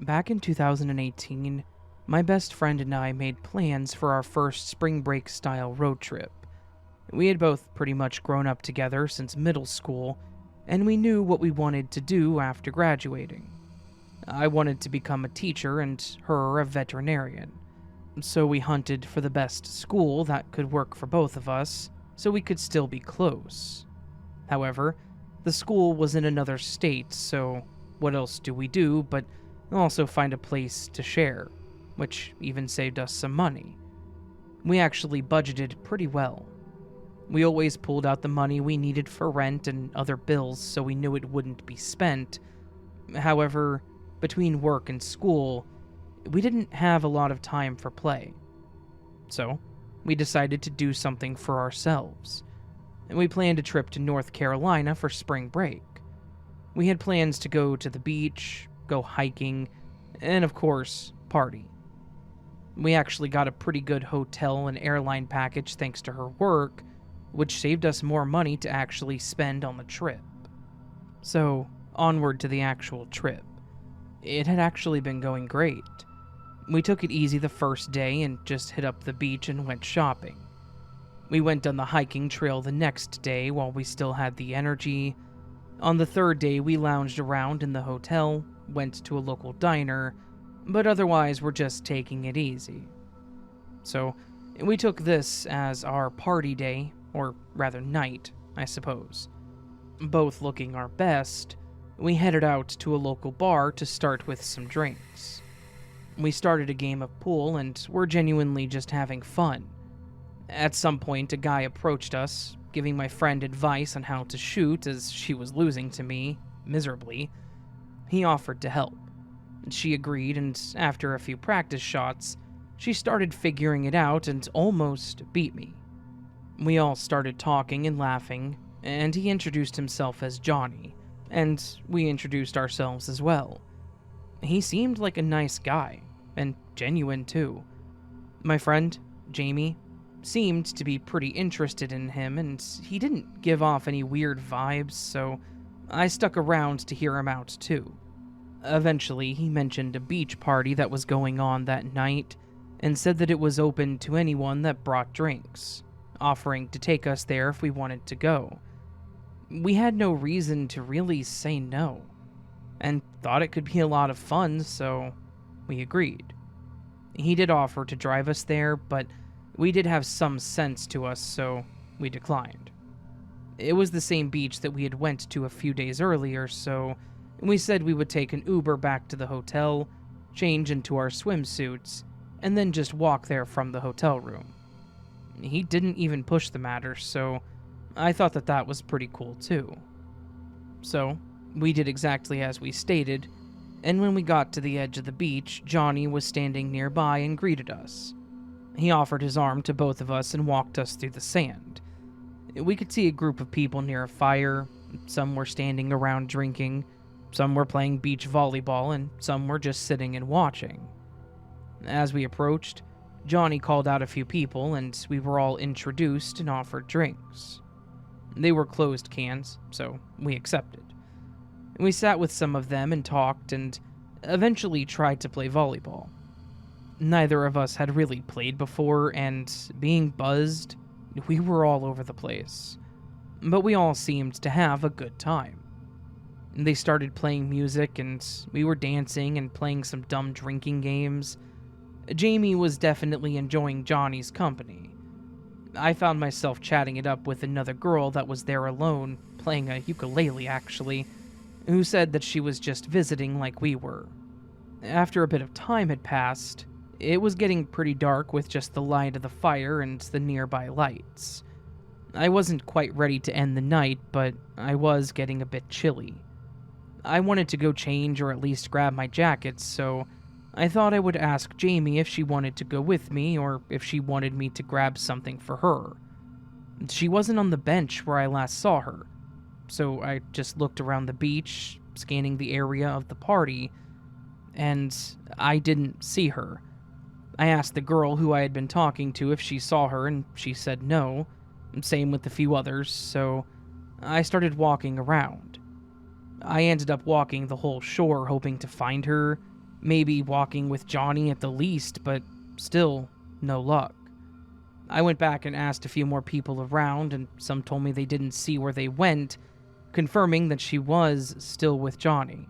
Back in 2018, my best friend and I made plans for our first spring break style road trip. We had both pretty much grown up together since middle school, and we knew what we wanted to do after graduating. I wanted to become a teacher and her a veterinarian. So we hunted for the best school that could work for both of us, so we could still be close. However, the school was in another state, so what else do we do but also find a place to share, which even saved us some money. We actually budgeted pretty well. We always pulled out the money we needed for rent and other bills so we knew it wouldn't be spent. However, between work and school, we didn't have a lot of time for play. So, we decided to do something for ourselves. And we planned a trip to North Carolina for spring break. We had plans to go to the beach, go hiking, and of course, party. We actually got a pretty good hotel and airline package thanks to her work, which saved us more money to actually spend on the trip. So, onward to the actual trip. It had actually been going great. We took it easy the first day and just hit up the beach and went shopping. We went on the hiking trail the next day while we still had the energy. On the third day, we lounged around in the hotel, went to a local diner, but otherwise we're just taking it easy. So, we took this as our party day, or rather night, I suppose. Both looking our best, we headed out to a local bar to start with some drinks. We started a game of pool and were genuinely just having fun. At some point, a guy approached us, giving my friend advice on how to shoot as she was losing to me, miserably. He offered to help. She agreed, and after a few practice shots, she started figuring it out and almost beat me. We all started talking and laughing, and he introduced himself as Johnny, and we introduced ourselves as well. He seemed like a nice guy, and genuine too. My friend, Jamie, seemed to be pretty interested in him, and he didn't give off any weird vibes, so I stuck around to hear him out too. Eventually, he mentioned a beach party that was going on that night, and said that it was open to anyone that brought drinks, offering to take us there if we wanted to go. We had no reason to really say no, and thought it could be a lot of fun, so we agreed. He did offer to drive us there, but we did have some sense to us, so we declined. It was the same beach that we had went to a few days earlier, so we said we would take an Uber back to the hotel, change into our swimsuits, and then just walk there from the hotel room. He didn't even push the matter, so I thought that was pretty cool too. So, we did exactly as we stated, and when we got to the edge of the beach, Johnny was standing nearby and greeted us. He offered his arm to both of us and walked us through the sand. We could see a group of people near a fire. Some were standing around drinking, some were playing beach volleyball, and some were just sitting and watching. As we approached, Johnny called out a few people, and we were all introduced and offered drinks. They were closed cans, so we accepted. We sat with some of them and talked, and eventually tried to play volleyball. Neither of us had really played before, and being buzzed, we were all over the place. But we all seemed to have a good time. They started playing music, and we were dancing and playing some dumb drinking games. Jamie was definitely enjoying Johnny's company. I found myself chatting it up with another girl that was there alone, playing a ukulele actually, who said that she was just visiting like we were. After a bit of time had passed, it was getting pretty dark with just the light of the fire and the nearby lights. I wasn't quite ready to end the night, but I was getting a bit chilly. I wanted to go change or at least grab my jacket, so I thought I would ask Jamie if she wanted to go with me or if she wanted me to grab something for her. She wasn't on the bench where I last saw her, so I just looked around the beach, scanning the area of the party, and I didn't see her. I asked the girl who I had been talking to if she saw her, and she said no. Same with a few others, so I started walking around. I ended up walking the whole shore hoping to find her, Maybe walking with Johnny at the least, but still, no luck. I went back and asked a few more people around, and some told me they didn't see where they went, confirming that she was still with Johnny.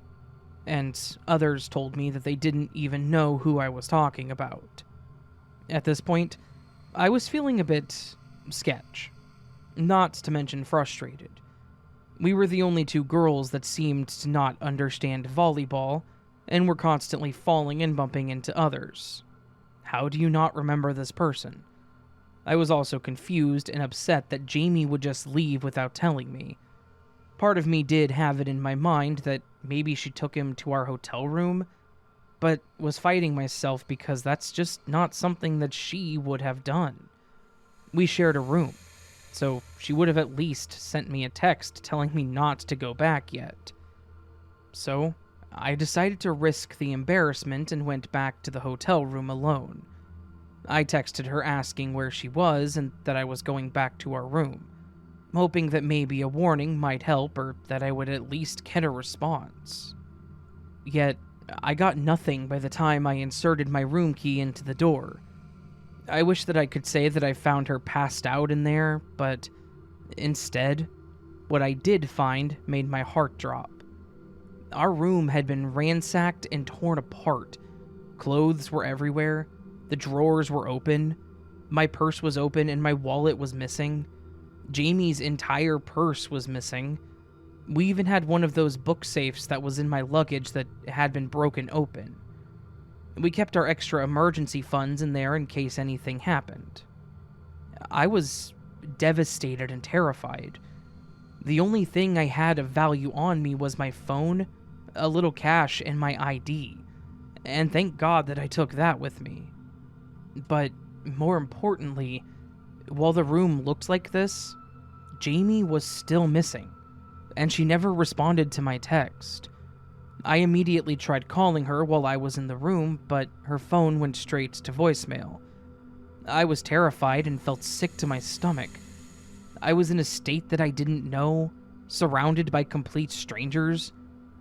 And others told me that they didn't even know who I was talking about. At this point, I was feeling a bit sketch, not to mention frustrated. We were the only two girls that seemed to not understand volleyball, and were constantly falling and bumping into others. How do you not remember this person? I was also confused and upset that Jamie would just leave without telling me. Part of me did have it in my mind that maybe she took him to our hotel room, but was fighting myself because that's just not something that she would have done. We shared a room, so she would have at least sent me a text telling me not to go back yet. So, I decided to risk the embarrassment and went back to the hotel room alone. I texted her asking where she was and that I was going back to our room, hoping that maybe a warning might help or that I would at least get a response. Yet, I got nothing by the time I inserted my room key into the door. I wish that I could say that I found her passed out in there, but instead, what I did find made my heart drop. Our room had been ransacked and torn apart. Clothes were everywhere. The drawers were open. My purse was open and my wallet was missing. Jamie's entire purse was missing. We even had one of those book safes that was in my luggage that had been broken open. We kept our extra emergency funds in there in case anything happened. I was devastated and terrified. The only thing I had of value on me was my phone, a little cash, and my ID. And thank God that I took that with me. But more importantly, while the room looked like this, Jamie was still missing, and she never responded to my text. I immediately tried calling her while I was in the room, but her phone went straight to voicemail. I was terrified and felt sick to my stomach. I was in a state that I didn't know, surrounded by complete strangers.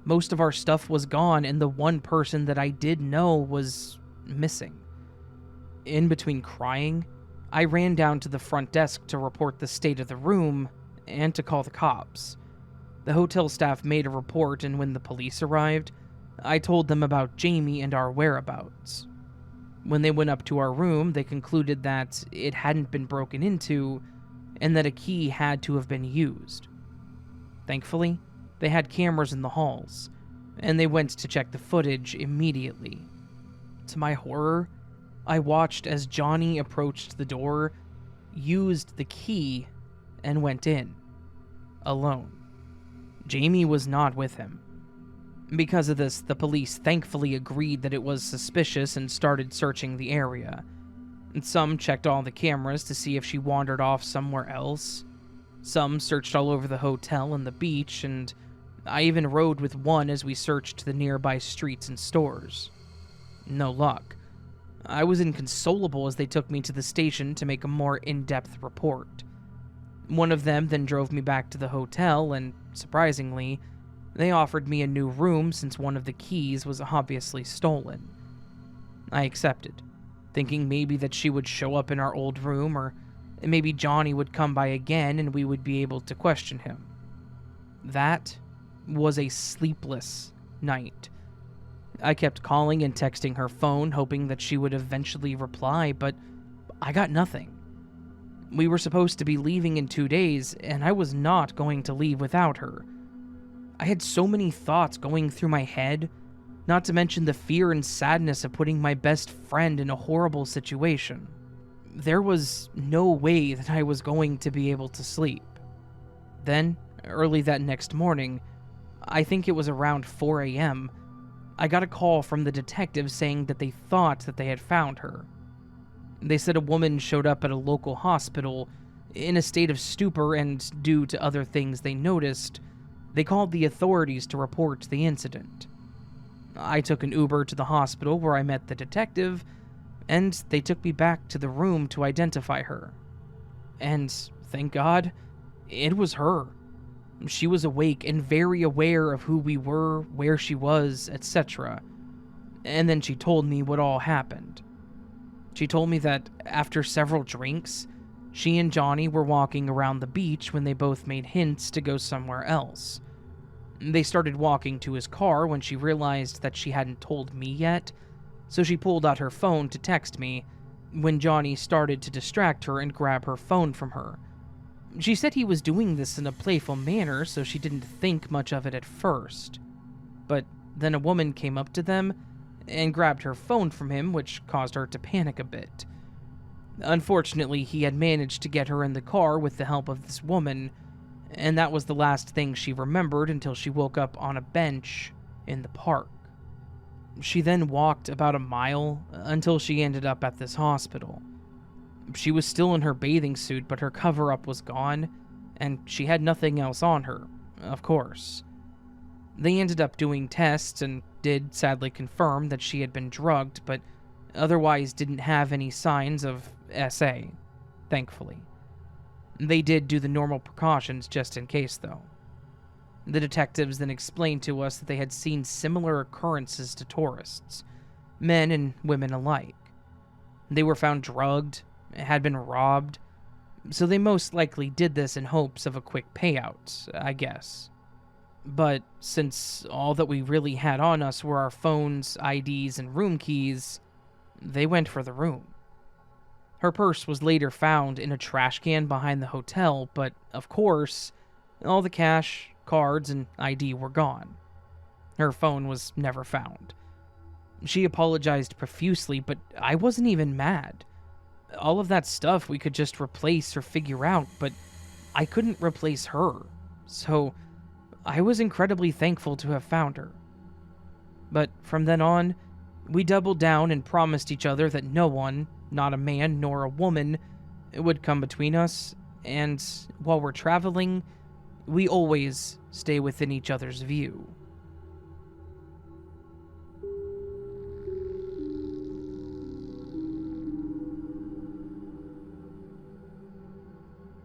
Most of our stuff was gone, and the one person that I did know was missing. In between crying, I ran down to the front desk to report the state of the room and to call the cops. The hotel staff made a report, and when the police arrived, I told them about Jamie and our whereabouts. When they went up to our room, they concluded that it hadn't been broken into and that a key had to have been used. Thankfully, they had cameras in the halls, and they went to check the footage immediately. To my horror, I watched as Johnny approached the door, used the key, and went in. Alone. Jamie was not with him. Because of this, the police thankfully agreed that it was suspicious and started searching the area. And some checked all the cameras to see if she wandered off somewhere else. Some searched all over the hotel and the beach, and I even rode with one as we searched the nearby streets and stores. No luck. I was inconsolable as they took me to the station to make a more in-depth report. One of them then drove me back to the hotel, and, surprisingly, they offered me a new room since one of the keys was obviously stolen. I accepted, thinking maybe that she would show up in our old room, or maybe Johnny would come by again and we would be able to question him. That was a sleepless night. I kept calling and texting her phone, hoping that she would eventually reply, but I got nothing. We were supposed to be leaving in 2 days, and I was not going to leave without her. I had so many thoughts going through my head, not to mention the fear and sadness of putting my best friend in a horrible situation. There was no way that I was going to be able to sleep. Then, early that next morning, I think it was around 4 a.m., I got a call from the detective saying that they thought that they had found her. They said a woman showed up at a local hospital in a state of stupor, and due to other things they noticed, they called the authorities to report the incident. I took an Uber to the hospital where I met the detective, and they took me back to the room to identify her. And, thank God, it was her. She was awake and very aware of who we were, where she was, etc. and then she told me what all happened. She told me that after several drinks, she and Johnny were walking around the beach when they both made hints to go somewhere else. They started walking to his car when she realized that she hadn't told me yet, so she pulled out her phone to text me when Johnny started to distract her and grab her phone from her. She said he was doing this in a playful manner, so she didn't think much of it at first. But then a woman came up to them and grabbed her phone from him, which caused her to panic a bit. Unfortunately, he had managed to get her in the car with the help of this woman, and that was the last thing she remembered until she woke up on a bench in the park. She then walked about a mile until she ended up at this hospital. She was still in her bathing suit, but her cover-up was gone, and she had nothing else on her, of course. They ended up doing tests and did sadly confirm that she had been drugged, but otherwise didn't have any signs of SA, thankfully. They did do the normal precautions just in case, though. The detectives then explained to us that they had seen similar occurrences to tourists, men and women alike. They were found drugged, had been robbed, so they most likely did this in hopes of a quick payout, I guess. But since all that we really had on us were our phones, IDs, and room keys, they went for the room. Her purse was later found in a trash can behind the hotel, but of course, all the cash, cards, and ID were gone. Her phone was never found. She apologized profusely, but I wasn't even mad. All of that stuff we could just replace or figure out, but I couldn't replace her, so I was incredibly thankful to have found her. But from then on, we doubled down and promised each other that no one, not a man nor a woman, would come between us, and while we're traveling, we always stay within each other's view.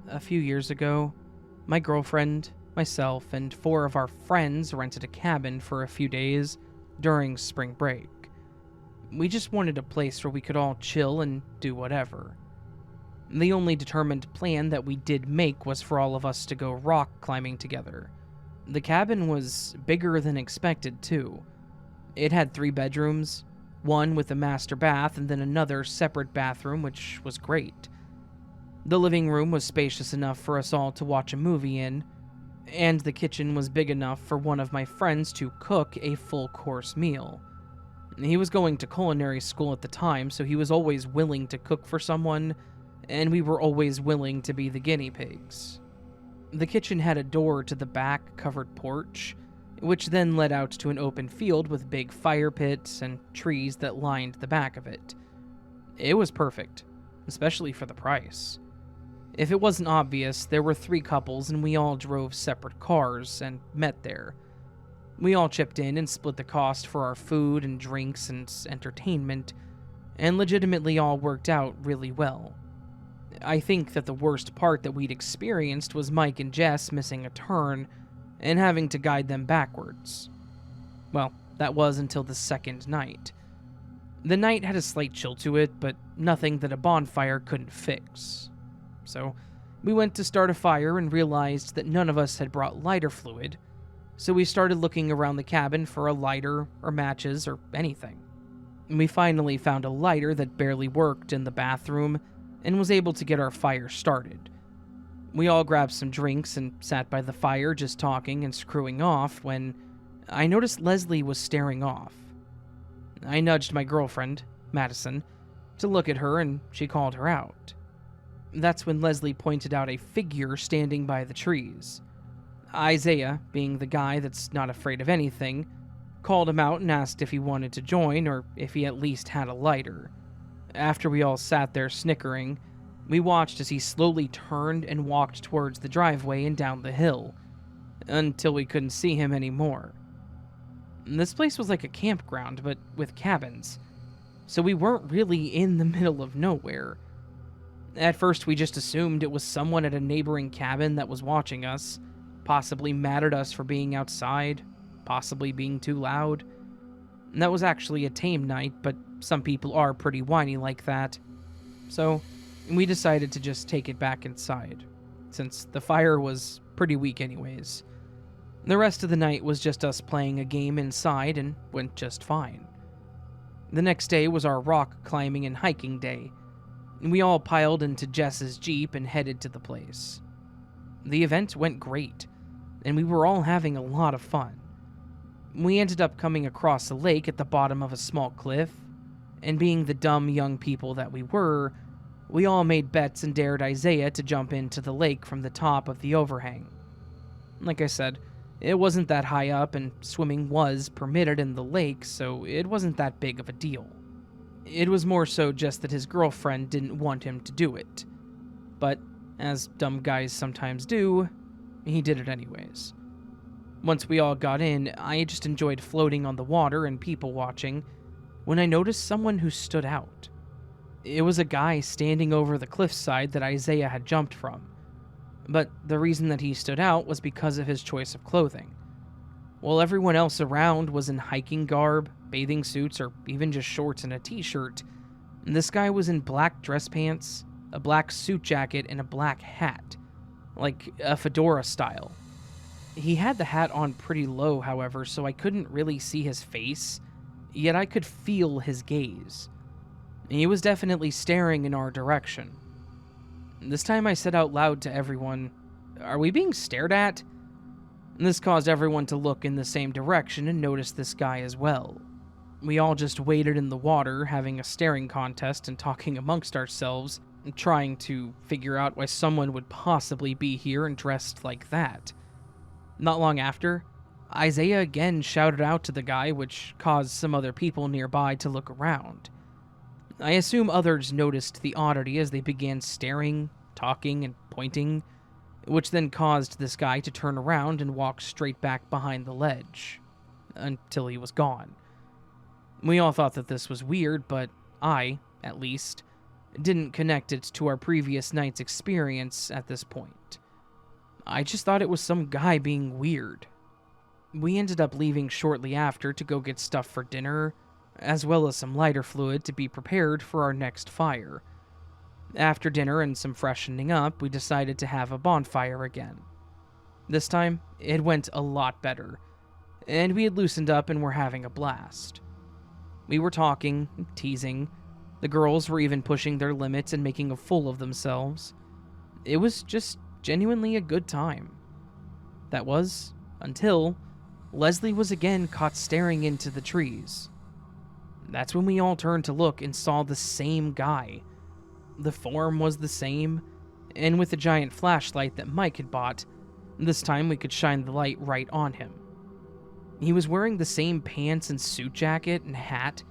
A few years ago, my girlfriend, myself, and 4 of our friends rented a cabin for a few days during spring break. We just wanted a place where we could all chill and do whatever. The only determined plan that we did make was for all of us to go rock climbing together. The cabin was bigger than expected, too. It had 3 bedrooms, one with a master bath and then another separate bathroom, which was great. The living room was spacious enough for us all to watch a movie in, and the kitchen was big enough for one of my friends to cook a full-course meal. He was going to culinary school at the time, so he was always willing to cook for someone, and we were always willing to be the guinea pigs. The kitchen had a door to the back covered porch, which then led out to an open field with big fire pits and trees that lined the back of it. It was perfect, especially for the price. If it wasn't obvious, there were 3 couples and we all drove separate cars and met there. We all chipped in and split the cost for our food and drinks and entertainment, and legitimately all worked out really well. I think that the worst part that we'd experienced was Mike and Jess missing a turn and having to guide them backwards. Well, that was until the second night. The night had a slight chill to it, but nothing that a bonfire couldn't fix. So, we went to start a fire and realized that none of us had brought lighter fluid, so we started looking around the cabin for a lighter or matches or anything. We finally found a lighter that barely worked in the bathroom and was able to get our fire started. We all grabbed some drinks and sat by the fire just talking and screwing off when I noticed Leslie was staring off. I nudged my girlfriend, Madison, to look at her and she called her out. That's when Leslie pointed out a figure standing by the trees. Isaiah, being the guy that's not afraid of anything, called him out and asked if he wanted to join or if he at least had a lighter. After we all sat there snickering, we watched as he slowly turned and walked towards the driveway and down the hill, until we couldn't see him anymore. This place was like a campground, but with cabins, so we weren't really in the middle of nowhere. At first, we just assumed it was someone at a neighboring cabin that was watching us, possibly mad at us for being outside, possibly being too loud. And that was actually a tame night, but some people are pretty whiny like that. So, we decided to just take it back inside, since the fire was pretty weak anyways. The rest of the night was just us playing a game inside and went just fine. The next day was our rock climbing and hiking day. We all piled into Jess's Jeep and headed to the place. The event went great, and we were all having a lot of fun. We ended up coming across a lake at the bottom of a small cliff, and being the dumb young people that we were, we all made bets and dared Isaiah to jump into the lake from the top of the overhang. Like I said, it wasn't that high up, and swimming was permitted in the lake, so it wasn't that big of a deal. It was more so just that his girlfriend didn't want him to do it. But, as dumb guys sometimes do, he did it anyways. Once we all got in, I just enjoyed floating on the water and people watching, when I noticed someone who stood out. It was a guy standing over the cliffside that Isaiah had jumped from. But the reason that he stood out was because of his choice of clothing. While everyone else around was in hiking garb, bathing suits, or even just shorts and a t-shirt, this guy was in black dress pants, a black suit jacket, and a black hat, like a fedora style. He had the hat on pretty low, however, so I couldn't really see his face, yet I could feel his gaze. He was definitely staring in our direction. This time I said out loud to everyone, "Are we being stared at?" And this caused everyone to look in the same direction and notice this guy as well. We all just waded in the water, having a staring contest and talking amongst ourselves, and trying to figure out why someone would possibly be here and dressed like that. Not long after, Isaiah again shouted out to the guy, which caused some other people nearby to look around. I assume others noticed the oddity as they began staring, talking, and pointing, which then caused this guy to turn around and walk straight back behind the ledge, until he was gone. We all thought that this was weird, but I, at least, didn't connect it to our previous night's experience at this point. I just thought it was some guy being weird. We ended up leaving shortly after to go get stuff for dinner, as well as some lighter fluid to be prepared for our next fire. After dinner and some freshening up, we decided to have a bonfire again. This time, it went a lot better, and we had loosened up and were having a blast. We were talking, teasing. The girls were even pushing their limits and making a fool of themselves. It was just genuinely a good time. That was until Leslie was again caught staring into the trees. That's when we all turned to look and saw the same guy. The form was the same, and with the giant flashlight that Mike had bought, this time we could shine the light right on him. He was wearing the same pants and suit jacket and hat.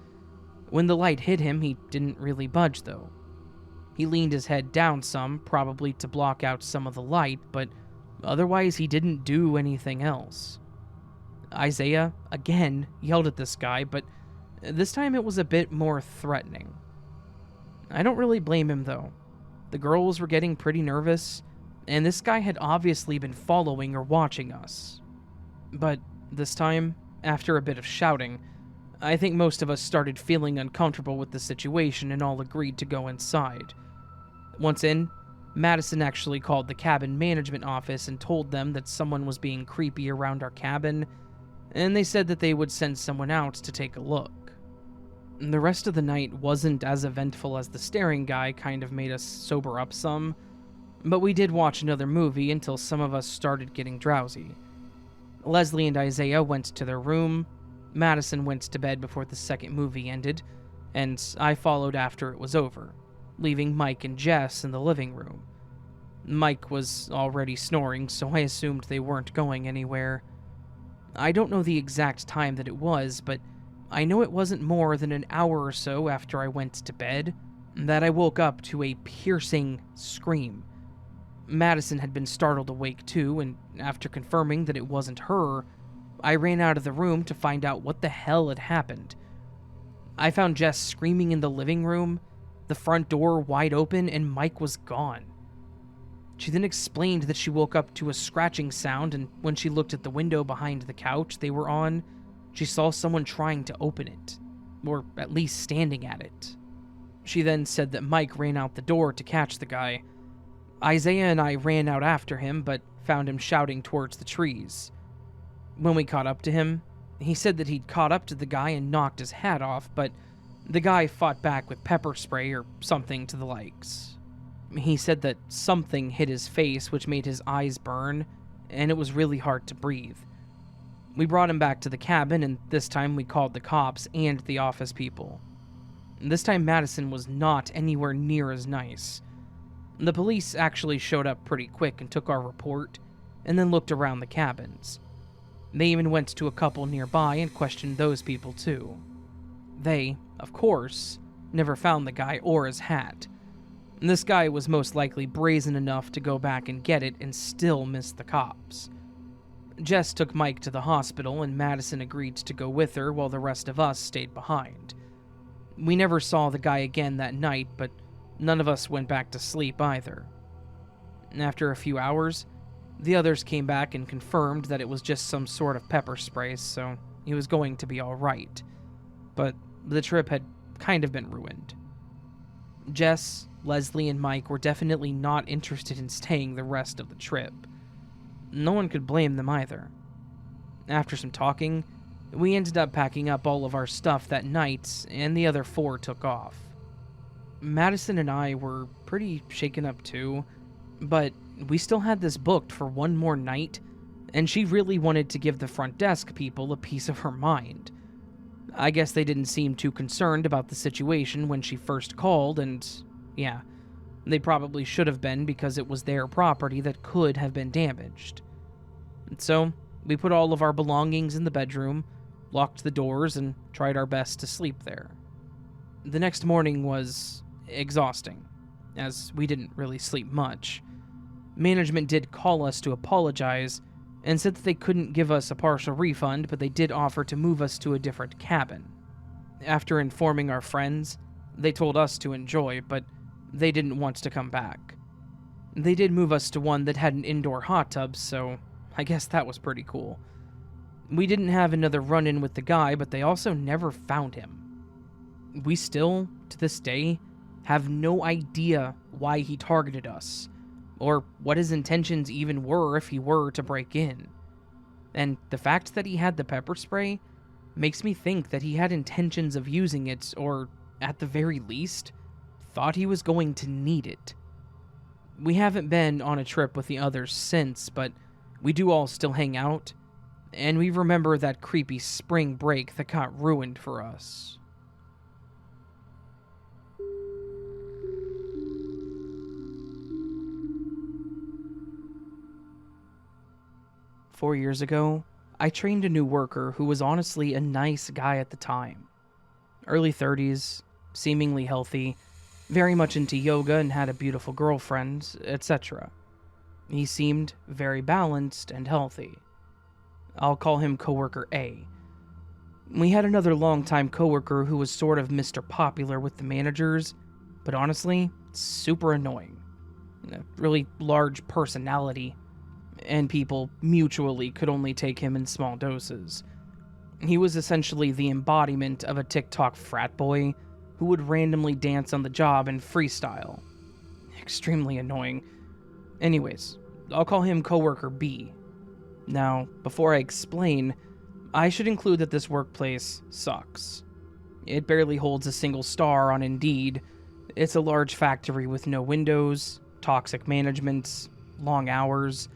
When the light hit him, he didn't really budge though. He leaned his head down some, probably to block out some of the light, but otherwise he didn't do anything else. Isaiah, again, yelled at this guy, but this time it was a bit more threatening. I don't really blame him though. The girls were getting pretty nervous, and this guy had obviously been following or watching us. But this time, after a bit of shouting, I think most of us started feeling uncomfortable with the situation and all agreed to go inside. Once in, Madison actually called the cabin management office and told them that someone was being creepy around our cabin, and they said that they would send someone out to take a look. The rest of the night wasn't as eventful as the staring guy kind of made us sober up some, but we did watch another movie until some of us started getting drowsy. Leslie and Isaiah went to their room, Madison went to bed before the second movie ended, and I followed after it was over, leaving Mike and Jess in the living room. Mike was already snoring, so I assumed they weren't going anywhere. I don't know the exact time that it was, but I know it wasn't more than an hour or so after I went to bed that I woke up to a piercing scream. Madison had been startled awake too, and after confirming that it wasn't her, I ran out of the room to find out what the hell had happened. I found Jess screaming in the living room, the front door wide open, and Mike was gone. She then explained that she woke up to a scratching sound, and when she looked at the window behind the couch they were on, she saw someone trying to open it, or at least standing at it. She then said that Mike ran out the door to catch the guy. Isaiah and I ran out after him, but found him shouting towards the trees. When we caught up to him, he said that he'd caught up to the guy and knocked his hat off, but the guy fought back with pepper spray or something to the likes. He said that something hit his face which made his eyes burn, and it was really hard to breathe. We brought him back to the cabin, and this time we called the cops and the office people. This time Madison was not anywhere near as nice. The police actually showed up pretty quick and took our report, and then looked around the cabins. They even went to a couple nearby and questioned those people too. They, of course, never found the guy or his hat. This guy was most likely brazen enough to go back and get it and still miss the cops. Jess took Mike to the hospital, and Madison agreed to go with her while the rest of us stayed behind. We never saw the guy again that night, but none of us went back to sleep either. After a few hours, the others came back and confirmed that it was just some sort of pepper spray, so he was going to be alright. But the trip had kind of been ruined. Jess, Leslie, and Mike were definitely not interested in staying the rest of the trip. No one could blame them either. After some talking, we ended up packing up all of our stuff that night, and the other 4 took off. Madison and I were pretty shaken up too, but we still had this booked for one more night, and she really wanted to give the front desk people a piece of her mind. I guess they didn't seem too concerned about the situation when she first called, and yeah, they probably should have been because it was their property that could have been damaged. And so, we put all of our belongings in the bedroom, locked the doors, and tried our best to sleep there. The next morning was exhausting, as we didn't really sleep much. Management did call us to apologize, and said that they couldn't give us a partial refund, but they did offer to move us to a different cabin. After informing our friends, they told us to enjoy, but they didn't want to come back. They did move us to one that had an indoor hot tub, so I guess that was pretty cool. We didn't have another run-in with the guy, but they also never found him. We still, to this day, have no idea why he targeted us, or what his intentions even were if he were to break in. And the fact that he had the pepper spray makes me think that he had intentions of using it, or, at the very least, thought he was going to need it. We haven't been on a trip with the others since, but we do all still hang out, and we remember that creepy spring break that got ruined for us. Four years ago, I trained a new worker who was honestly a nice guy at the time. Early 30s, seemingly healthy, very much into yoga and had a beautiful girlfriend, etc. He seemed very balanced and healthy. I'll call him coworker A. We had another longtime coworker who was sort of Mr. Popular with the managers, but honestly, super annoying. A really large personality, and people mutually could only take him in small doses. He was essentially the embodiment of a TikTok frat boy who would randomly dance on the job and freestyle. Extremely annoying. Anyways, I'll call him coworker B. Now, before I explain, I should include that this workplace sucks. It barely holds a single star on Indeed. It's a large factory with no windows, toxic management, long hours.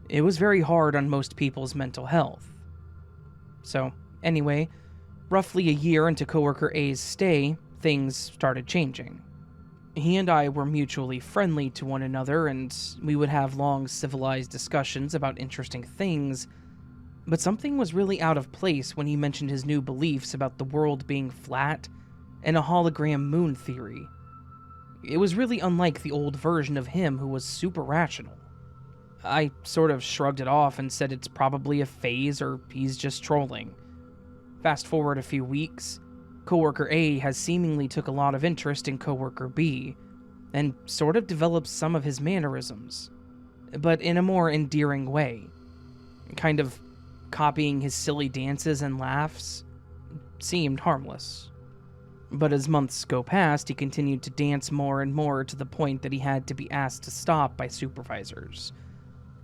It was very hard on most people's mental health. So, anyway, roughly a year into coworker A's stay, things started changing. He and I were mutually friendly to one another, and we would have long, civilized discussions about interesting things, but something was really out of place when he mentioned his new beliefs about the world being flat and a hologram moon theory. It was really unlike the old version of him who was super rational. I sort of shrugged it off and said it's probably a phase or he's just trolling. Fast forward a few weeks, coworker A has seemingly took a lot of interest in coworker B, and sort of developed some of his mannerisms, but in a more endearing way. Kind of copying his silly dances and laughs, seemed harmless. But as months go past, he continued to dance more and more to the point that he had to be asked to stop by supervisors.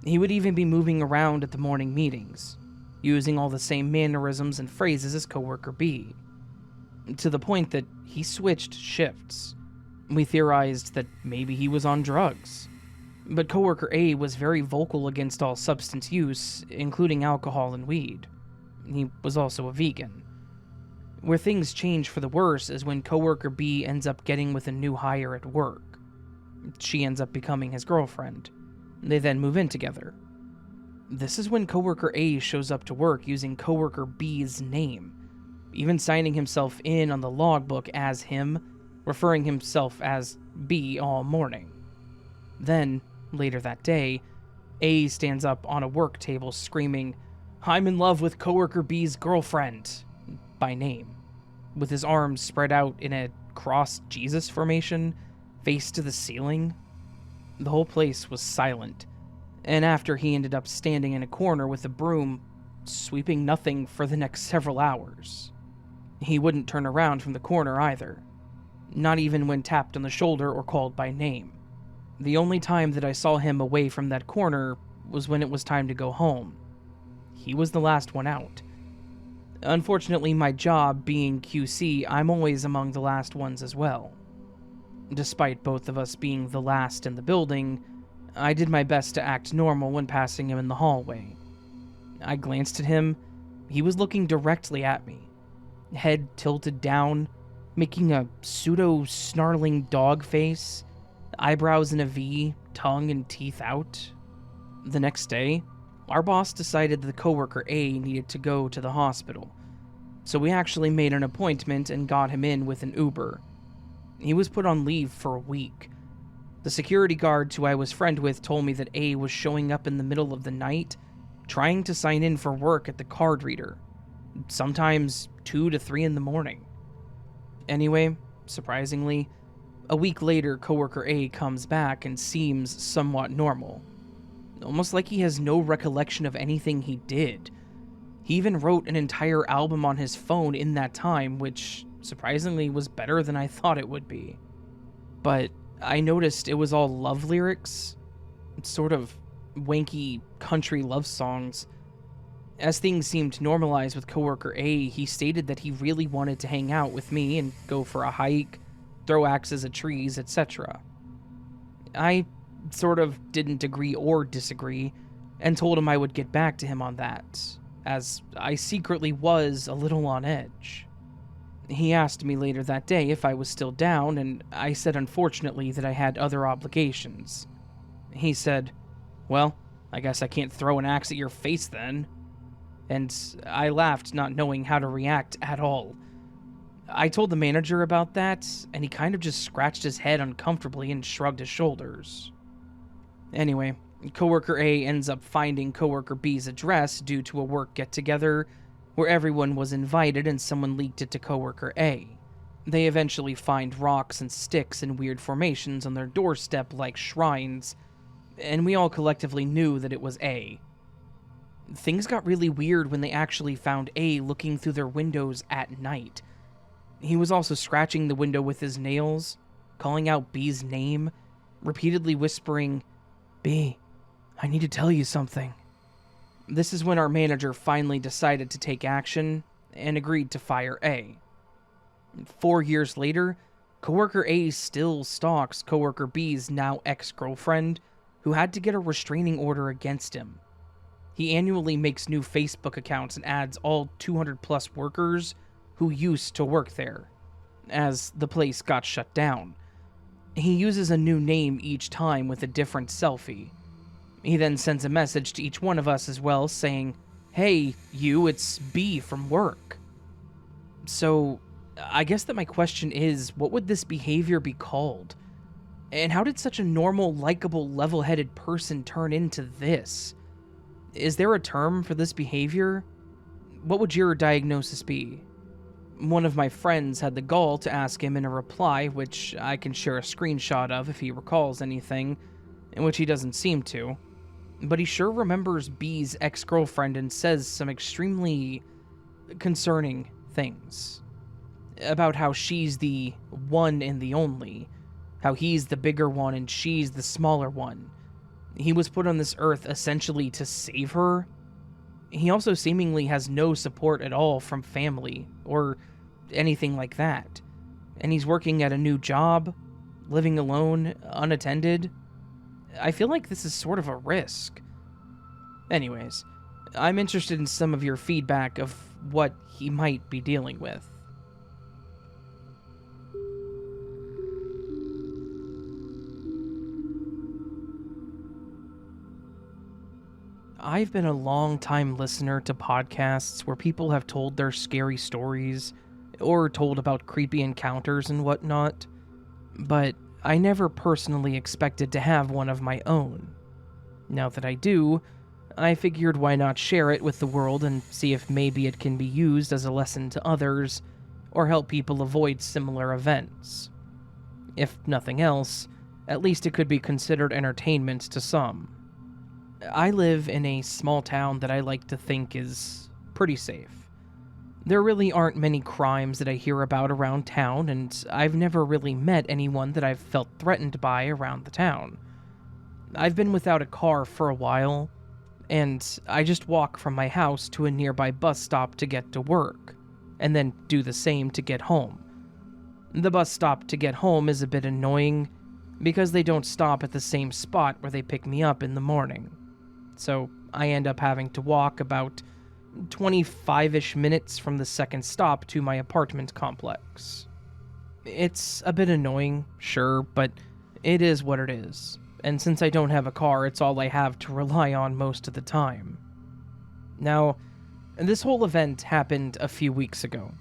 He would even be moving around at the morning meetings, using all the same mannerisms and phrases as coworker B, to the point that he switched shifts. We theorized that maybe he was on drugs. But coworker A was very vocal against all substance use, including alcohol and weed. He was also a vegan. Where things change for the worse is when coworker B ends up getting with a new hire at work. She ends up becoming his girlfriend. They then move in together. This is when coworker A shows up to work using coworker B's name, even signing himself in on the logbook as him, referring himself as B all morning. Then, later that day, A stands up on a work table screaming, "I'm in love with coworker B's girlfriend," by name, with his arms spread out in a cross Jesus formation, face to the ceiling. The whole place was silent, and after he ended up standing in a corner with a broom, sweeping nothing for the next several hours. He wouldn't turn around from the corner either, not even when tapped on the shoulder or called by name. The only time that I saw him away from that corner was when it was time to go home. He was the last one out. Unfortunately, my job being QC, I'm always among the last ones as well. Despite both of us being the last in the building, I did my best to act normal when passing him in the hallway. I glanced at him. He was looking directly at me, head tilted down, making a pseudo-snarling dog face, eyebrows in a V, tongue and teeth out. The next day, our boss decided that coworker A needed to go to the hospital, so we actually made an appointment and got him in with an Uber. He was put on leave for a week. The security guards who I was friend with told me that A was showing up in the middle of the night, trying to sign in for work at the card reader, sometimes 2 to 3 in the morning. Anyway, surprisingly, a week later, coworker A comes back and seems somewhat normal. Almost like he has no recollection of anything he did. He even wrote an entire album on his phone in that time, which surprisingly was better than I thought it would be. But I noticed it was all love lyrics, sort of wanky country love songs. As things seemed to normalize with coworker A, he stated that he really wanted to hang out with me and go for a hike, throw axes at trees, etc. I sort of didn't agree or disagree, and told him I would get back to him on that, as I secretly was a little on edge. He asked me later that day if I was still down, and I said unfortunately that I had other obligations. He said, "Well, I guess I can't throw an axe at your face then." And I laughed, not knowing how to react at all. I told the manager about that, and he kind of just scratched his head uncomfortably and shrugged his shoulders. Anyway, coworker A ends up finding coworker B's address due to a work get-together where everyone was invited and someone leaked it to coworker A. They eventually find rocks and sticks in weird formations on their doorstep like shrines, and we all collectively knew that it was A. Things got really weird when they actually found A looking through their windows at night. He was also scratching the window with his nails, calling out B's name, repeatedly whispering, "B, I need to tell you something." This is when our manager finally decided to take action and agreed to fire A. 4 years later, coworker A still stalks coworker B's now ex-girlfriend, who had to get a restraining order against him. He annually makes new Facebook accounts and adds all 200+ workers who used to work there, as the place got shut down. He uses a new name each time with a different selfie. He then sends a message to each one of us as well, saying, "Hey, you, it's B from work." So, I guess that my question is, what would this behavior be called? And how did such a normal, likable, level-headed person turn into this? Is there a term for this behavior? What would your diagnosis be? One of my friends had the gall to ask him in a reply, which I can share a screenshot of if he recalls anything, in which he doesn't seem to. but he sure remembers B's ex-girlfriend and says some extremely concerning things about how she's the one and the only, how he's the bigger one and she's the smaller one. He was put on this earth essentially to save her. He also seemingly has no support at all from family or anything like that. And he's working at a new job, living alone, unattended. I feel like this is sort of a risk. Anyways, I'm interested in some of your feedback of what he might be dealing with. I've been a long-time listener to podcasts where people have told their scary stories, or told about creepy encounters and whatnot, but I never personally expected to have one of my own. Now that I do, I figured why not share it with the world and see if maybe it can be used as a lesson to others, or help people avoid similar events. If nothing else, at least it could be considered entertainment to some. I live in a small town that I like to think is pretty safe. There really aren't many crimes that I hear about around town, and I've never really met anyone that I've felt threatened by around the town. I've been without a car for a while, and I just walk from my house to a nearby bus stop to get to work, and then do the same to get home. The bus stop to get home is a bit annoying, because they don't stop at the same spot where they pick me up in the morning. So I end up having to walk about 25-ish minutes from the second stop to my apartment complex. It's a bit annoying, sure, but it is what it is. And since I don't have a car, it's all I have to rely on most of the time. Now, this whole event happened a few weeks ago.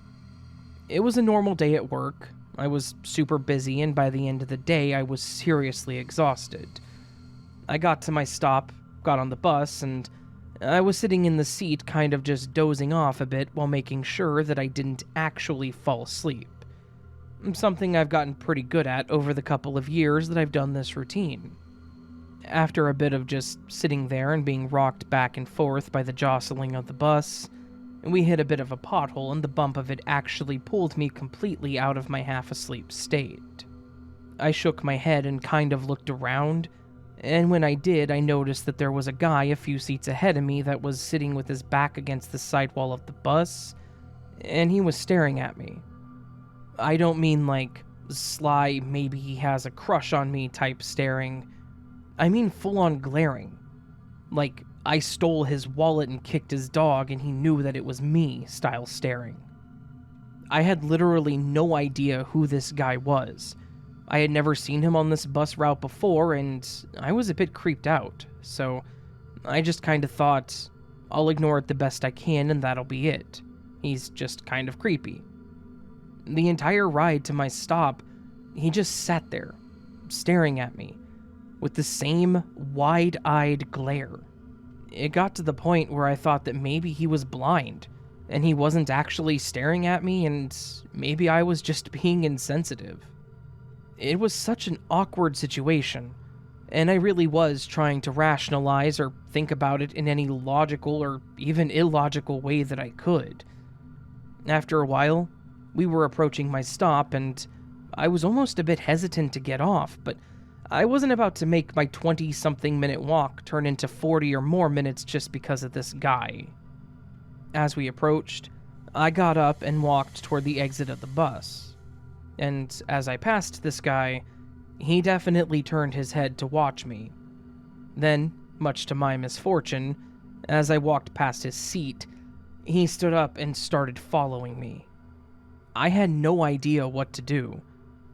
It was a normal day at work. I was super busy, and by the end of the day, I was seriously exhausted. I got to my stop, got on the bus, and I was sitting in the seat kind of just dozing off a bit while making sure that I didn't actually fall asleep. Something I've gotten pretty good at over the couple of years that I've done this routine. After a bit of just sitting there and being rocked back and forth by the jostling of the bus, we hit a bit of a pothole and the bump of it actually pulled me completely out of my half-asleep state. I shook my head and kind of looked around, and when I did, I noticed that there was a guy a few seats ahead of me that was sitting with his back against the sidewall of the bus, and he was staring at me. I don't mean like sly, maybe he has a crush on me type staring. I mean full-on glaring. Like I stole his wallet and kicked his dog and he knew that it was me style staring. I had literally no idea who this guy was. I had never seen him on this bus route before, and I was a bit creeped out, so I just kind of thought, I'll ignore it the best I can and that'll be it. He's just kind of creepy. The entire ride to my stop, he just sat there, staring at me, with the same wide-eyed glare. It got to the point where I thought that maybe he was blind, and he wasn't actually staring at me, and maybe I was just being insensitive. It was such an awkward situation, and I really was trying to rationalize or think about it in any logical or even illogical way that I could. After a while, we were approaching my stop, and I was almost a bit hesitant to get off, but I wasn't about to make my 20-something minute walk turn into 40 or more minutes just because of this guy. As we approached, I got up and walked toward the exit of the bus. And as I passed this guy, he definitely turned his head to watch me. Then, much to my misfortune, as I walked past his seat, he stood up and started following me. I had no idea what to do.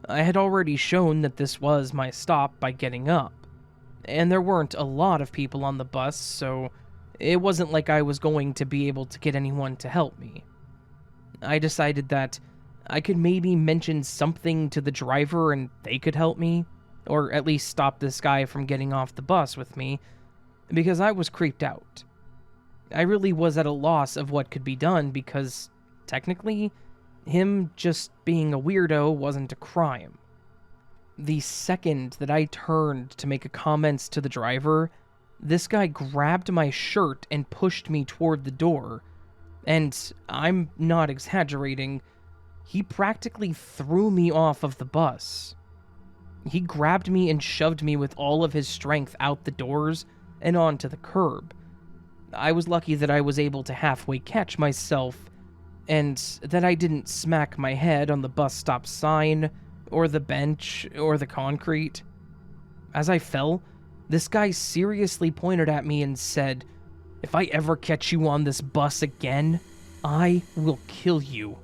I had already shown that this was my stop by getting up, and there weren't a lot of people on the bus, so it wasn't like I was going to be able to get anyone to help me. I decided that I could maybe mention something to the driver and they could help me, or at least stop this guy from getting off the bus with me, because I was creeped out. I really was at a loss of what could be done because, technically, him just being a weirdo wasn't a crime. The second that I turned to make a comment to the driver, this guy grabbed my shirt and pushed me toward the door. And I'm not exaggerating, he practically threw me off of the bus. He grabbed me and shoved me with all of his strength out the doors and onto the curb. I was lucky that I was able to halfway catch myself, and that I didn't smack my head on the bus stop sign, or the bench, or the concrete. As I fell, this guy seriously pointed at me and said, "If I ever catch you on this bus again, I will kill you."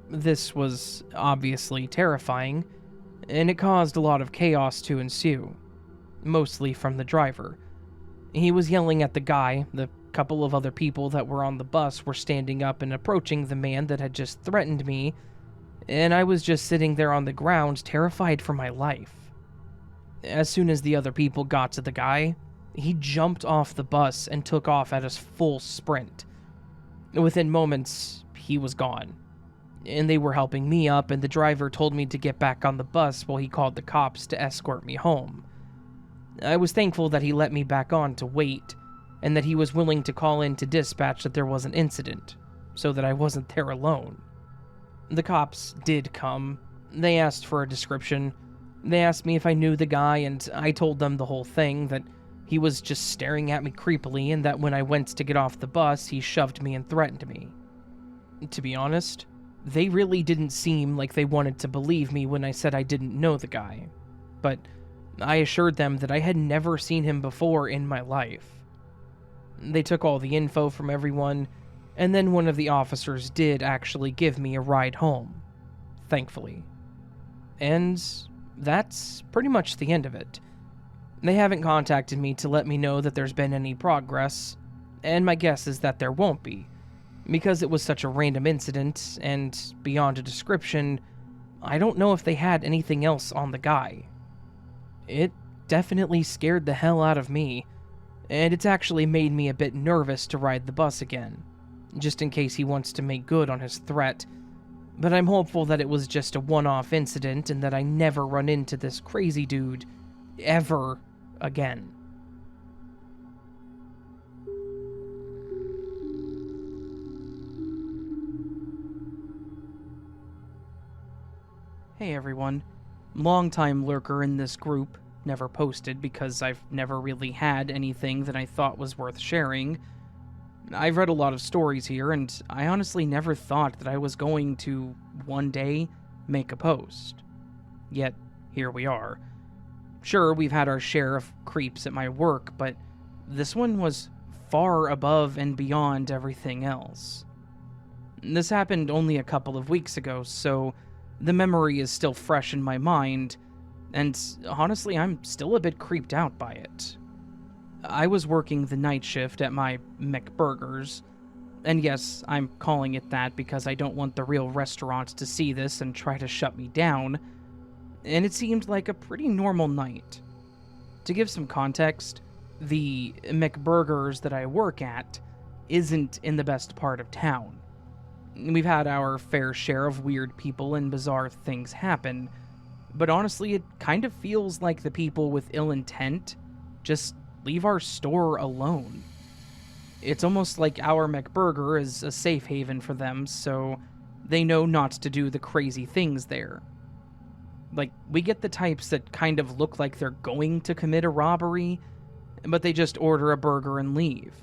This was obviously terrifying, and it caused a lot of chaos to ensue, mostly from the driver. He was yelling at the guy. The couple of other people that were on the bus were standing up and approaching the man that had just threatened me, and I was just sitting there on the ground, terrified for my life. As soon as the other people got to the guy, he jumped off the bus and took off at a full sprint. Within moments, he was gone, and they were helping me up, and the driver told me to get back on the bus while he called the cops to escort me home. I was thankful that he let me back on to wait, and that he was willing to call in to dispatch that there was an incident, so that I wasn't there alone. The cops did come. They asked for a description. They asked me if I knew the guy, and I told them the whole thing, that he was just staring at me creepily, and that when I went to get off the bus, he shoved me and threatened me. To be honest, they really didn't seem like they wanted to believe me when I said I didn't know the guy, but I assured them that I had never seen him before in my life. They took all the info from everyone, and then one of the officers did actually give me a ride home, thankfully. And that's pretty much the end of it. They haven't contacted me to let me know that there's been any progress, and my guess is that there won't be, because it was such a random incident, and beyond a description, I don't know if they had anything else on the guy. It definitely scared the hell out of me, and it's actually made me a bit nervous to ride the bus again, just in case he wants to make good on his threat, but I'm hopeful that it was just a one-off incident and that I never run into this crazy dude ever again. Hey everyone. Long-time lurker in this group, never posted because I've never really had anything that I thought was worth sharing. I've read a lot of stories here, and I honestly never thought that I was going to, one day, make a post. Yet, here we are. Sure, we've had our share of creeps at my work, but this one was far above and beyond everything else. This happened only a couple of weeks ago, so the memory is still fresh in my mind, and honestly, I'm still a bit creeped out by it. I was working the night shift at my McBurgers, and yes, I'm calling it that because I don't want the real restaurant to see this and try to shut me down, and it seemed like a pretty normal night. To give some context, the McBurgers that I work at isn't in the best part of town. We've had our fair share of weird people and bizarre things happen, but honestly, it kind of feels like the people with ill intent just leave our store alone. It's almost like our McBurger is a safe haven for them, so they know not to do the crazy things there. Like, we get the types that kind of look like they're going to commit a robbery, but they just order a burger and leave.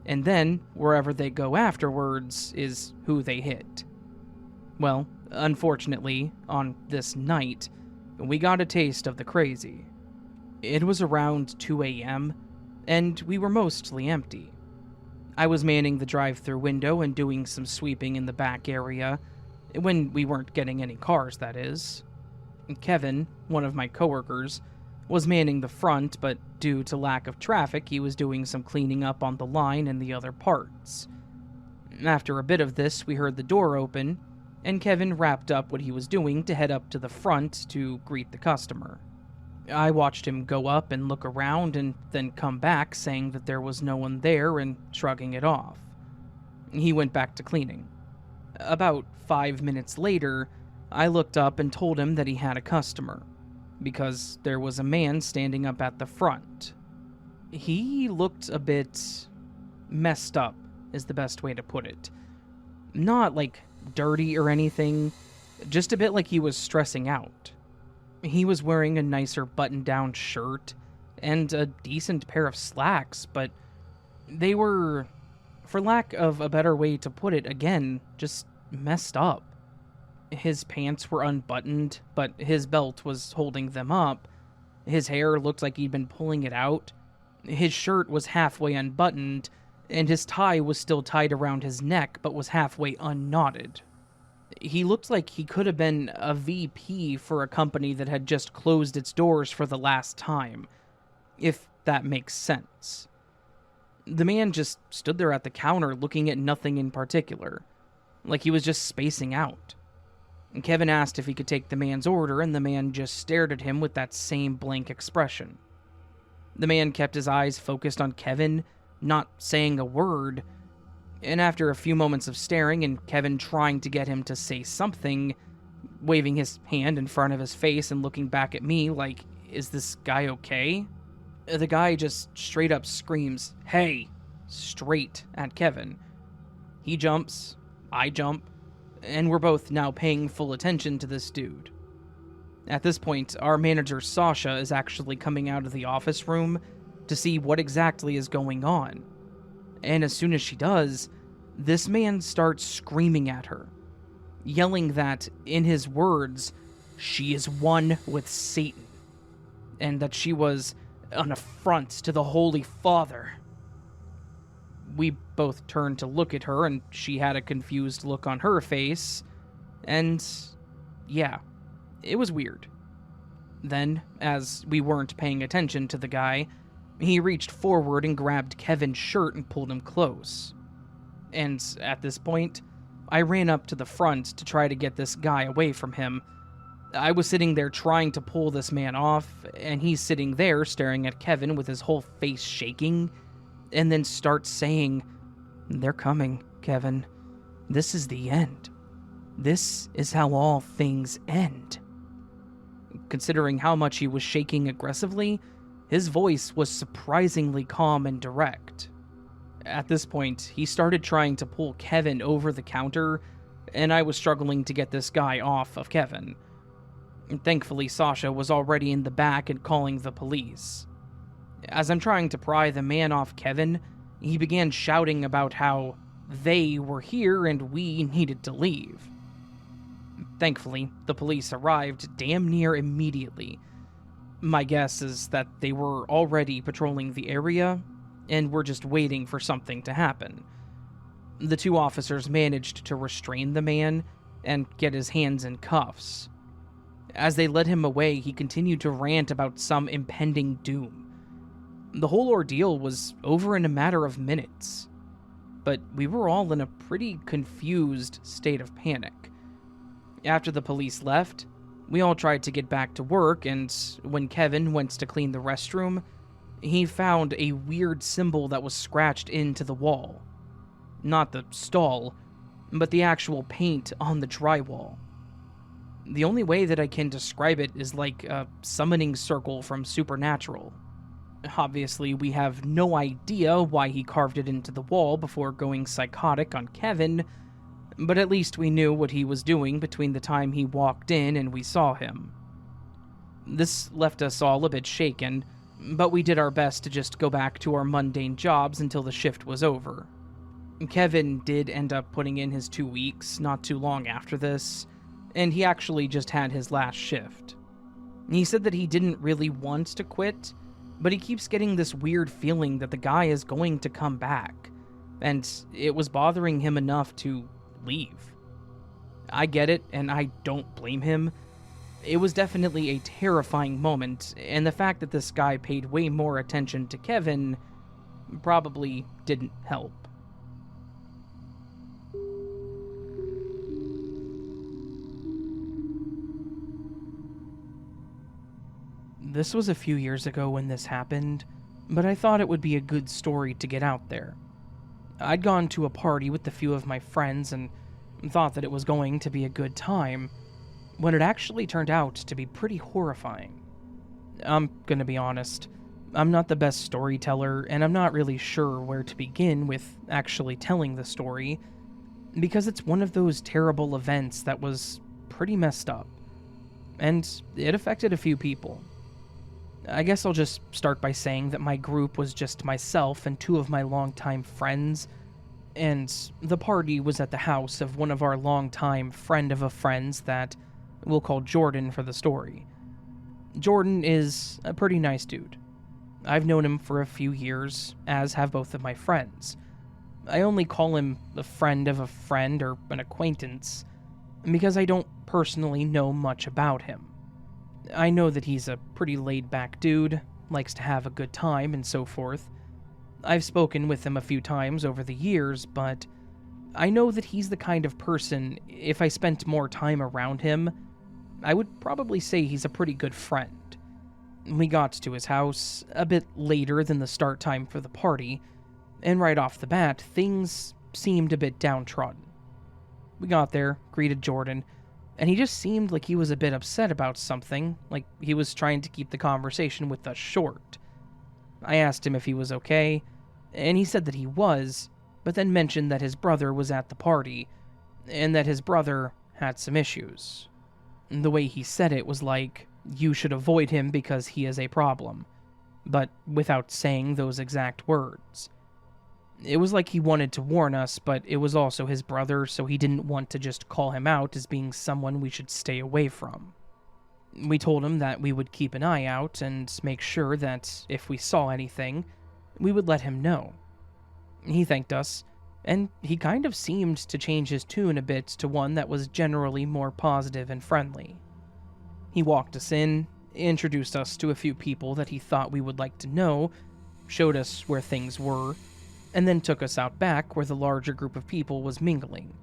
And then, wherever they go afterwards is who they hit. Well, unfortunately, on this night, we got a taste of the crazy. It was around 2 a.m., and we were mostly empty. I was manning the drive-thru window and doing some sweeping in the back area, when we weren't getting any cars, that is. Kevin, one of my coworkers, was manning the front, but due to lack of traffic, he was doing some cleaning up on the line and the other parts. After a bit of this, we heard the door open, and Kevin wrapped up what he was doing to head up to the front to greet the customer. I watched him go up and look around and then come back saying that there was no one there and shrugging it off. He went back to cleaning. About 5 minutes later, I looked up and told him that he had a customer, because there was a man standing up at the front. He looked a bit messed up, is the best way to put it. Not like dirty or anything, just a bit like he was stressing out. He was wearing a nicer button-down shirt and a decent pair of slacks, but they were, for lack of a better way to put it, again, just messed up. His pants were unbuttoned, but his belt was holding them up. His hair looked like he'd been pulling it out. His shirt was halfway unbuttoned, and his tie was still tied around his neck but was halfway unknotted. He looked like he could have been a VP for a company that had just closed its doors for the last time, if that makes sense. The man just stood there at the counter looking at nothing in particular, like he was just spacing out. And Kevin asked if he could take the man's order, and the man just stared at him with that same blank expression. The man kept his eyes focused on Kevin, not saying a word, and after a few moments of staring and Kevin trying to get him to say something, waving his hand in front of his face and looking back at me like, is this guy okay? The guy just straight up screams, "Hey!" straight at Kevin. He jumps, I jump, and we're both now paying full attention to this dude. At this point, our manager Sasha is actually coming out of the office room to see what exactly is going on. And as soon as she does, this man starts screaming at her, yelling that, in his words, she is one with Satan, and that she was an affront to the Holy Father. We both turned to look at her, and she had a confused look on her face, and yeah, it was weird. Then, as we weren't paying attention to the guy, he reached forward and grabbed Kevin's shirt and pulled him close. And at this point, I ran up to the front to try to get this guy away from him. I was sitting there trying to pull this man off, and he's sitting there staring at Kevin with his whole face shaking, and then starts saying, "They're coming, Kevin. This is the end. This is how all things end." Considering how much he was shaking aggressively, his voice was surprisingly calm and direct. At this point, he started trying to pull Kevin over the counter, and I was struggling to get this guy off of Kevin. Thankfully, Sasha was already in the back and calling the police. As I'm trying to pry the man off Kevin, he began shouting about how they were here and we needed to leave. Thankfully, the police arrived damn near immediately. My guess is that they were already patrolling the area and were just waiting for something to happen. The two officers managed to restrain the man and get his hands in cuffs. As they led him away, he continued to rant about some impending doom. The whole ordeal was over in a matter of minutes, but we were all in a pretty confused state of panic. After the police left, we all tried to get back to work, and when Kevin went to clean the restroom, he found a weird symbol that was scratched into the wall. Not the stall, but the actual paint on the drywall. The only way that I can describe it is like a summoning circle from Supernatural. Obviously, we have no idea why he carved it into the wall before going psychotic on Kevin, but at least we knew what he was doing between the time he walked in and we saw him. This left us all a bit shaken, but we did our best to just go back to our mundane jobs until the shift was over. Kevin did end up putting in his 2 weeks not too long after this, and he actually just had his last shift. He said that he didn't really want to quit, but he keeps getting this weird feeling that the guy is going to come back, and it was bothering him enough to leave. I get it, and I don't blame him. It was definitely a terrifying moment, and the fact that this guy paid way more attention to Kevin probably didn't help. This was a few years ago when this happened, but I thought it would be a good story to get out there. I'd gone to a party with a few of my friends and thought that it was going to be a good time, when it actually turned out to be pretty horrifying. I'm gonna be honest, I'm not the best storyteller, and I'm not really sure where to begin with actually telling the story, because it's one of those terrible events that was pretty messed up, and it affected a few people. I guess I'll just start by saying that my group was just myself and two of my longtime friends, and the party was at the house of one of our longtime friend of a friend's that we'll call Jordan for the story. Jordan is a pretty nice dude. I've known him for a few years, as have both of my friends. I only call him a friend of a friend or an acquaintance, because I don't personally know much about him. I know that he's a pretty laid-back dude, likes to have a good time and so forth. I've spoken with him a few times over the years, but I know that he's the kind of person, if I spent more time around him, I would probably say he's a pretty good friend. We got to his house a bit later than the start time for the party, and right off the bat, things seemed a bit downtrodden. We got there, greeted Jordan, and he just seemed like he was a bit upset about something, like he was trying to keep the conversation with us short. I asked him if he was okay, and he said that he was, but then mentioned that his brother was at the party, and that his brother had some issues. The way he said it was like, you should avoid him because he is a problem, but without saying those exact words. It was like he wanted to warn us, but it was also his brother, so he didn't want to just call him out as being someone we should stay away from. We told him that we would keep an eye out and make sure that if we saw anything, we would let him know. He thanked us, and he kind of seemed to change his tune a bit to one that was generally more positive and friendly. He walked us in, introduced us to a few people that he thought we would like to know, showed us where things were, and then took us out back where the larger group of people was mingling.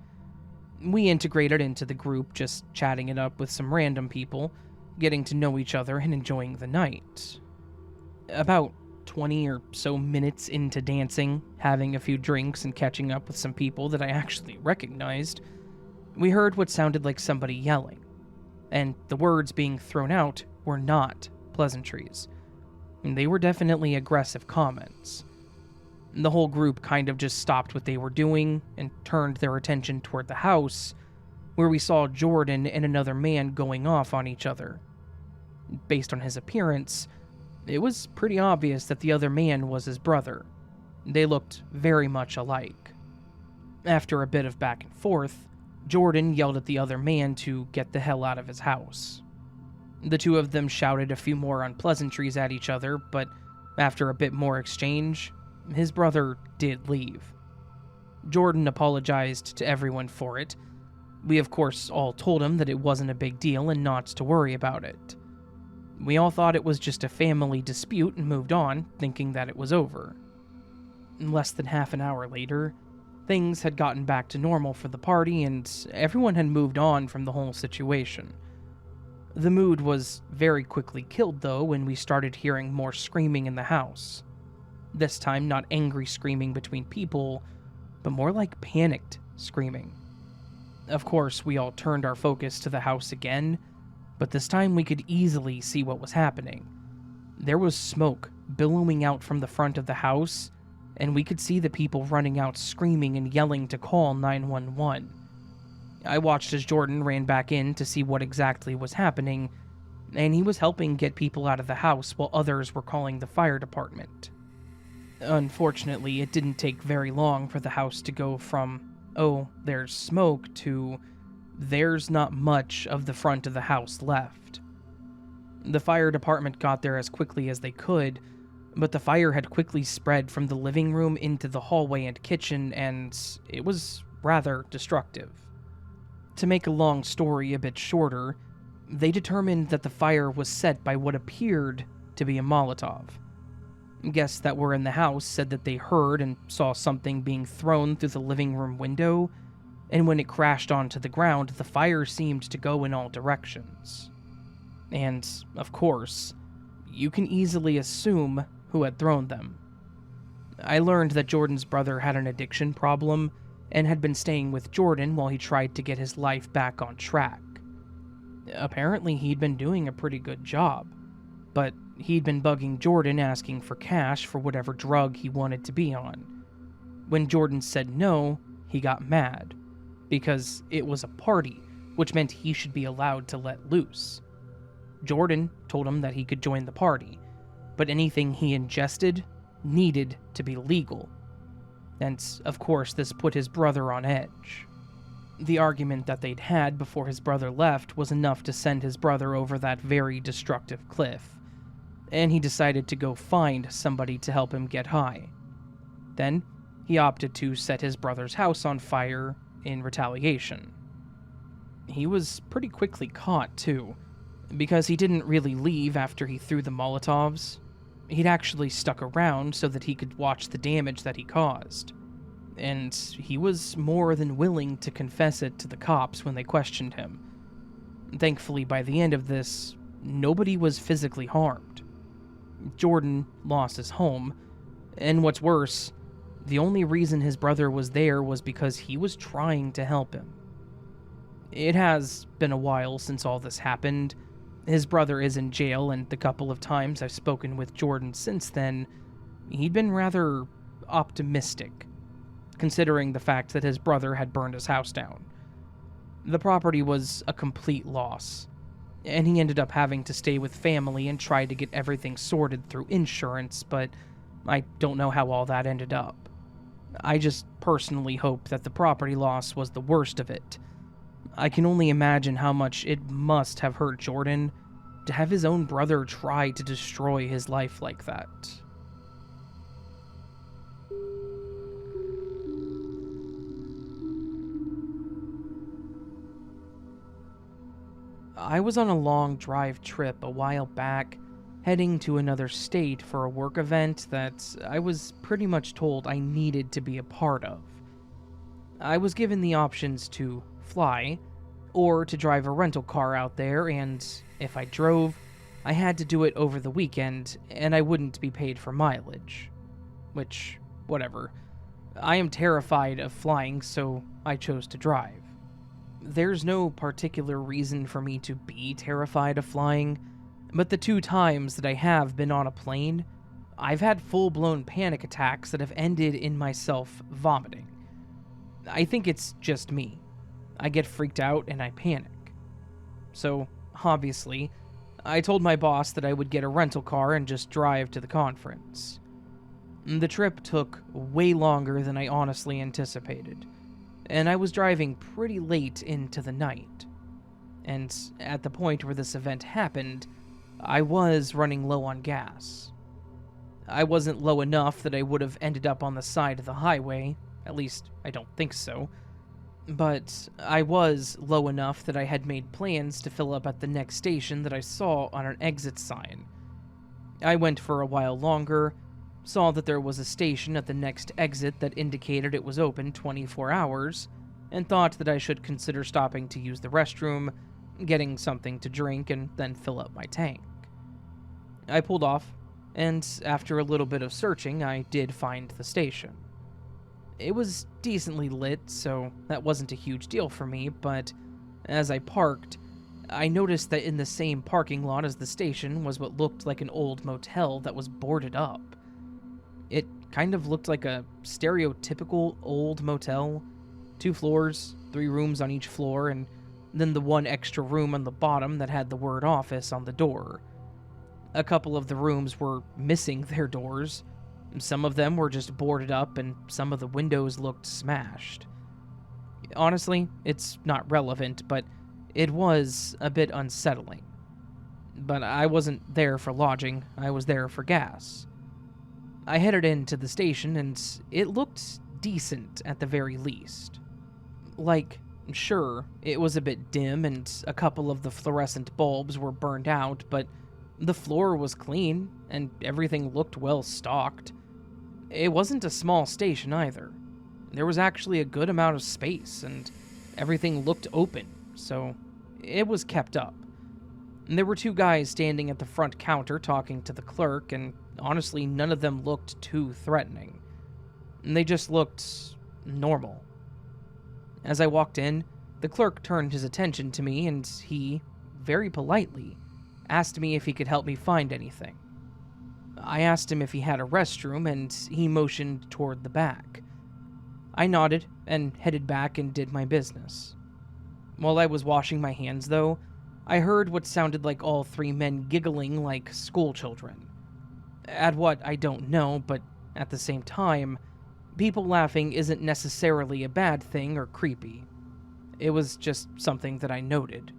We integrated into the group, just chatting it up with some random people, getting to know each other and enjoying the night. About 20 or so minutes into dancing, having a few drinks and catching up with some people that I actually recognized, we heard what sounded like somebody yelling, and the words being thrown out were not pleasantries. They were definitely aggressive comments. The whole group kind of just stopped what they were doing and turned their attention toward the house, where we saw Jordan and another man going off on each other. Based on his appearance, it was pretty obvious that the other man was his brother. They looked very much alike. After a bit of back and forth, Jordan yelled at the other man to get the hell out of his house. The two of them shouted a few more unpleasantries at each other, but after a bit more exchange, his brother did leave. Jordan apologized to everyone for it. We of course all told him that it wasn't a big deal and not to worry about it. We all thought it was just a family dispute and moved on, thinking that it was over. Less than half an hour later, things had gotten back to normal for the party and everyone had moved on from the whole situation. The mood was very quickly killed though when we started hearing more screaming in the house. This time not angry screaming between people, but more like panicked screaming. Of course, we all turned our focus to the house again, but this time we could easily see what was happening. There was smoke billowing out from the front of the house, and we could see the people running out screaming and yelling to call 911. I watched as Jordan ran back in to see what exactly was happening, and he was helping get people out of the house while others were calling the fire department. Unfortunately, it didn't take very long for the house to go from, oh, there's smoke, to there's not much of the front of the house left. The fire department got there as quickly as they could, but the fire had quickly spread from the living room into the hallway and kitchen, and it was rather destructive. To make a long story a bit shorter, they determined that the fire was set by what appeared to be a Molotov. Guests that were in the house said that they heard and saw something being thrown through the living room window, and when it crashed onto the ground, the fire seemed to go in all directions. And, of course, you can easily assume who had thrown them. I learned that Jordan's brother had an addiction problem and had been staying with Jordan while he tried to get his life back on track. Apparently, he'd been doing a pretty good job. but he'd been bugging Jordan asking for cash for whatever drug he wanted to be on. When Jordan said no, he got mad, because it was a party, which meant he should be allowed to let loose. Jordan told him that he could join the party, but anything he ingested needed to be legal. And, of course, this put his brother on edge. The argument that they'd had before his brother left was enough to send his brother over that very destructive cliff, and he decided to go find somebody to help him get high. Then, he opted to set his brother's house on fire in retaliation. He was pretty quickly caught, too, because he didn't really leave after he threw the Molotovs. He'd actually stuck around so that he could watch the damage that he caused. And he was more than willing to confess it to the cops when they questioned him. Thankfully, by the end of this, nobody was physically harmed. Jordan lost his home, and what's worse, the only reason his brother was there was because he was trying to help him. It has been a while since all this happened. His brother is in jail, and the couple of times I've spoken with Jordan since then, he'd been rather optimistic, considering the fact that his brother had burned his house down. The property was a complete loss, and he ended up having to stay with family and try to get everything sorted through insurance, but I don't know how all that ended up. I just personally hope that the property loss was the worst of it. I can only imagine how much it must have hurt Jordan to have his own brother try to destroy his life like that. I was on a long drive trip a while back, heading to another state for a work event that I was pretty much told I needed to be a part of. I was given the options to fly, or to drive a rental car out there, and if I drove, I had to do it over the weekend, and I wouldn't be paid for mileage. Which, whatever. I am terrified of flying, so I chose to drive. There's no particular reason for me to be terrified of flying, but the 2 times that I have been on a plane, I've had full-blown panic attacks that have ended in myself vomiting. I think it's just me. I get freaked out and I panic. So, obviously, I told my boss that I would get a rental car and just drive to the conference. The trip took way longer than I honestly anticipated, and I was driving pretty late into the night. And at the point where this event happened, I was running low on gas. I wasn't low enough that I would have ended up on the side of the highway, at least I don't think so, but I was low enough that I had made plans to fill up at the next station that I saw on an exit sign. I went for a while longer, saw that there was a station at the next exit that indicated it was open 24 hours, and thought that I should consider stopping to use the restroom, getting something to drink, and then fill up my tank. I pulled off, and after a little bit of searching, I did find the station. It was decently lit, so that wasn't a huge deal for me, but as I parked, I noticed that in the same parking lot as the station was what looked like an old motel that was boarded up. It kind of looked like a stereotypical old motel. 2 floors, 3 rooms on each floor, and then the 1 extra room on the bottom that had the word office on the door. A couple of the rooms were missing their doors. Some of them were just boarded up, and some of the windows looked smashed. Honestly, it's not relevant, but it was a bit unsettling. But I wasn't there for lodging, I was there for gas. I headed into the station, and it looked decent at the very least. Like, sure, it was a bit dim, and a couple of the fluorescent bulbs were burned out, but the floor was clean, and everything looked well stocked. It wasn't a small station either. There was actually a good amount of space, and everything looked open, so it was kept up. And there were 2 guys standing at the front counter talking to the clerk, and honestly, none of them looked too threatening. They just looked normal. As I walked in, the clerk turned his attention to me, and he, very politely, asked me if he could help me find anything. I asked him if he had a restroom, and he motioned toward the back. I nodded and headed back and did my business. While I was washing my hands, though, I heard what sounded like all three men giggling like schoolchildren. At what, I don't know, but at the same time, people laughing isn't necessarily a bad thing or creepy. It was just something that I noted.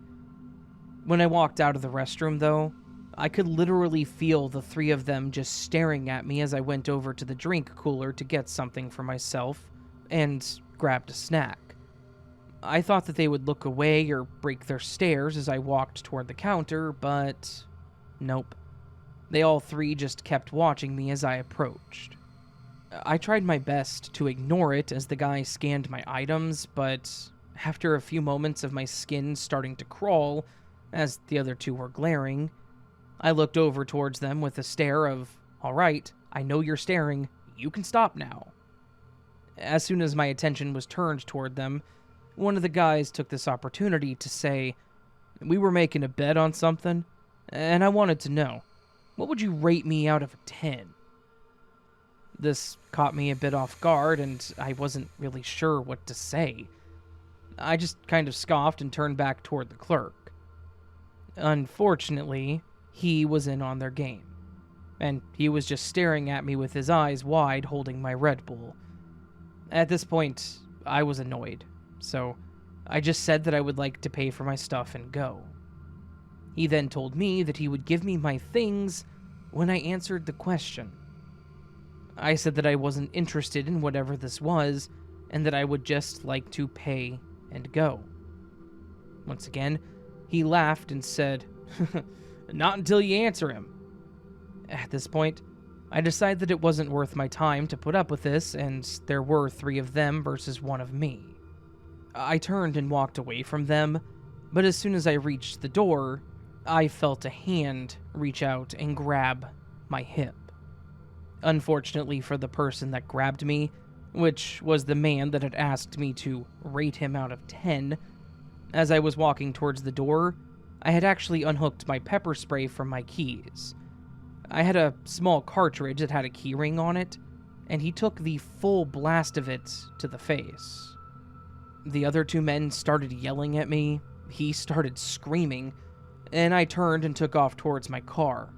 When I walked out of the restroom, though, I could literally feel the three of them just staring at me as I went over to the drink cooler to get something for myself and grabbed a snack. I thought that they would look away or break their stares as I walked toward the counter, but nope. They all three just kept watching me as I approached. I tried my best to ignore it as the guy scanned my items, but after a few moments of my skin starting to crawl, as the other two were glaring, I looked over towards them with a stare of, "All right, I know you're staring, you can stop now." As soon as my attention was turned toward them, one of the guys took this opportunity to say, "We were making a bet on something, and I wanted to know, what would you rate me out of a 10? This caught me a bit off guard, and I wasn't really sure what to say. I just kind of scoffed and turned back toward the clerk. Unfortunately, he was in on their game, and he was just staring at me with his eyes wide holding my Red Bull. At this point, I was annoyed, so I just said that I would like to pay for my stuff and go. He then told me that he would give me my things when I answered the question. I said that I wasn't interested in whatever this was, and that I would just like to pay and go. Once again, he laughed and said, "Not until you answer him." At this point, I decided that it wasn't worth my time to put up with this, and there were three of them versus one of me. I turned and walked away from them, but as soon as I reached the door, I felt a hand reach out and grab my hip. Unfortunately for the person that grabbed me, which was the man that had asked me to rate him out of 10, as I was walking towards the door, I had actually unhooked my pepper spray from my keys. I had a small cartridge that had a keyring on it, and he took the full blast of it to the face. The other two men started yelling at me, he started screaming, and I turned and took off towards my car.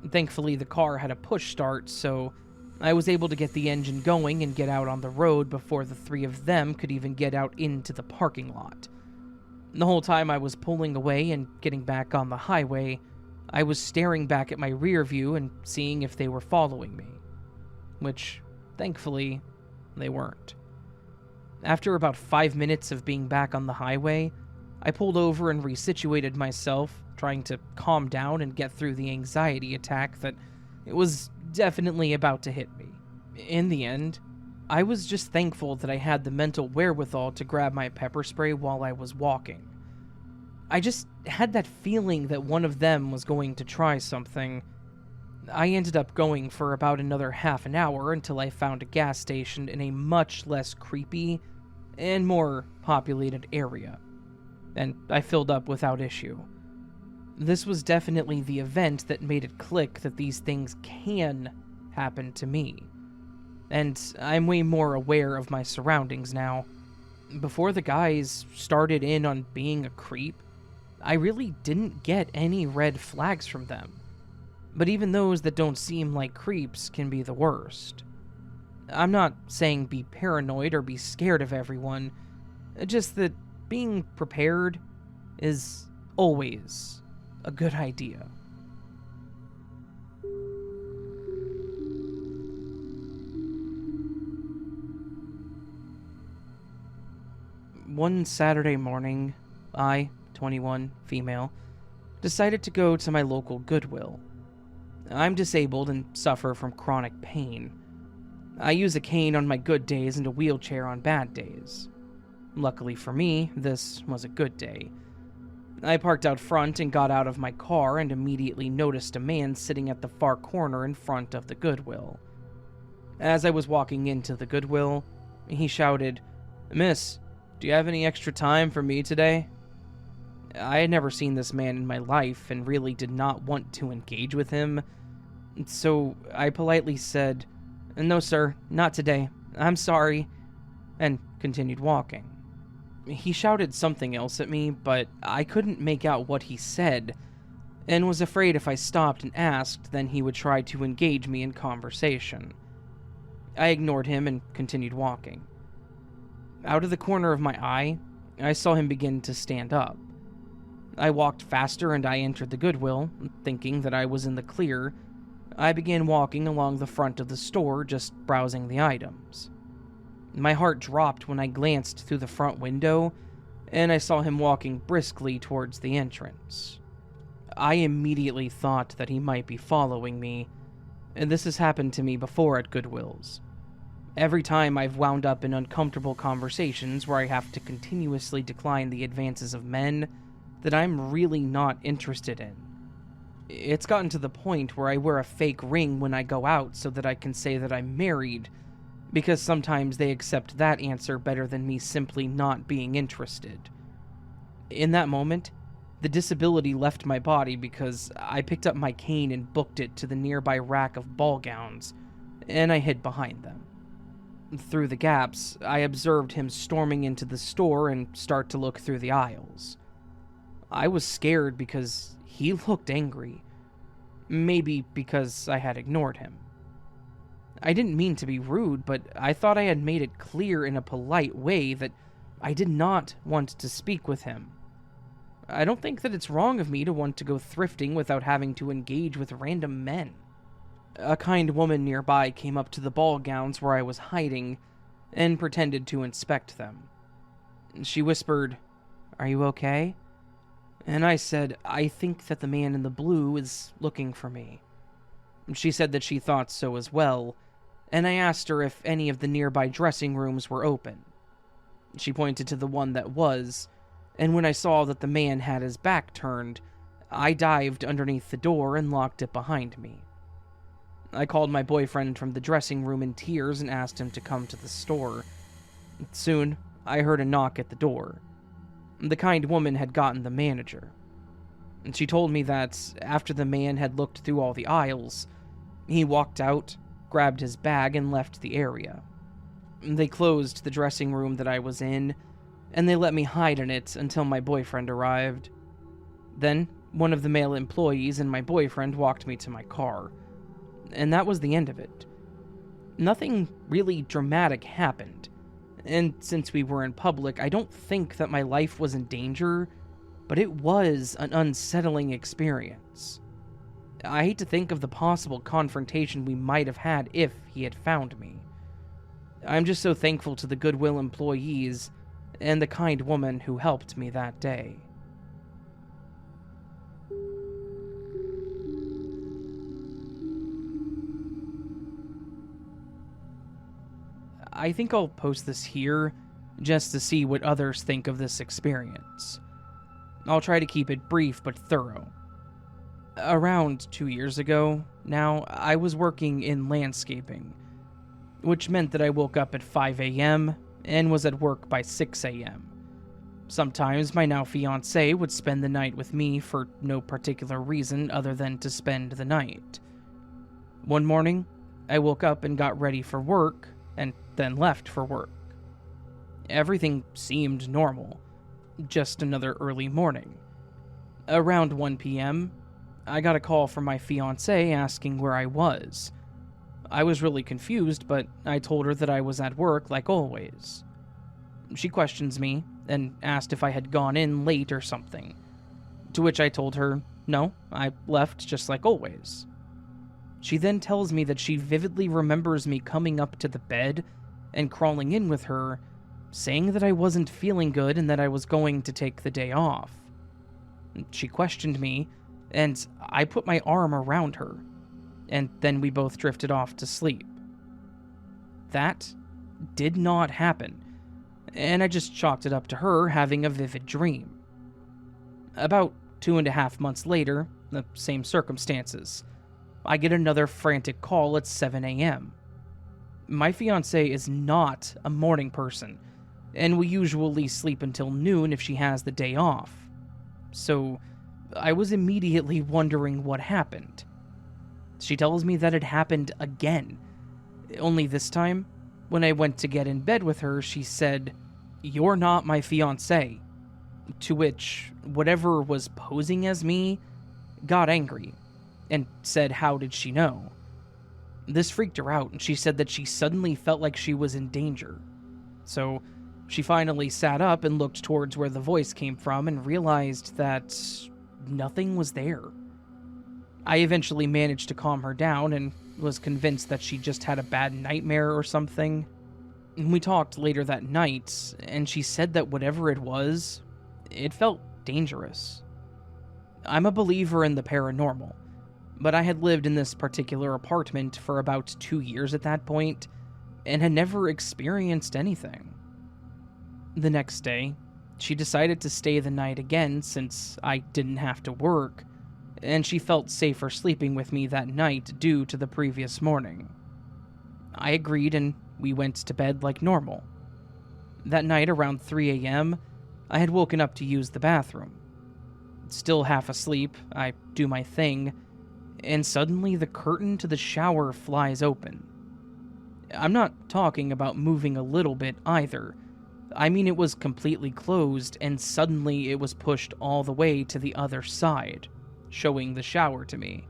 Thankfully, the car had a push start, so I was able to get the engine going and get out on the road before the three of them could even get out into the parking lot. The whole time I was pulling away and getting back on the highway, I was staring back at my rear view and seeing if they were following me, which, thankfully, they weren't. After about 5 minutes of being back on the highway, I pulled over and resituated myself, trying to calm down and get through the anxiety attack that it was definitely about to hit me. In the end, I was just thankful that I had the mental wherewithal to grab my pepper spray while I was walking. I just had that feeling that one of them was going to try something. I ended up going for about another half an hour until I found a gas station in a much less creepy and more populated area, and I filled up without issue. This was definitely the event that made it click that these things can happen to me, and I'm way more aware of my surroundings now. Before the guys started in on being a creep, I really didn't get any red flags from them, but even those that don't seem like creeps can be the worst. I'm not saying be paranoid or be scared of everyone, just that being prepared is always a good idea. One Saturday morning, I, 21, female, decided to go to my local Goodwill. I'm disabled and suffer from chronic pain. I use a cane on my good days and a wheelchair on bad days. Luckily for me, this was a good day. I parked out front and got out of my car and immediately noticed a man sitting at the far corner in front of the Goodwill. As I was walking into the Goodwill, he shouted, "Miss, do you have any extra time for me today?" I had never seen this man in my life and really did not want to engage with him, so I politely said, "No, sir, not today. I'm sorry," and continued walking. He shouted something else at me, but I couldn't make out what he said, and was afraid if I stopped and asked, then he would try to engage me in conversation. I ignored him and continued walking. Out of the corner of my eye, I saw him begin to stand up. I walked faster and I entered the Goodwill, thinking that I was in the clear. I began walking along the front of the store, just browsing the items. My heart dropped when I glanced through the front window, and I saw him walking briskly towards the entrance. I immediately thought that he might be following me, and this has happened to me before at Goodwills. Every time I've wound up in uncomfortable conversations where I have to continuously decline the advances of men that I'm really not interested in. It's gotten to the point where I wear a fake ring when I go out so that I can say that I'm married, because sometimes they accept that answer better than me simply not being interested. In that moment, the disability left my body because I picked up my cane and booked it to the nearby rack of ball gowns, and I hid behind them. Through the gaps, I observed him storming into the store and start to look through the aisles. I was scared because he looked angry. Maybe because I had ignored him. I didn't mean to be rude, but I thought I had made it clear in a polite way that I did not want to speak with him. I don't think that it's wrong of me to want to go thrifting without having to engage with random men. A kind woman nearby came up to the ball gowns where I was hiding and pretended to inspect them. She whispered, "Are you okay?" And I said, "I think that the man in the blue is looking for me." She said that she thought so as well, and I asked her if any of the nearby dressing rooms were open. She pointed to the one that was, and when I saw that the man had his back turned, I dived underneath the door and locked it behind me. I called my boyfriend from the dressing room in tears and asked him to come to the store. Soon, I heard a knock at the door. The kind woman had gotten the manager. And she told me that after the man had looked through all the aisles, he walked out, grabbed his bag, and left the area. They closed the dressing room that I was in, and they let me hide in it until my boyfriend arrived. Then, one of the male employees and my boyfriend walked me to my car. And that was the end of it. Nothing really dramatic happened, and since we were in public, I don't think that my life was in danger, but it was an unsettling experience. I hate to think of the possible confrontation we might have had if he had found me. I'm just so thankful to the Goodwill employees and the kind woman who helped me that day. I think I'll post this here just to see what others think of this experience. I'll try to keep it brief but thorough. Around 2 years ago now, I was working in landscaping, which meant that I woke up at 5 a.m. and was at work by 6 a.m. Sometimes my now fiancé would spend the night with me for no particular reason other than to spend the night. One morning, I woke up and got ready for work, and then left for work. Everything seemed normal, just another early morning. Around 1 p.m., I got a call from my fiancée asking where I was. I was really confused, but I told her that I was at work like always. She questions me and asked if I had gone in late or something, to which I told her, no, I left just like always. She then tells me that she vividly remembers me coming up to the bed and crawling in with her, saying that I wasn't feeling good and that I was going to take the day off. She questioned me, and I put my arm around her, and then we both drifted off to sleep. That did not happen, and I just chalked it up to her having a vivid dream. About 2.5 months later, the same circumstances, I get another frantic call at 7 a.m. My fiancée is not a morning person, and we usually sleep until noon if she has the day off. so I was immediately wondering what happened. She tells me that it happened again, only this time, when I went to get in bed with her, she said, "You're not my fiancé." To which, whatever was posing as me got angry and said, how did she know? This freaked her out, and she said that she suddenly felt like she was in danger. So she finally sat up and looked towards where the voice came from and realized that nothing was there. I eventually managed to calm her down and was convinced that she just had a bad nightmare or something. We talked later that night, and she said that whatever it was, it felt dangerous. I'm a believer in the paranormal, but I had lived in this particular apartment for about 2 years at that point, and had never experienced anything. The next day, she decided to stay the night again since I didn't have to work, and she felt safer sleeping with me that night due to the previous morning. I agreed, and we went to bed like normal. That night around 3 a.m., I had woken up to use the bathroom. Still half asleep, I do my thing, and suddenly the curtain to the shower flies open. I'm not talking about moving a little bit either. I mean, it was completely closed, and suddenly it was pushed all the way to the other side, showing the shower to me.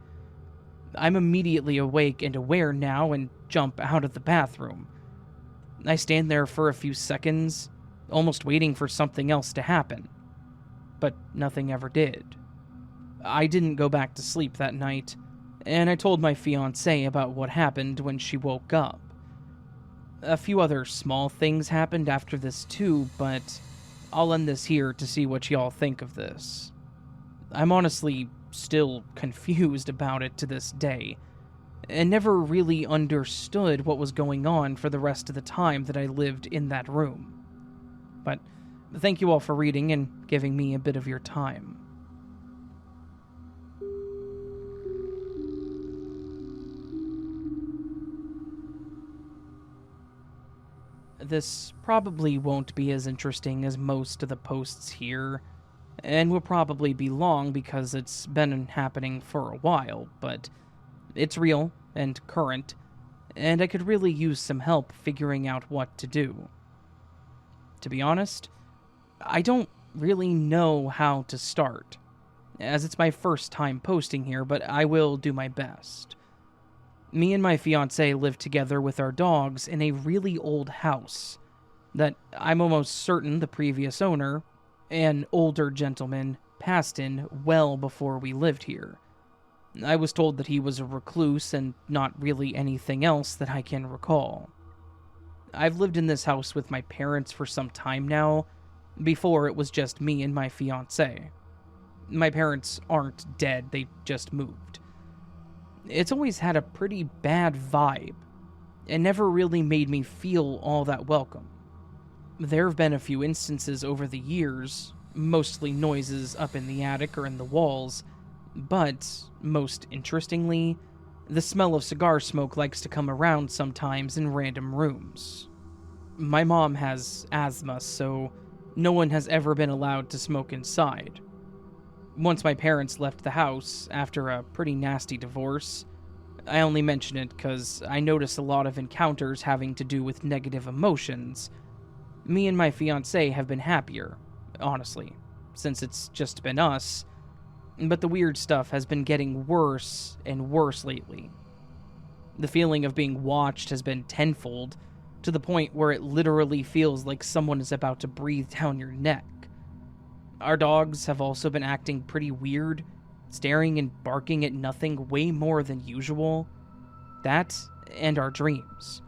I'm immediately awake and aware now and jump out of the bathroom. I stand there for a few seconds, almost waiting for something else to happen. But nothing ever did. I didn't go back to sleep that night, and I told my fiancée about what happened when she woke up. A few other small things happened after this too, but I'll end this here to see what y'all think of this. I'm honestly still confused about it to this day, and never really understood what was going on for the rest of the time that I lived in that room. But thank you all for reading and giving me a bit of your time. This probably won't be as interesting as most of the posts here, and will probably be long because it's been happening for a while, but it's real and current, and I could really use some help figuring out what to do. To be honest, I don't really know how to start, as it's my first time posting here, but I will do my best. Me and my fiancé live together with our dogs in a really old house that I'm almost certain the previous owner, an older gentleman, passed in well before we lived here. I was told that he was a recluse and not really anything else that I can recall. I've lived in this house with my parents for some time now. Before, it was just me and my fiancé. My parents aren't dead, they just moved. It's always had a pretty bad vibe, and never really made me feel all that welcome. There have been a few instances over the years, mostly noises up in the attic or in the walls, but, most interestingly, the smell of cigar smoke likes to come around sometimes in random rooms. My mom has asthma, so no one has ever been allowed to smoke inside. Once my parents left the house, after a pretty nasty divorce, I only mention it because I notice a lot of encounters having to do with negative emotions. Me and my fiancé have been happier, honestly, since it's just been us, but the weird stuff has been getting worse and worse lately. The feeling of being watched has been tenfold, to the point where it literally feels like someone is about to breathe down your neck. Our dogs have also been acting pretty weird, staring and barking at nothing way more than usual. That, and our dreams.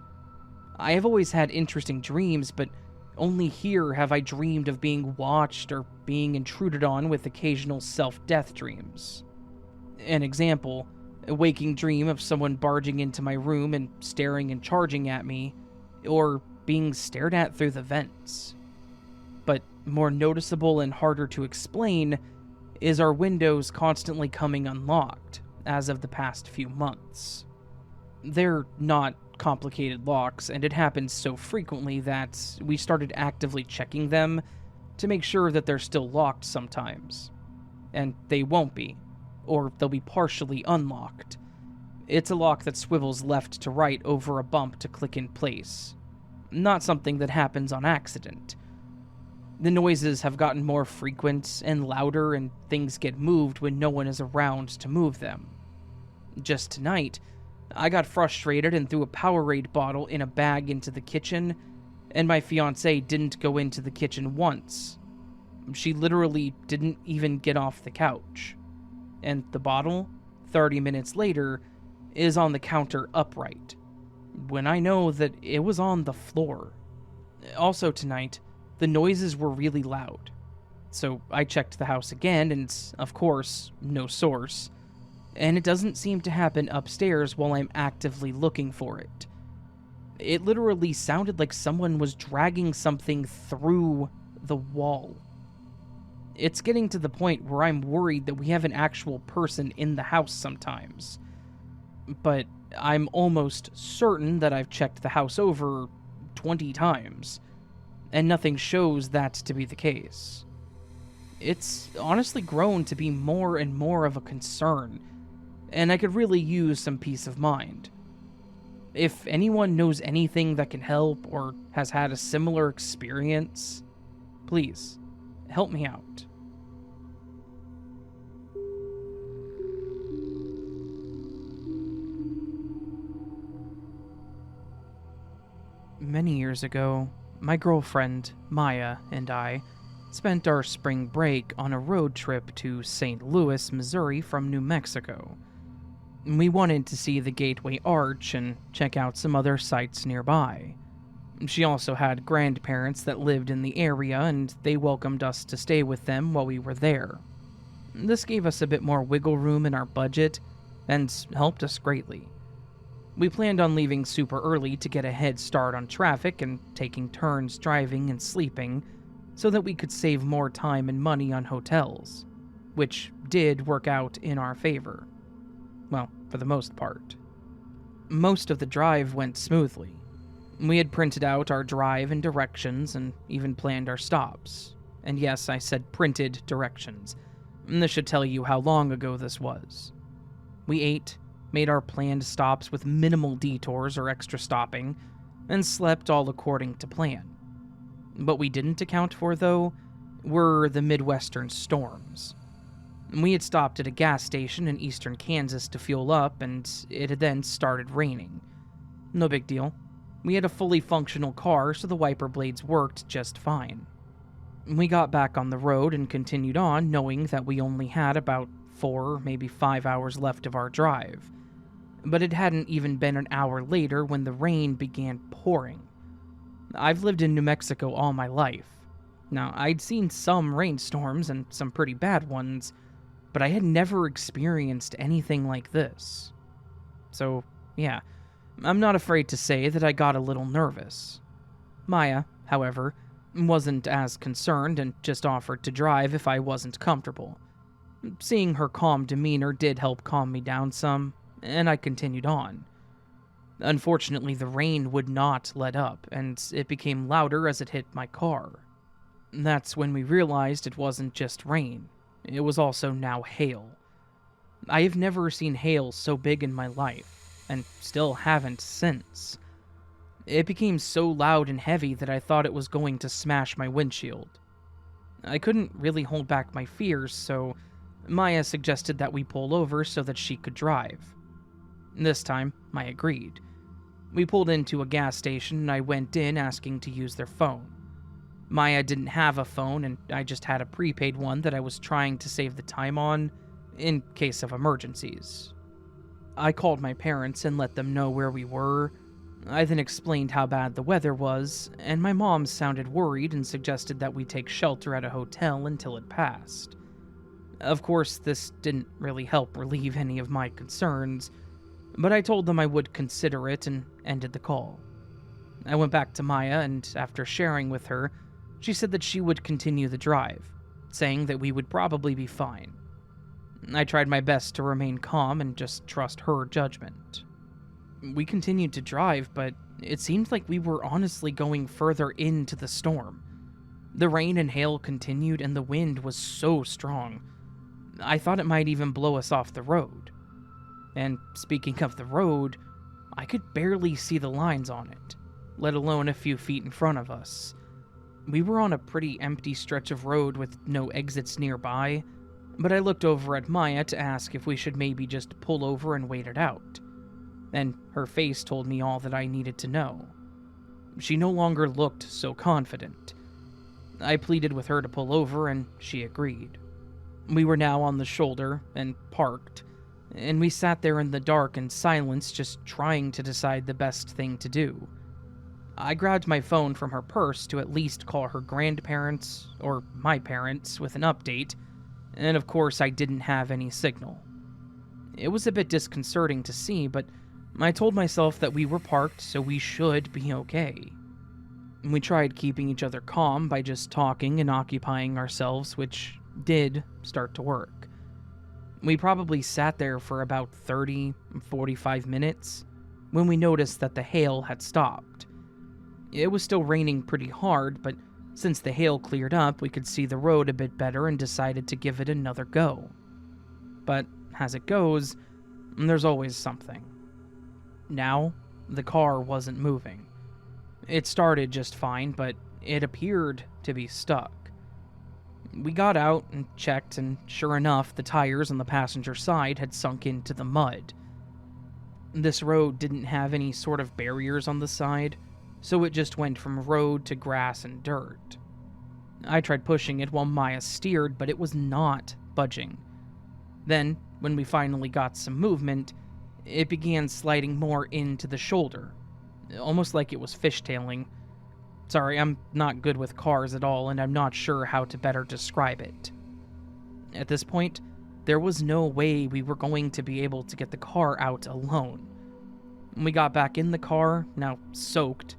I have always had interesting dreams, but only here have I dreamed of being watched or being intruded on with occasional self-death dreams. An example, a waking dream of someone barging into my room and staring and charging at me, or being stared at through the vents. But more noticeable and harder to explain is our windows constantly coming unlocked as of the past few months. They're not complicated locks, and it happens so frequently that we started actively checking them to make sure that they're still locked sometimes. and they won't be, or they'll be partially unlocked. It's a lock that swivels left to right over a bump to click in place. Not something that happens on accident. The noises have gotten more frequent and louder, and things get moved when no one is around to move them. Just tonight, I got frustrated and threw a Powerade bottle in a bag into the kitchen, and my fiancée didn't go into the kitchen once. She literally didn't even get off the couch. And the bottle, 30 minutes later, is on the counter upright, when I know that it was on the floor. Also tonight, the noises were really loud. So I checked the house again, and of course, no source. And it doesn't seem to happen upstairs while I'm actively looking for it. It literally sounded like someone was dragging something through the wall. It's getting to the point where I'm worried that we have an actual person in the house sometimes. But I'm almost certain that I've checked the house over 20 times, and nothing shows that to be the case. It's honestly grown to be more and more of a concern, and I could really use some peace of mind. If anyone knows anything that can help or has had a similar experience, please help me out. Many years ago, my girlfriend, Maya, and I spent our spring break on a road trip to St. Louis, Missouri from New Mexico. We wanted to see the Gateway Arch and check out some other sites nearby. She also had grandparents that lived in the area, and they welcomed us to stay with them while we were there. This gave us a bit more wiggle room in our budget and helped us greatly. We planned on leaving super early to get a head start on traffic and taking turns driving and sleeping so that we could save more time and money on hotels, which did work out in our favor. Well, for the most part. Most of the drive went smoothly. We had printed out our drive and directions and even planned our stops. And yes, I said printed directions. This should tell you how long ago this was. We ate, made our planned stops with minimal detours or extra stopping, and slept all according to plan. What we didn't account for, though, were the Midwestern storms. We had stopped at a gas station in eastern Kansas to fuel up, and it had then started raining. No big deal. We had a fully functional car, so the wiper blades worked just fine. We got back on the road and continued on, knowing that we only had about 4, maybe 5 hours left of our drive. But it hadn't even been an hour later when the rain began pouring. I've lived in New Mexico all my life. Now, I'd seen some rainstorms and some pretty bad ones, but I had never experienced anything like this. So, yeah, I'm not afraid to say that I got a little nervous. Maya, however, wasn't as concerned and just offered to drive if I wasn't comfortable. Seeing her calm demeanor did help calm me down some, and I continued on. Unfortunately, the rain would not let up, and it became louder as it hit my car. That's when we realized it wasn't just rain. It was also now hail. I have never seen hail so big in my life, and still haven't since. It became so loud and heavy that I thought it was going to smash my windshield. I couldn't really hold back my fears, so Maya suggested that we pull over so that she could drive. This time, I agreed. We pulled into a gas station and I went in asking to use their phone. Maya didn't have a phone, and I just had a prepaid one that I was trying to save the time on in case of emergencies. I called my parents and let them know where we were. I then explained how bad the weather was, and my mom sounded worried and suggested that we take shelter at a hotel until it passed. Of course, this didn't really help relieve any of my concerns, but I told them I would consider it and ended the call. I went back to Maya, and after sharing with her, she said that she would continue the drive, saying that we would probably be fine. I tried my best to remain calm and just trust her judgment. We continued to drive, but it seemed like we were honestly going further into the storm. The rain and hail continued, and the wind was so strong. I thought it might even blow us off the road. And speaking of the road, I could barely see the lines on it, let alone a few feet in front of us. We were on a pretty empty stretch of road with no exits nearby, but I looked over at Maya to ask if we should maybe just pull over and wait it out. And her face told me all that I needed to know. She no longer looked so confident. I pleaded with her to pull over, and she agreed. We were now on the shoulder and parked, and we sat there in the dark and silence, just trying to decide the best thing to do. I grabbed my phone from her purse to at least call her grandparents, or my parents, with an update, and of course I didn't have any signal. It was a bit disconcerting to see, but I told myself that we were parked, so we should be okay. We tried keeping each other calm by just talking and occupying ourselves, which did start to work. We probably sat there for about 45 minutes when we noticed that the hail had stopped. It was still raining pretty hard, but since the hail cleared up, we could see the road a bit better and decided to give it another go. But as it goes, there's always something. Now, the car wasn't moving. It started just fine, but it appeared to be stuck. We got out and checked, and sure enough, the tires on the passenger side had sunk into the mud. This road didn't have any sort of barriers on the side, so it just went from road to grass and dirt. I tried pushing it while Maya steered, but it was not budging. Then, when we finally got some movement, it began sliding more into the shoulder, almost like it was fishtailing. Sorry, I'm not good with cars at all, and I'm not sure how to better describe it. At this point, there was no way we were going to be able to get the car out alone. We got back in the car, now soaked,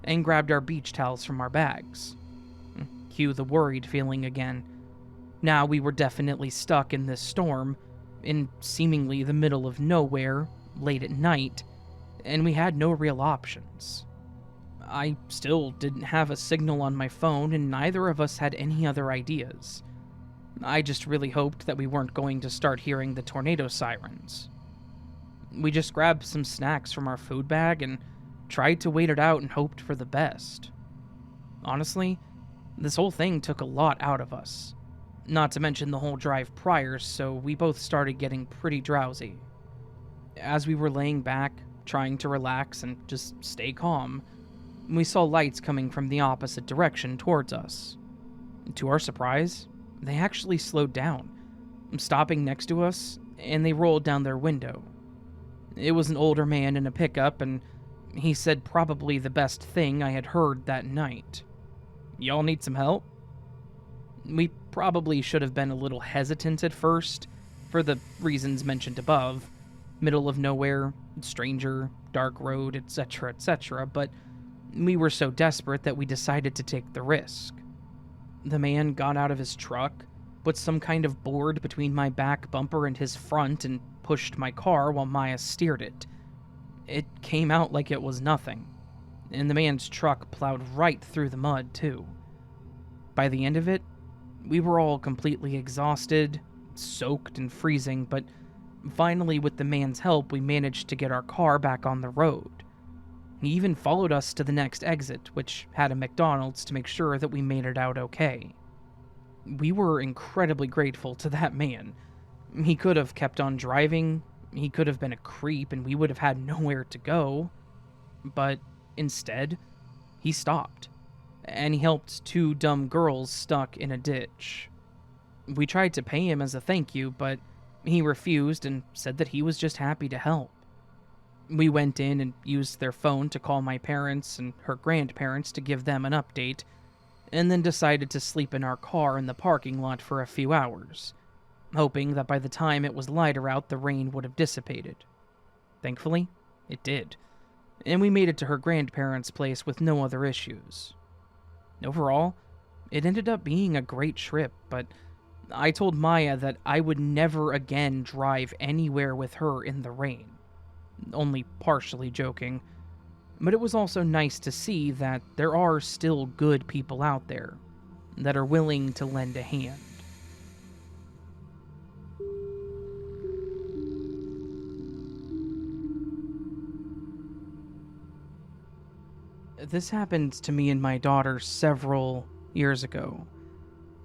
and grabbed our beach towels from our bags. Cue the worried feeling again. Now we were definitely stuck in this storm, in seemingly the middle of nowhere, late at night, and we had no real options. I still didn't have a signal on my phone, and neither of us had any other ideas. I just really hoped that we weren't going to start hearing the tornado sirens. We just grabbed some snacks from our food bag and tried to wait it out and hoped for the best. Honestly, this whole thing took a lot out of us. Not to mention the whole drive prior, so we both started getting pretty drowsy. As we were laying back, trying to relax and just stay calm, we saw lights coming from the opposite direction towards us. To our surprise, they actually slowed down, stopping next to us, and they rolled down their window. It was an older man in a pickup, and he said probably the best thing I had heard that night. "Y'all need some help?" We probably should have been a little hesitant at first, for the reasons mentioned above. Middle of nowhere, stranger, dark road, etc., but we were so desperate that we decided to take the risk. The man got out of his truck, put some kind of board between my back bumper and his front, and pushed my car while Maya steered it. It came out like it was nothing, and the man's truck plowed right through the mud, too. By the end of it, we were all completely exhausted, soaked and freezing, but finally, with the man's help, we managed to get our car back on the road. He even followed us to the next exit, which had a McDonald's, to make sure that we made it out okay. We were incredibly grateful to that man. He could have kept on driving, he could have been a creep, and we would have had nowhere to go. But instead, he stopped, and he helped two dumb girls stuck in a ditch. We tried to pay him as a thank you, but he refused and said that he was just happy to help. We went in and used their phone to call my parents and her grandparents to give them an update, and then decided to sleep in our car in the parking lot for a few hours, hoping that by the time it was lighter out, the rain would have dissipated. Thankfully, it did, and we made it to her grandparents' place with no other issues. Overall, it ended up being a great trip, but I told Maya that I would never again drive anywhere with her in the rain. Only partially joking, but it was also nice to see that there are still good people out there that are willing to lend a hand. This happened to me and my daughter several years ago.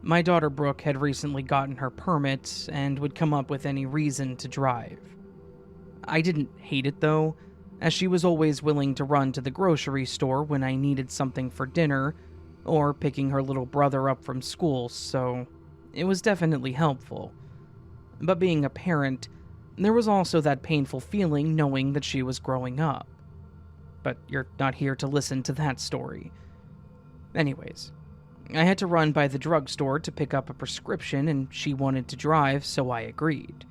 My daughter Brooke had recently gotten her permit and would come up with any reason to drive. I didn't hate it though, as she was always willing to run to the grocery store when I needed something for dinner or picking her little brother up from school, so it was definitely helpful. But being a parent, there was also that painful feeling knowing that she was growing up. But you're not here to listen to that story. Anyways, I had to run by the drugstore to pick up a prescription and she wanted to drive, so I agreed.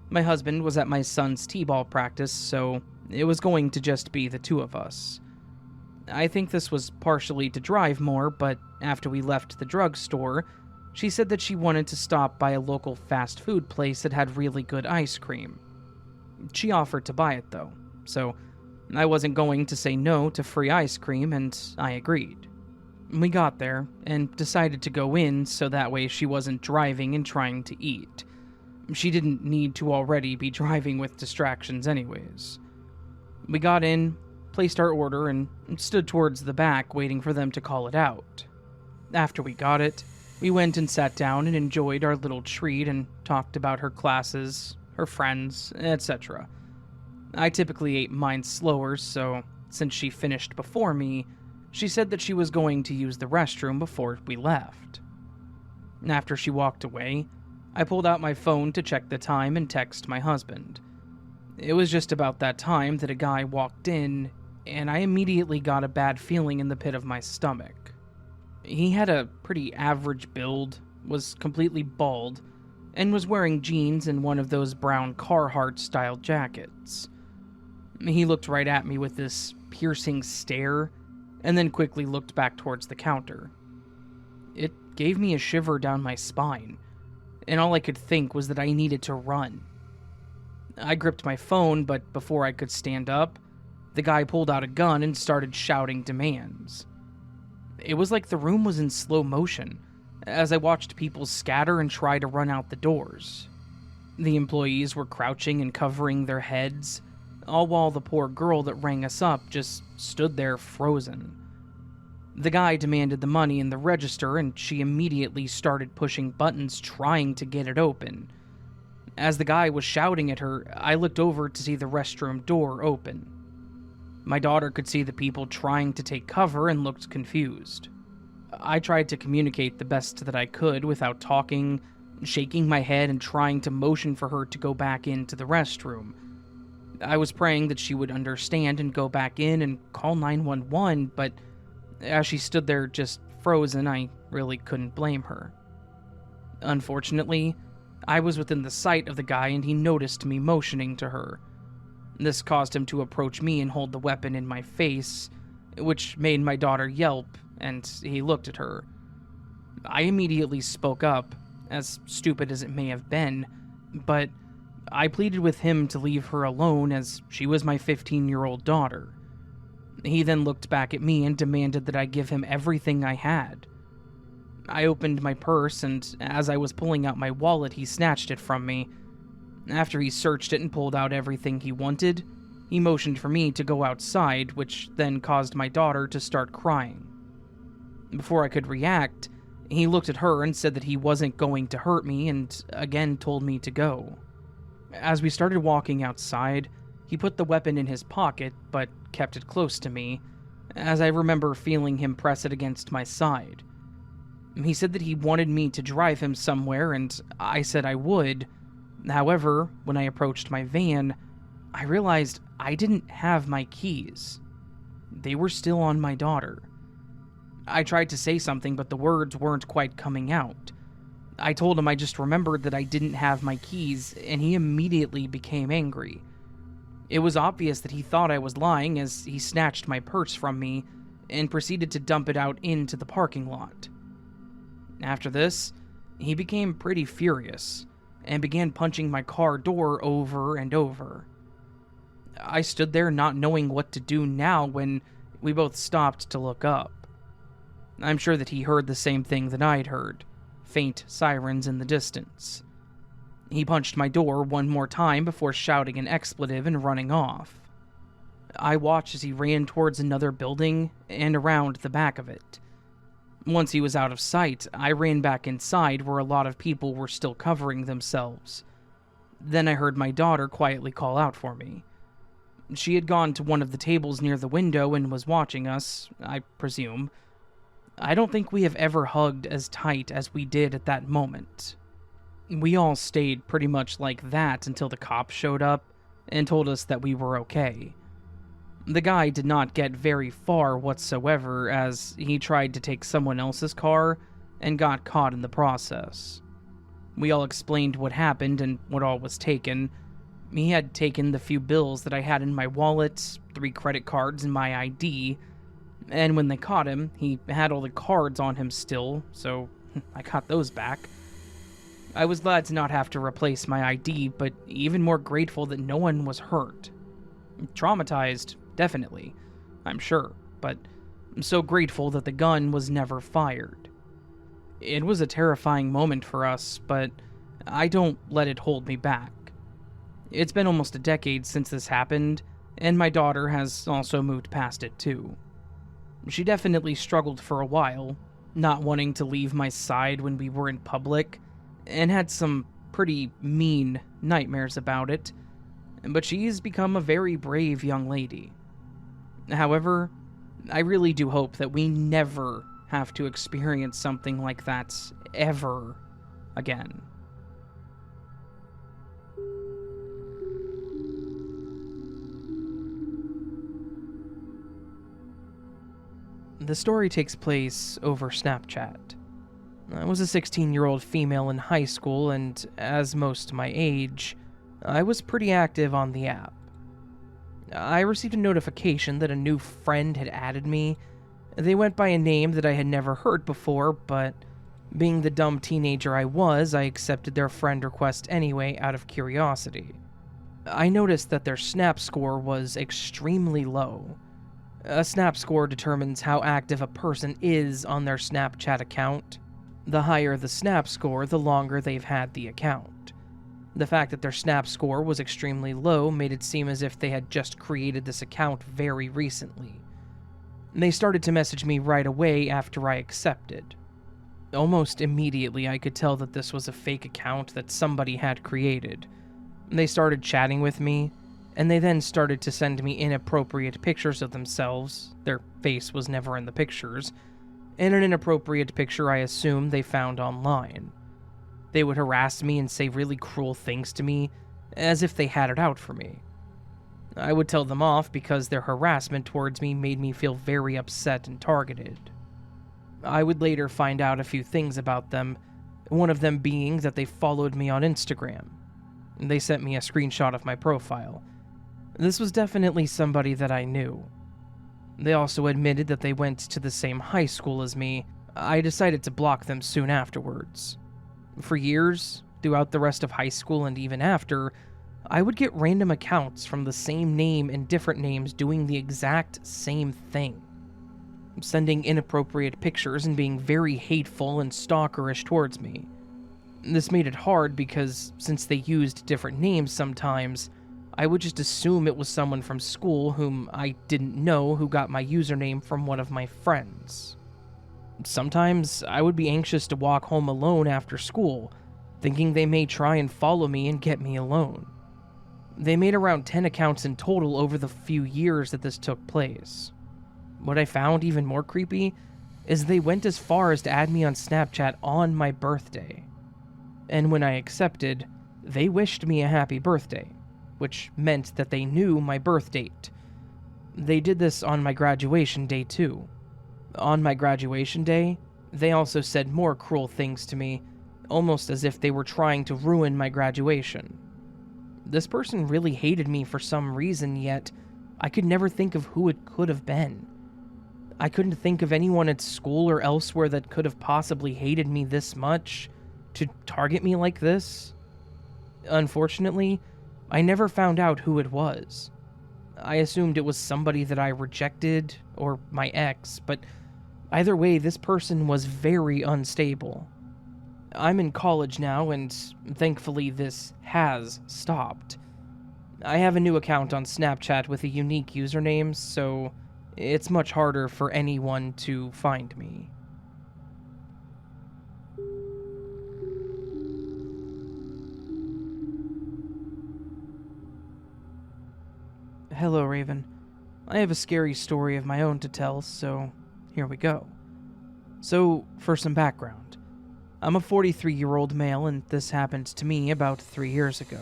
My husband was at my son's t-ball practice, so it was going to just be the two of us. I think this was partially to drive more, but after we left the drugstore, she said that she wanted to stop by a local fast food place that had really good ice cream. She offered to buy it though, so I wasn't going to say no to free ice cream, and I agreed. We got there and decided to go in so that way she wasn't driving and trying to eat. She didn't need to already be driving with distractions anyways. We got in, placed our order, and stood towards the back waiting for them to call it out. After we got it, we went and sat down and enjoyed our little treat and talked about her classes, her friends, etc. I typically ate mine slower, so since she finished before me, she said that she was going to use the restroom before we left. After she walked away, I pulled out my phone to check the time and text my husband. It was just about that time that a guy walked in, and I immediately got a bad feeling in the pit of my stomach. He had a pretty average build, was completely bald, and was wearing jeans and one of those brown Carhartt-style jackets. He looked right at me with this piercing stare, and then quickly looked back towards the counter. It gave me a shiver down my spine, and all I could think was that I needed to run. I gripped my phone, but before I could stand up, the guy pulled out a gun and started shouting demands. It was like the room was in slow motion, as I watched people scatter and try to run out the doors. The employees were crouching and covering their heads, all while the poor girl that rang us up just stood there frozen. The guy demanded the money in the register, and she immediately started pushing buttons trying to get it open. As the guy was shouting at her, I looked over to see the restroom door open. My daughter could see the people trying to take cover and looked confused. I tried to communicate the best that I could without talking, shaking my head and trying to motion for her to go back into the restroom. I was praying that she would understand and go back in and call 911, but as she stood there just frozen, I really couldn't blame her. Unfortunately, I was within the sight of the guy and he noticed me motioning to her. This caused him to approach me and hold the weapon in my face, which made my daughter yelp, and he looked at her. I immediately spoke up, as stupid as it may have been, but I pleaded with him to leave her alone as she was my 15-year-old daughter. He then looked back at me and demanded that I give him everything I had. I opened my purse, and as I was pulling out my wallet, he snatched it from me. After he searched it and pulled out everything he wanted, he motioned for me to go outside, which then caused my daughter to start crying. Before I could react, he looked at her and said that he wasn't going to hurt me and again told me to go. As we started walking outside, he put the weapon in his pocket, but kept it close to me, as I remember feeling him press it against my side. He said that he wanted me to drive him somewhere, and I said I would. However, when I approached my van, I realized I didn't have my keys. They were still on my daughter. I tried to say something, but the words weren't quite coming out. I told him I just remembered that I didn't have my keys, and he immediately became angry. It was obvious that he thought I was lying as he snatched my purse from me and proceeded to dump it out into the parking lot. After this, he became pretty furious and began punching my car door over and over. I stood there not knowing what to do now when we both stopped to look up. I'm sure that he heard the same thing that I'd heard, faint sirens in the distance. He punched my door one more time before shouting an expletive and running off. I watched as he ran towards another building and around the back of it. Once he was out of sight, I ran back inside where a lot of people were still covering themselves. Then I heard my daughter quietly call out for me. She had gone to one of the tables near the window and was watching us, I presume. I don't think we have ever hugged as tight as we did at that moment. We all stayed pretty much like that until the cops showed up and told us that we were okay. The guy did not get very far whatsoever, as he tried to take someone else's car and got caught in the process. We all explained what happened and what all was taken. He had taken the few bills that I had in my wallet, 3 credit cards, and my ID, and when they caught him, he had all the cards on him still, so I got those back. I was glad to not have to replace my ID, but even more grateful that no one was hurt. Traumatized, definitely, I'm sure, but I'm so grateful that the gun was never fired. It was a terrifying moment for us, but I don't let it hold me back. It's been almost a decade since this happened, and my daughter has also moved past it too. She definitely struggled for a while, not wanting to leave my side when we were in public, and had some pretty mean nightmares about it, but she's become a very brave young lady. However, I really do hope that we never have to experience something like that ever again. The story takes place over Snapchat. I was a 16-year-old female in high school, and as most my age, I was pretty active on the app. I received a notification that a new friend had added me. They went by a name that I had never heard before, but being the dumb teenager I was, I accepted their friend request anyway out of curiosity. I noticed that their Snap score was extremely low. A Snap score determines how active a person is on their Snapchat account. The higher the Snap score, the longer they've had the account. The fact that their Snap score was extremely low made it seem as if they had just created this account very recently. They started to message me right away after I accepted. Almost immediately, I could tell that this was a fake account that somebody had created. They started chatting with me, and they then started to send me inappropriate pictures of themselves. Their face was never in the pictures, and an inappropriate picture I assume they found online. They would harass me and say really cruel things to me, as if they had it out for me. I would tell them off because their harassment towards me made me feel very upset and targeted. I would later find out a few things about them, one of them being that they followed me on Instagram. They sent me a screenshot of my profile. This was definitely somebody that I knew. They also admitted that they went to the same high school as me. I decided to block them soon afterwards. For years, throughout the rest of high school and even after, I would get random accounts from the same name and different names doing the exact same thing. Sending inappropriate pictures and being very hateful and stalkerish towards me. This made it hard because, since they used different names sometimes, I would just assume it was someone from school whom I didn't know who got my username from one of my friends. Sometimes I would be anxious to walk home alone after school, thinking they may try and follow me and get me alone. They made around 10 accounts in total over the few years that this took place. What I found even more creepy is they went as far as to add me on Snapchat on my birthday. And when I accepted, they wished me a happy birthday, which meant that they knew my birth date. They did this on my graduation day too. On my graduation day, they also said more cruel things to me, almost as if they were trying to ruin my graduation. This person really hated me for some reason, yet I could never think of who it could have been. I couldn't think of anyone at school or elsewhere that could have possibly hated me this much, to target me like this. Unfortunately, I never found out who it was. I assumed it was somebody that I rejected, or my ex, but either way, this person was very unstable. I'm in college now, and thankfully this has stopped. I have a new account on Snapchat with a unique username, so it's much harder for anyone to find me. Hello, Raven. I have a scary story of my own to tell, so here we go. So, for some background, I'm a 43-year-old male, and this happened to me about 3 years ago.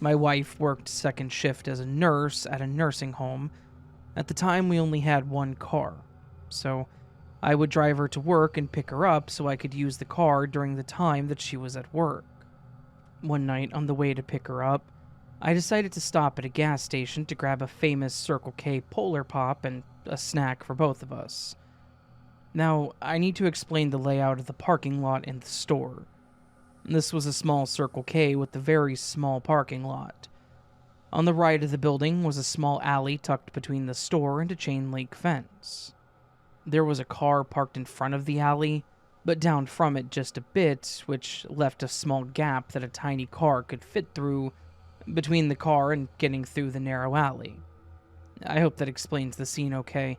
My wife worked second shift as a nurse at a nursing home. At the time, we only had one car, so I would drive her to work and pick her up so I could use the car during the time that she was at work. One night, on the way to pick her up, I decided to stop at a gas station to grab a famous Circle K Polar Pop and a snack for both of us. Now, I need to explain the layout of the parking lot in the store. This was a small Circle K with a very small parking lot. On the right of the building was a small alley tucked between the store and a chain-link fence. There was a car parked in front of the alley, but down from it just a bit, which left a small gap that a tiny car could fit through between the car and getting through the narrow alley. I hope that explains the scene okay.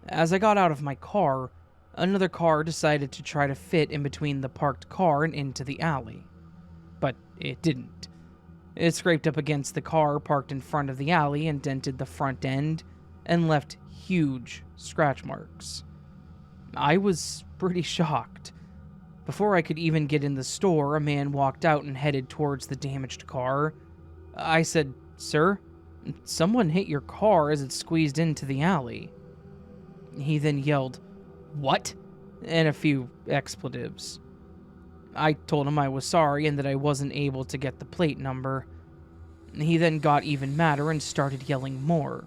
As I got out of my car, another car decided to try to fit in between the parked car and into the alley. But it didn't. It scraped up against the car parked in front of the alley and dented the front end and left huge scratch marks. I was pretty shocked. Before I could even get in the store, a man walked out and headed towards the damaged car. I said, "Sir, someone hit your car as it squeezed into the alley." He then yelled, "What?" and a few expletives. I told him I was sorry and that I wasn't able to get the plate number. He then got even madder and started yelling more.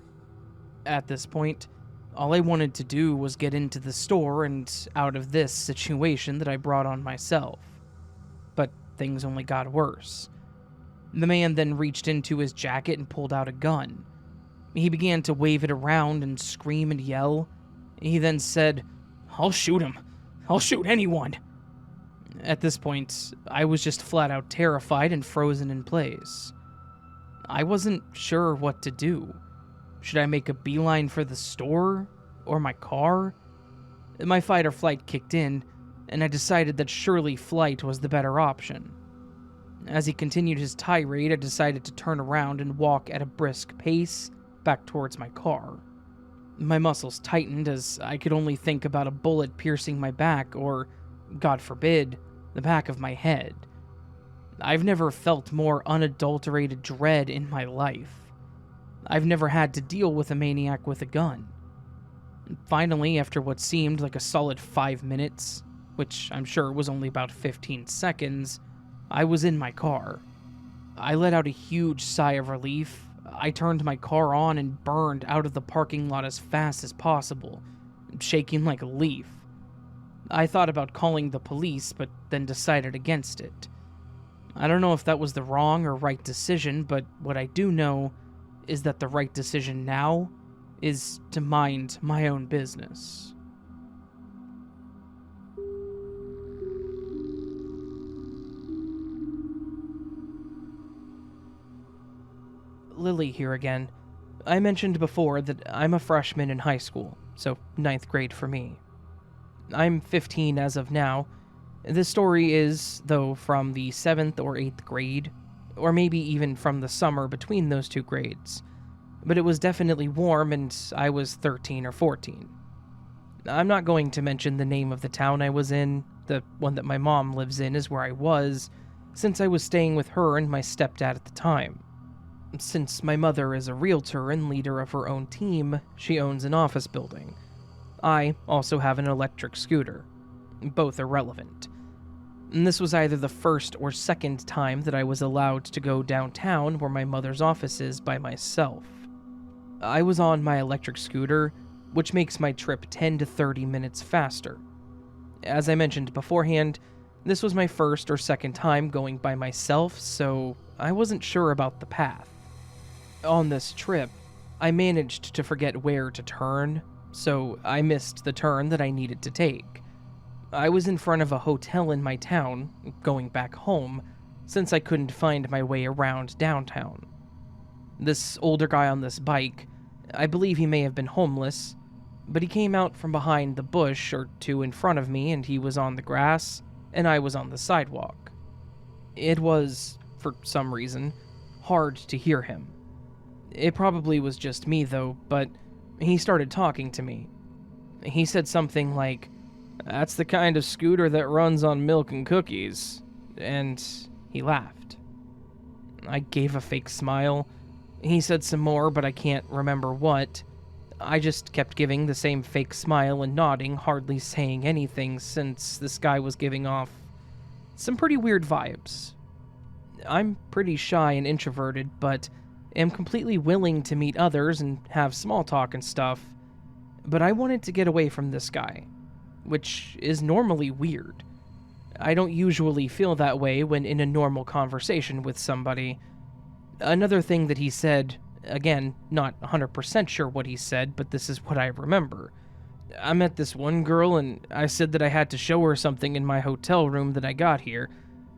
At this point, all I wanted to do was get into the store and out of this situation that I brought on myself. But things only got worse. The man then reached into his jacket and pulled out a gun. He began to wave it around and scream and yell. He then said, "I'll shoot him. I'll shoot anyone." At this point, I was just flat out terrified and frozen in place. I wasn't sure what to do. Should I make a beeline for the store? Or my car? My fight or flight kicked in, and I decided that surely flight was the better option. As he continued his tirade, I decided to turn around and walk at a brisk pace back towards my car. My muscles tightened as I could only think about a bullet piercing my back or, God forbid, the back of my head. I've never felt more unadulterated dread in my life. I've never had to deal with a maniac with a gun. Finally, after what seemed like a solid 5 minutes, which I'm sure was only about 15 seconds, I was in my car. I let out a huge sigh of relief. I turned my car on and burned out of the parking lot as fast as possible, shaking like a leaf. I thought about calling the police, but then decided against it. I don't know if that was the wrong or right decision, but what I do know is that the right decision now is to mind my own business. Lily here again. I mentioned before that I'm a freshman in high school, so 9th grade for me. I'm 15 as of now. This story is, though, from the 7th or 8th grade, or maybe even from the summer between those two grades. But it was definitely warm and I was 13 or 14. I'm not going to mention the name of the town I was in. The one that my mom lives in is where I was, since I was staying with her and my stepdad at the time. Since my mother is a realtor and leader of her own team, she owns an office building. I also have an electric scooter. Both are relevant. And this was either the first or second time that I was allowed to go downtown where my mother's office is by myself. I was on my electric scooter, which makes my trip 10 to 30 minutes faster. As I mentioned beforehand, this was my first or second time going by myself, so I wasn't sure about the path. On this trip, I managed to forget where to turn, so I missed the turn that I needed to take. I was in front of a hotel in my town, going back home, since I couldn't find my way around downtown. This older guy on this bike, I believe he may have been homeless, but he came out from behind the bush or two in front of me, and he was on the grass, and I was on the sidewalk. It was, for some reason, hard to hear him. It probably was just me, though, but he started talking to me. He said something like, "That's the kind of scooter that runs on milk and cookies," and he laughed. I gave a fake smile. He said some more, but I can't remember what. I just kept giving the same fake smile and nodding, hardly saying anything, since this guy was giving off some pretty weird vibes. I'm pretty shy and introverted, but am completely willing to meet others and have small talk and stuff. But I wanted to get away from this guy, which is normally weird. I don't usually feel that way when in a normal conversation with somebody. Another thing that he said, again, not 100% sure what he said, but this is what I remember. I met this one girl and I said that I had to show her something in my hotel room that I got here.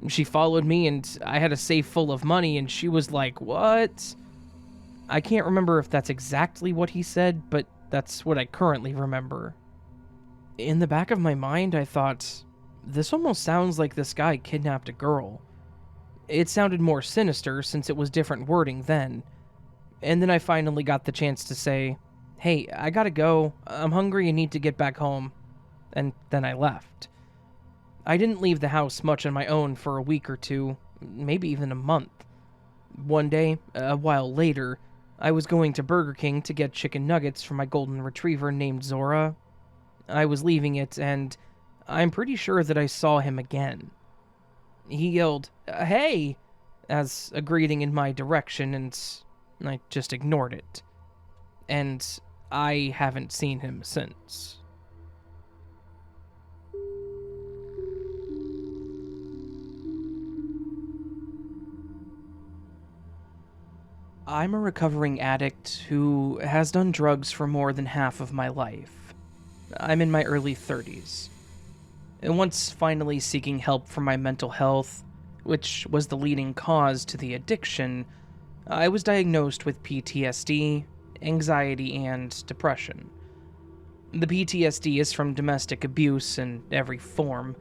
She followed me and I had a safe full of money and she was like, "What?" I can't remember if that's exactly what he said, but that's what I currently remember. In the back of my mind, I thought, this almost sounds like this guy kidnapped a girl. It sounded more sinister since it was different wording then. And then I finally got the chance to say, "Hey, I gotta go. I'm hungry and need to get back home." And then I left. I didn't leave the house much on my own for a week or two, maybe even a month. One day, a while later, I was going to Burger King to get chicken nuggets for my golden retriever named Zora. I was leaving it, and I'm pretty sure that I saw him again. He yelled, "Hey!" as a greeting in my direction, and I just ignored it. And I haven't seen him since. I'm a recovering addict who has done drugs for more than half of my life. I'm in my early 30s. And once finally seeking help for my mental health, which was the leading cause to the addiction, I was diagnosed with PTSD, anxiety, and depression. The PTSD is from domestic abuse in every form.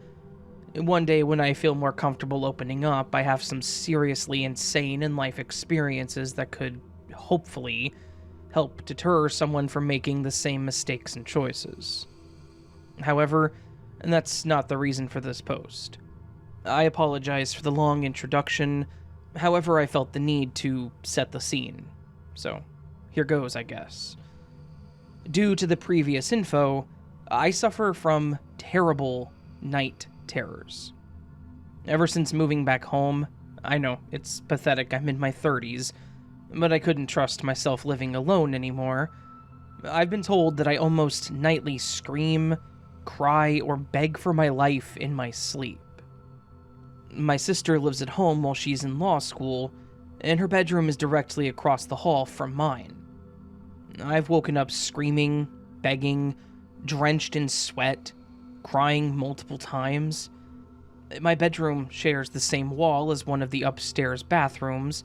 One day when I feel more comfortable opening up, I have some seriously insane in-life experiences that could, hopefully, help deter someone from making the same mistakes and choices. However, that's not the reason for this post. I apologize for the long introduction, however I felt the need to set the scene. So, here goes, I guess. Due to the previous info, I suffer from terrible night terrors. Ever since moving back home, I know, it's pathetic, I'm in my 30s, but I couldn't trust myself living alone anymore. I've been told that I almost nightly scream, cry, or beg for my life in my sleep. My sister lives at home while she's in law school, and her bedroom is directly across the hall from mine. I've woken up screaming, begging, drenched in sweat, crying multiple times. My bedroom shares the same wall as one of the upstairs bathrooms,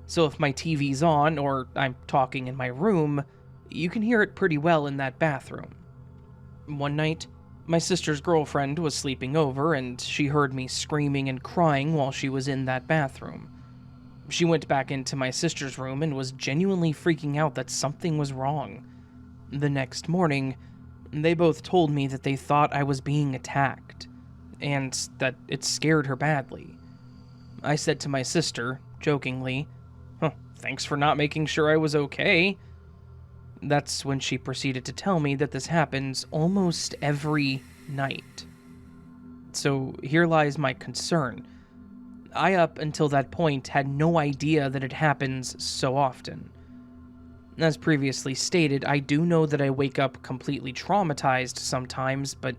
so if my TV's on or I'm talking in my room, you can hear it pretty well in that bathroom. One night, my sister's girlfriend was sleeping over and she heard me screaming and crying while she was in that bathroom. She went back into my sister's room and was genuinely freaking out that something was wrong. The next morning, they both told me that they thought I was being attacked, and that it scared her badly. I said to my sister, jokingly, "Thanks for not making sure I was okay." That's when she proceeded to tell me that this happens almost every night. So here lies my concern. I, up until that point, had no idea that it happens so often. As previously stated, I do know that I wake up completely traumatized sometimes, but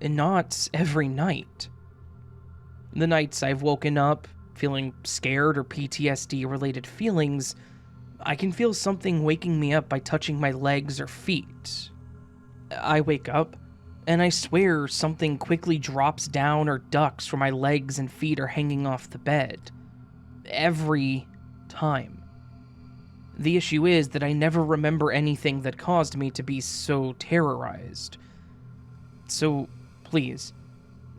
not every night. The nights I've woken up feeling scared or PTSD-related feelings, I can feel something waking me up by touching my legs or feet. I wake up, and I swear something quickly drops down or ducks where my legs and feet are hanging off the bed. Every time. The issue is that I never remember anything that caused me to be so terrorized. So, please,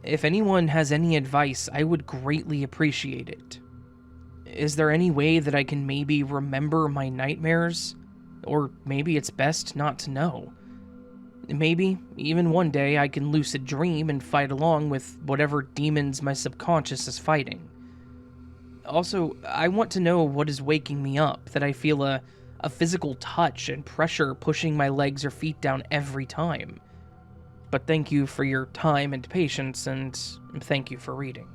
if anyone has any advice, I would greatly appreciate it. Is there any way that I can maybe remember my nightmares? Or maybe it's best not to know. Maybe, even one day, I can lucid dream and fight along with whatever demons my subconscious is fighting. Also, I want to know what is waking me up, that I feel a physical touch and pressure pushing my legs or feet down every time. But thank you for your time and patience, and thank you for reading.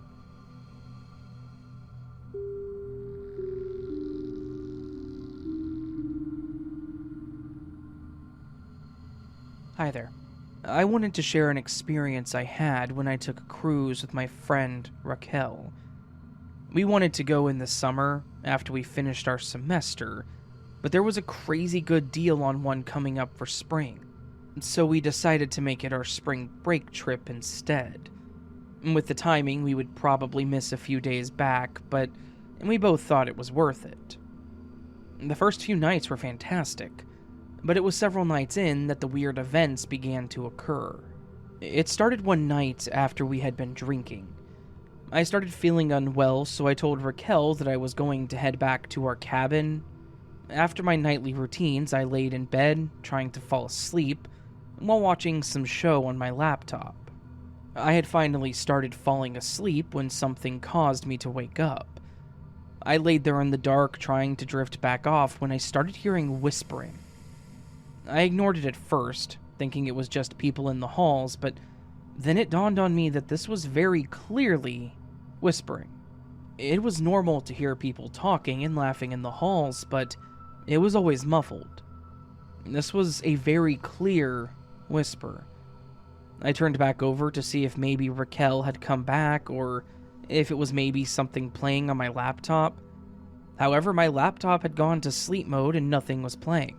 Hi there. I wanted to share an experience I had when I took a cruise with my friend Raquel. We wanted to go in the summer after we finished our semester, but there was a crazy good deal on one coming up for spring, so we decided to make it our spring break trip instead. With the timing, we would probably miss a few days back, but we both thought it was worth it. The first few nights were fantastic, but it was several nights in that the weird events began to occur. It started one night after we had been drinking. I started feeling unwell, so I told Raquel that I was going to head back to our cabin. After my nightly routines, I laid in bed, trying to fall asleep, while watching some show on my laptop. I had finally started falling asleep when something caused me to wake up. I laid there in the dark, trying to drift back off, when I started hearing whispering. I ignored it at first, thinking it was just people in the halls, but then it dawned on me that this was very clearly whispering. It was normal to hear people talking and laughing in the halls, but it was always muffled. This was a very clear whisper. I turned back over to see if maybe Raquel had come back, or if it was maybe something playing on my laptop. However, my laptop had gone to sleep mode and nothing was playing,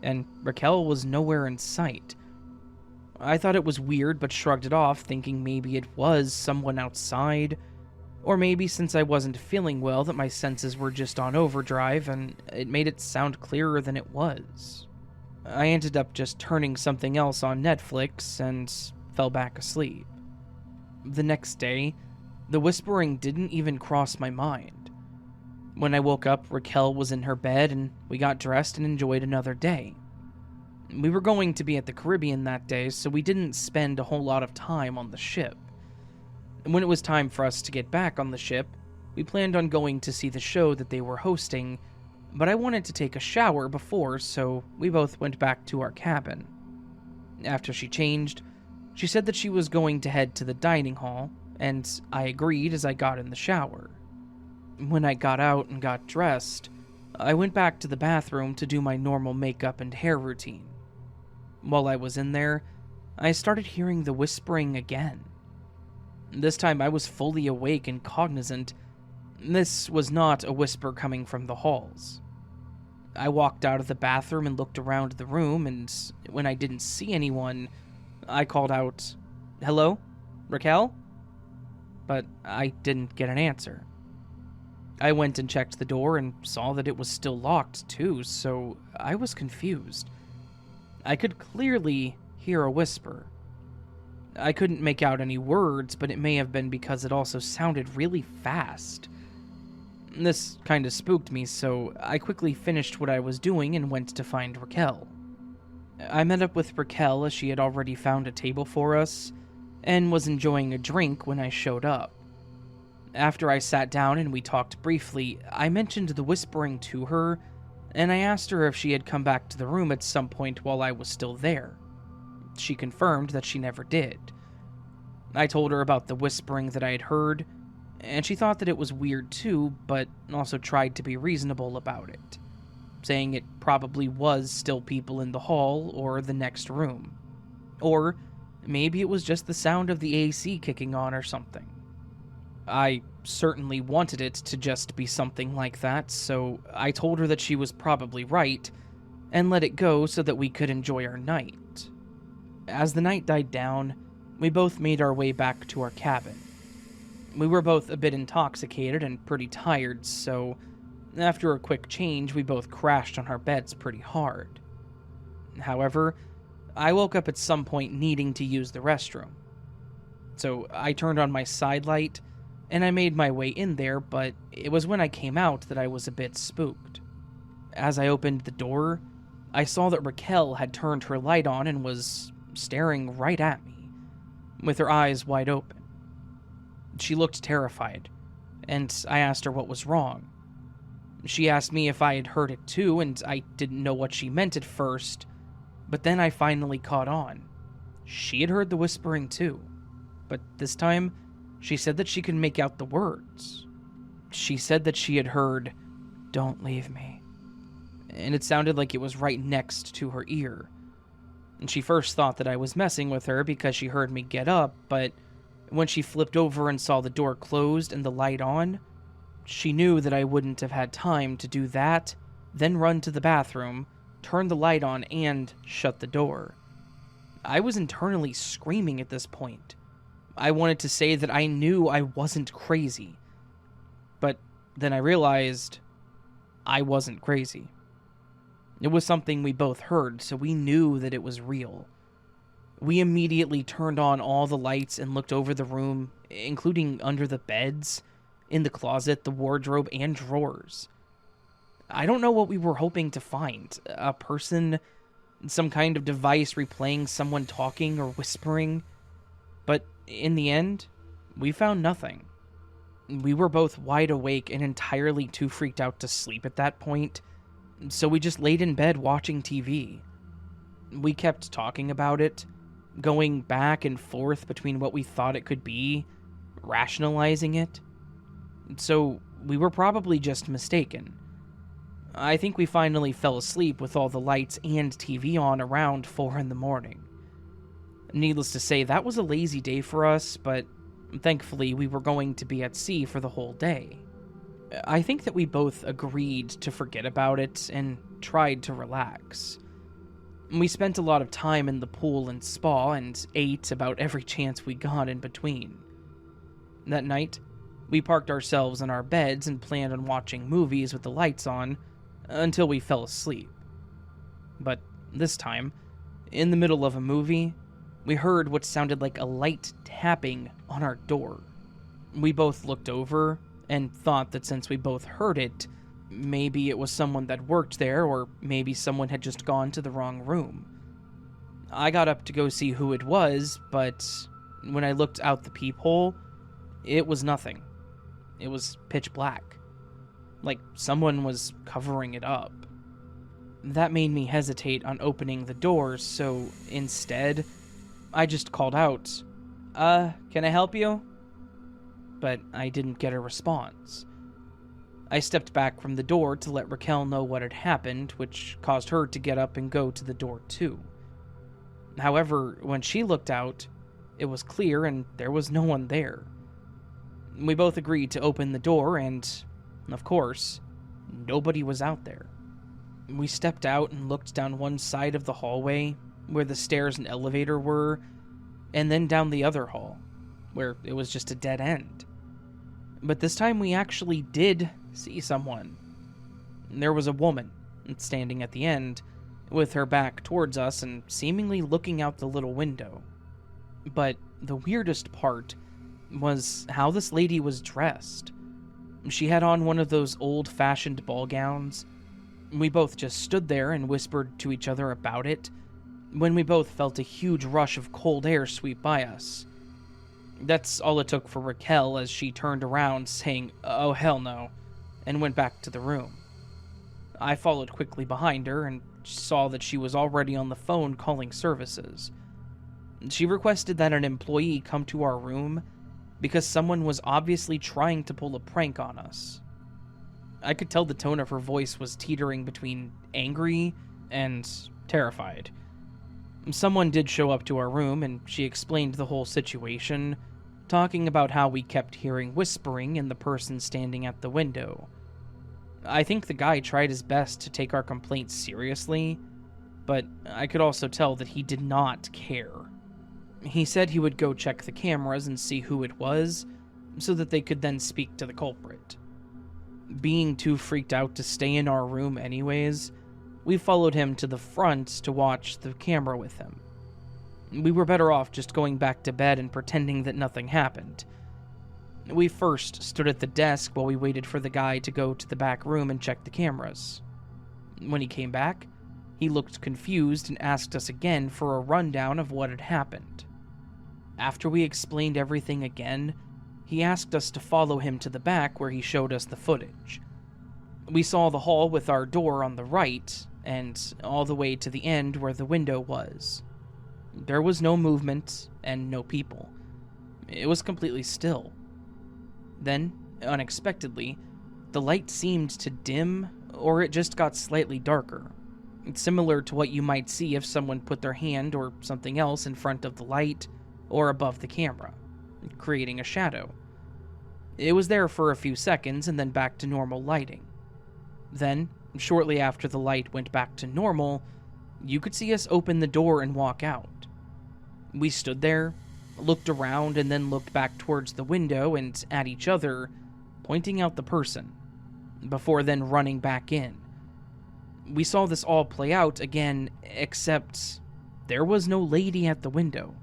and Raquel was nowhere in sight. I thought it was weird, but shrugged it off, thinking maybe it was someone outside, or maybe since I wasn't feeling well that my senses were just on overdrive and it made it sound clearer than it was. I ended up just turning something else on Netflix and fell back asleep. The next day, the whispering didn't even cross my mind. When I woke up, Raquel was in her bed and we got dressed and enjoyed another day. We were going to be at the Caribbean that day, so we didn't spend a whole lot of time on the ship. When it was time for us to get back on the ship, we planned on going to see the show that they were hosting, but I wanted to take a shower before, so we both went back to our cabin. After she changed, she said that she was going to head to the dining hall, and I agreed as I got in the shower. When I got out and got dressed, I went back to the bathroom to do my normal makeup and hair routine. While I was in there, I started hearing the whispering again. This time I was fully awake and cognizant. This was not a whisper coming from the halls. I walked out of the bathroom and looked around the room, and when I didn't see anyone, I called out, "Hello? Raquel?" But I didn't get an answer. I went and checked the door and saw that it was still locked too, so I was confused. I could clearly hear a whisper. I couldn't make out any words, but it may have been because it also sounded really fast. This kind of spooked me, so I quickly finished what I was doing and went to find Raquel. I met up with Raquel as she had already found a table for us, and was enjoying a drink when I showed up. After I sat down and we talked briefly, I mentioned the whispering to her, and I asked her if she had come back to the room at some point while I was still there. She confirmed that she never did. I told her about the whispering that I had heard, and she thought that it was weird too, but also tried to be reasonable about it, saying it probably was still people in the hall or the next room. Or maybe it was just the sound of the AC kicking on or something. I certainly wanted it to just be something like that, so I told her that she was probably right, and let it go so that we could enjoy our night. As the night died down, we both made our way back to our cabin. We were both a bit intoxicated and pretty tired, so After a quick change, we both crashed on our beds pretty hard. However, I woke up at some point needing to use the restroom. So I turned on my side light, and I made my way in there, but it was when I came out that I was a bit spooked. As I opened the door, I saw that Raquel had turned her light on and was staring right at me, with her eyes wide open. She looked terrified, and I asked her what was wrong. She asked me if I had heard it too, and I didn't know what she meant at first, but then I finally caught on. She had heard the whispering too, but this time, she said that she could make out the words. She said that she had heard, "Don't leave me," and it sounded like it was right next to her ear. And she first thought that I was messing with her because she heard me get up, but when she flipped over and saw the door closed and the light on, she knew that I wouldn't have had time to do that, then run to the bathroom, turn the light on, and shut the door. I was internally screaming at this point. I wanted to say that I knew I wasn't crazy, but then I realized I wasn't crazy. It was something we both heard, so we knew that it was real. We immediately turned on all the lights and looked over the room, including under the beds, in the closet, the wardrobe, and drawers. I don't know what we were hoping to find. A person, some kind of device replaying someone talking or whispering. But in the end, we found nothing. We were both wide awake and entirely too freaked out to sleep at that point, so we just laid in bed watching TV. We kept talking about it, going back and forth between what we thought it could be, rationalizing it. So we were probably just mistaken. I think we finally fell asleep with all the lights and TV on around 4 in the morning. Needless to say, that was a lazy day for us, but thankfully we were going to be at sea for the whole day. I think that we both agreed to forget about it and tried to relax. We spent a lot of time in the pool and spa and ate about every chance we got in between. That night, we parked ourselves in our beds and planned on watching movies with the lights on until we fell asleep. But this time, in the middle of a movie, we heard what sounded like a light tapping on our door. We both looked over and thought that since we both heard it, maybe it was someone that worked there, or maybe someone had just gone to the wrong room. I got up to go see who it was, but when I looked out the peephole, it was nothing. It was pitch black. Like someone was covering it up. That made me hesitate on opening the doors, so instead, I just called out, can I help you?" But I didn't get a response. I stepped back from the door to let Raquel know what had happened, which caused her to get up and go to the door too. However, when she looked out, it was clear and there was no one there. We both agreed to open the door and, of course, nobody was out there. We stepped out and looked down one side of the hallway, where the stairs and elevator were, and then down the other hall, where it was just a dead end. But this time we actually did see someone. There was a woman standing at the end, with her back towards us and seemingly looking out the little window. But the weirdest part was how this lady was dressed. She had on one of those old-fashioned ball gowns. We both just stood there and whispered to each other about it, when we both felt a huge rush of cold air sweep by us. That's all it took for Raquel as she turned around saying, "Oh hell no," and went back to the room. I followed quickly behind her and saw that she was already on the phone calling services. She requested that an employee come to our room because someone was obviously trying to pull a prank on us. I could tell the tone of her voice was teetering between angry and terrified. Someone did show up to our room, and she explained the whole situation, talking about how we kept hearing whispering and the person standing at the window. I think the guy tried his best to take our complaint seriously, but I could also tell that he did not care. He said he would go check the cameras and see who it was, so that they could then speak to the culprit. Being too freaked out to stay in our room anyways, we followed him to the front to watch the camera with him. We were better off just going back to bed and pretending that nothing happened. We first stood at the desk while we waited for the guy to go to the back room and check the cameras. When he came back, he looked confused and asked us again for a rundown of what had happened. After we explained everything again, he asked us to follow him to the back where he showed us the footage. We saw the hall with our door on the right, and all the way to the end where the window was. There was no movement and no people. It was completely still. Then, unexpectedly, the light seemed to dim, or it just got slightly darker. It's similar to what you might see if someone put their hand or something else in front of the light or above the camera, creating a shadow. It was there for a few seconds and then back to normal lighting. Then, shortly after the light went back to normal, you could see us open the door and walk out. We stood there, looked around, and then looked back towards the window and at each other, pointing out the person, before then running back in. We saw this all play out again, except there was no lady at the window.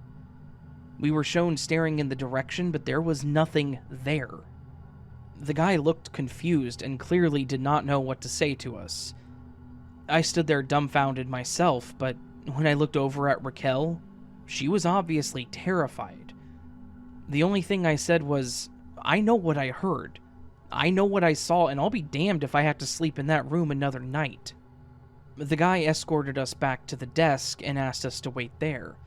We were shown staring in the direction, but there was nothing there. The guy looked confused and clearly did not know what to say to us. I stood there dumbfounded myself, but when I looked over at Raquel, she was obviously terrified. The only thing I said was, "I know what I heard. I know what I saw, and I'll be damned if I have to sleep in that room another night." The guy escorted us back to the desk and asked us to wait there.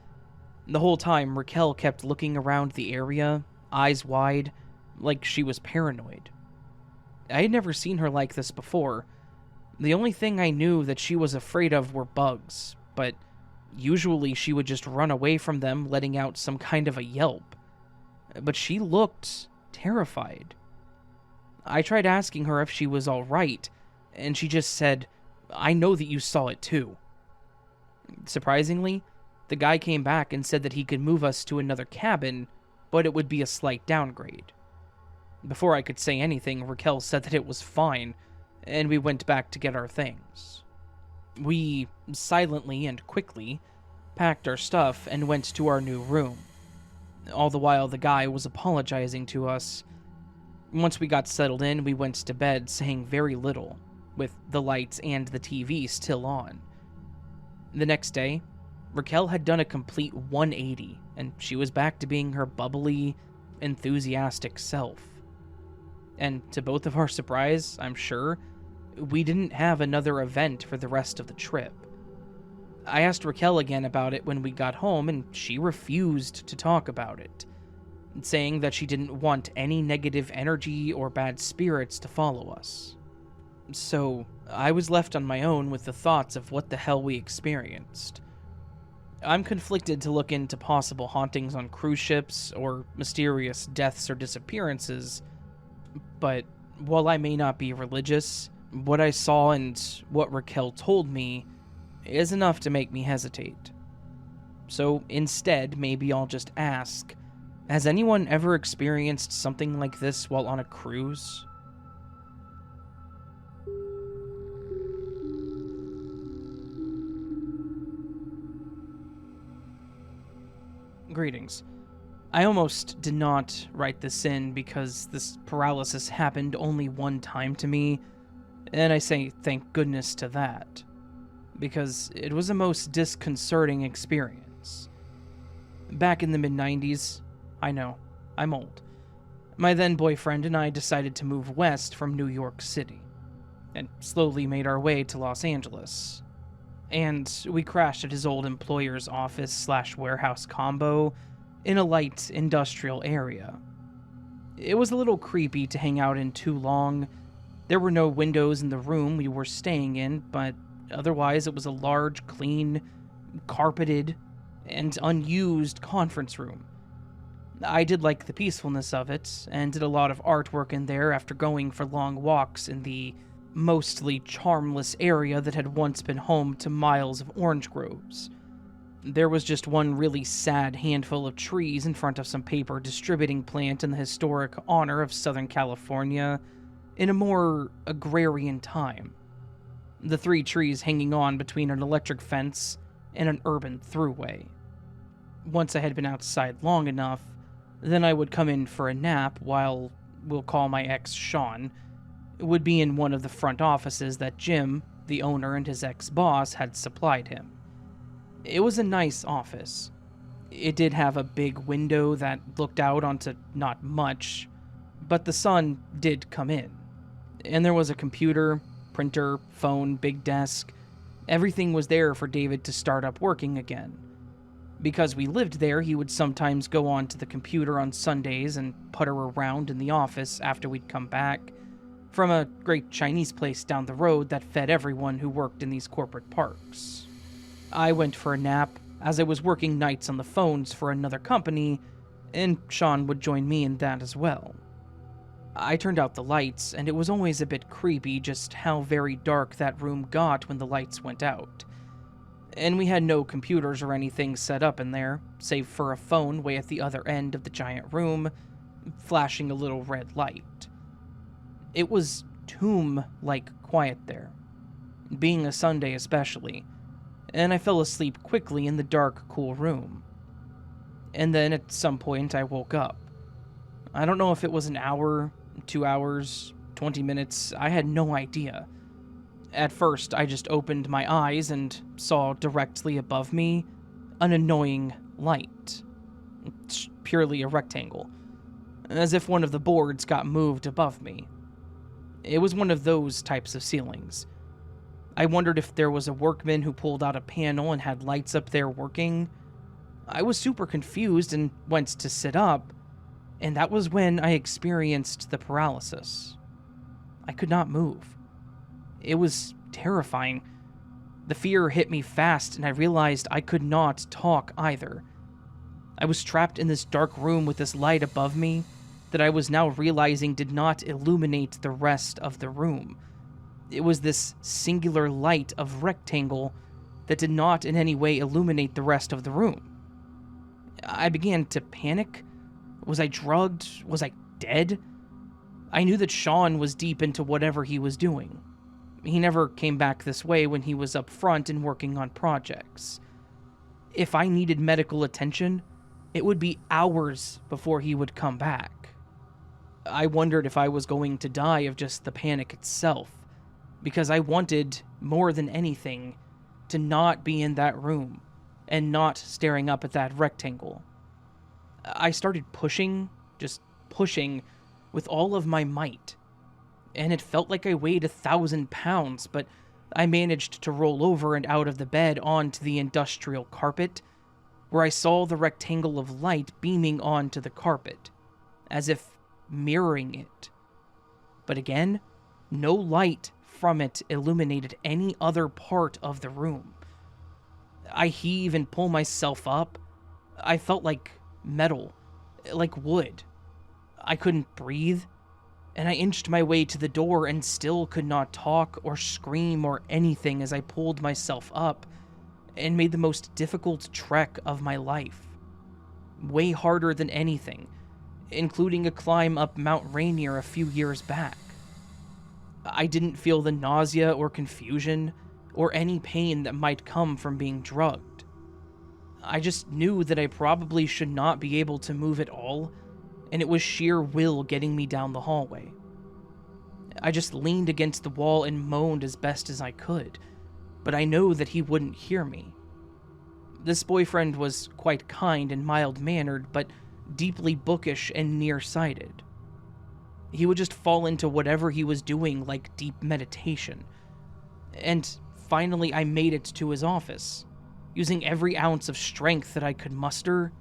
The whole time, Raquel kept looking around the area, eyes wide, like she was paranoid. I had never seen her like this before. The only thing I knew that she was afraid of were bugs, but usually she would just run away from them, letting out some kind of a yelp. But she looked terrified. I tried asking her if she was all right, and she just said, "I know that you saw it too." Surprisingly, the guy came back and said that he could move us to another cabin, but it would be a slight downgrade. Before I could say anything, Raquel said that it was fine, and we went back to get our things. We, silently and quickly, packed our stuff and went to our new room. All the while, the guy was apologizing to us. Once we got settled in, we went to bed saying very little, with the lights and the TV still on. The next day, Raquel had done a complete 180, and she was back to being her bubbly, enthusiastic self. And to both of our surprise, I'm sure, we didn't have another event for the rest of the trip. I asked Raquel again about it when we got home, and she refused to talk about it, saying that she didn't want any negative energy or bad spirits to follow us. So, I was left on my own with the thoughts of what the hell we experienced. I'm conflicted to look into possible hauntings on cruise ships or mysterious deaths or disappearances, but while I may not be religious, what I saw and what Raquel told me is enough to make me hesitate. So instead, maybe I'll just ask, has anyone ever experienced something like this while on a cruise? Greetings. I almost did not write this in because this paralysis happened only one time to me, and I say thank goodness to that, because it was a most disconcerting experience. Back in the mid-90s, I know, I'm old, my then boyfriend and I decided to move west from New York City, and slowly made our way to Los Angeles. And we crashed at his old employer's office/warehouse combo in a light industrial area. It was a little creepy to hang out in too long. There were no windows in the room we were staying in, but otherwise it was a large, clean, carpeted, and unused conference room. I did like the peacefulness of it, and did a lot of artwork in there after going for long walks in the mostly charmless area that had once been home to miles of orange groves. There was just one really sad handful of trees in front of some paper distributing plant in the historic honor of Southern California, in a more agrarian time. The 3 trees hanging on between an electric fence and an urban throughway. Once I had been outside long enough, then I would come in for a nap while, we'll call my ex Sean, would be in one of the front offices that Jim, the owner, and his ex-boss had supplied him. It was a nice office. It did have a big window that looked out onto not much, but the sun did come in. And there was a computer, printer, phone, big desk. Everything was there for David to start up working again. Because we lived there, he would sometimes go onto the computer on Sundays and putter around in the office after we'd come back from a great Chinese place down the road that fed everyone who worked in these corporate parks. I went for a nap as I was working nights on the phones for another company, and Sean would join me in that as well. I turned out the lights, and it was always a bit creepy just how very dark that room got when the lights went out. And we had no computers or anything set up in there, save for a phone way at the other end of the giant room, flashing a little red light. It was tomb-like quiet there, being a Sunday especially, and I fell asleep quickly in the dark, cool room. And then at some point I woke up. I don't know if it was an hour, 2 hours, 20 minutes, I had no idea. At first, I just opened my eyes and saw directly above me an annoying light. It's purely a rectangle, as if one of the boards got moved above me. It was one of those types of ceilings. I wondered if there was a workman who pulled out a panel and had lights up there working. I was super confused and went to sit up, and that was when I experienced the paralysis. I could not move. It was terrifying. The fear hit me fast, and I realized I could not talk either. I was trapped in this dark room with this light above me that I was now realizing did not illuminate the rest of the room. It was this singular light of rectangle that did not in any way illuminate the rest of the room. I began to panic. Was I drugged? Was I dead? I knew that Sean was deep into whatever he was doing. He never came back this way when he was up front and working on projects. If I needed medical attention, it would be hours before he would come back. I wondered if I was going to die of just the panic itself, because I wanted, more than anything, to not be in that room and not staring up at that rectangle. I started pushing, just pushing, with all of my might. And it felt like I weighed 1,000 pounds, but I managed to roll over and out of the bed onto the industrial carpet, where I saw the rectangle of light beaming onto the carpet, as if mirroring it. But again, no light from it illuminated any other part of the room. I heave and pull myself up. I felt like metal, like wood. I couldn't breathe, and I inched my way to the door and still could not talk or scream or anything as I pulled myself up and made the most difficult trek of my life. Way harder than anything, including a climb up Mount Rainier a few years back. I didn't feel the nausea or confusion or any pain that might come from being drugged. I just knew that I probably should not be able to move at all, and it was sheer will getting me down the hallway. I just leaned against the wall and moaned as best as I could, but I know that he wouldn't hear me. This boyfriend was quite kind and mild-mannered, but deeply bookish and nearsighted. He would just fall into whatever he was doing like deep meditation. And finally I made it to his office, using every ounce of strength that I could muster,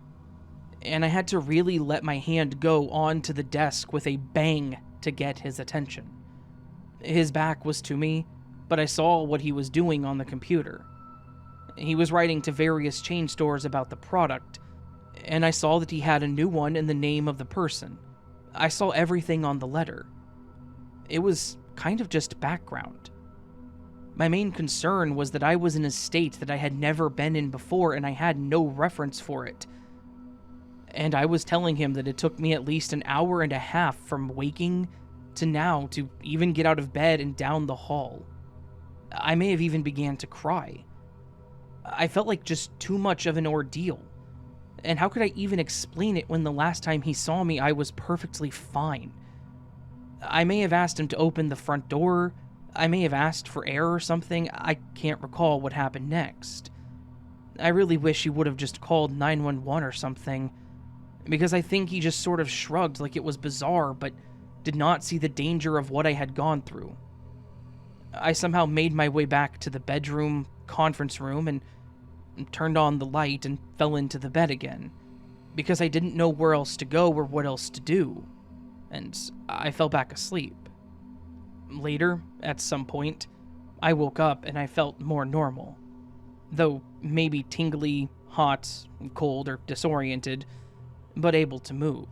and I had to really let my hand go onto the desk with a bang to get his attention. His back was to me, but I saw what he was doing on the computer. He was writing to various chain stores about the product, and I saw that he had a new one in the name of the person. I saw everything on the letter. It was kind of just background. My main concern was that I was in a state that I had never been in before and I had no reference for it. And I was telling him that it took me at least an hour and a half from waking to now to even get out of bed and down the hall. I may have even began to cry. I felt like just too much of an ordeal. And how could I even explain it when the last time he saw me I was perfectly fine? I may have asked him to open the front door, I may have asked for air or something, I can't recall what happened next. I really wish he would have just called 911 or something, because I think he just sort of shrugged like it was bizarre, but did not see the danger of what I had gone through. I somehow made my way back to the bedroom, conference room, and turned on the light and fell into the bed again, because I didn't know where else to go or what else to do, and I fell back asleep. Later, at some point, I woke up and I felt more normal, though maybe tingly, hot, cold, or disoriented, but able to move.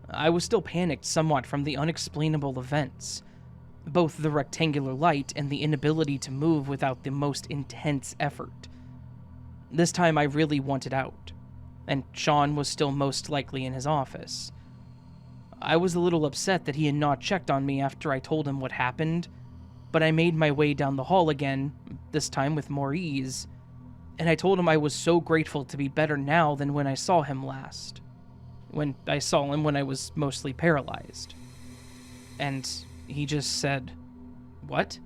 I was still panicked somewhat from the unexplainable events, both the rectangular light and the inability to move without the most intense effort. This time I really wanted out, and Sean was still most likely in his office. I was a little upset that he had not checked on me after I told him what happened, but I made my way down the hall again, this time with more ease, and I told him I was so grateful to be better now than when I saw him last. When I saw him when I was mostly paralyzed. And he just said, "What?"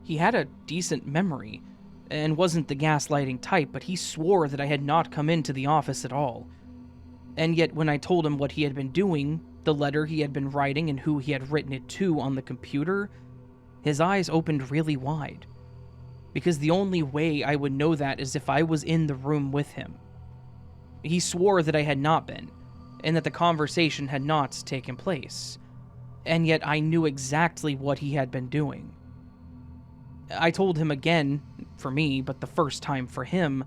He had a decent memory, and wasn't the gaslighting type, but he swore that I had not come into the office at all. And yet when I told him what he had been doing, the letter he had been writing and who he had written it to on the computer, his eyes opened really wide. Because the only way I would know that is if I was in the room with him. He swore that I had not been, and that the conversation had not taken place. And yet I knew exactly what he had been doing. I told him again, for me, but the first time for him,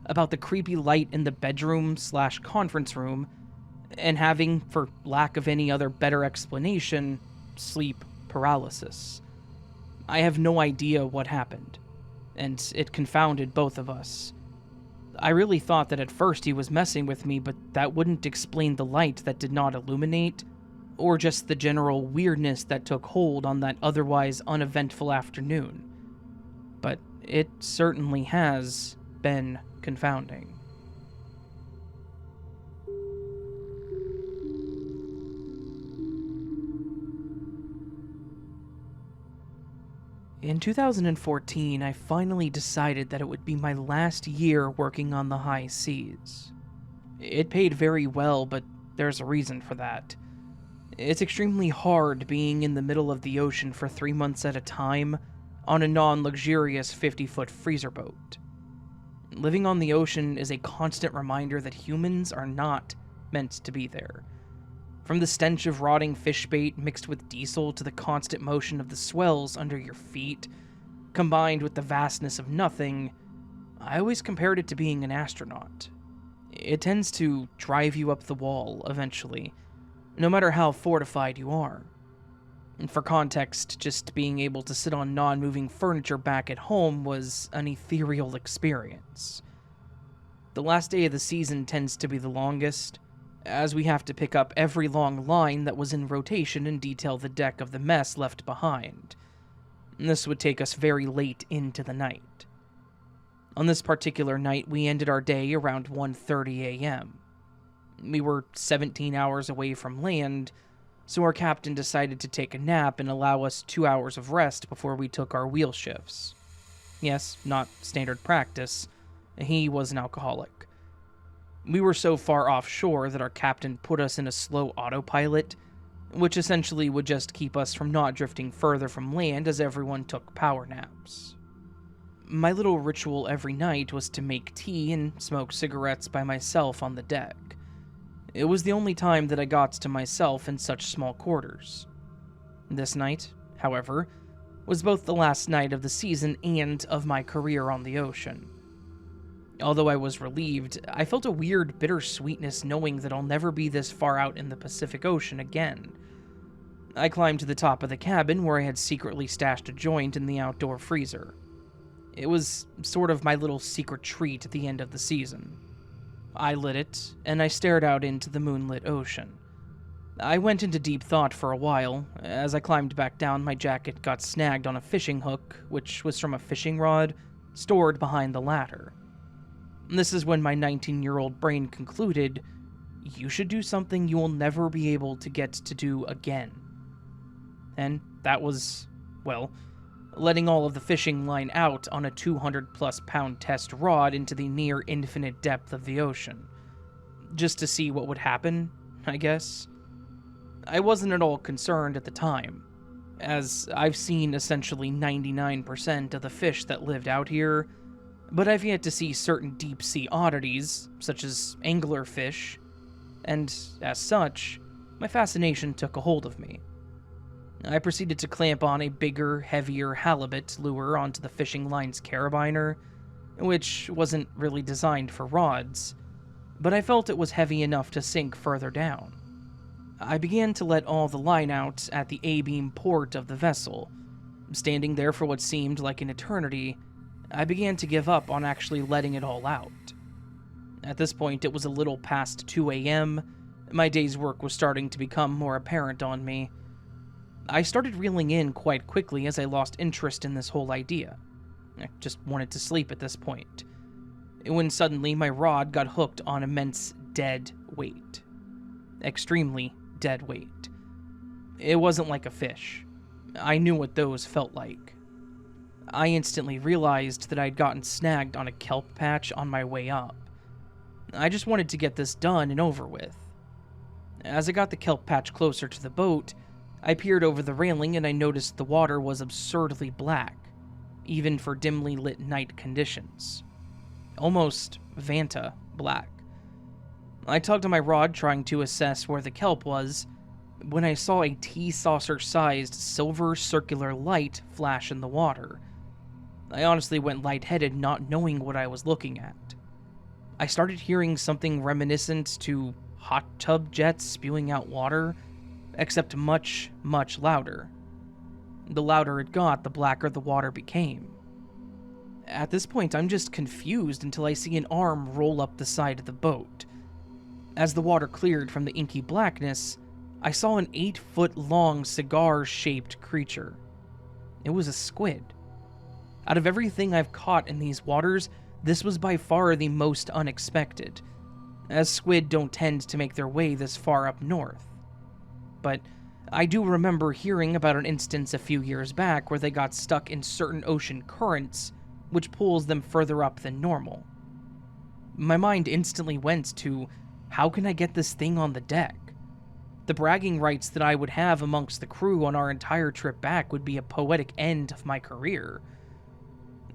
about the creepy light in the bedroom/conference room, and having, for lack of any other better explanation, sleep paralysis. I have no idea what happened, and it confounded both of us. I really thought that at first he was messing with me, but that wouldn't explain the light that did not illuminate, or just the general weirdness that took hold on that otherwise uneventful afternoon. But it certainly has been confounding. In 2014, I finally decided that it would be my last year working on the high seas. It paid very well, but there's a reason for that. It's extremely hard being in the middle of the ocean for 3 months at a time on a non-luxurious 50-foot freezer boat. Living on the ocean is a constant reminder that humans are not meant to be there. From the stench of rotting fish bait mixed with diesel to the constant motion of the swells under your feet, combined with the vastness of nothing, I always compared it to being an astronaut. It tends to drive you up the wall eventually, no matter how fortified you are. And for context, just being able to sit on non-moving furniture back at home was an ethereal experience. The last day of the season tends to be the longest, as we have to pick up every long line that was in rotation and detail the deck of the mess left behind. This would take us very late into the night. On this particular night, we ended our day around 1:30 a.m. We were 17 hours away from land, so our captain decided to take a nap and allow us 2 hours of rest before we took our wheel shifts. Yes, not standard practice. He was an alcoholic. We were so far offshore that our captain put us in a slow autopilot, which essentially would just keep us from not drifting further from land as everyone took power naps. My little ritual every night was to make tea and smoke cigarettes by myself on the deck. It was the only time that I got to myself in such small quarters. This night, however, was both the last night of the season and of my career on the ocean. Although I was relieved, I felt a weird bittersweetness knowing that I'll never be this far out in the Pacific Ocean again. I climbed to the top of the cabin where I had secretly stashed a joint in the outdoor freezer. It was sort of my little secret treat at the end of the season. I lit it, and I stared out into the moonlit ocean. I went into deep thought for a while. As I climbed back down, my jacket got snagged on a fishing hook, which was from a fishing rod stored behind the ladder. This is when my 19-year-old brain concluded, you should do something you will never be able to get to do again. And that was, well, letting all of the fishing line out on a 200-plus pound test rod into the near infinite depth of the ocean. Just to see what would happen, I guess. I wasn't at all concerned at the time, as I've seen essentially 99% of the fish that lived out here, but I've yet to see certain deep-sea oddities, such as anglerfish, and as such, my fascination took a hold of me. I proceeded to clamp on a bigger, heavier halibut lure onto the fishing line's carabiner, which wasn't really designed for rods, but I felt it was heavy enough to sink further down. I began to let all the line out at the A-beam port of the vessel. Standing there for what seemed like an eternity, I began to give up on actually letting it all out. At this point, it was a little past 2 a.m. My day's work was starting to become more apparent on me. I started reeling in quite quickly as I lost interest in this whole idea. I just wanted to sleep at this point. When suddenly my rod got hooked on immense dead weight. Extremely dead weight. It wasn't like a fish. I knew what those felt like. I instantly realized that I'd gotten snagged on a kelp patch on my way up. I just wanted to get this done and over with. As I got the kelp patch closer to the boat, I peered over the railing and I noticed the water was absurdly black, even for dimly lit night conditions. Almost Vanta black. I tugged on my rod trying to assess where the kelp was, when I saw a tea saucer-sized silver circular light flash in the water. I honestly went lightheaded not knowing what I was looking at. I started hearing something reminiscent to hot tub jets spewing out water, except much, much louder. The louder it got, the blacker the water became. At this point, I'm just confused until I see an arm roll up the side of the boat. As the water cleared from the inky blackness, I saw an 8-foot-long cigar-shaped creature. It was a squid. Out of everything I've caught in these waters, this was by far the most unexpected, as squid don't tend to make their way this far up north. But I do remember hearing about an instance a few years back where they got stuck in certain ocean currents, which pulls them further up than normal. My mind instantly went to, how can I get this thing on the deck? The bragging rights that I would have amongst the crew on our entire trip back would be a poetic end of my career.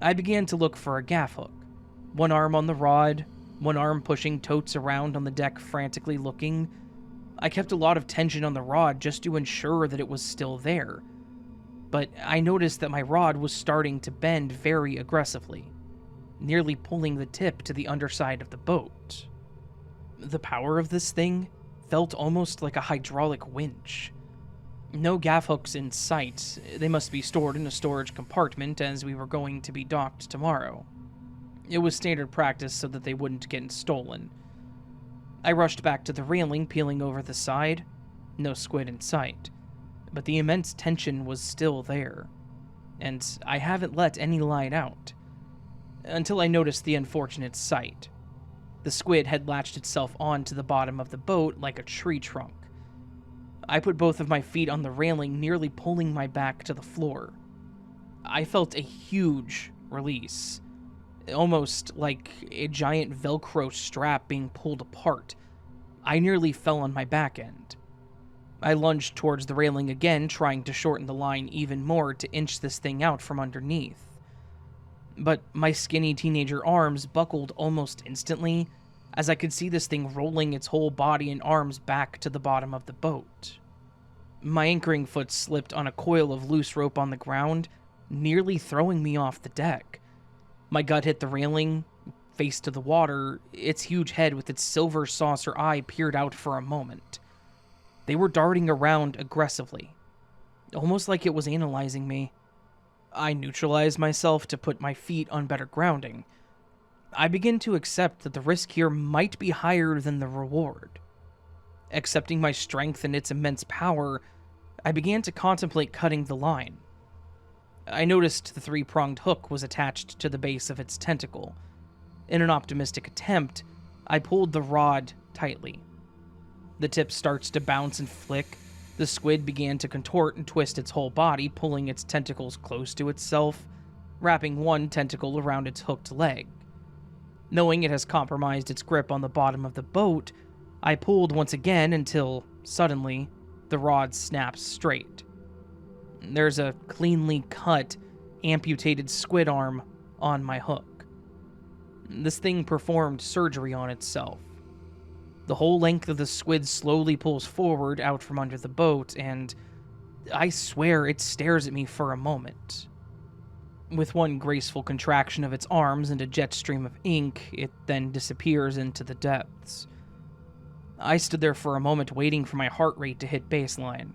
I began to look for a gaff hook, one arm on the rod, one arm pushing totes around on the deck frantically looking. I kept a lot of tension on the rod just to ensure that it was still there, but I noticed that my rod was starting to bend very aggressively, nearly pulling the tip to the underside of the boat. The power of this thing felt almost like a hydraulic winch. No gaff hooks in sight. They must be stored in a storage compartment as we were going to be docked tomorrow. It was standard practice so that they wouldn't get stolen. I rushed back to the railing, peeling over the side. No squid in sight. But the immense tension was still there, and I haven't let any line out. Until I noticed the unfortunate sight. The squid had latched itself onto the bottom of the boat like a tree trunk. I put both of my feet on the railing, nearly pulling my back to the floor. I felt a huge release, almost like a giant Velcro strap being pulled apart. I nearly fell on my back end. I lunged towards the railing again, trying to shorten the line even more to inch this thing out from underneath. But my skinny teenager arms buckled almost instantly, as I could see this thing rolling its whole body and arms back to the bottom of the boat. My anchoring foot slipped on a coil of loose rope on the ground, nearly throwing me off the deck. My gut hit the railing, face to the water, its huge head with its silver saucer eye peered out for a moment. They were darting around aggressively, almost like it was analyzing me. I neutralized myself to put my feet on better grounding. I began to accept that the risk here might be higher than the reward. Accepting my strength and its immense power, I began to contemplate cutting the line. I noticed the three-pronged hook was attached to the base of its tentacle. In an optimistic attempt, I pulled the rod tightly. The tip starts to bounce and flick. The squid began to contort and twist its whole body, pulling its tentacles close to itself, wrapping one tentacle around its hooked leg. Knowing it has compromised its grip on the bottom of the boat, I pulled once again until, suddenly, the rod snaps straight. There's a cleanly cut, amputated squid arm on my hook. This thing performed surgery on itself. The whole length of the squid slowly pulls forward out from under the boat, and I swear it stares at me for a moment. With one graceful contraction of its arms and a jet stream of ink, it then disappears into the depths. I stood there for a moment waiting for my heart rate to hit baseline.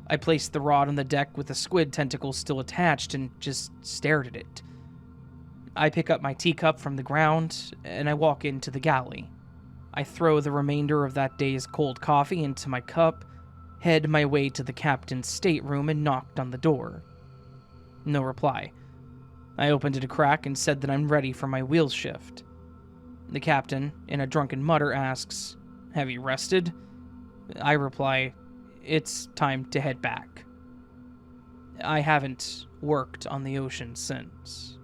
I placed the rod on the deck with the squid tentacles still attached and just stared at it. I pick up my teacup from the ground, and I walk into the galley. I throw the remainder of that day's cold coffee into my cup, head my way to the captain's stateroom, and knocked on the door. No reply. I opened it a crack and said that I'm ready for my wheel shift. The captain, in a drunken mutter, asks, "Have you rested?" I reply, "It's time to head back." I haven't worked on the ocean since.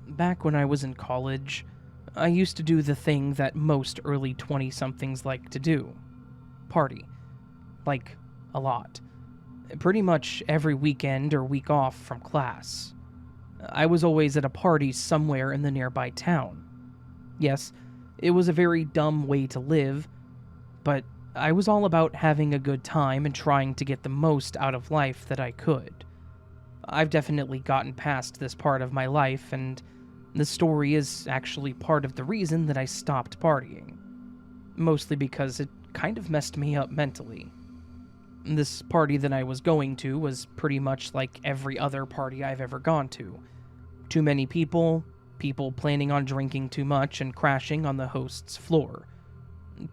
Back when I was in college, I used to do the thing that most early 20-somethings like to do. Party. Like, a lot. Pretty much every weekend or week off from class. I was always at a party somewhere in the nearby town. Yes, it was a very dumb way to live, but I was all about having a good time and trying to get the most out of life that I could. I've definitely gotten past this part of my life, and the story is actually part of the reason that I stopped partying. Mostly because it kind of messed me up mentally. This party that I was going to was pretty much like every other party I've ever gone to. Too many people, people planning on drinking too much and crashing on the host's floor.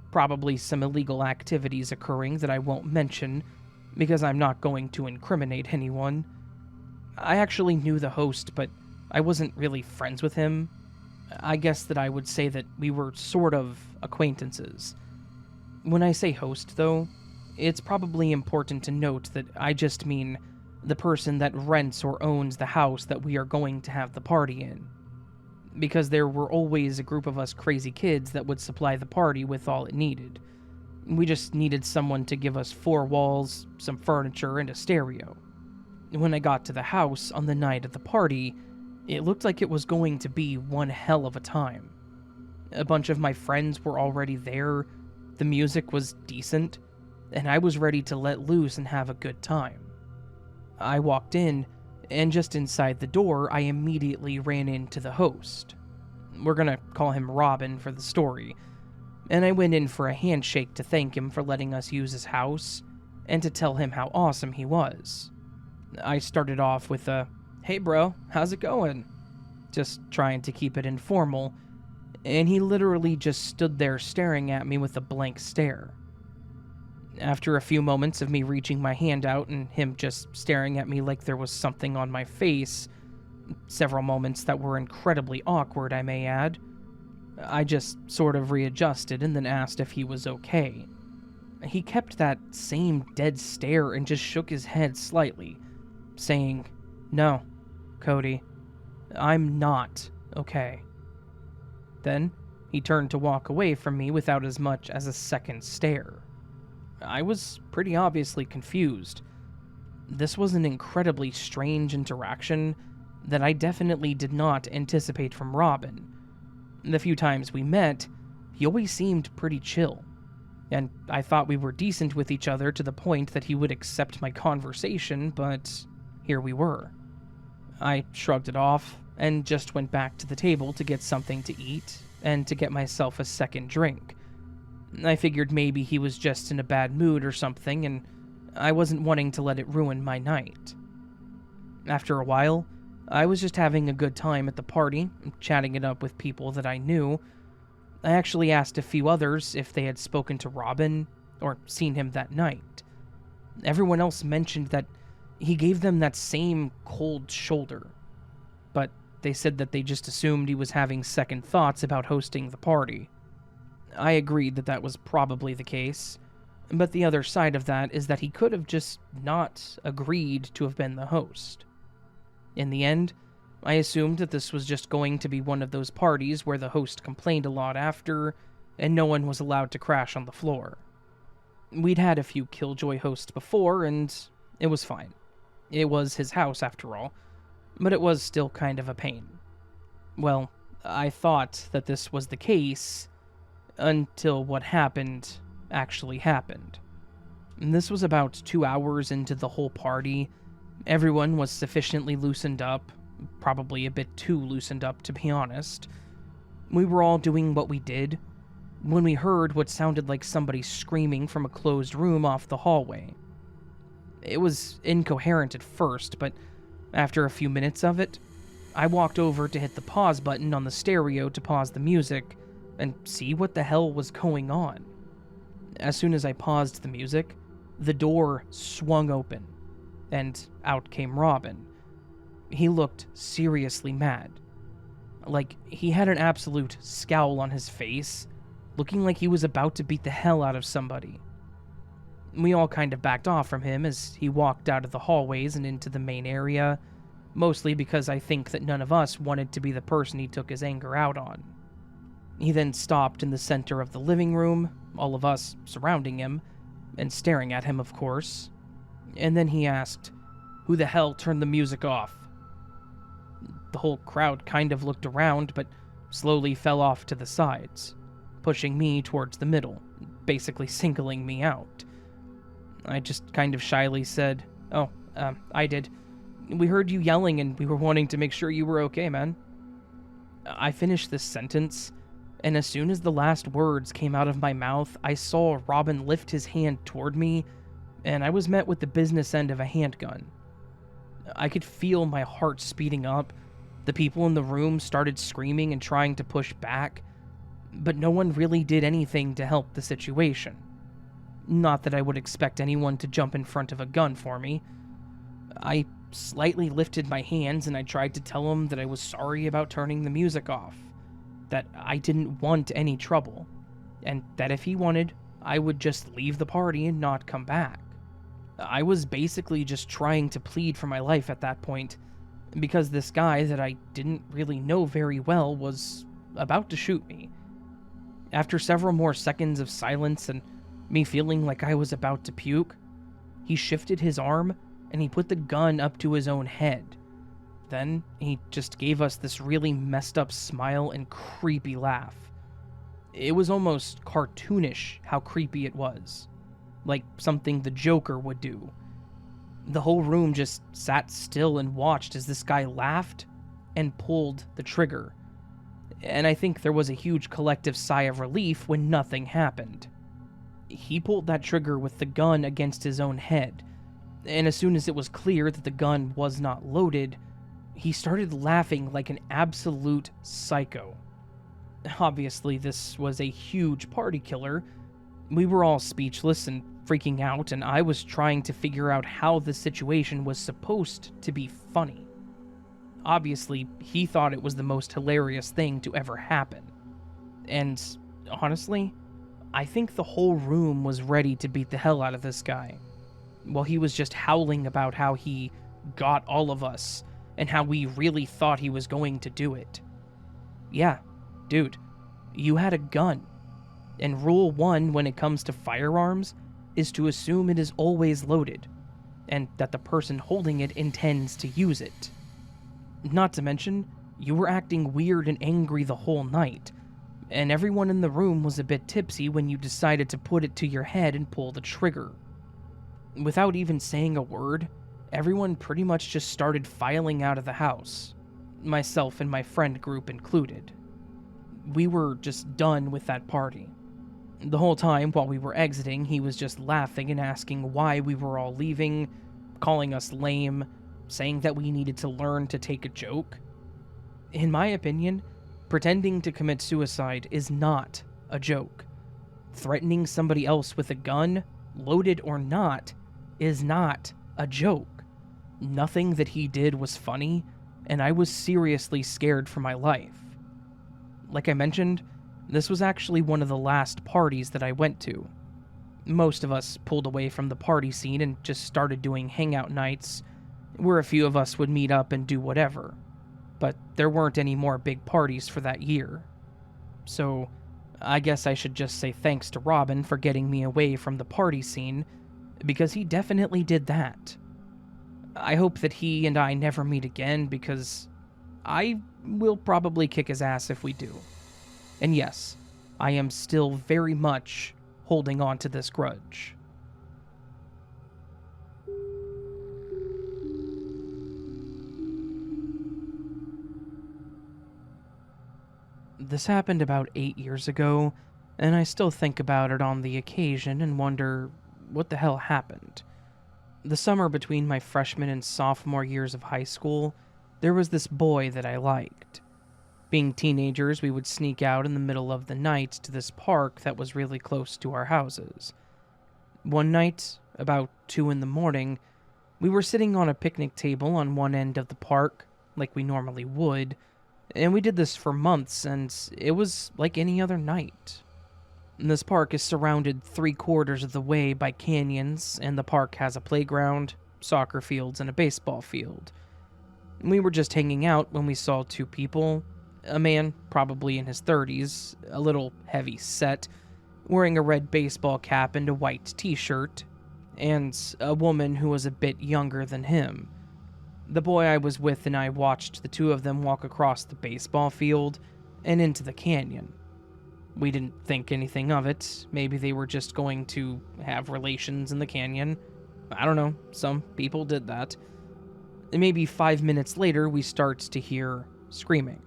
Probably some illegal activities occurring that I won't mention, because I'm not going to incriminate anyone. I actually knew the host, but I wasn't really friends with him. I guess that I would say that we were sort of acquaintances. When I say host, though, it's probably important to note that I just mean the person that rents or owns the house that we are going to have the party in. Because there were always a group of us crazy kids that would supply the party with all it needed. We just needed someone to give us 4 walls, some furniture, and a stereo. When I got to the house on the night of the party, it looked like it was going to be one hell of a time. A bunch of my friends were already there, the music was decent, and I was ready to let loose and have a good time. I walked in, and just inside the door, I immediately ran into the host. We're gonna call him Robin for the story. And I went in for a handshake to thank him for letting us use his house, and to tell him how awesome he was. I started off with a, "Hey bro, how's it going?" Just trying to keep it informal, and he literally just stood there staring at me with a blank stare. After a few moments of me reaching my hand out and him just staring at me like there was something on my face, several moments that were incredibly awkward, I may add, I just sort of readjusted and then asked if he was okay. He kept that same dead stare and just shook his head slightly, saying, "No, Cody, I'm not okay." Then he turned to walk away from me without as much as a second stare. I was pretty obviously confused. This was an incredibly strange interaction that I definitely did not anticipate from Robin. The few times we met, he always seemed pretty chill, and I thought we were decent with each other to the point that he would accept my conversation, but here we were. I shrugged it off and just went back to the table to get something to eat and to get myself a second drink. I figured maybe he was just in a bad mood or something, and I wasn't wanting to let it ruin my night. After a while, I was just having a good time at the party, chatting it up with people that I knew. I actually asked a few others if they had spoken to Robin or seen him that night. Everyone else mentioned that he gave them that same cold shoulder, but they said that they just assumed he was having second thoughts about hosting the party. I agreed that that was probably the case, but the other side of that is that he could have just not agreed to have been the host. In the end, I assumed that this was just going to be one of those parties where the host complained a lot after, and no one was allowed to crash on the floor. We'd had a few Killjoy hosts before, and it was fine. It was his house, after all, but it was still kind of a pain. Well, I thought that this was the case until what happened actually happened. And this was about 2 hours into the whole party. Everyone was sufficiently loosened up, probably a bit too loosened up, to be honest. We were all doing what we did when we heard what sounded like somebody screaming from a closed room off the hallway. It was incoherent at first, but after a few minutes of it, I walked over to hit the pause button on the stereo to pause the music and see what the hell was going on. As soon as I paused the music, the door swung open, and out came Robin. He looked seriously mad. Like, he had an absolute scowl on his face, looking like he was about to beat the hell out of somebody. We all kind of backed off from him as he walked out of the hallways and into the main area, mostly because I think that none of us wanted to be the person he took his anger out on. He then stopped in the center of the living room, all of us surrounding him, and staring at him, of course. And then he asked, "Who the hell turned the music off?" The whole crowd kind of looked around, but slowly fell off to the sides, pushing me towards the middle, basically singling me out. I just kind of shyly said, I did. We heard you yelling and we were wanting to make sure you were okay, man." I finished this sentence, and as soon as the last words came out of my mouth, I saw Robin lift his hand toward me, and I was met with the business end of a handgun. I could feel my heart speeding up. The people in the room started screaming and trying to push back, but no one really did anything to help the situation. Not that I would expect anyone to jump in front of a gun for me. I slightly lifted my hands and I tried to tell him that I was sorry about turning the music off, that I didn't want any trouble, and that if he wanted, I would just leave the party and not come back. I was basically just trying to plead for my life at that point, because this guy that I didn't really know very well was about to shoot me. After several more seconds of silence and me feeling like I was about to puke, he shifted his arm and he put the gun up to his own head. Then he just gave us this really messed up smile and creepy laugh. It was almost cartoonish how creepy it was, like something the Joker would do. The whole room just sat still and watched as this guy laughed and pulled the trigger. And I think there was a huge collective sigh of relief when nothing happened. He pulled that trigger with the gun against his own head, and as soon as it was clear that the gun was not loaded, he started laughing like an absolute psycho. Obviously, this was a huge party killer. We were all speechless and freaking out, and I was trying to figure out how the situation was supposed to be funny. Obviously, he thought it was the most hilarious thing to ever happen. And honestly, I think the whole room was ready to beat the hell out of this guy, while he was just howling about how he got all of us, and how we really thought he was going to do it. Yeah, dude, you had a gun. And rule 1 when it comes to firearms is to assume it is always loaded, and that the person holding it intends to use it. Not to mention, you were acting weird and angry the whole night, and everyone in the room was a bit tipsy when you decided to put it to your head and pull the trigger. Without even saying a word, everyone pretty much just started filing out of the house, myself and my friend group included. We were just done with that party. The whole time while we were exiting, he was just laughing and asking why we were all leaving, calling us lame, saying that we needed to learn to take a joke. In my opinion, pretending to commit suicide is not a joke. Threatening somebody else with a gun, loaded or not, is not a joke. Nothing that he did was funny, and I was seriously scared for my life. Like I mentioned, this was actually one of the last parties that I went to. Most of us pulled away from the party scene and just started doing hangout nights, where a few of us would meet up and do whatever. But there weren't any more big parties for that year. So, I guess I should just say thanks to Robin for getting me away from the party scene, because he definitely did that. I hope that he and I never meet again, because I will probably kick his ass if we do. And yes, I am still very much holding on to this grudge. This happened about 8 years ago, and I still think about it on the occasion and wonder what the hell happened. The summer between my freshman and sophomore years of high school, there was this boy that I liked. Being teenagers, we would sneak out in the middle of the night to this park that was really close to our houses. One night, about 2 in the morning, we were sitting on a picnic table on one end of the park, like we normally would, and we did this for months, and it was like any other night. This park is surrounded 3/4 of the way by canyons, and the park has a playground, soccer fields, and a baseball field. We were just hanging out when we saw 2 people, a man probably in his 30s, a little heavy set, wearing a red baseball cap and a white t-shirt, and a woman who was a bit younger than him. The boy I was with and I watched the 2 of them walk across the baseball field and into the canyon. We didn't think anything of it. Maybe they were just going to have relations in the canyon. I don't know. Some people did that. And maybe 5 minutes later, we start to hear screaming.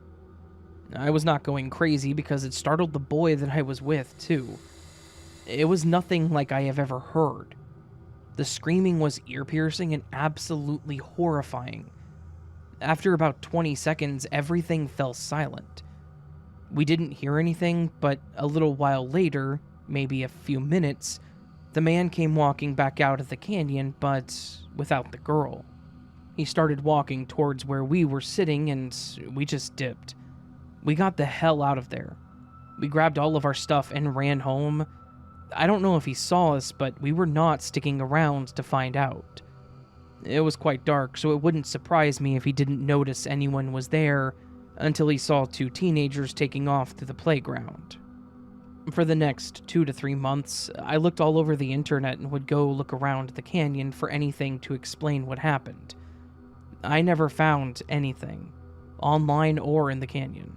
I was not going crazy because it startled the boy that I was with, too. It was nothing like I have ever heard. The screaming was ear-piercing and absolutely horrifying. After about 20 seconds, everything fell silent. We didn't hear anything, but a little while later, maybe a few minutes, the man came walking back out of the canyon, but without the girl. He started walking towards where we were sitting, and we just dipped. We got the hell out of there. We grabbed all of our stuff and ran home. I don't know if he saw us, but we were not sticking around to find out. It was quite dark, so it wouldn't surprise me if he didn't notice anyone was there until he saw 2 teenagers taking off through the playground. For the next 2 to 3 months, I looked all over the internet and would go look around the canyon for anything to explain what happened. I never found anything, online or in the canyon.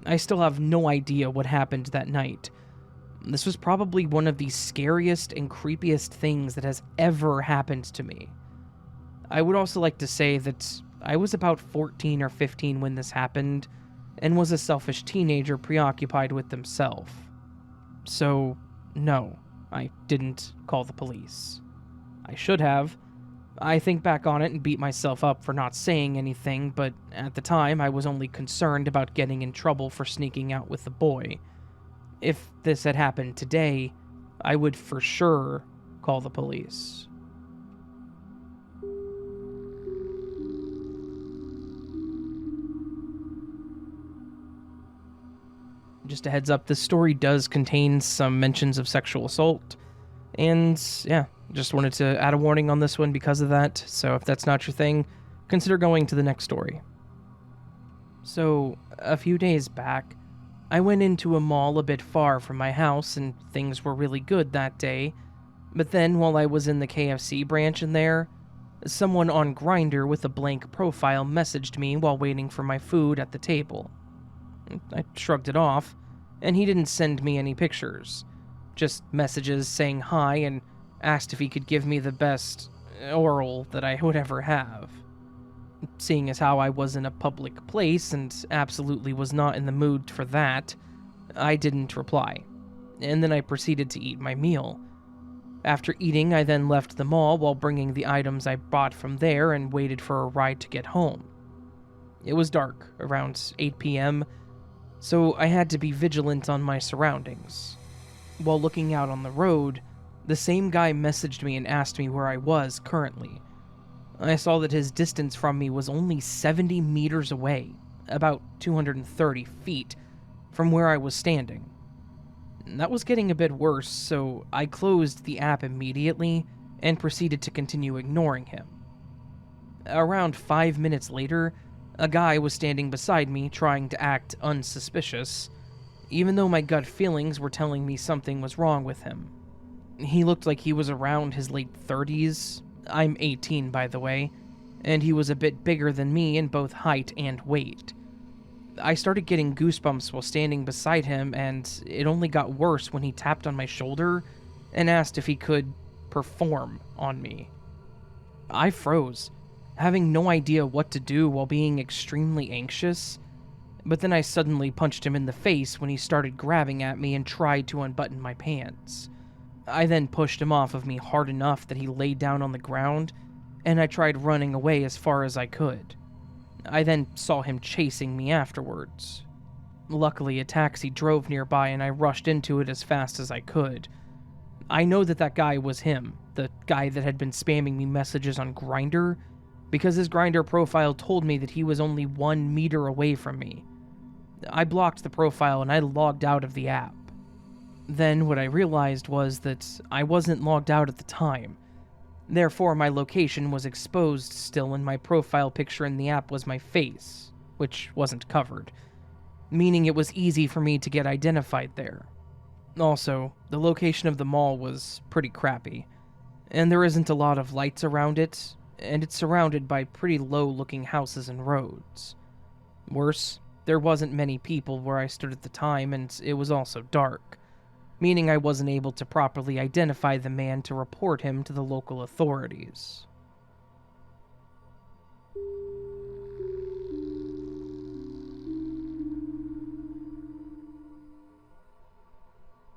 I still have no idea what happened that night. This was probably one of the scariest and creepiest things that has ever happened to me. I would also like to say that I was about 14 or 15 when this happened, and was a selfish teenager preoccupied with himself. So, no, I didn't call the police. I should have. I think back on it and beat myself up for not saying anything, but at the time I was only concerned about getting in trouble for sneaking out with the boy. If this had happened today, I would for sure call the police. Just a heads up, this story does contain some mentions of sexual assault, and yeah, just wanted to add a warning on this one because of that, so if that's not your thing, consider going to the next story. So, a few days back, I went into a mall a bit far from my house, and things were really good that day, but then while I was in the KFC branch in there, someone on Grindr with a blank profile messaged me while waiting for my food at the table. I shrugged it off, and he didn't send me any pictures, just messages saying hi and asked if he could give me the best oral that I would ever have. Seeing as how I was in a public place and absolutely was not in the mood for that, I didn't reply, and then I proceeded to eat my meal. After eating, I then left the mall while bringing the items I bought from there and waited for a ride to get home. It was dark, around 8 p.m., so I had to be vigilant on my surroundings. While looking out on the road, the same guy messaged me and asked me where I was currently. I saw that his distance from me was only 70 meters away, about 230 feet, from where I was standing. That was getting a bit worse, so I closed the app immediately and proceeded to continue ignoring him. Around 5 minutes later, a guy was standing beside me trying to act unsuspicious, even though my gut feelings were telling me something was wrong with him. He looked like he was around his late 30s. I'm 18, by the way, and he was a bit bigger than me in both height and weight. I started getting goosebumps while standing beside him, and it only got worse when he tapped on my shoulder and asked if he could perform on me. I froze, having no idea what to do while being extremely anxious, but then I suddenly punched him in the face when he started grabbing at me and tried to unbutton my pants. I then pushed him off of me hard enough that he lay down on the ground, and I tried running away as far as I could. I then saw him chasing me afterwards. Luckily, a taxi drove nearby and I rushed into it as fast as I could. I know that guy was him, the guy that had been spamming me messages on Grindr, because his Grindr profile told me that he was only 1 meter away from me. I blocked the profile and I logged out of the app. Then what I realized was that I wasn't logged out at the time. Therefore, my location was exposed still, and my profile picture in the app was my face, which wasn't covered, meaning it was easy for me to get identified there. Also, the location of the mall was pretty crappy, and there isn't a lot of lights around it, and it's surrounded by pretty low-looking houses and roads. Worse, there wasn't many people where I stood at the time, and it was also dark, meaning I wasn't able to properly identify the man to report him to the local authorities.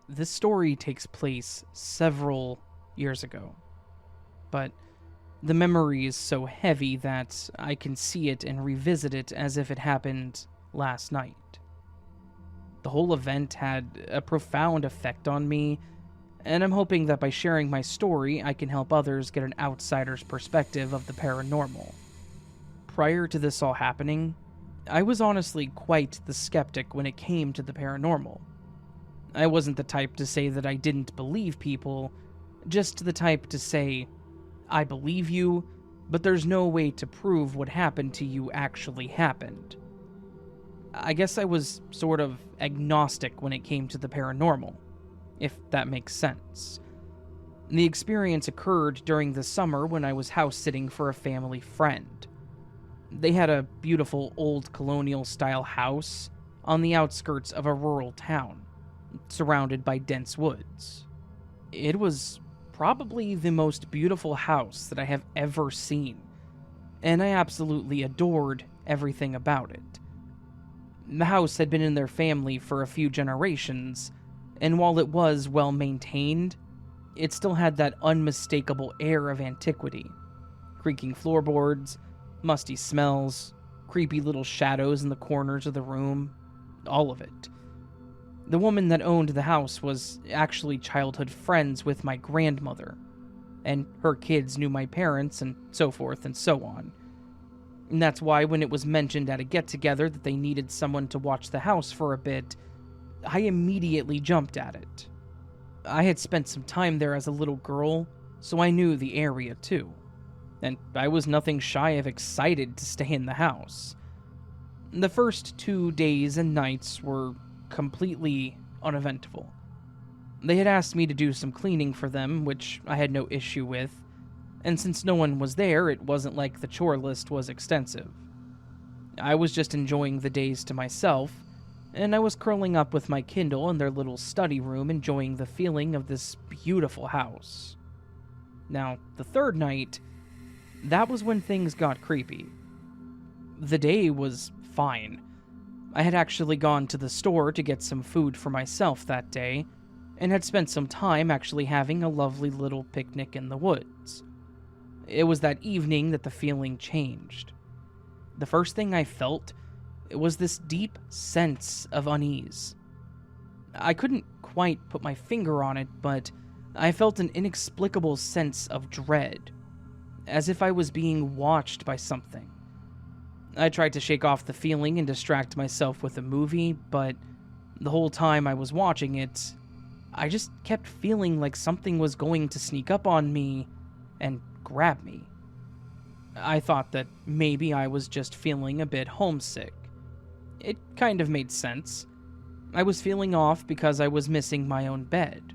This story takes place several years ago, but the memory is so heavy that I can see it and revisit it as if it happened last night. The whole event had a profound effect on me, and I'm hoping that by sharing my story, I can help others get an outsider's perspective of the paranormal. Prior to this all happening, I was honestly quite the skeptic when it came to the paranormal. I wasn't the type to say that I didn't believe people, just the type to say, I believe you, but there's no way to prove what happened to you actually happened. I guess I was sort of agnostic when it came to the paranormal, if that makes sense. The experience occurred during the summer when I was house-sitting for a family friend. They had a beautiful old colonial-style house on the outskirts of a rural town, surrounded by dense woods. It was probably the most beautiful house that I have ever seen, and I absolutely adored everything about it. The house had been in their family for a few generations, and while it was well maintained, it still had that unmistakable air of antiquity. Creaking floorboards, musty smells, creepy little shadows in the corners of the room, all of it. The woman that owned the house was actually childhood friends with my grandmother, and her kids knew my parents, and so forth and so on. And that's why when it was mentioned at a get-together that they needed someone to watch the house for a bit, I immediately jumped at it. I had spent some time there as a little girl, so I knew the area too, and I was nothing shy of excited to stay in the house. The first 2 days and nights were completely uneventful. They had asked me to do some cleaning for them, which I had no issue with, and since no one was there, it wasn't like the chore list was extensive. I was just enjoying the days to myself, and I was curling up with my Kindle in their little study room enjoying the feeling of this beautiful house. Now, the third night, that was when things got creepy. The day was fine. I had actually gone to the store to get some food for myself that day, and had spent some time actually having a lovely little picnic in the woods. It was that evening that the feeling changed. The first thing I felt was this deep sense of unease. I couldn't quite put my finger on it, but I felt an inexplicable sense of dread, as if I was being watched by something. I tried to shake off the feeling and distract myself with a movie, but the whole time I was watching it, I just kept feeling like something was going to sneak up on me and grab me. I thought that maybe I was just feeling a bit homesick. It kind of made sense. I was feeling off because I was missing my own bed.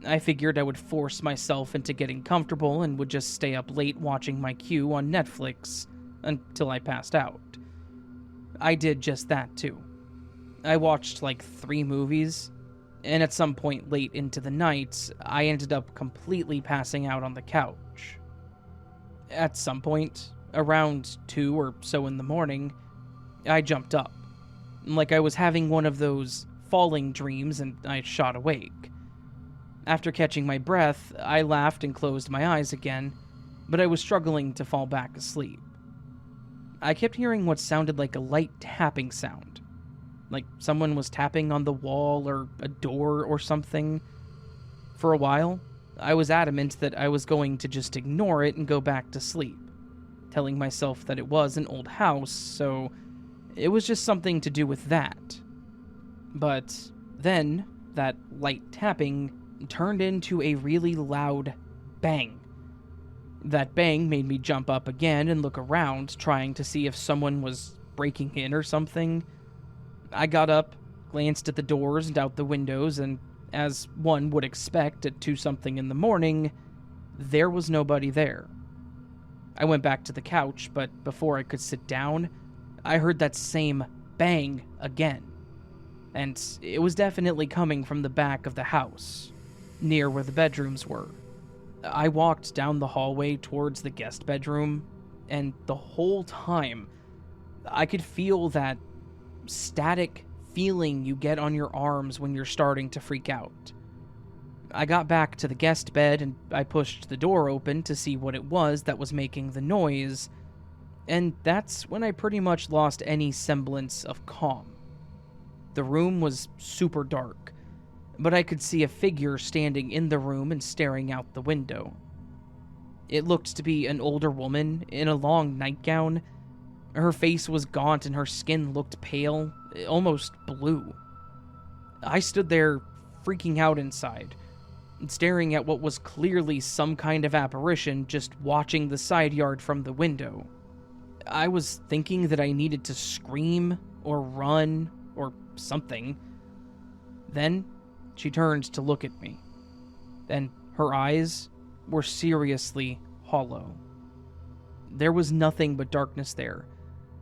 I figured I would force myself into getting comfortable and would just stay up late watching my queue on Netflix until I passed out. I did just that too. I watched like 3 movies, and at some point late into the night, I ended up completely passing out on the couch. At some point, around 2 or so in the morning, I jumped up, like I was having one of those falling dreams, and I shot awake. After catching my breath, I laughed and closed my eyes again, but I was struggling to fall back asleep. I kept hearing what sounded like a light tapping sound, like someone was tapping on the wall or a door or something. For a while, I was adamant that I was going to just ignore it and go back to sleep, telling myself that it was an old house, so it was just something to do with that. But then, that light tapping turned into a really loud bang. That bang made me jump up again and look around, trying to see if someone was breaking in or something. I got up, glanced at the doors and out the windows, and as one would expect at 2-something in the morning, there was nobody there. I went back to the couch, but before I could sit down, I heard that same bang again. And it was definitely coming from the back of the house, near where the bedrooms were. I walked down the hallway towards the guest bedroom, and the whole time, I could feel that static feeling you get on your arms when you're starting to freak out. I got back to the guest bed and I pushed the door open to see what it was that was making the noise, and that's when I pretty much lost any semblance of calm. The room was super dark, but I could see a figure standing in the room and staring out the window. It looked to be an older woman in a long nightgown. Her face was gaunt and her skin looked pale, almost blue. I stood there, freaking out inside, staring at what was clearly some kind of apparition just watching the side yard from the window. I was thinking that I needed to scream or run or something. Then she turned to look at me, and her eyes were seriously hollow. There was nothing but darkness there,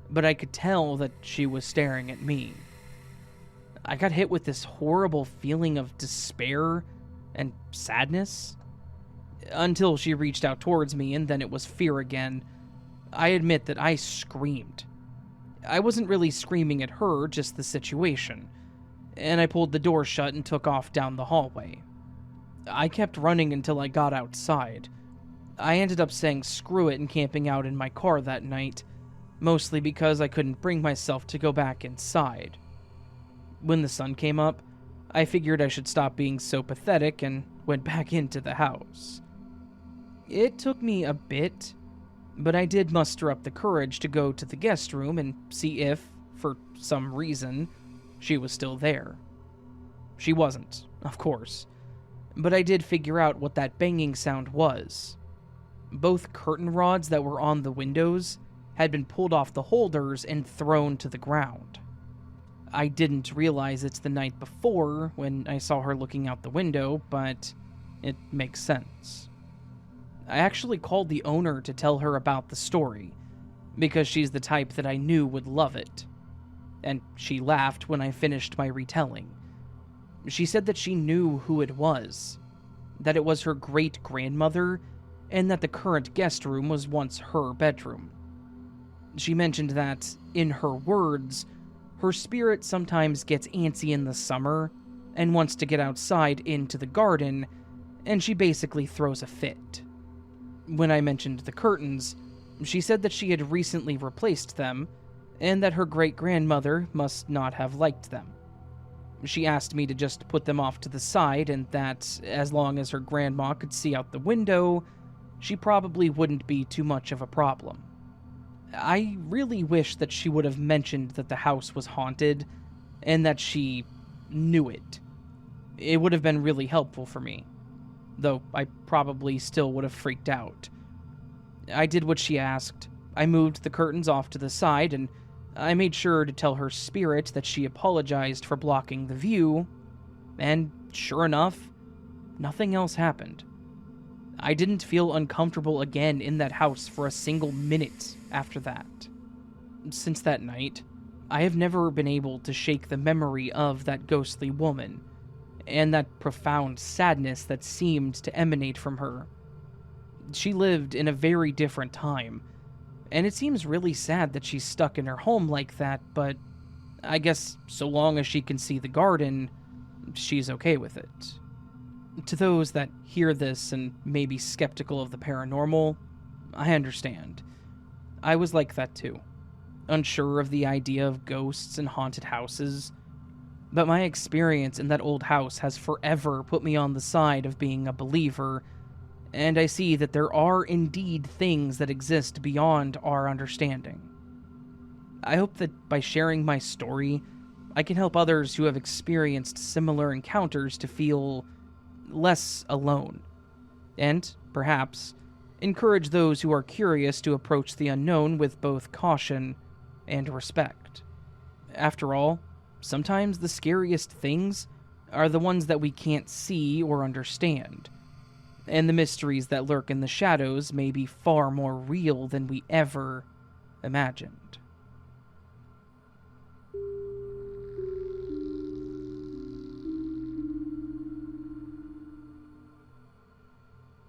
but I could tell that she was staring at me. I got hit with this horrible feeling of despair and sadness, until she reached out towards me, and then it was fear again. I admit that I screamed. I wasn't really screaming at her, just the situation, and I pulled the door shut and took off down the hallway. I kept running until I got outside. I ended up saying screw it and camping out in my car that night, mostly because I couldn't bring myself to go back inside. When the sun came up, I figured I should stop being so pathetic and went back into the house. It took me a bit, but I did muster up the courage to go to the guest room and see if, for some reason, she was still there. She wasn't, of course, but I did figure out what that banging sound was. Both curtain rods that were on the windows had been pulled off the holders and thrown to the ground. I didn't realize it's the night before when I saw her looking out the window, but it makes sense. I actually called the owner to tell her about the story, because she's the type that I knew would love it. And she laughed when I finished my retelling. She said that she knew who it was, that it was her great-grandmother, and that the current guest room was once her bedroom. She mentioned that, in her words, her spirit sometimes gets antsy in the summer and wants to get outside into the garden, and she basically throws a fit. When I mentioned the curtains, she said that she had recently replaced them, and that her great-grandmother must not have liked them. She asked me to just put them off to the side, and that, as long as her grandma could see out the window, she probably wouldn't be too much of a problem. I really wish that she would have mentioned that the house was haunted, and that she knew it. It would have been really helpful for me, though I probably still would have freaked out. I did what she asked. I moved the curtains off to the side, and I made sure to tell her spirit that she apologized for blocking the view, and sure enough, nothing else happened. I didn't feel uncomfortable again in that house for a single minute after that. Since that night, I have never been able to shake the memory of that ghostly woman, and that profound sadness that seemed to emanate from her. She lived in a very different time, and it seems really sad that she's stuck in her home like that, but I guess so long as she can see the garden, she's okay with it. To those that hear this and may be skeptical of the paranormal, I understand. I was like that too, unsure of the idea of ghosts and haunted houses, but my experience in that old house has forever put me on the side of being a believer, and I see that there are indeed things that exist beyond our understanding. I hope that by sharing my story, I can help others who have experienced similar encounters to feel less alone, and, perhaps, encourage those who are curious to approach the unknown with both caution and respect. After all, sometimes the scariest things are the ones that we can't see or understand, and the mysteries that lurk in the shadows may be far more real than we ever imagined.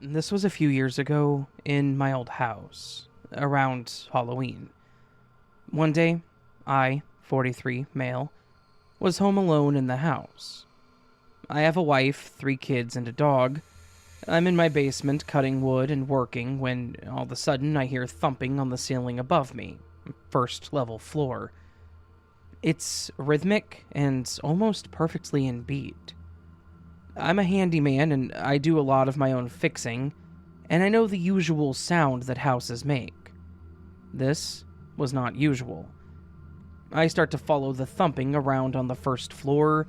This was a few years ago in my old house, around Halloween. One day, I, 43, male, was home alone in the house. I have a wife, 3 kids, and a dog. I'm in my basement cutting wood and working when all of a sudden I hear thumping on the ceiling above me, first level floor. It's rhythmic and almost perfectly in beat. I'm a handyman and I do a lot of my own fixing, and I know the usual sound that houses make. This was not usual. I start to follow the thumping around on the first floor.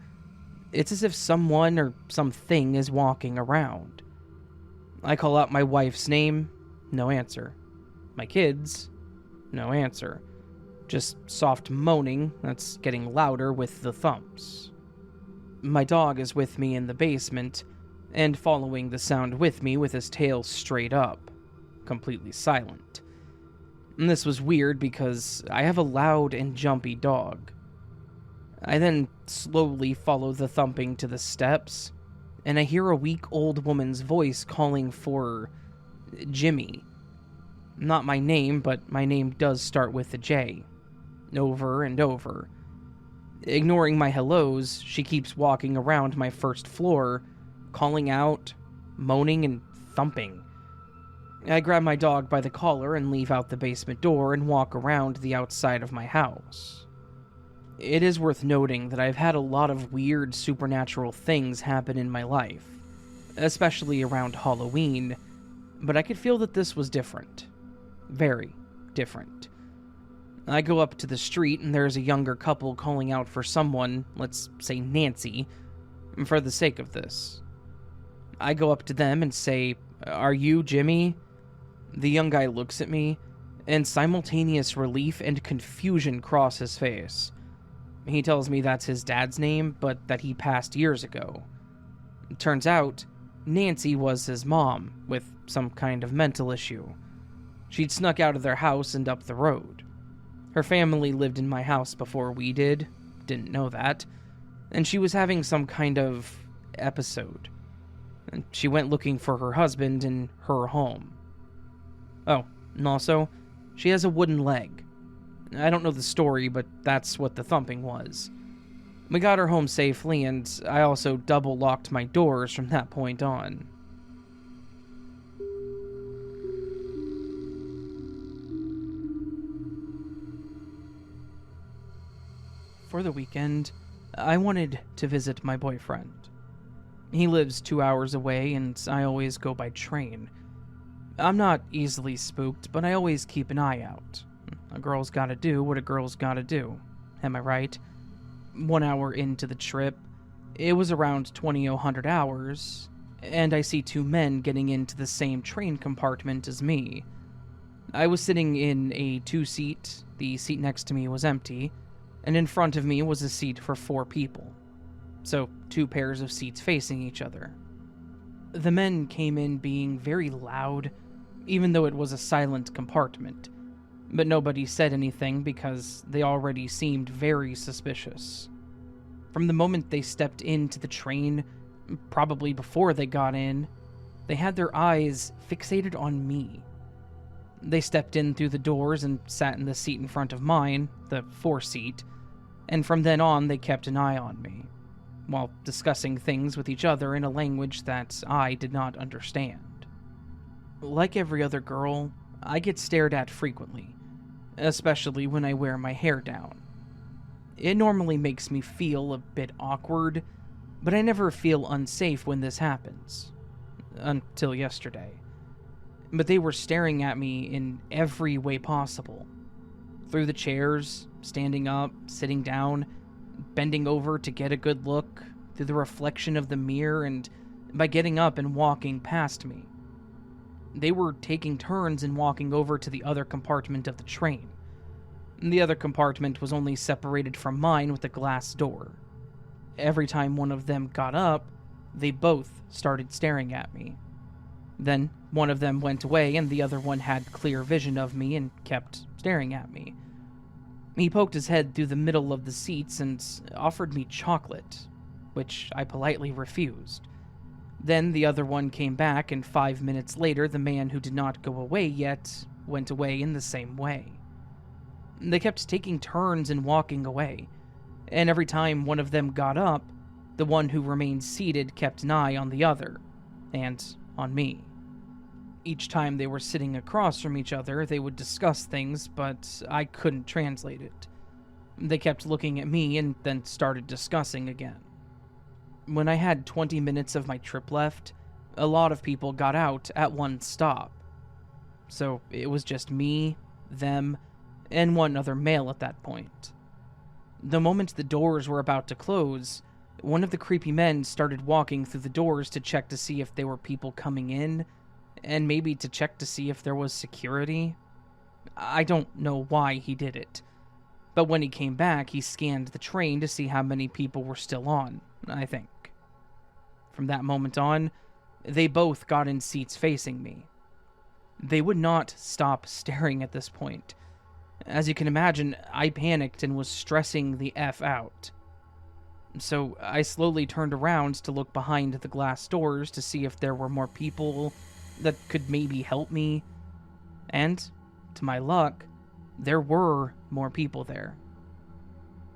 It's as if someone or something is walking around. I call out my wife's name, no answer. My kids, no answer. Just soft moaning that's getting louder with the thumps. My dog is with me in the basement, and following the sound with me with his tail straight up, completely silent. And this was weird because I have a loud and jumpy dog. I then slowly follow the thumping to the steps, and I hear a weak old woman's voice calling for Jimmy. Not my name, but my name does start with a J. Over and over. Ignoring my hellos, she keeps walking around my first floor, calling out, moaning, and thumping. I grab my dog by the collar and leave out the basement door and walk around the outside of my house. It is worth noting that I've had a lot of weird supernatural things happen in my life, especially around Halloween, but I could feel that this was different. Very different. I go up to the street and there's a younger couple calling out for someone, let's say Nancy, for the sake of this. I go up to them and say, "Are you Jimmy?" The young guy looks at me, and simultaneous relief and confusion cross his face. He tells me that's his dad's name, but that he passed years ago. It turns out, Nancy was his mom, with some kind of mental issue. She'd snuck out of their house and up the road. Her family lived in my house before we didn't know that, and she was having some kind of episode. And she went looking for her husband in her home. Oh, and also, she has a wooden leg. I don't know the story, but that's what the thumping was. We got her home safely, and I also double locked my doors from that point on. For the weekend, I wanted to visit my boyfriend. He lives 2 hours away, and I always go by train. I'm not easily spooked, but I always keep an eye out. A girl's gotta do what a girl's gotta do. Am I right? 1 hour into the trip, it was around 2000 hours, and I see two men getting into the same train compartment as me. I was sitting in a two-seat, the seat next to me was empty, and in front of me was a seat for 4 people. So 2 pairs of seats facing each other. The men came in being very loud, even though it was a silent compartment, but nobody said anything because they already seemed very suspicious. From the moment they stepped into the train, probably before they got in, they had their eyes fixated on me. They stepped in through the doors and sat in the seat in front of mine, the 4 seat, and from then on they kept an eye on me, while discussing things with each other in a language that I did not understand. Like every other girl, I get stared at frequently, especially when I wear my hair down. It normally makes me feel a bit awkward, but I never feel unsafe when this happens. Until yesterday. But they were staring at me in every way possible. Through the chairs, standing up, sitting down, bending over to get a good look, through the reflection of the mirror, and by getting up and walking past me. They were taking turns in walking over to the other compartment of the train. The other compartment was only separated from mine with a glass door. Every time one of them got up, they both started staring at me. Then one of them went away and the other one had clear vision of me and kept staring at me. He poked his head through the middle of the seats and offered me chocolate, which I politely refused. Then the other one came back, and 5 minutes later the man who did not go away yet went away in the same way. They kept taking turns in walking away, and every time one of them got up, the one who remained seated kept an eye on the other, and on me. Each time they were sitting across from each other, they would discuss things, but I couldn't translate it. They kept looking at me and then started discussing again. When I had 20 minutes of my trip left, a lot of people got out at one stop. So it was just me, them, and one other male at that point. The moment the doors were about to close, one of the creepy men started walking through the doors to check to see if there were people coming in, and maybe to check to see if there was security. I don't know why he did it, but when he came back, he scanned the train to see how many people were still on, I think. From that moment on, they both got in seats facing me. They would not stop staring at this point. As you can imagine, I panicked and was stressing the F out. So I slowly turned around to look behind the glass doors to see if there were more people that could maybe help me. And, to my luck, there were more people there.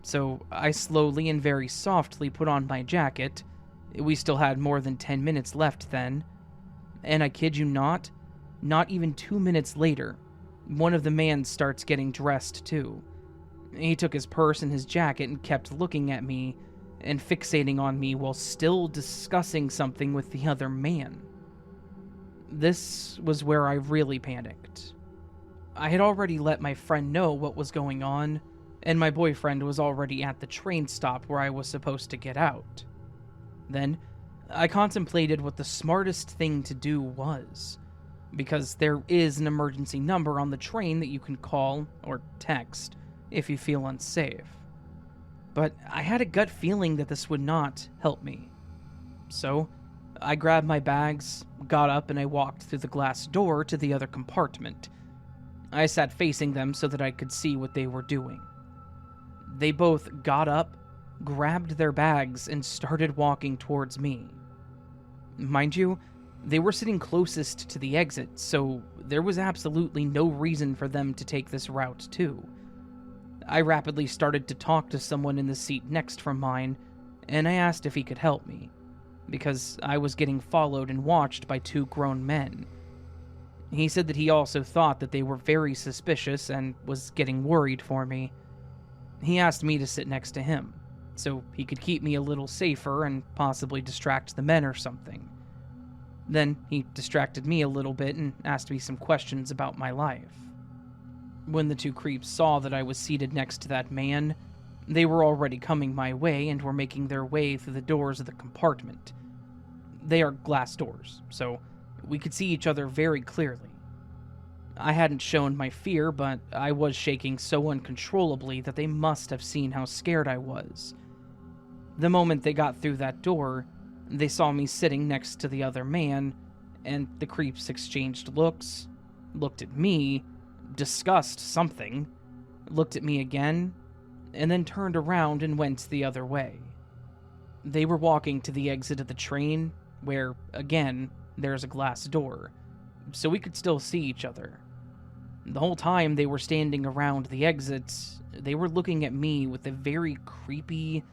So I slowly and very softly put on my jacket. We still had more than 10 minutes left then. And I kid you not even 2 minutes later, one of the men starts getting dressed too. He took his purse and his jacket and kept looking at me and fixating on me while still discussing something with the other man. This was where I really panicked. I had already let my friend know what was going on, and my boyfriend was already at the train stop where I was supposed to get out. Then, I contemplated what the smartest thing to do was, because there is an emergency number on the train that you can call or text if you feel unsafe. But I had a gut feeling that this would not help me. So, I grabbed my bags, got up, and I walked through the glass door to the other compartment. I sat facing them so that I could see what they were doing. They both got up, grabbed their bags, and started walking towards me. Mind you, they were sitting closest to the exit, so there was absolutely no reason for them to take this route too. I rapidly started to talk to someone in the seat next from mine, and I asked if he could help me, because I was getting followed and watched by two grown men. He said that he also thought that they were very suspicious and was getting worried for me. He asked me to sit next to him, so he could keep me a little safer and possibly distract the men or something. Then he distracted me a little bit and asked me some questions about my life. When the two creeps saw that I was seated next to that man, they were already coming my way and were making their way through the doors of the compartment. They are glass doors, so we could see each other very clearly. I hadn't shown my fear, but I was shaking so uncontrollably that they must have seen how scared I was. The moment they got through that door, they saw me sitting next to the other man, and the creeps exchanged looks, looked at me, discussed something, looked at me again, and then turned around and went the other way. They were walking to the exit of the train, where, again, there's a glass door, so we could still see each other. The whole time they were standing around the exits, they were looking at me with a very creepy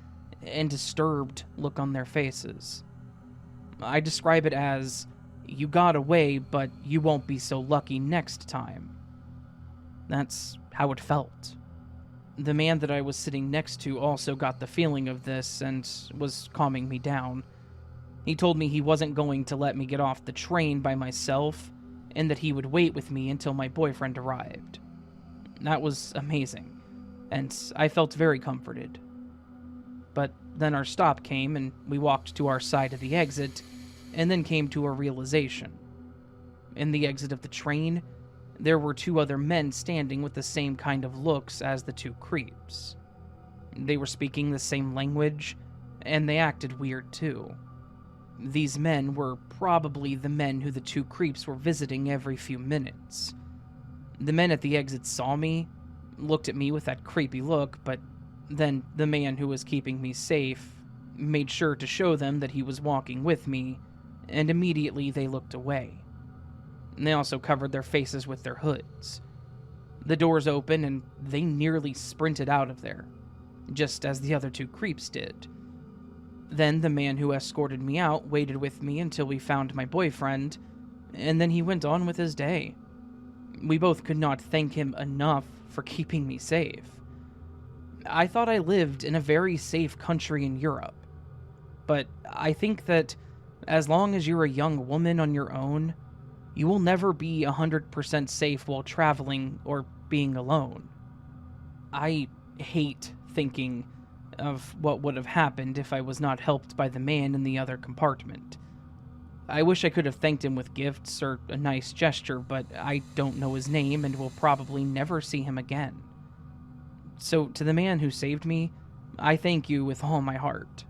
and disturbed look on their faces. I describe it as, you got away, but you won't be so lucky next time. That's how it felt. The man that I was sitting next to also got the feeling of this and was calming me down. He told me he wasn't going to let me get off the train by myself, and that he would wait with me until my boyfriend arrived. That was amazing, and I felt very comforted. But then our stop came, and we walked to our side of the exit, and then came to a realization. In the exit of the train, there were two other men standing with the same kind of looks as the two creeps. They were speaking the same language, and they acted weird too. These men were probably the men who the two creeps were visiting every few minutes. The men at the exit saw me, looked at me with that creepy look, but then the man who was keeping me safe made sure to show them that he was walking with me, and immediately they looked away. They also covered their faces with their hoods. The doors opened and they nearly sprinted out of there, just as the other two creeps did. Then the man who escorted me out waited with me until we found my boyfriend, and then he went on with his day. We both could not thank him enough for keeping me safe. I thought I lived in a very safe country in Europe, but I think that as long as you're a young woman on your own, you will never be 100% safe while traveling or being alone. I hate thinking of what would have happened if I was not helped by the man in the other compartment. I wish I could have thanked him with gifts or a nice gesture, but I don't know his name and will probably never see him again. So, to the man who saved me, I thank you with all my heart.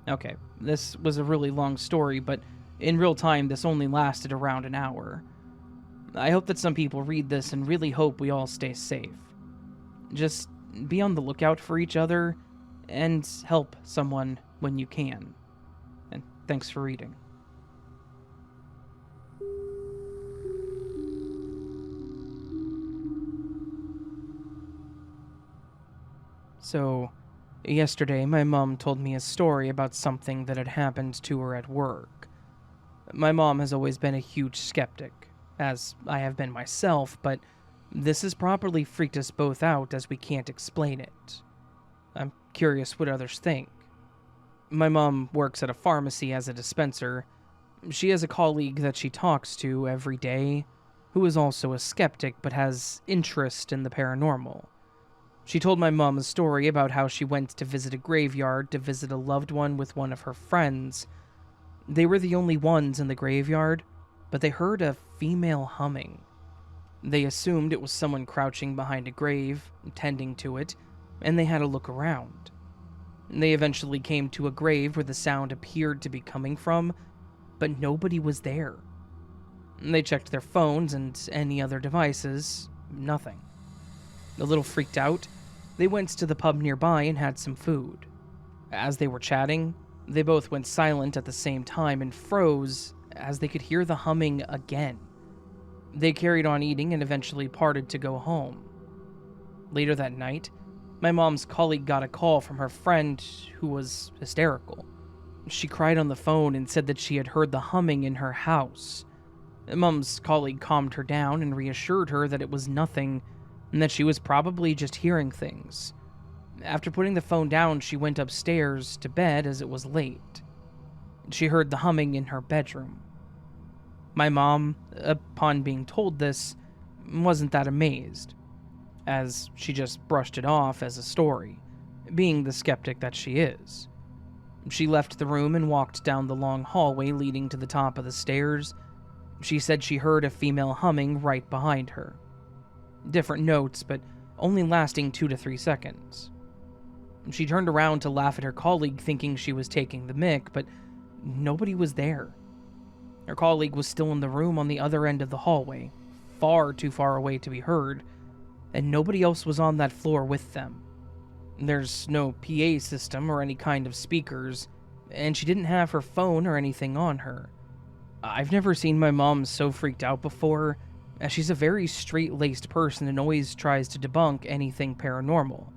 Okay, this was a really long story, but in real time, this only lasted around an hour. I hope that some people read this and really hope we all stay safe. Just be on the lookout for each other and help someone when you can. And thanks for reading. So, yesterday my mom told me a story about something that had happened to her at work. My mom has always been a huge skeptic, as I have been myself, but this has properly freaked us both out as we can't explain it. I'm curious what others think. My mom works at a pharmacy as a dispenser. She has a colleague that she talks to every day, who is also a skeptic but has interest in the paranormal. She told my mom a story about how she went to visit a graveyard to visit a loved one with one of her friends. They were the only ones in the graveyard, but they heard a female humming. They assumed it was someone crouching behind a grave, tending to it, and they had a look around. They eventually came to a grave where the sound appeared to be coming from, but nobody was there. They checked their phones and any other devices, nothing. A little freaked out, they went to the pub nearby and had some food. As they were chatting, they both went silent at the same time and froze as they could hear the humming again. They carried on eating and eventually parted to go home. Later that night, my mom's colleague got a call from her friend who was hysterical. She cried on the phone and said that she had heard the humming in her house. Mom's colleague calmed her down and reassured her that it was nothing and that she was probably just hearing things. After putting the phone down, she went upstairs to bed as it was late. She heard the humming in her bedroom. My mom, upon being told this, wasn't that amazed, as she just brushed it off as a story, being the skeptic that she is. She left the room and walked down the long hallway leading to the top of the stairs. She said she heard a female humming right behind her. Different notes, but only lasting 2 to 3 seconds. She turned around to laugh at her colleague, thinking she was taking the mick, but nobody was there. Her colleague was still in the room on the other end of the hallway, far too far away to be heard, and nobody else was on that floor with them. There's no PA system or any kind of speakers, and she didn't have her phone or anything on her. I've never seen my mom so freaked out before, as she's a very straight-laced person and always tries to debunk anything paranormal.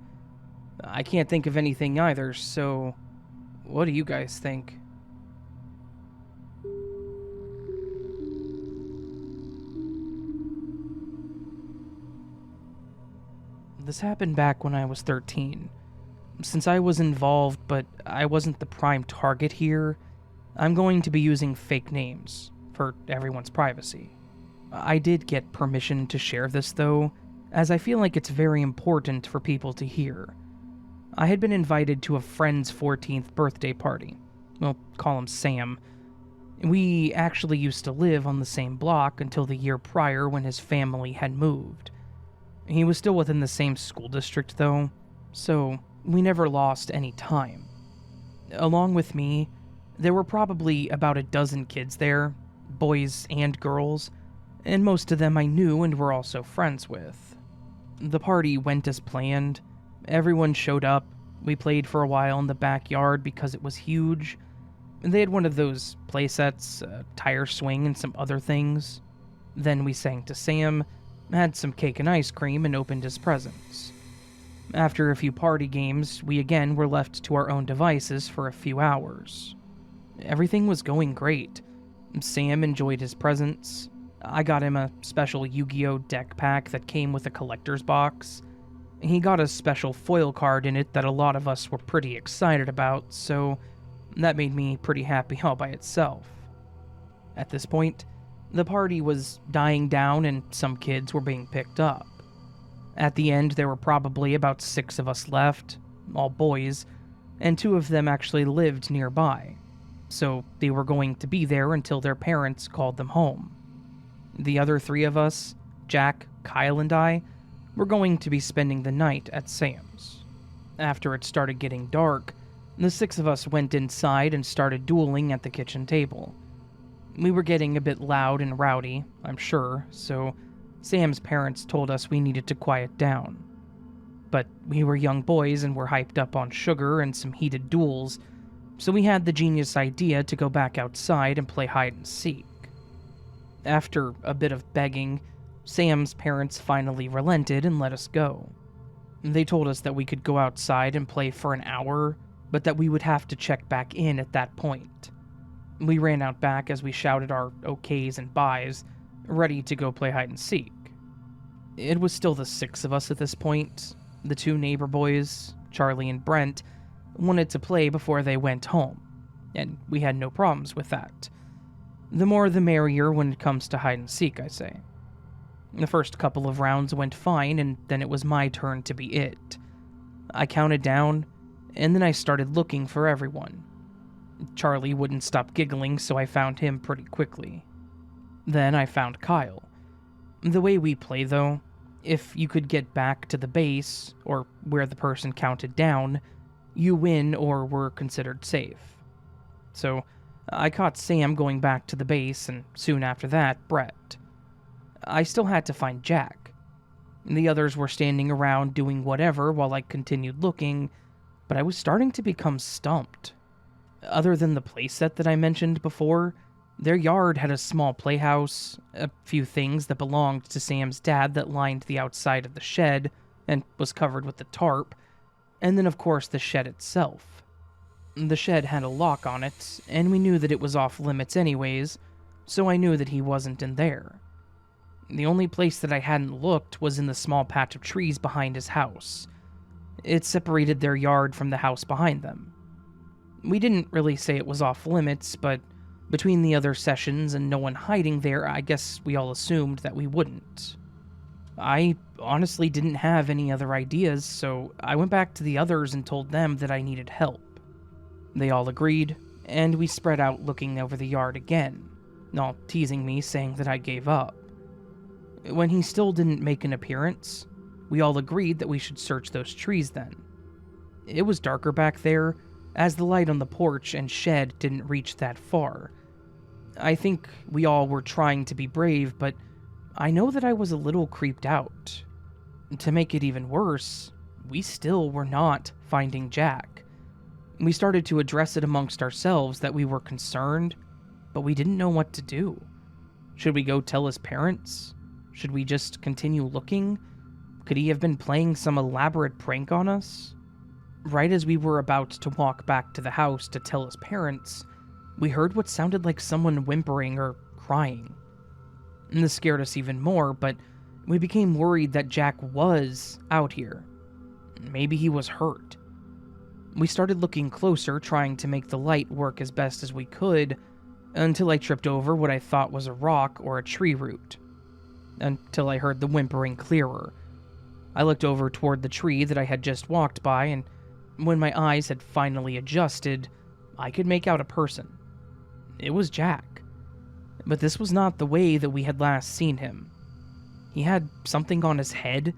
I can't think of anything either, so what do you guys think? This happened back when I was 13. Since I was involved, but I wasn't the prime target here, I'm going to be using fake names for everyone's privacy. I did get permission to share this, though, as I feel like it's very important for people to hear. I had been invited to a friend's 14th birthday party. We'll call him Sam. We actually used to live on the same block until the year prior when his family had moved. He was still within the same school district, though, so we never lost any time. Along with me, there were probably about a dozen kids there, boys and girls, and most of them I knew and were also friends with. The party went as planned. Everyone showed up. We played for a while in the backyard because it was huge. They had one of those play sets, a tire swing, and some other things. Then we sang to Sam, had some cake and ice cream, and opened his presents. After a few party games, we again were left to our own devices for a few hours. Everything was going great. Sam enjoyed his presents. I got him a special Yu-Gi-Oh! Deck pack that came with a collector's box. He got a special foil card in it that a lot of us were pretty excited about, so that made me pretty happy all by itself. At this point, the party was dying down and some kids were being picked up. At the end, there were probably about 6 of us left, all boys, and 2 of them actually lived nearby, so they were going to be there until their parents called them home. The other 3 of us, Jack, Kyle, and I, were going to be spending the night at Sam's. After it started getting dark, the 6 of us went inside and started dueling at the kitchen table. We were getting a bit loud and rowdy, I'm sure, so Sam's parents told us we needed to quiet down. But we were young boys and were hyped up on sugar and some heated duels, so we had the genius idea to go back outside and play hide and seek. After a bit of begging, Sam's parents finally relented and let us go. They told us that we could go outside and play for an hour, but that we would have to check back in at that point. We ran out back as we shouted our okays and byes, ready to go play hide and seek. It was still the 6 of us at this point. The 2 neighbor boys, Charlie and Brent, wanted to play before they went home, and we had no problems with that. The more the merrier when it comes to hide and seek, I say. The first couple of rounds went fine, and then it was my turn to be it. I counted down, and then I started looking for everyone. Charlie wouldn't stop giggling, so I found him pretty quickly. Then I found Kyle. The way we play, though, if you could get back to the base, or where the person counted down, you win or were considered safe. So I caught Sam going back to the base, and soon after that, Brett. I still had to find Jack. The others were standing around doing whatever while I continued looking, but I was starting to become stumped. Other than the playset that I mentioned before, their yard had a small playhouse, a few things that belonged to Sam's dad that lined the outside of the shed, and was covered with the tarp, and then of course the shed itself. The shed had a lock on it, and we knew that it was off limits anyways, so I knew that he wasn't in there. The only place that I hadn't looked was in the small patch of trees behind his house. It separated their yard from the house behind them. We didn't really say it was off limits, but between the other sessions and no one hiding there, I guess we all assumed that we wouldn't. I honestly didn't have any other ideas, so I went back to the others and told them that I needed help. They all agreed, and we spread out looking over the yard again, all teasing me, saying that I gave up. When he still didn't make an appearance, we all agreed that we should search those trees then. It was darker back there, as the light on the porch and shed didn't reach that far. I think we all were trying to be brave, but I know that I was a little creeped out. To make it even worse, we still were not finding Jack. We started to address it amongst ourselves that we were concerned, but we didn't know what to do. Should we go tell his parents? Should we just continue looking? Could he have been playing some elaborate prank on us? Right as we were about to walk back to the house to tell his parents, we heard what sounded like someone whimpering or crying. And this scared us even more, but we became worried that Jack was out here. Maybe he was hurt. We started looking closer, trying to make the light work as best as we could, until I tripped over what I thought was a rock or a tree root. Until I heard the whimpering clearer. I looked over toward the tree that I had just walked by, and when my eyes had finally adjusted, I could make out a person. It was Jack. But this was not the way that we had last seen him. He had something on his head,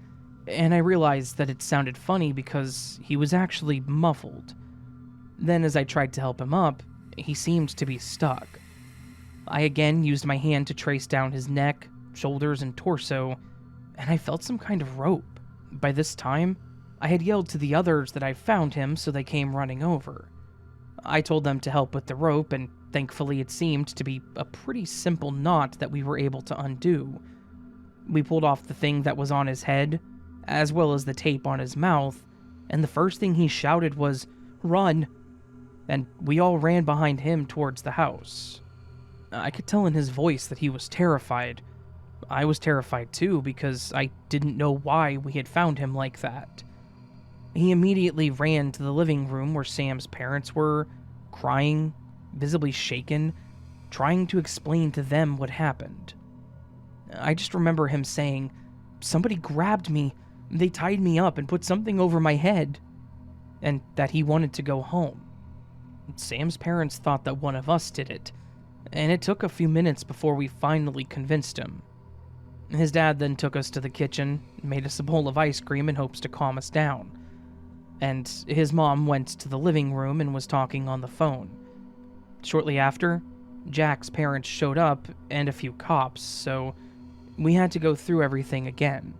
and I realized that it sounded funny because he was actually muffled. Then as I tried to help him up, he seemed to be stuck. I again used my hand to trace down his neck, shoulders, and torso, and I felt some kind of rope. By this time, I had yelled to the others that I found him, so they came running over. I told them to help with the rope, and thankfully it seemed to be a pretty simple knot that we were able to undo. We pulled off the thing that was on his head, as well as the tape on his mouth, and the first thing he shouted was, "Run!" And we all ran behind him towards the house. I could tell in his voice that he was terrified. I was terrified too, because I didn't know why we had found him like that. He immediately ran to the living room where Sam's parents were, crying, visibly shaken, trying to explain to them what happened. I just remember him saying, "Somebody grabbed me, they tied me up and put something over my head," and that he wanted to go home. Sam's parents thought that one of us did it, and it took a few minutes before we finally convinced him. His dad then took us to the kitchen, made us a bowl of ice cream in hopes to calm us down. And his mom went to the living room and was talking on the phone. Shortly after, Jack's parents showed up and a few cops, so we had to go through everything again.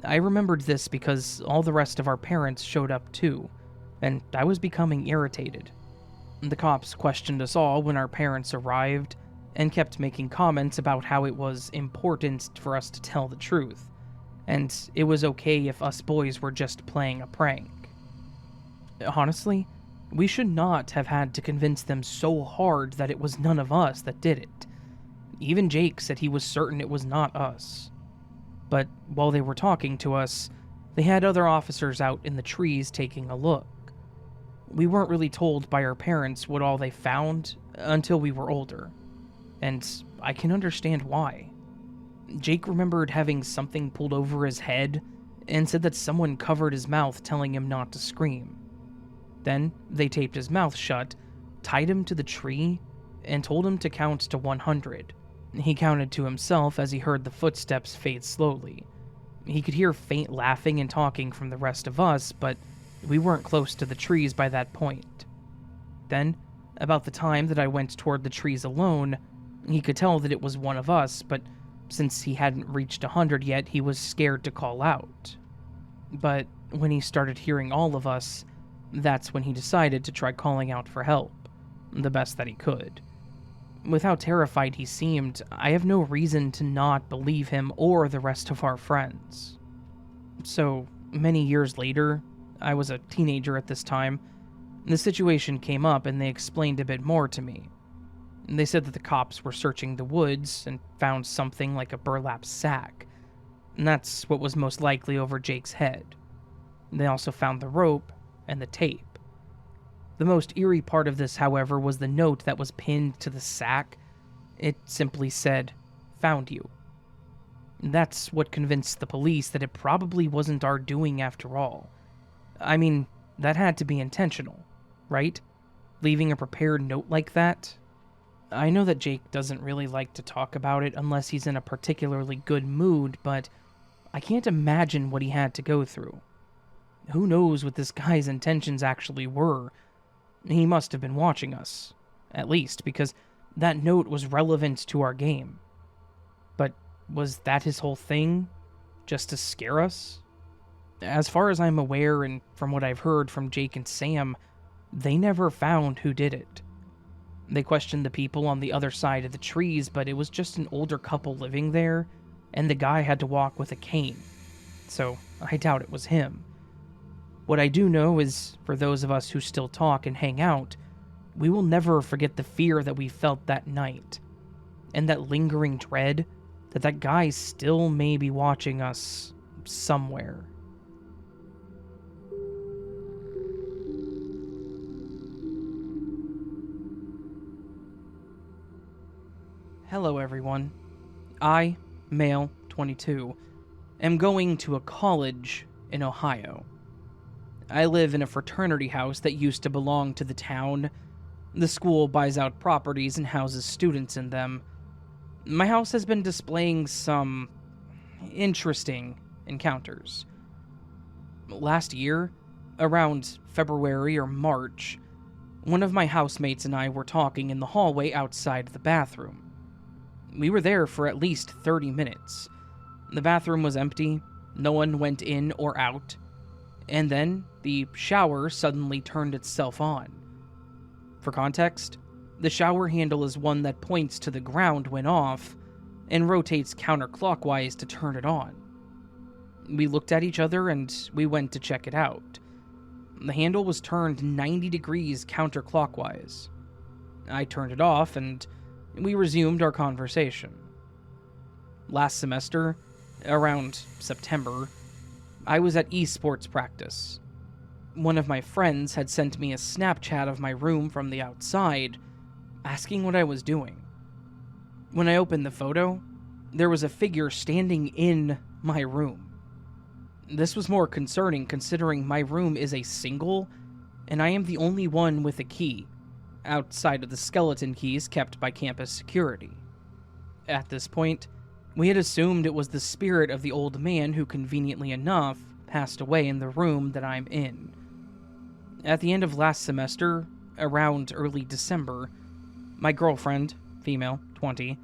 I remembered this because all the rest of our parents showed up too, and I was becoming irritated. The cops questioned us all when our parents arrived, and kept making comments about how it was important for us to tell the truth, and it was okay if us boys were just playing a prank. Honestly, we should not have had to convince them so hard that it was none of us that did it. Even Jake said he was certain it was not us. But while they were talking to us, they had other officers out in the trees taking a look. We weren't really told by our parents what all they found until we were older, and I can understand why. Jake remembered having something pulled over his head and said that someone covered his mouth telling him not to scream. Then they taped his mouth shut, tied him to the tree, and told him to count to 100. He counted to himself as he heard the footsteps fade slowly. He could hear faint laughing and talking from the rest of us, but we weren't close to the trees by that point. Then, about the time that I went toward the trees alone, he could tell that it was one of us, but since he hadn't reached 100 yet, he was scared to call out. But when he started hearing all of us, that's when he decided to try calling out for help, the best that he could. With how terrified he seemed, I have no reason to not believe him or the rest of our friends. So, many years later, I was a teenager at this time, the situation came up and they explained a bit more to me. They said that the cops were searching the woods and found something like a burlap sack, and that's what was most likely over Jake's head. They also found the rope and the tape. The most eerie part of this, however, was the note that was pinned to the sack. It simply said, "Found you." That's what convinced the police that it probably wasn't our doing after all. I mean, that had to be intentional, right? Leaving a prepared note like that? I know that Jake doesn't really like to talk about it unless he's in a particularly good mood, but I can't imagine what he had to go through. Who knows what this guy's intentions actually were? He must have been watching us, at least, because that note was relevant to our game. But was that his whole thing? Just to scare us? As far as I'm aware, and from what I've heard from Jake and Sam, they never found who did it. They questioned the people on the other side of the trees, but it was just an older couple living there, and the guy had to walk with a cane. So I doubt it was him. What I do know is, for those of us who still talk and hang out, we will never forget the fear that we felt that night, and that lingering dread that that guy still may be watching us somewhere. Hello everyone. I, male, 22, am going to a college in Ohio. I live in a fraternity house that used to belong to the town. The school buys out properties and houses students in them. My house has been displaying some interesting encounters. Last year, around February or March, one of my housemates and I were talking in the hallway outside the bathroom. We were there for at least 30 minutes. The bathroom was empty, no one went in or out, and then the shower suddenly turned itself on. For context, the shower handle is one that points to the ground when off and rotates counterclockwise to turn it on. We looked at each other and we went to check it out. The handle was turned 90 degrees counterclockwise. I turned it off and we resumed our conversation. Last semester, around September, I was at esports practice. One of my friends had sent me a Snapchat of my room from the outside, asking what I was doing. When I opened the photo, there was a figure standing in my room. This was more concerning considering my room is a single, and I am the only one with a key, outside of the skeleton keys kept by campus security. At this point, we had assumed it was the spirit of the old man who, conveniently enough, passed away in the room that I'm in. At the end of last semester, around early December, my girlfriend, female, 20,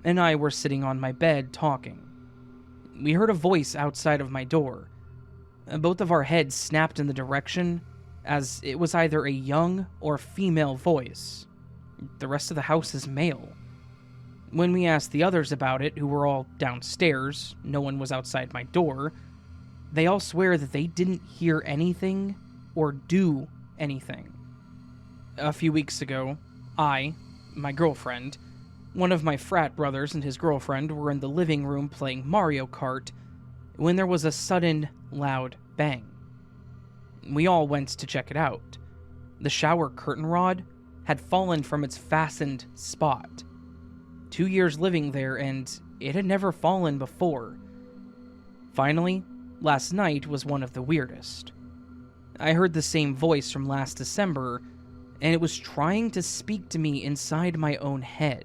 and I were sitting on my bed talking. We heard a voice outside of my door. Both of our heads snapped in the direction, as it was either a young or female voice. The rest of the house is male. When we asked the others about it, who were all downstairs, no one was outside my door, they all swear that they didn't hear anything or do anything. A few weeks ago, I, my girlfriend, one of my frat brothers and his girlfriend were in the living room playing Mario Kart when there was a sudden, loud bang. We all went to check it out. The shower curtain rod had fallen from its fastened spot. 2 years living there, and it had never fallen before. Finally, last night was one of the weirdest. I heard the same voice from last December, and it was trying to speak to me inside my own head.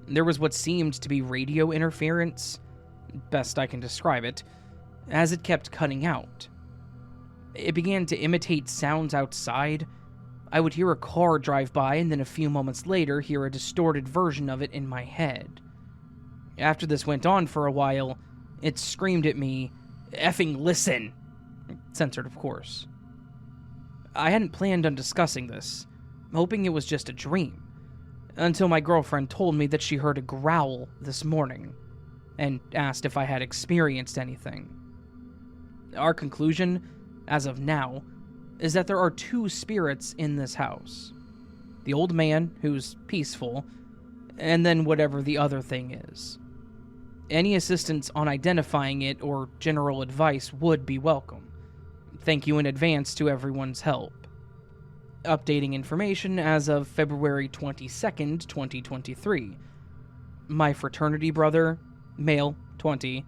There was what seemed to be radio interference, best I can describe it, as it kept cutting out. It began to imitate sounds outside. I would hear a car drive by and then a few moments later hear a distorted version of it in my head. After this went on for a while, it screamed at me, "Effing listen!" Censored, of course. I hadn't planned on discussing this, hoping it was just a dream, until my girlfriend told me that she heard a growl this morning, and asked if I had experienced anything. Our conclusion, as of now, is that there are two spirits in this house. The old man, who's peaceful, and then whatever the other thing is. Any assistance on identifying it or general advice would be welcome. Thank you in advance to everyone's help. Updating information as of February 22nd, 2023. My fraternity brother, male, 20,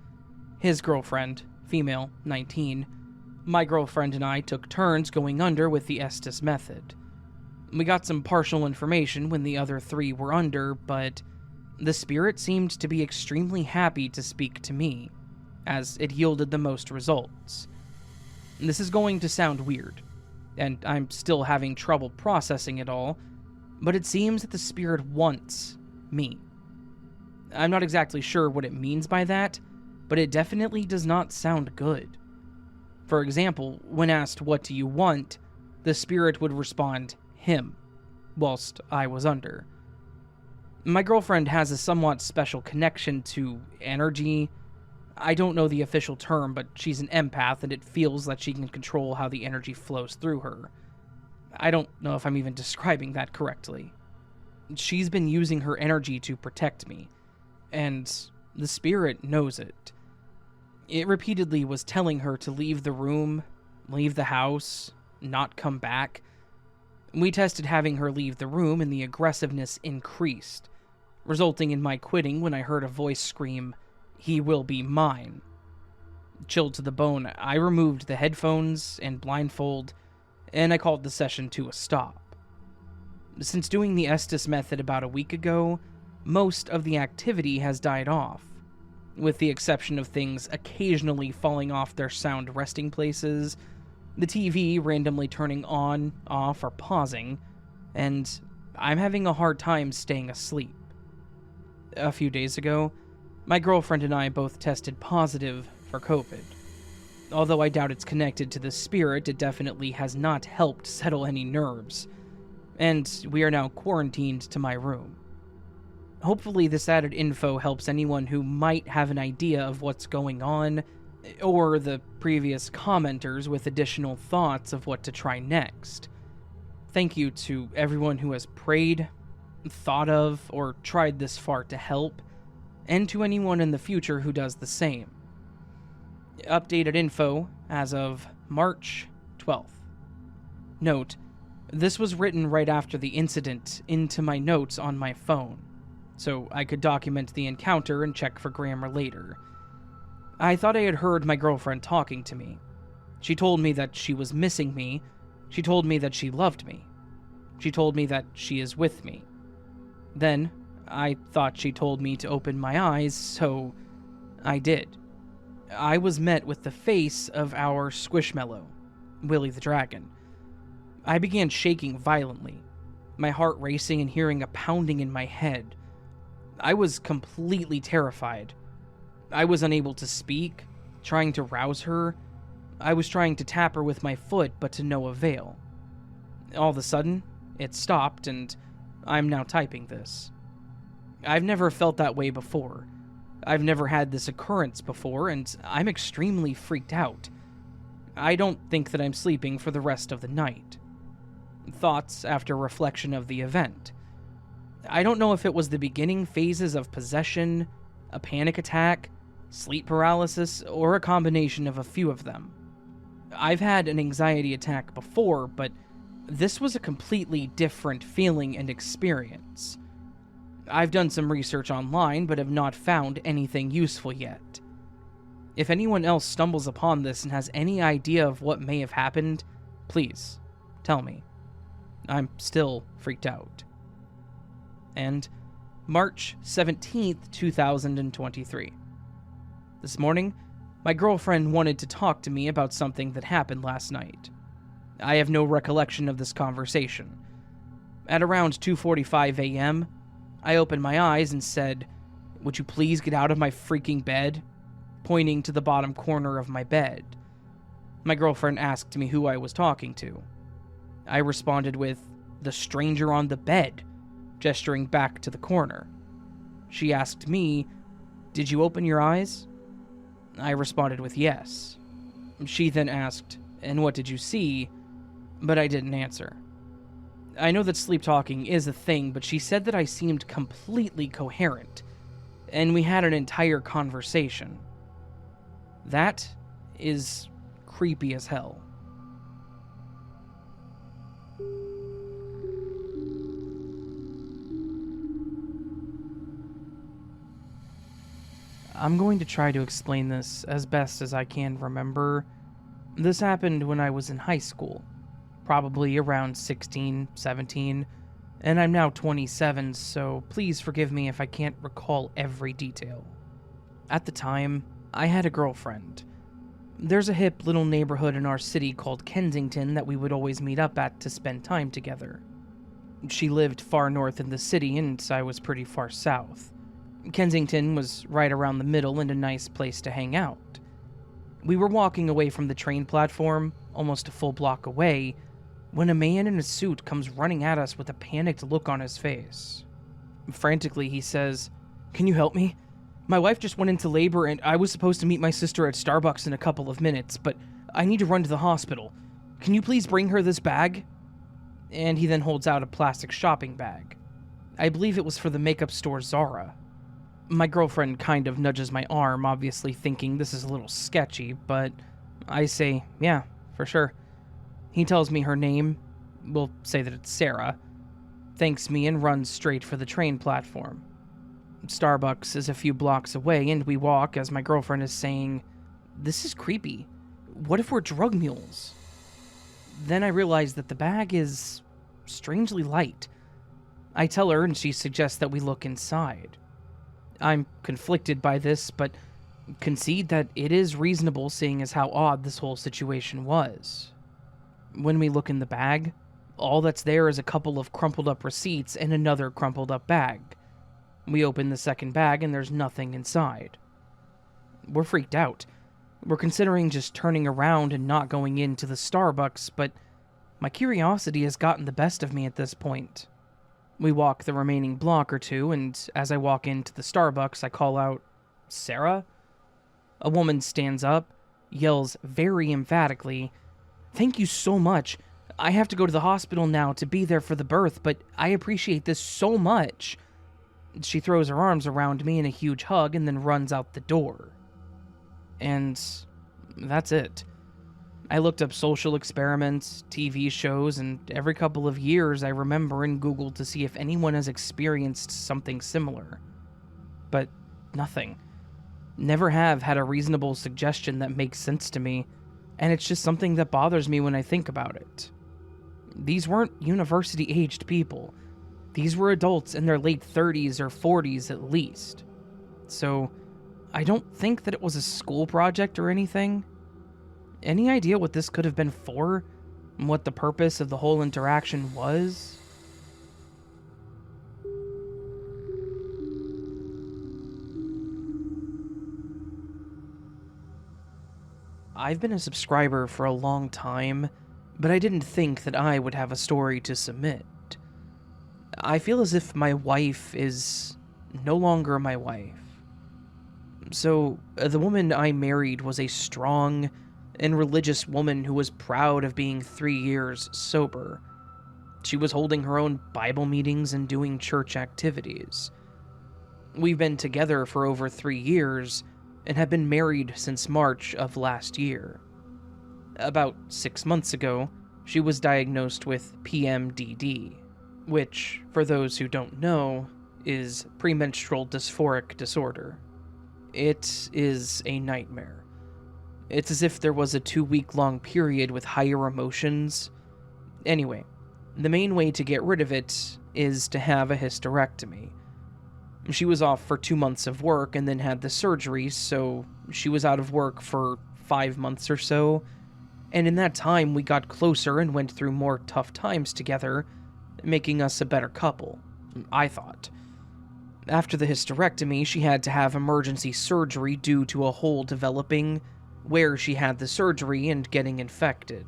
his girlfriend, female, 19. My girlfriend and I took turns going under with the Estes method. We got some partial information when the other three were under, but the spirit seemed to be extremely happy to speak to me, as it yielded the most results. This is going to sound weird, and I'm still having trouble processing it all, but it seems that the spirit wants me. I'm not exactly sure what it means by that, but it definitely does not sound good. For example, when asked, "What do you want?" the spirit would respond, "him," whilst I was under. My girlfriend has a somewhat special connection to energy. I don't know the official term, but she's an empath and it feels that she can control how the energy flows through her. I don't know if I'm even describing that correctly. She's been using her energy to protect me, and the spirit knows it. It repeatedly was telling her to leave the room, leave the house, not come back. We tested having her leave the room and the aggressiveness increased, resulting in my quitting when I heard a voice scream, "He will be mine." Chilled to the bone, I removed the headphones and blindfold, and I called the session to a stop. Since doing the Estes method about a week ago, most of the activity has died off, with the exception of things occasionally falling off their sound resting places, the TV randomly turning on, off, or pausing, and I'm having a hard time staying asleep. A few days ago, my girlfriend and I both tested positive for COVID. Although I doubt it's connected to the spirit, it definitely has not helped settle any nerves, and we are now quarantined to my room. Hopefully this added info helps anyone who might have an idea of what's going on, or the previous commenters with additional thoughts of what to try next. Thank you to everyone who has prayed, thought of, or tried this far to help, and to anyone in the future who does the same. Updated info as of March 12th. Note, this was written right after the incident into my notes on my phone, so I could document the encounter and check for grammar later. I thought I had heard my girlfriend talking to me. She told me that she was missing me. She told me that she loved me. She told me that she is with me. Then, I thought she told me to open my eyes, so I did. I was met with the face of our Squishmallow, Willie the Dragon. I began shaking violently, my heart racing and hearing a pounding in my head. I was completely terrified. I was unable to speak, trying to rouse her. I was trying to tap her with my foot, but to no avail. All of a sudden, it stopped, and I'm now typing this. I've never felt that way before. I've never had this occurrence before, and I'm extremely freaked out. I don't think that I'm sleeping for the rest of the night. Thoughts after reflection of the event. I don't know if it was the beginning phases of possession, a panic attack, sleep paralysis, or a combination of a few of them. I've had an anxiety attack before, but this was a completely different feeling and experience. I've done some research online, but have not found anything useful yet. If anyone else stumbles upon this and has any idea of what may have happened, please tell me. I'm still freaked out. And March 17th, 2023. This morning, my girlfriend wanted to talk to me about something that happened last night. I have no recollection of this conversation. At around 2:45 a.m., I opened my eyes and said, "Would you please get out of my freaking bed?" pointing to the bottom corner of my bed. My girlfriend asked me who I was talking to. I responded with, "The stranger on the bed," gesturing back to the corner. She asked me, "Did you open your eyes?" I responded with yes. She then asked, "And what did you see?" But I didn't answer. I know that sleep talking is a thing, but she said that I seemed completely coherent, and we had an entire conversation. That is creepy as hell. I'm going to try to explain this as best as I can remember. This happened when I was in high school, probably around 16, 17, and I'm now 27, so please forgive me if I can't recall every detail. At the time, I had a girlfriend. There's a hip little neighborhood in our city called Kensington that we would always meet up at to spend time together. She lived far north in the city, and I was pretty far south. Kensington was right around the middle and a nice place to hang out. We were walking away from the train platform, almost a full block away, when a man in a suit comes running at us with a panicked look on his face. Frantically, he says, "Can you help me? My wife just went into labor and I was supposed to meet my sister at Starbucks in a couple of minutes, but I need to run to the hospital. Can you please bring her this bag?" And he then holds out a plastic shopping bag. I believe it was for the makeup store Zara. My girlfriend kind of nudges my arm, obviously thinking this is a little sketchy, but I say, "Yeah, for sure." He tells me her name, we'll say that it's Sarah, thanks me and runs straight for the train platform. Starbucks is a few blocks away, and we walk as my girlfriend is saying, "This is creepy. What if we're drug mules?" Then I realize that the bag is strangely light. I tell her, and she suggests that we look inside. I'm conflicted by this, but concede that it is reasonable seeing as how odd this whole situation was. When we look in the bag, all that's there is a couple of crumpled up receipts and another crumpled up bag. We open the second bag and there's nothing inside. We're freaked out. We're considering just turning around and not going into the Starbucks, but my curiosity has gotten the best of me at this point. We walk the remaining block or two, and as I walk into the Starbucks, I call out, "Sarah?" A woman stands up, yells very emphatically, "Thank you so much. I have to go to the hospital now to be there for the birth, but I appreciate this so much." She throws her arms around me in a huge hug and then runs out the door. And that's it. I looked up social experiments, TV shows, and every couple of years I remember in Google to see if anyone has experienced something similar. But nothing. Never have had a reasonable suggestion that makes sense to me, and it's just something that bothers me when I think about it. These weren't university-aged people. These were adults in their late 30s or 40s at least. So, I don't think that it was a school project or anything. Any idea what this could have been for? And what the purpose of the whole interaction was? I've been a subscriber for a long time, but I didn't think that I would have a story to submit. I feel as if my wife is no longer my wife. So, the woman I married was a strong and religious woman who was proud of being 3 years sober. She was holding her own Bible meetings and doing church activities. We've been together for over 3 years and have been married since March of last year. About 6 months ago, she was diagnosed with PMDD, which, for those who don't know, is premenstrual dysphoric disorder. It is a nightmare. It's as if there was a 2-week-long period with higher emotions. Anyway, the main way to get rid of it is to have a hysterectomy. She was off for 2 months of work and then had the surgery, so she was out of work for 5 months or so, and in that time we got closer and went through more tough times together, making us a better couple, I thought. After the hysterectomy, she had to have emergency surgery due to a hole developing where she had the surgery and getting infected.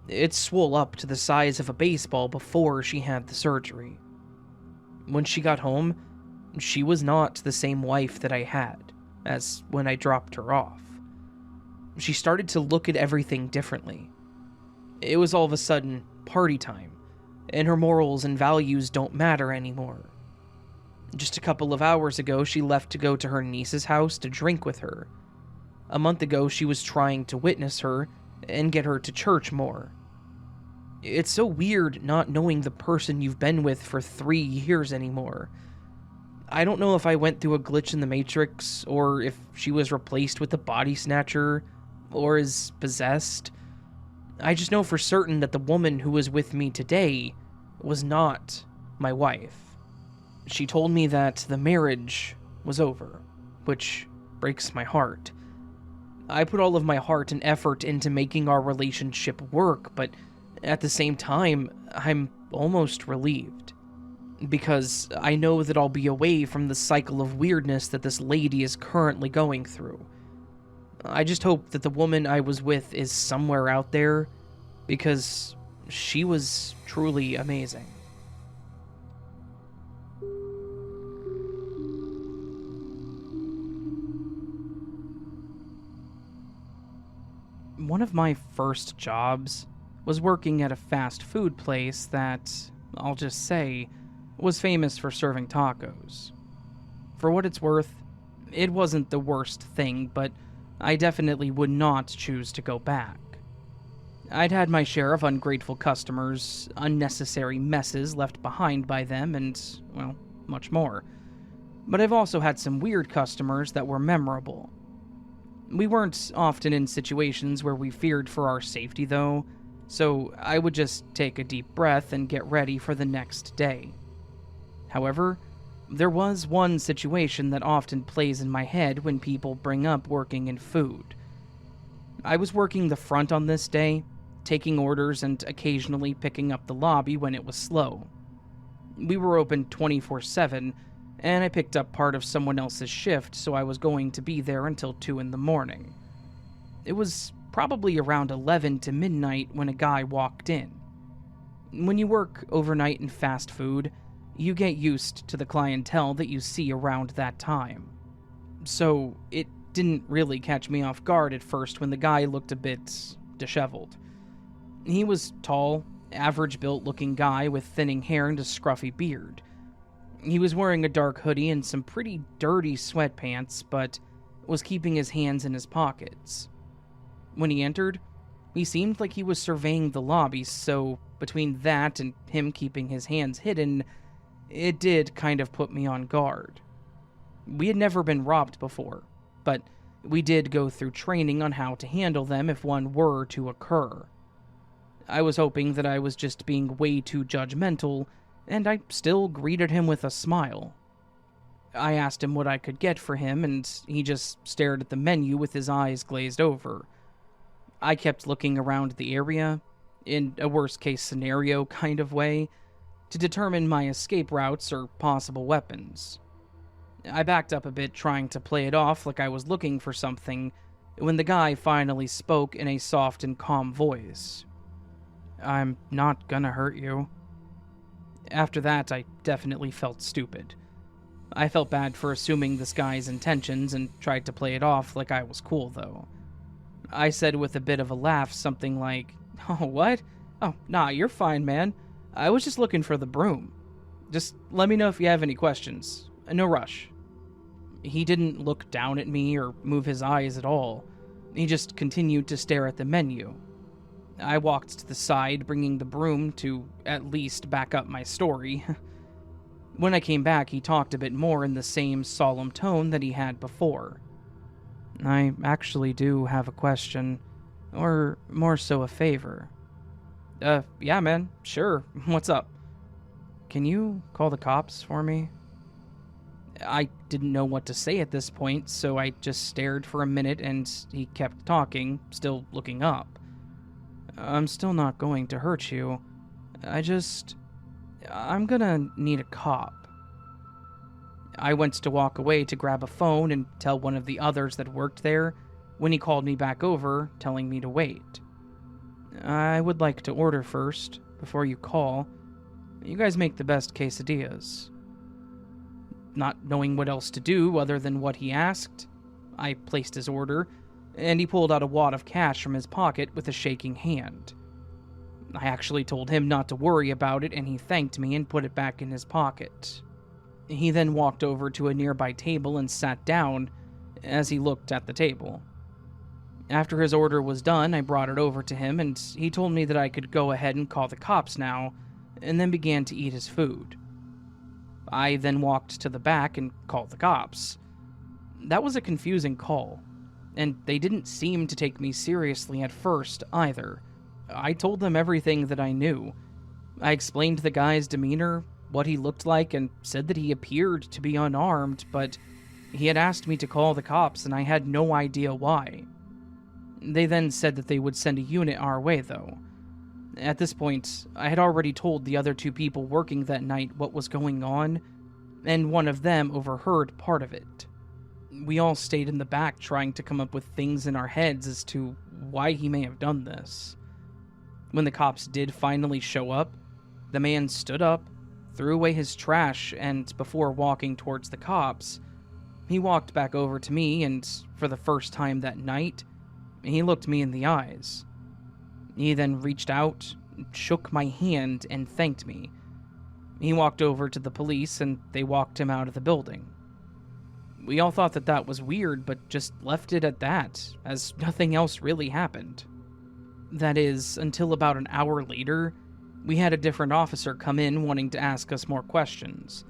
It swole up to the size of a baseball before she had the surgery. When she got home, she was not the same wife that I had as when I dropped her off. She started to look at everything differently. It was all of a sudden party time, and her morals and values don't matter anymore. Just a couple of hours ago, she left to go to her niece's house to drink with her. A month ago, she was trying to witness her and get her to church more. It's so weird not knowing the person you've been with for 3 years anymore. I don't know if I went through a glitch in the Matrix, or if she was replaced with a body snatcher, or is possessed. I just know for certain that the woman who was with me today was not my wife. She told me that the marriage was over, which breaks my heart. I put all of my heart and effort into making our relationship work, but at the same time, I'm almost relieved. Because I know that I'll be away from the cycle of weirdness that this lady is currently going through. I just hope that the woman I was with is somewhere out there, because she was truly amazing. One of my first jobs was working at a fast food place that, I'll just say, was famous for serving tacos. For what it's worth, it wasn't the worst thing, but I definitely would not choose to go back. I'd had my share of ungrateful customers, unnecessary messes left behind by them, and, well, much more. But I've also had some weird customers that were memorable. We weren't often in situations where we feared for our safety, though, so I would just take a deep breath and get ready for the next day. However, there was one situation that often plays in my head when people bring up working in food. I was working the front on this day, taking orders and occasionally picking up the lobby when it was slow. We were open 24/7, and I picked up part of someone else's shift, so I was going to be there until 2 in the morning. It was probably around 11 to midnight when a guy walked in. When you work overnight in fast food, you get used to the clientele that you see around that time. So it didn't really catch me off guard at first when the guy looked a bit disheveled. He was tall, average-built looking guy with thinning hair and a scruffy beard. He was wearing a dark hoodie and some pretty dirty sweatpants, but was keeping his hands in his pockets. When he entered, he seemed like he was surveying the lobby, so between that and him keeping his hands hidden, it did kind of put me on guard. We had never been robbed before, but we did go through training on how to handle them if one were to occur. I was hoping that I was just being way too judgmental, and I still greeted him with a smile. I asked him what I could get for him, and he just stared at the menu with his eyes glazed over. I kept looking around the area, in a worst-case scenario kind of way, to determine my escape routes or possible weapons. I backed up a bit, trying to play it off like I was looking for something, when the guy finally spoke in a soft and calm voice. "I'm not gonna hurt you." After that, I definitely felt stupid. I felt bad for assuming this guy's intentions and tried to play it off like I was cool, though. I said with a bit of a laugh something like, "Oh, what? Oh, nah, you're fine, man. I was just looking for the broom. Just let me know if you have any questions. No rush." He didn't look down at me or move his eyes at all. He just continued to stare at the menu. I walked to the side, bringing the broom to at least back up my story. When I came back, he talked a bit more in the same solemn tone that he had before. "I actually do have a question, or more so a favor." Yeah, man, sure. What's up?" "Can you call the cops for me?" I didn't know what to say at this point, so I just stared for a minute and he kept talking, still looking up. "I'm still not going to hurt you. I'm gonna need a cop." I went to walk away to grab a phone and tell one of the others that worked there, when he called me back over, telling me to wait. "I would like to order first, before you call. You guys make the best quesadillas." Not knowing what else to do other than what he asked, I placed his order, and he pulled out a wad of cash from his pocket with a shaking hand. I actually told him not to worry about it, and he thanked me and put it back in his pocket. He then walked over to a nearby table and sat down as he looked at the table. After his order was done, I brought it over to him, and he told me that I could go ahead and call the cops now, and then began to eat his food. I then walked to the back and called the cops. That was a confusing call, and they didn't seem to take me seriously at first either. I told them everything that I knew. I explained the guy's demeanor, what he looked like, and said that he appeared to be unarmed, but he had asked me to call the cops, and I had no idea why. They then said that they would send a unit our way, though. At this point, I had already told the other two people working that night what was going on, and one of them overheard part of it. We all stayed in the back trying to come up with things in our heads as to why he may have done this. When the cops did finally show up, the man stood up, threw away his trash, and before walking towards the cops, he walked back over to me, and for the first time that night, he looked me in the eyes. He then reached out, shook my hand, and thanked me. He walked over to the police, and they walked him out of the building. We all thought that that was weird, but just left it at that, as nothing else really happened. That is, until about an hour later, we had a different officer come in wanting to ask us more questions.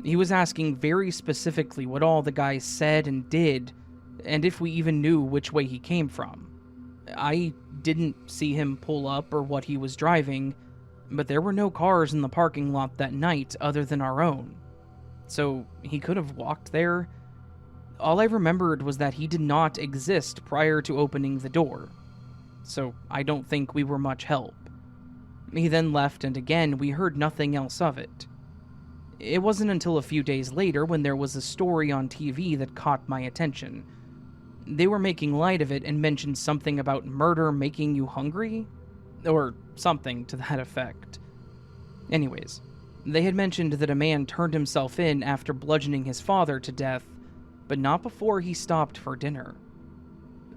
He was asking very specifically what all the guys said and did, and if we even knew which way he came from. I didn't see him pull up or what he was driving, but there were no cars in the parking lot that night other than our own. So he could have walked there. All I remembered was that he did not exist prior to opening the door, so I don't think we were much help. He then left, and again, we heard nothing else of it. It wasn't until a few days later when there was a story on TV that caught my attention. They were making light of it and mentioned something about murder making you hungry? Or something to that effect. Anyways, they had mentioned that a man turned himself in after bludgeoning his father to death, but not before he stopped for dinner.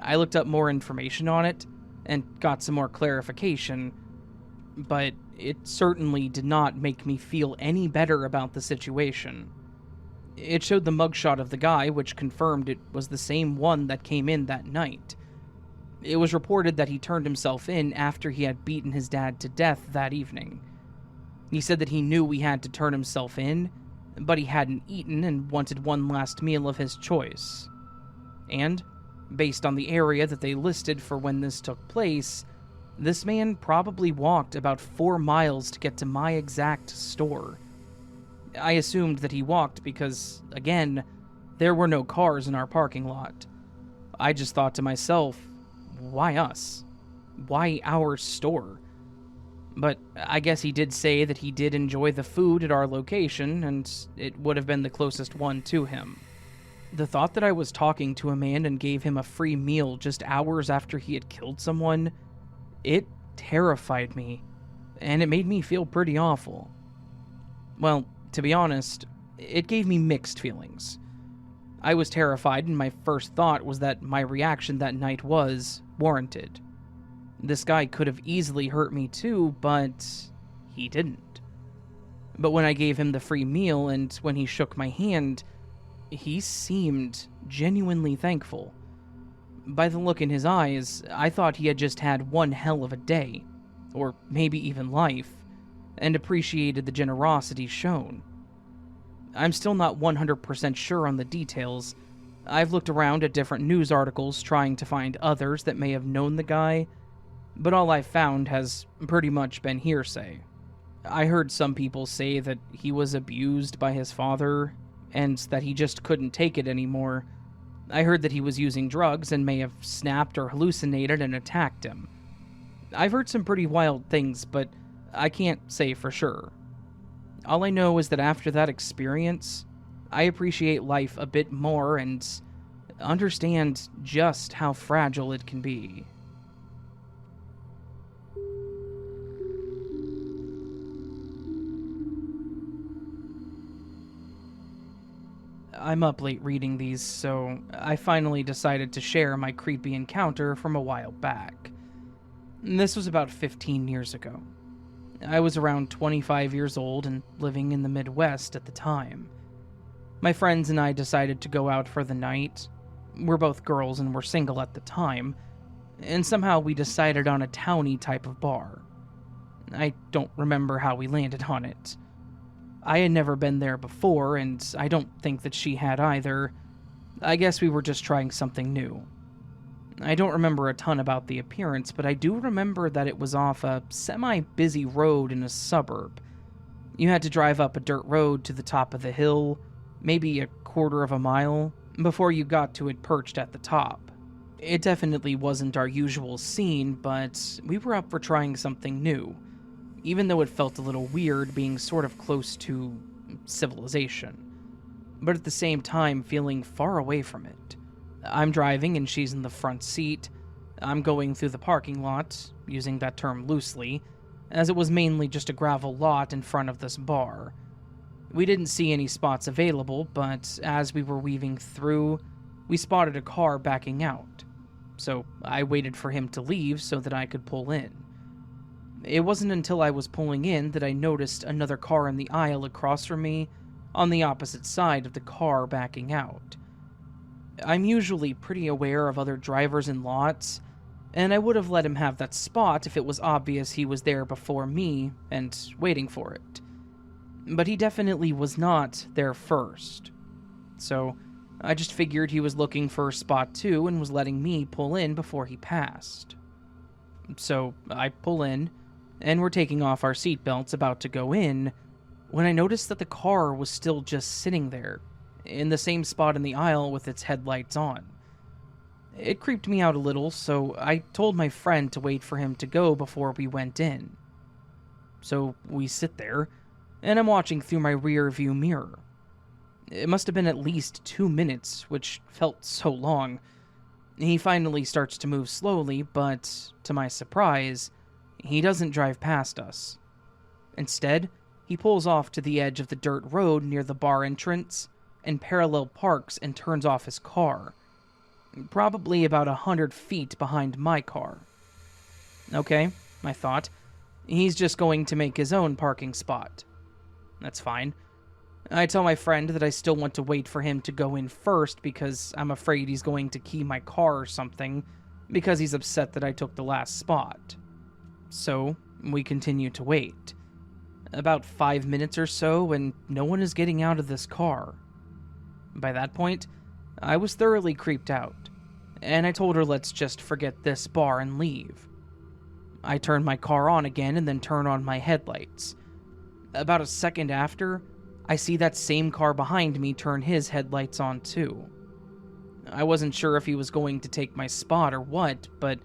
I looked up more information on it, and got some more clarification, but it certainly did not make me feel any better about the situation. It showed the mugshot of the guy, which confirmed it was the same one that came in that night. It was reported that he turned himself in after he had beaten his dad to death that evening. He said that he knew he had to turn himself in, but he hadn't eaten and wanted one last meal of his choice. And, based on the area that they listed for when this took place, this man probably walked about 4 miles to get to my exact store. I assumed that he walked because, again, there were no cars in our parking lot. I just thought to myself, why us? Why our store? But I guess he did say that he did enjoy the food at our location, and it would have been the closest one to him. The thought that I was talking to a man and gave him a free meal just hours after he had killed someone, it terrified me, and it made me feel pretty awful. Well, to be honest, it gave me mixed feelings. I was terrified, and my first thought was that my reaction that night was warranted. This guy could have easily hurt me too, but he didn't. But when I gave him the free meal and when he shook my hand, he seemed genuinely thankful. By the look in his eyes, I thought he had just had one hell of a day, or maybe even life, and appreciated the generosity shown. I'm still not 100% sure on the details. I've looked around at different news articles trying to find others that may have known the guy, but all I've found has pretty much been hearsay. I heard some people say that he was abused by his father, and that he just couldn't take it anymore. I heard that he was using drugs and may have snapped or hallucinated and attacked him. I've heard some pretty wild things, but I can't say for sure. All I know is that after that experience, I appreciate life a bit more and understand just how fragile it can be. I'm up late reading these, so I finally decided to share my creepy encounter from a while back. This was about 15 years ago. I was around 25 years old and living in the Midwest at the time. My friends and I decided to go out for the night. We're both girls and were single at the time, and somehow we decided on a towny type of bar. I don't remember how we landed on it. I had never been there before, and I don't think that she had either. I guess we were just trying something new. I don't remember a ton about the appearance, but I do remember that it was off a semi-busy road in a suburb. You had to drive up a dirt road to the top of the hill, maybe a quarter of a mile, before you got to it perched at the top. It definitely wasn't our usual scene, but we were up for trying something new, even though it felt a little weird being sort of close to civilization, but at the same time feeling far away from it. I'm driving and she's in the front seat. I'm going through the parking lot, using that term loosely, as it was mainly just a gravel lot in front of this bar. We didn't see any spots available, but as we were weaving through, we spotted a car backing out, so I waited for him to leave so that I could pull in. It wasn't until I was pulling in that I noticed another car in the aisle across from me, on the opposite side of the car backing out. I'm usually pretty aware of other drivers in lots, and I would have let him have that spot if it was obvious he was there before me and waiting for it. But he definitely was not there first. So I just figured he was looking for a spot too and was letting me pull in before he passed. So I pull in, and we're taking off our seatbelts about to go in, when I noticed that the car was still just sitting there, in the same spot in the aisle with its headlights on. It creeped me out a little, so I told my friend to wait for him to go before we went in. So we sit there, and I'm watching through my rear view mirror. It must have been at least 2 minutes, which felt so long. He finally starts to move slowly, but to my surprise, he doesn't drive past us. Instead, he pulls off to the edge of the dirt road near the bar entrance and parallel parks and turns off his car, probably about 100 feet behind my car. Okay, I thought, he's just going to make his own parking spot. That's fine. I tell my friend that I still want to wait for him to go in first because I'm afraid he's going to key my car or something, because he's upset that I took the last spot. So, we continue to wait. About 5 minutes or so, and no one is getting out of this car. By that point, I was thoroughly creeped out, and I told her let's just forget this bar and leave. I turn my car on again and then turn on my headlights. About a second after, I see that same car behind me turn his headlights on too. I wasn't sure if he was going to take my spot or what, but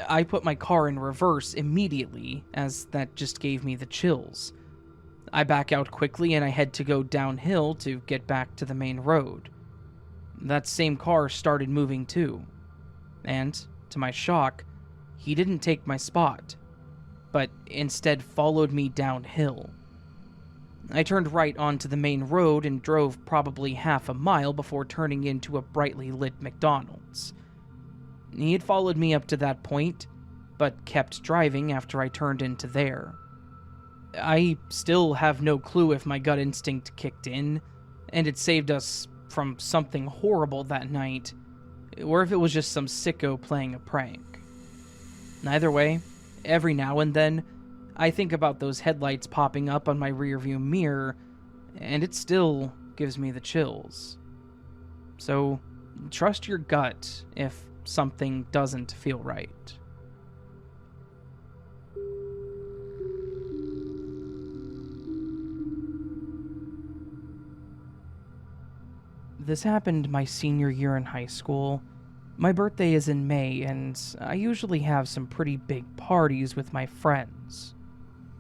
I put my car in reverse immediately, as that just gave me the chills. I back out quickly and I head to go downhill to get back to the main road. That same car started moving too, and, to my shock, he didn't take my spot, but instead followed me downhill. I turned right onto the main road and drove probably half a mile before turning into a brightly lit McDonald's. He had followed me up to that point, but kept driving after I turned into there. I still have no clue if my gut instinct kicked in, and it saved us from something horrible that night, or if it was just some sicko playing a prank. Either way, every now and then, I think about those headlights popping up on my rearview mirror, and it still gives me the chills. So, trust your gut if something doesn't feel right. This happened my senior year in high school. My birthday is in May, and I usually have some pretty big parties with my friends.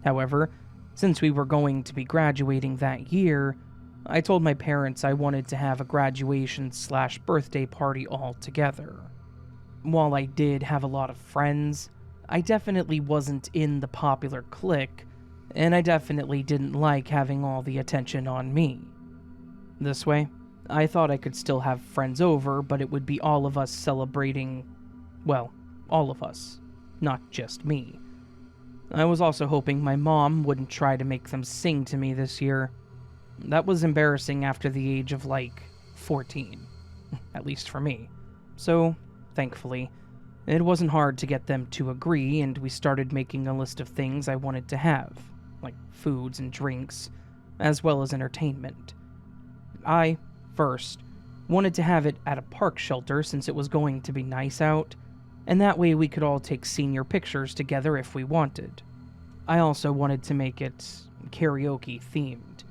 However, since we were going to be graduating that year, I told my parents I wanted to have a graduation/birthday party all together. While I did have a lot of friends, I definitely wasn't in the popular clique, and I definitely didn't like having all the attention on me. This way, I thought I could still have friends over, but it would be all of us celebrating, well, all of us, not just me. I was also hoping my mom wouldn't try to make them sing to me this year. That was embarrassing after the age of, 14. At least for me. So, thankfully, it wasn't hard to get them to agree, and we started making a list of things I wanted to have, like foods and drinks, as well as entertainment. I, first, wanted to have it at a park shelter since it was going to be nice out, and that way we could all take senior pictures together if we wanted. I also wanted to make it karaoke themed.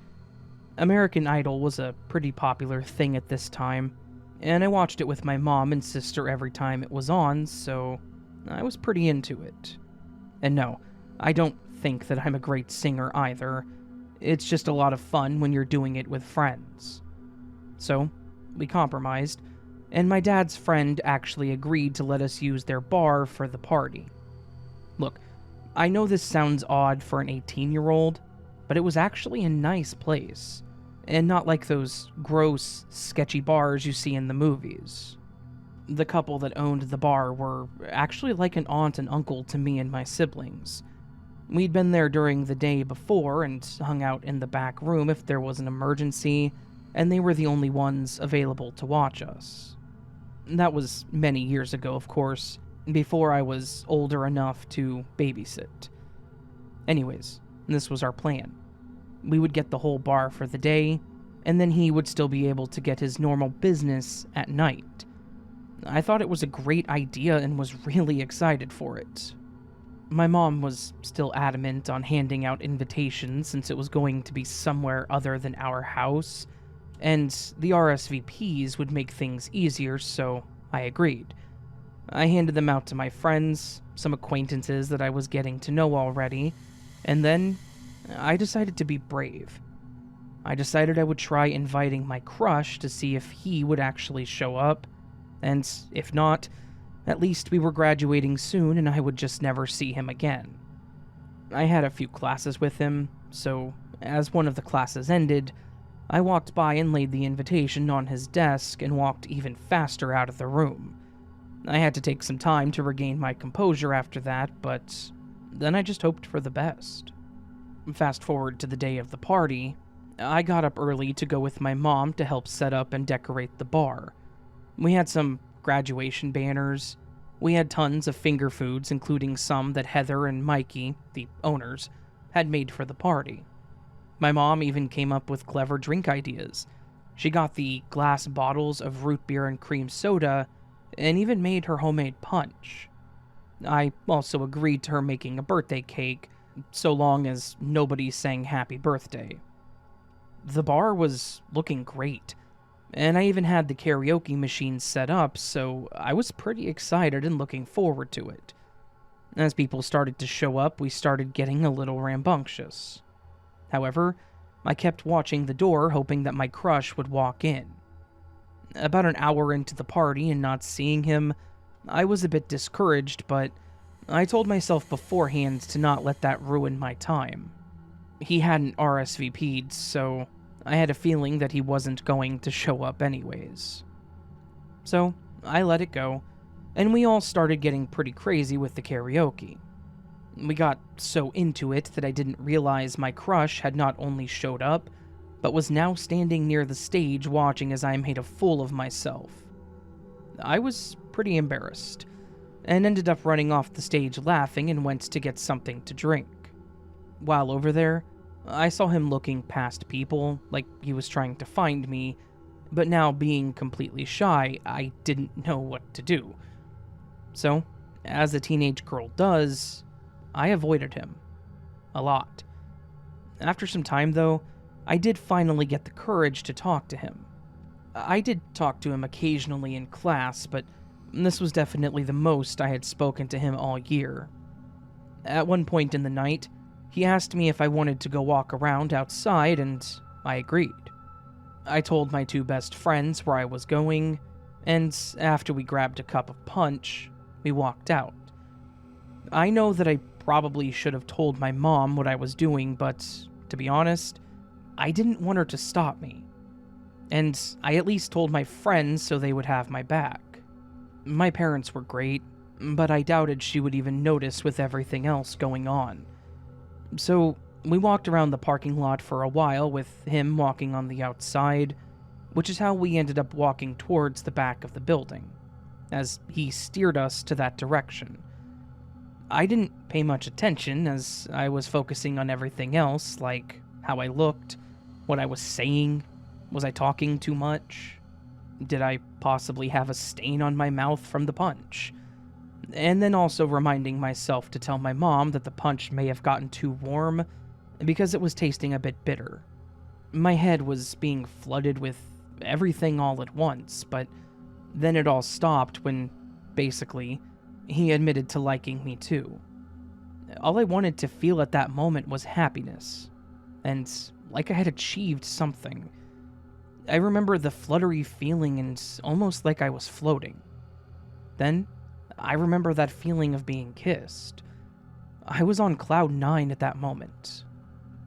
American Idol was a pretty popular thing at this time, and I watched it with my mom and sister every time it was on, so I was pretty into it. And no, I don't think that I'm a great singer either. It's just a lot of fun when you're doing it with friends. So, we compromised, and my dad's friend actually agreed to let us use their bar for the party. Look, I know this sounds odd for an 18-year-old, but it was actually a nice place, and not like those gross, sketchy bars you see in the movies. The couple that owned the bar were actually like an aunt and uncle to me and my siblings. We'd been there during the day before and hung out in the back room if there was an emergency, and they were the only ones available to watch us. That was many years ago, of course, before I was older enough to babysit. Anyways, this was our plan. We would get the whole bar for the day, and then he would still be able to get his normal business at night. I thought it was a great idea and was really excited for it. My mom was still adamant on handing out invitations since it was going to be somewhere other than our house, and the RSVPs would make things easier, so I agreed. I handed them out to my friends, some acquaintances that I was getting to know already, and then I decided to be brave. I decided I would try inviting my crush to see if he would actually show up, and if not, at least we were graduating soon and I would just never see him again. I had a few classes with him, so as one of the classes ended, I walked by and laid the invitation on his desk and walked even faster out of the room. I had to take some time to regain my composure after that, but then I just hoped for the best. Fast forward to the day of the party, I got up early to go with my mom to help set up and decorate the bar. We had some graduation banners. We had tons of finger foods, including some that Heather and Mikey, the owners, had made for the party. My mom even came up with clever drink ideas. She got the glass bottles of root beer and cream soda, and even made her homemade punch. I also agreed to her making a birthday cake, so long as nobody sang happy birthday. The bar was looking great, and I even had the karaoke machine set up, so I was pretty excited and looking forward to it. As people started to show up, we started getting a little rambunctious. However, I kept watching the door, hoping that my crush would walk in. About an hour into the party and not seeing him, I was a bit discouraged, but I told myself beforehand to not let that ruin my time. He hadn't RSVP'd, so I had a feeling that he wasn't going to show up anyways. So, I let it go, and we all started getting pretty crazy with the karaoke. We got so into it that I didn't realize my crush had not only showed up, but was now standing near the stage watching as I made a fool of myself. I was pretty embarrassed, and ended up running off the stage laughing and went to get something to drink. While over there, I saw him looking past people, like he was trying to find me, but now being completely shy, I didn't know what to do. So, as a teenage girl does, I avoided him. A lot. After some time, though, I did finally get the courage to talk to him. I did talk to him occasionally in class, but this was definitely the most I had spoken to him all year. At one point in the night, he asked me if I wanted to go walk around outside, and I agreed. I told my two best friends where I was going, and after we grabbed a cup of punch, we walked out. I know that I probably should have told my mom what I was doing, but to be honest, I didn't want her to stop me. and I at least told my friends so they would have my back. My parents were great, but I doubted she would even notice with everything else going on. So we walked around the parking lot for a while with him walking on the outside, which is how we ended up walking towards the back of the building, as he steered us to that direction. I didn't pay much attention as I was focusing on everything else, like how I looked, what I was saying, was I talking too much? Did I possibly have a stain on my mouth from the punch? And then also reminding myself to tell my mom that the punch may have gotten too warm because it was tasting a bit bitter. My head was being flooded with everything all at once, but then it all stopped when, basically, he admitted to liking me too. All I wanted to feel at that moment was happiness, and like I had achieved something. I remember the fluttery feeling and almost like I was floating. Then, I remember that feeling of being kissed. I was on cloud 9 at that moment.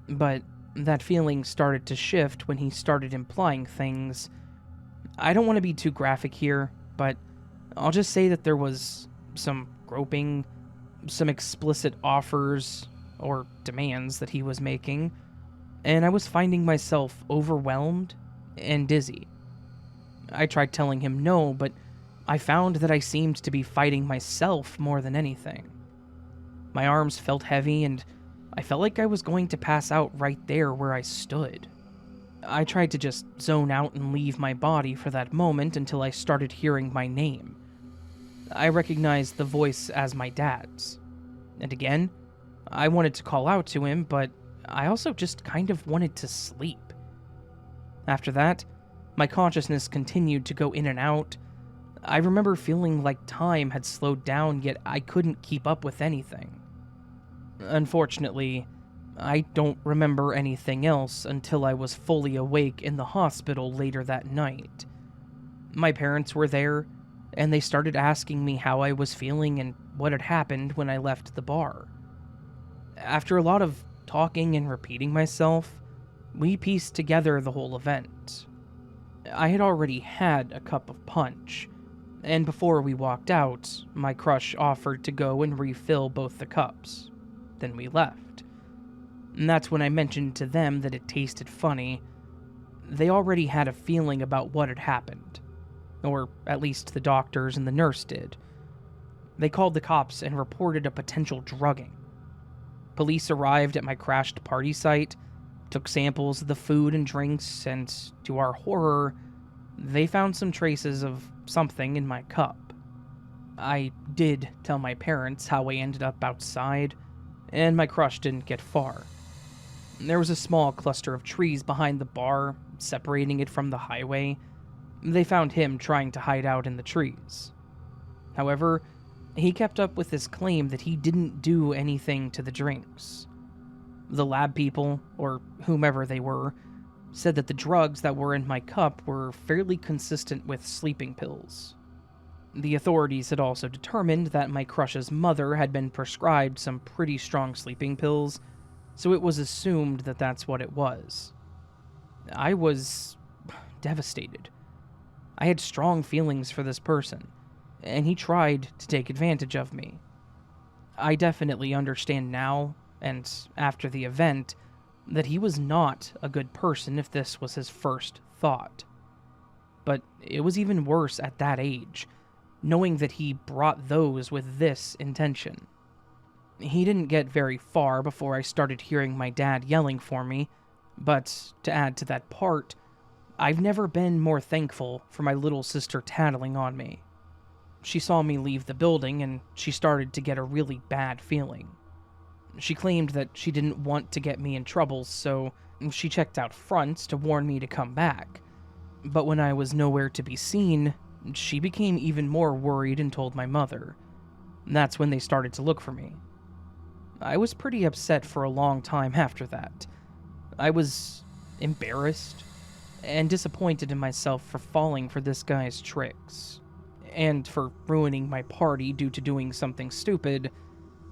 But that feeling started to shift when he started implying things. I don't want to be too graphic here, but I'll just say that there was some groping, some explicit offers or demands that he was making, and I was finding myself overwhelmed and dizzy. I tried telling him no, but I found that I seemed to be fighting myself more than anything. My arms felt heavy, and I felt like I was going to pass out right there where I stood. I tried to just zone out and leave my body for that moment until I started hearing my name. I recognized the voice as my dad's. And again, I wanted to call out to him, but I also just kind of wanted to sleep. After that, my consciousness continued to go in and out. I remember feeling like time had slowed down, yet I couldn't keep up with anything. Unfortunately, I don't remember anything else until I was fully awake in the hospital later that night. My parents were there, and they started asking me how I was feeling and what had happened when I left the bar. After a lot of talking and repeating myself, we pieced together the whole event. I had already had a cup of punch, and before we walked out, my crush offered to go and refill both the cups. Then we left. And that's when I mentioned to them that it tasted funny. They already had a feeling about what had happened. Or at least the doctors and the nurse did. They called the cops and reported a potential drugging. Police arrived at my crashed party site, took samples of the food and drinks, and to our horror, they found some traces of something in my cup. I did tell my parents how I ended up outside, and my crush didn't get far. There was a small cluster of trees behind the bar, separating it from the highway. They found him trying to hide out in the trees. However, he kept up with his claim that he didn't do anything to the drinks. The lab people, or whomever they were, said that the drugs that were in my cup were fairly consistent with sleeping pills. The authorities had also determined that my crush's mother had been prescribed some pretty strong sleeping pills, so it was assumed that that's what it was. I was devastated. I had strong feelings for this person, and he tried to take advantage of me. I definitely understand now, and after the event, that he was not a good person if this was his first thought. But it was even worse at that age, knowing that he brought those with this intention. He didn't get very far before I started hearing my dad yelling for me, but to add to that part, I've never been more thankful for my little sister tattling on me. She saw me leave the building and she started to get a really bad feeling. She claimed that she didn't want to get me in trouble, so she checked out front to warn me to come back. But when I was nowhere to be seen, she became even more worried and told my mother. That's when they started to look for me. I was pretty upset for a long time after that. I was embarrassed and disappointed in myself for falling for this guy's tricks, and for ruining my party due to doing something stupid,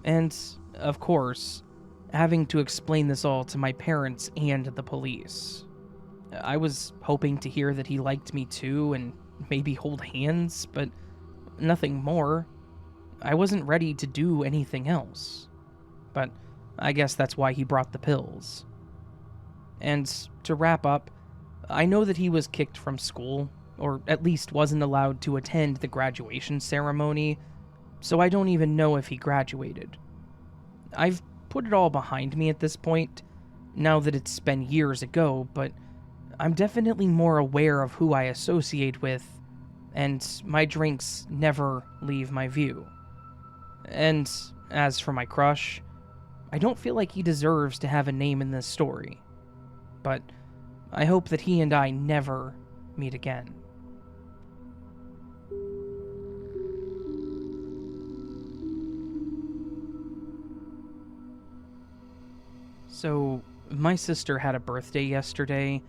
and, of course, having to explain this all to my parents and the police. I was hoping to hear that he liked me too and maybe hold hands, but nothing more. I wasn't ready to do anything else. But I guess that's why he brought the pills. And to wrap up, I know that he was kicked from school, or at least wasn't allowed to attend the graduation ceremony, so I don't even know if he graduated. I've put it all behind me at this point, now that it's been years ago, but I'm definitely more aware of who I associate with, and my drinks never leave my view. And as for my crush, I don't feel like he deserves to have a name in this story, but I hope that he and I never meet again. So, my sister had a birthday yesterday,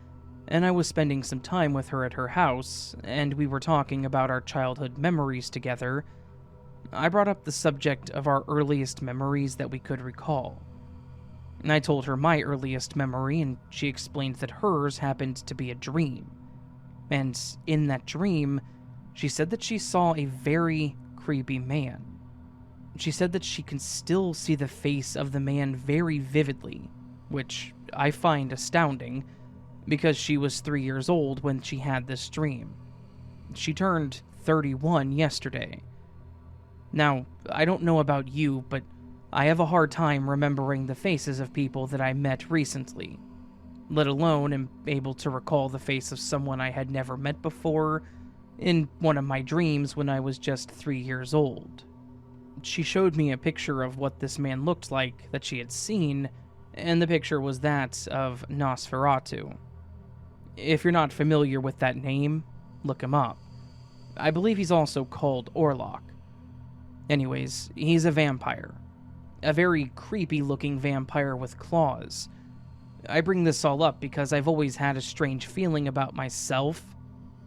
and I was spending some time with her at her house, and we were talking about our childhood memories together. I brought up the subject of our earliest memories that we could recall. And I told her my earliest memory, and she explained that hers happened to be a dream. And in that dream, she said that she saw a very creepy man. She said that she can still see the face of the man very vividly, which I find astounding, because she was 3 years old when she had this dream. She turned 31 yesterday. Now, I don't know about you, but I have a hard time remembering the faces of people that I met recently, let alone am able to recall the face of someone I had never met before in one of my dreams when I was just 3 years old. She showed me a picture of what this man looked like that she had seen, and the picture was that of Nosferatu. If you're not familiar with that name, look him up. I believe he's also called Orlok. Anyways, he's a vampire. A very creepy-looking vampire with claws. I bring this all up because I've always had a strange feeling about myself,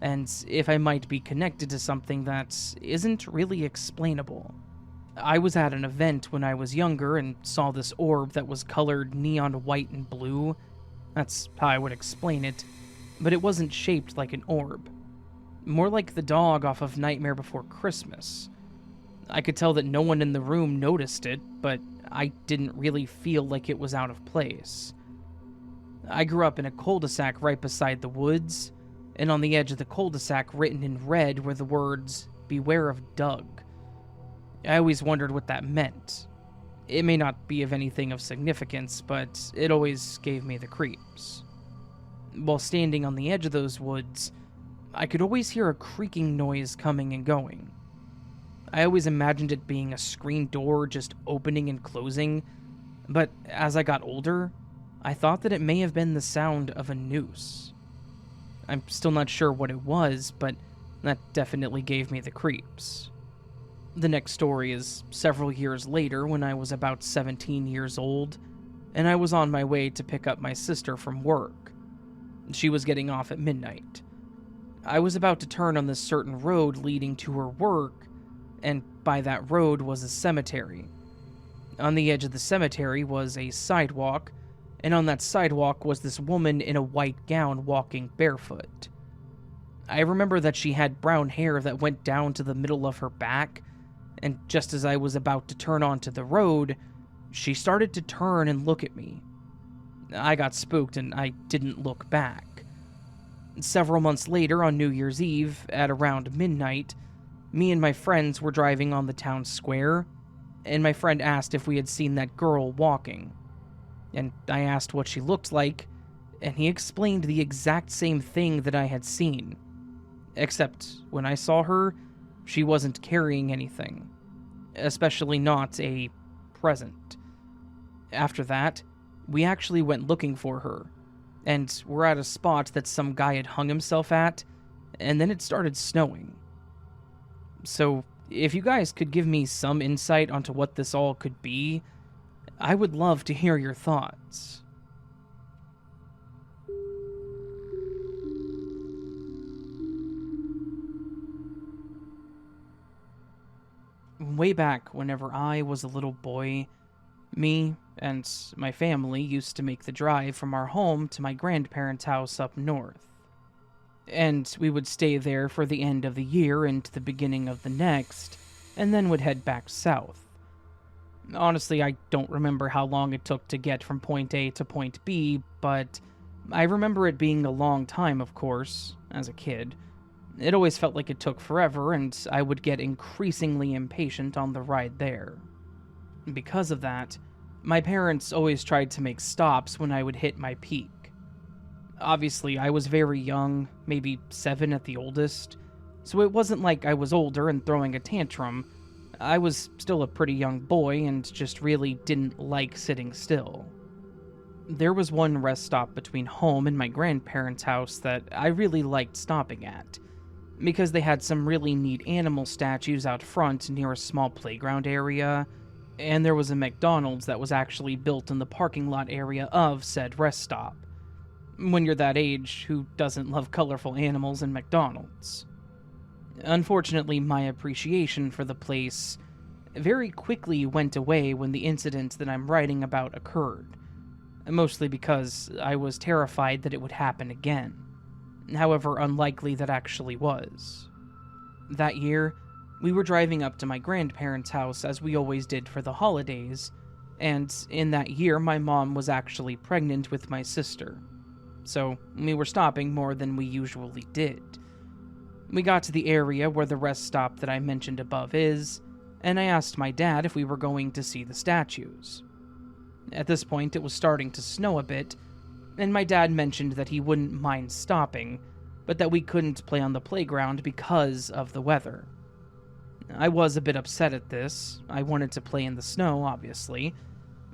and if I might be connected to something that isn't really explainable. I was at an event when I was younger and saw this orb that was colored neon white and blue. That's how I would explain it, but it wasn't shaped like an orb. More like the dog off of Nightmare Before Christmas. I could tell that no one in the room noticed it, but I didn't really feel like it was out of place. I grew up in a cul-de-sac right beside the woods, and on the edge of the cul-de-sac written in red were the words, "Beware of Doug." I always wondered what that meant. It may not be of anything of significance, but it always gave me the creeps. While standing on the edge of those woods, I could always hear a creaking noise coming and going. I always imagined it being a screen door just opening and closing, but as I got older, I thought that it may have been the sound of a noose. I'm still not sure what it was, but that definitely gave me the creeps. The next story is several years later when I was about 17 years old, and I was on my way to pick up my sister from work. She was getting off at midnight. I was about to turn on this certain road leading to her work, and by that road was a cemetery. On the edge of the cemetery was a sidewalk, and on that sidewalk was this woman in a white gown walking barefoot. I remember that she had brown hair that went down to the middle of her back, and just as I was about to turn onto the road, she started to turn and look at me. I got spooked and I didn't look back. Several months later, on New Year's Eve, at around midnight, me and my friends were driving on the town square, and my friend asked if we had seen that girl walking. And I asked what she looked like, and he explained the exact same thing that I had seen. Except when I saw her, she wasn't carrying anything, especially not a present. After that, we actually went looking for her, and we're at a spot that some guy had hung himself at, and then it started snowing. So, if you guys could give me some insight onto what this all could be, I would love to hear your thoughts. Way back whenever I was a little boy, me and my family used to make the drive from our home to my grandparents' house up north. And we would stay there for the end of the year into the beginning of the next, and then would head back south. Honestly, I don't remember how long it took to get from point A to point B, but I remember it being a long time, of course, as a kid. It always felt like it took forever, and I would get increasingly impatient on the ride there. Because of that, my parents always tried to make stops when I would hit my peak. Obviously, I was very young, maybe 7 at the oldest, so it wasn't like I was older and throwing a tantrum. I was still a pretty young boy and just really didn't like sitting still. There was one rest stop between home and my grandparents' house that I really liked stopping at, because they had some really neat animal statues out front near a small playground area, and there was a McDonald's that was actually built in the parking lot area of said rest stop. When you're that age, who doesn't love colorful animals and McDonald's? Unfortunately, my appreciation for the place very quickly went away when the incident that I'm writing about occurred, mostly because I was terrified that it would happen again, however unlikely that actually was. That year, we were driving up to my grandparents' house as we always did for the holidays, and in that year my mom was actually pregnant with my sister, so we were stopping more than we usually did. We got to the area where the rest stop that I mentioned above is, and I asked my dad if we were going to see the statues. At this point, it was starting to snow a bit, and my dad mentioned that he wouldn't mind stopping, but that we couldn't play on the playground because of the weather. I was a bit upset at this. I wanted to play in the snow, obviously,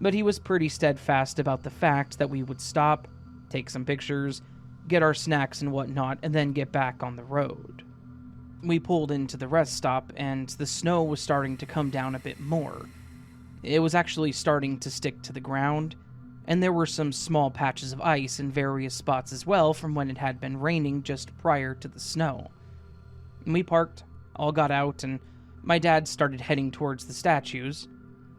but he was pretty steadfast about the fact that we would stop, take some pictures, get our snacks and whatnot, and then get back on the road. We pulled into the rest stop, and the snow was starting to come down a bit more. It was actually starting to stick to the ground, and there were some small patches of ice in various spots as well from when it had been raining just prior to the snow. We parked, all got out, and my dad started heading towards the statues,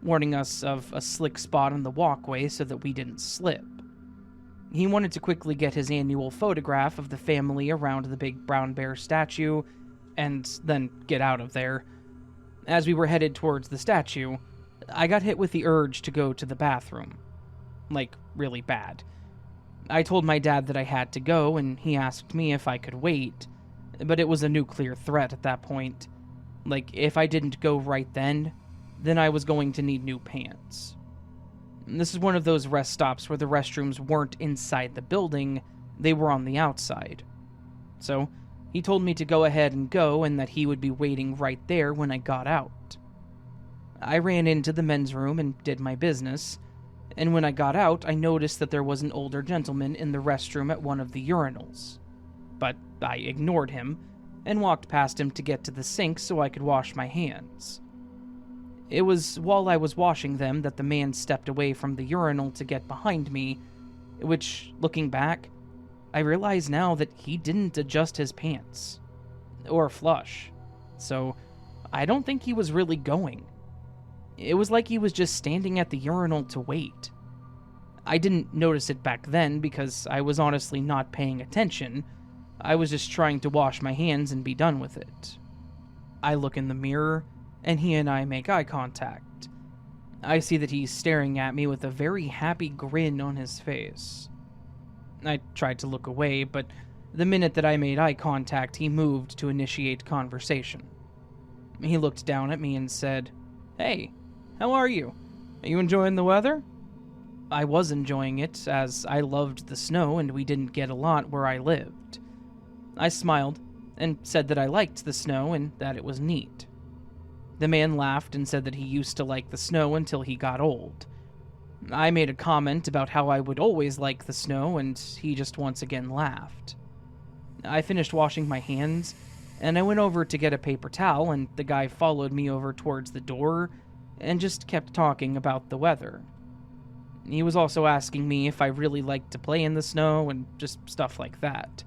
warning us of a slick spot on the walkway so that we didn't slip. He wanted to quickly get his annual photograph of the family around the big brown bear statue, and then get out of there. As we were headed towards the statue, I got hit with the urge to go to the bathroom. Like, really bad. I told my dad that I had to go, and he asked me if I could wait, but it was a nuclear threat at that point. Like, if I didn't go right then I was going to need new pants. This is one of those rest stops where the restrooms weren't inside the building, they were on the outside. So, he told me to go ahead and go, and that he would be waiting right there when I got out. I ran into the men's room and did my business, and when I got out, I noticed that there was an older gentleman in the restroom at one of the urinals. But I ignored him, and walked past him to get to the sink so I could wash my hands. It was while I was washing them that the man stepped away from the urinal to get behind me, which, looking back, I realize now that he didn't adjust his pants. Or flush. So, I don't think he was really going. It was like he was just standing at the urinal to wait. I didn't notice it back then because I was honestly not paying attention. I was just trying to wash my hands and be done with it. I look in the mirror, and he and I make eye contact. I see that he's staring at me with a very happy grin on his face. I tried to look away, but the minute that I made eye contact, he moved to initiate conversation. He looked down at me and said, "Hey, how are you? Are you enjoying the weather?" I was enjoying it, as I loved the snow and we didn't get a lot where I lived. I smiled and said that I liked the snow and that it was neat. The man laughed and said that he used to like the snow until he got old. I made a comment about how I would always like the snow, and he just once again laughed. I finished washing my hands, and I went over to get a paper towel, and the guy followed me over towards the door and just kept talking about the weather. He was also asking me if I really liked to play in the snow and just stuff like that.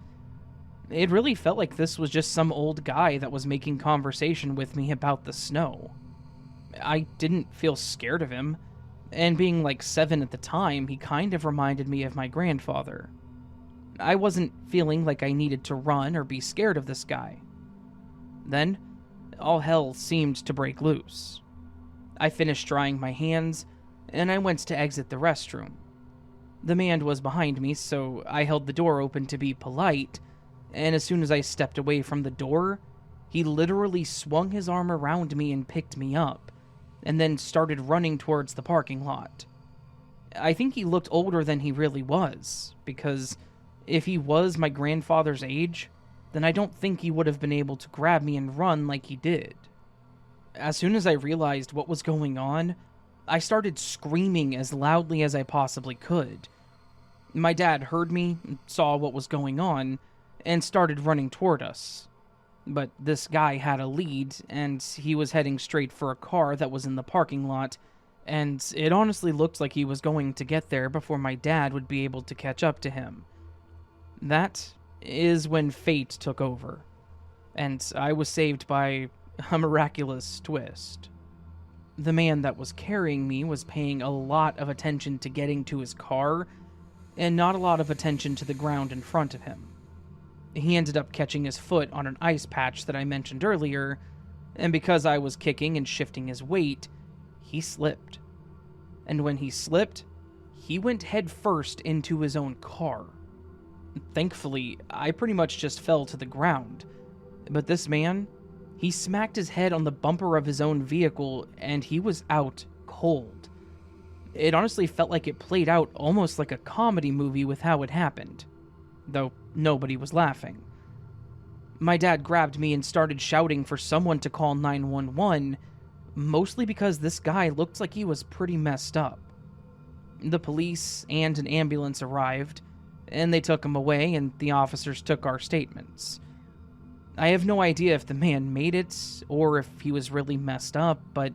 It really felt like this was just some old guy that was making conversation with me about the snow. I didn't feel scared of him, And being like 7 at the time, he kind of reminded me of my grandfather. I wasn't feeling like I needed to run or be scared of this guy. Then, all hell seemed to break loose. I finished drying my hands, and I went to exit the restroom. The man was behind me, so I held the door open to be polite, and as soon as I stepped away from the door, he literally swung his arm around me and picked me up, and then started running towards the parking lot. I think he looked older than he really was, because if he was my grandfather's age, then I don't think he would have been able to grab me and run like he did. As soon as I realized what was going on, I started screaming as loudly as I possibly could. My dad heard me, saw what was going on, and started running toward us. But this guy had a lead, and he was heading straight for a car that was in the parking lot, and it honestly looked like he was going to get there before my dad would be able to catch up to him. That is when fate took over, and I was saved by a miraculous twist. The man that was carrying me was paying a lot of attention to getting to his car, and not a lot of attention to the ground in front of him. He ended up catching his foot on an ice patch that I mentioned earlier, and because I was kicking and shifting his weight, he slipped. And when he slipped, he went head first into his own car. Thankfully, I pretty much just fell to the ground, but this man, he smacked his head on the bumper of his own vehicle, and he was out cold. It honestly felt like it played out almost like a comedy movie with how it happened, though nobody was laughing. My dad grabbed me and started shouting for someone to call 911, mostly because this guy looked like he was pretty messed up. The police and an ambulance arrived, and they took him away, and the officers took our statements. I have no idea if the man made it, or if he was really messed up, but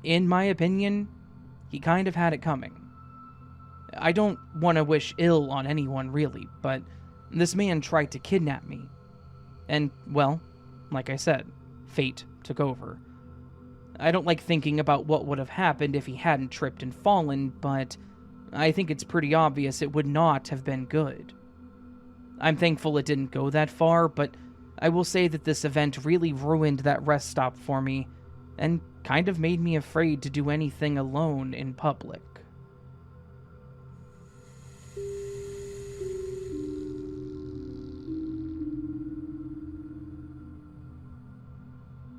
in my opinion, he kind of had it coming. I don't want to wish ill on anyone, really, but this man tried to kidnap me. And, well, like I said, fate took over. I don't like thinking about what would have happened if he hadn't tripped and fallen, but I think it's pretty obvious it would not have been good. I'm thankful it didn't go that far, but I will say that this event really ruined that rest stop for me, and kind of made me afraid to do anything alone in public.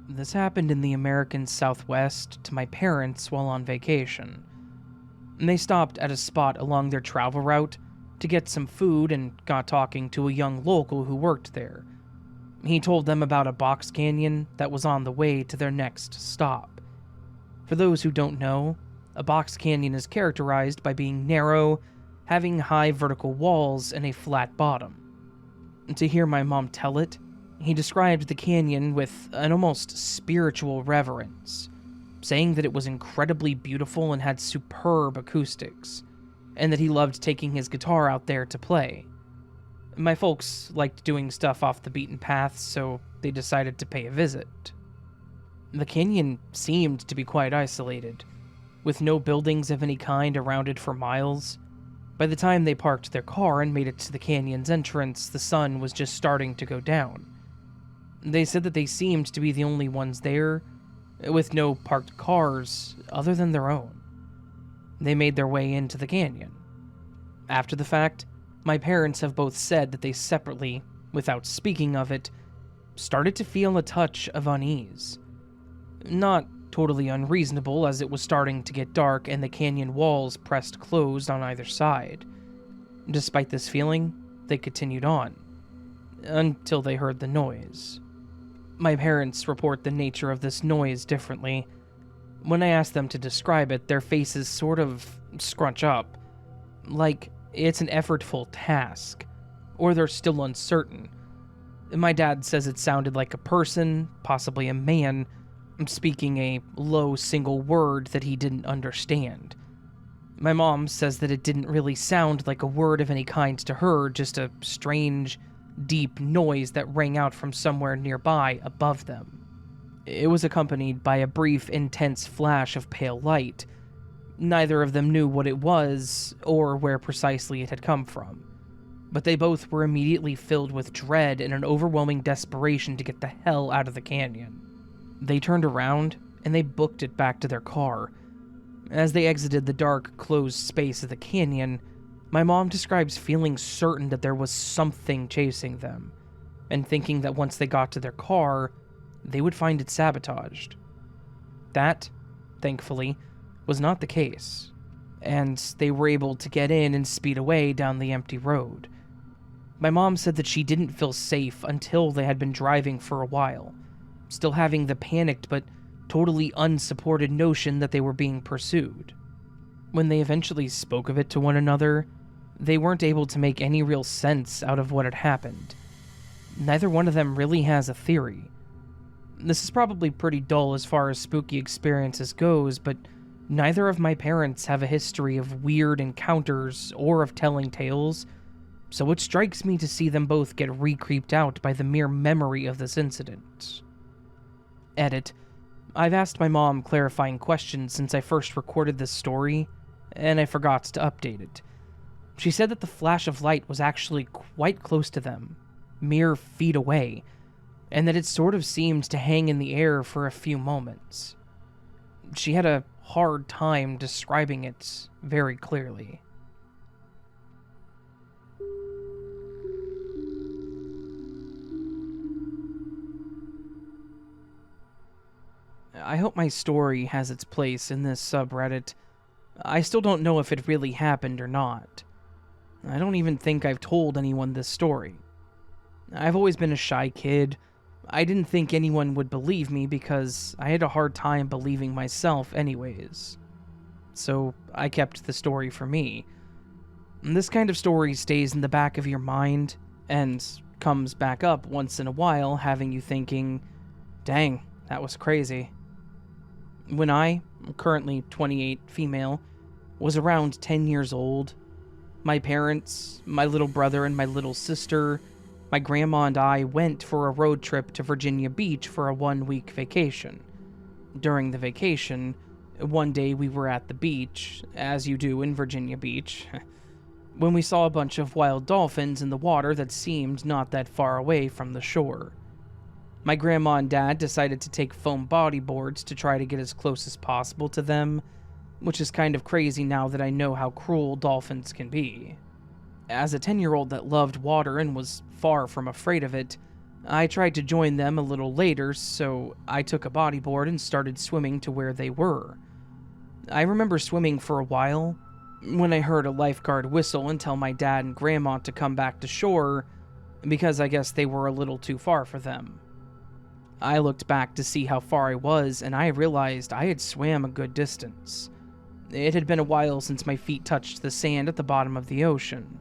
This happened in the American Southwest to my parents while on vacation. They stopped at a spot along their travel route to get some food and got talking to a young local who worked there. He told them about a box canyon that was on the way to their next stop. For those who don't know, a box canyon is characterized by being narrow, having high vertical walls, and a flat bottom. To hear my mom tell it, he described the canyon with an almost spiritual reverence, saying that it was incredibly beautiful and had superb acoustics, and that he loved taking his guitar out there to play. My folks liked doing stuff off the beaten path, so they decided to pay a visit. The canyon seemed to be quite isolated, with no buildings of any kind around it for miles. By the time they parked their car and made it to the canyon's entrance, the sun was just starting to go down. They said that they seemed to be the only ones there, with no parked cars other than their own. They made their way into the canyon. After the fact, my parents have both said that they separately, without speaking of it, started to feel a touch of unease. Not totally unreasonable, as it was starting to get dark and the canyon walls pressed closed on either side. Despite this feeling, they continued on, until they heard the noise. My parents report the nature of this noise differently. When I ask them to describe it, their faces sort of scrunch up, like it's an effortful task, or they're still uncertain. My dad says it sounded like a person, possibly a man, speaking a low single word that he didn't understand. My mom says that it didn't really sound like a word of any kind to her, just a strange, deep noise that rang out from somewhere nearby above them. It was accompanied by a brief, intense flash of pale light, Neither of them knew what it was or where precisely it had come from, but they both were immediately filled with dread and an overwhelming desperation to get the hell out of the canyon. They turned around and they booked it back to their car. As they exited the dark, closed space of the canyon, my mom describes feeling certain that there was something chasing them, and thinking that once they got to their car, they would find it sabotaged. That, thankfully, was not the case, and they were able to get in and speed away down the empty road. My mom said that she didn't feel safe until they had been driving for a while, still having the panicked but totally unsupported notion that they were being pursued. When they eventually spoke of it to one another, they weren't able to make any real sense out of what had happened. Neither one of them really has a theory. This is probably pretty dull as far as spooky experiences goes, but neither of my parents have a history of weird encounters or of telling tales, so it strikes me to see them both get re-creeped out by the mere memory of this incident. Edit. I've asked my mom clarifying questions since I first recorded this story, and I forgot to update it. She said that the flash of light was actually quite close to them, mere feet away, and that it sort of seemed to hang in the air for a few moments. She had a hard time describing it very clearly. I hope my story has its place in this subreddit. I still don't know if it really happened or not. I don't even think I've told anyone this story. I've always been a shy kid. I didn't think anyone would believe me because I had a hard time believing myself anyways. So I kept the story for me. And this kind of story stays in the back of your mind and comes back up once in a while, having you thinking, dang, that was crazy. When I, currently 28 female, was around 10 years old, my parents, my little brother and my little sister, my grandma and I went for a road trip to Virginia Beach for a 1-week vacation. During the vacation, one day we were at the beach, as you do in Virginia Beach, when we saw a bunch of wild dolphins in the water that seemed not that far away from the shore. My grandma and dad decided to take foam bodyboards to try to get as close as possible to them, which is kind of crazy now that I know how cruel dolphins can be. As a 10-year-old that loved water and was far from afraid of it, I tried to join them a little later, so I took a bodyboard and started swimming to where they were. I remember swimming for a while, when I heard a lifeguard whistle and tell my dad and grandma to come back to shore, because I guess they were a little too far for them. I looked back to see how far I was, and I realized I had swam a good distance. It had been a while since my feet touched the sand at the bottom of the ocean.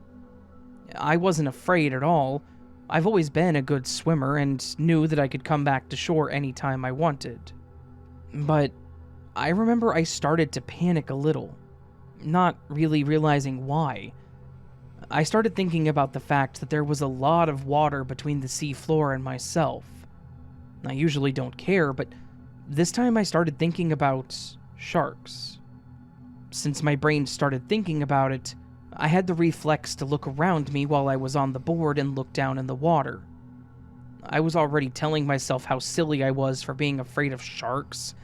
I wasn't afraid at all. I've always been a good swimmer and knew that I could come back to shore anytime I wanted. But I remember I started to panic a little, not really realizing why. I started thinking about the fact that there was a lot of water between the seafloor and myself. I usually don't care, but this time I started thinking about sharks. Since my brain started thinking about it, I had the reflex to look around me while I was on the board and look down in the water. I was already telling myself how silly I was for being afraid of sharks,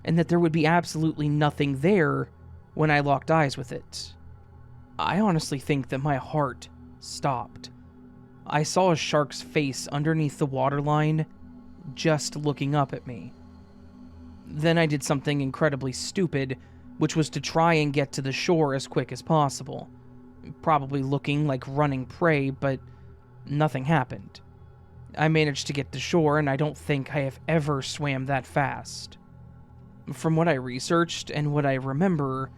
and that there would be absolutely nothing there when I locked eyes with it. I honestly think that my heart stopped. I saw a shark's face underneath the waterline, just looking up at me. Then I did something incredibly stupid, which was to try and get to the shore as quick as possible. Probably looking like running prey, but nothing happened. I managed to get to shore, and I don't think I have ever swam that fast. From what I researched and what I remember,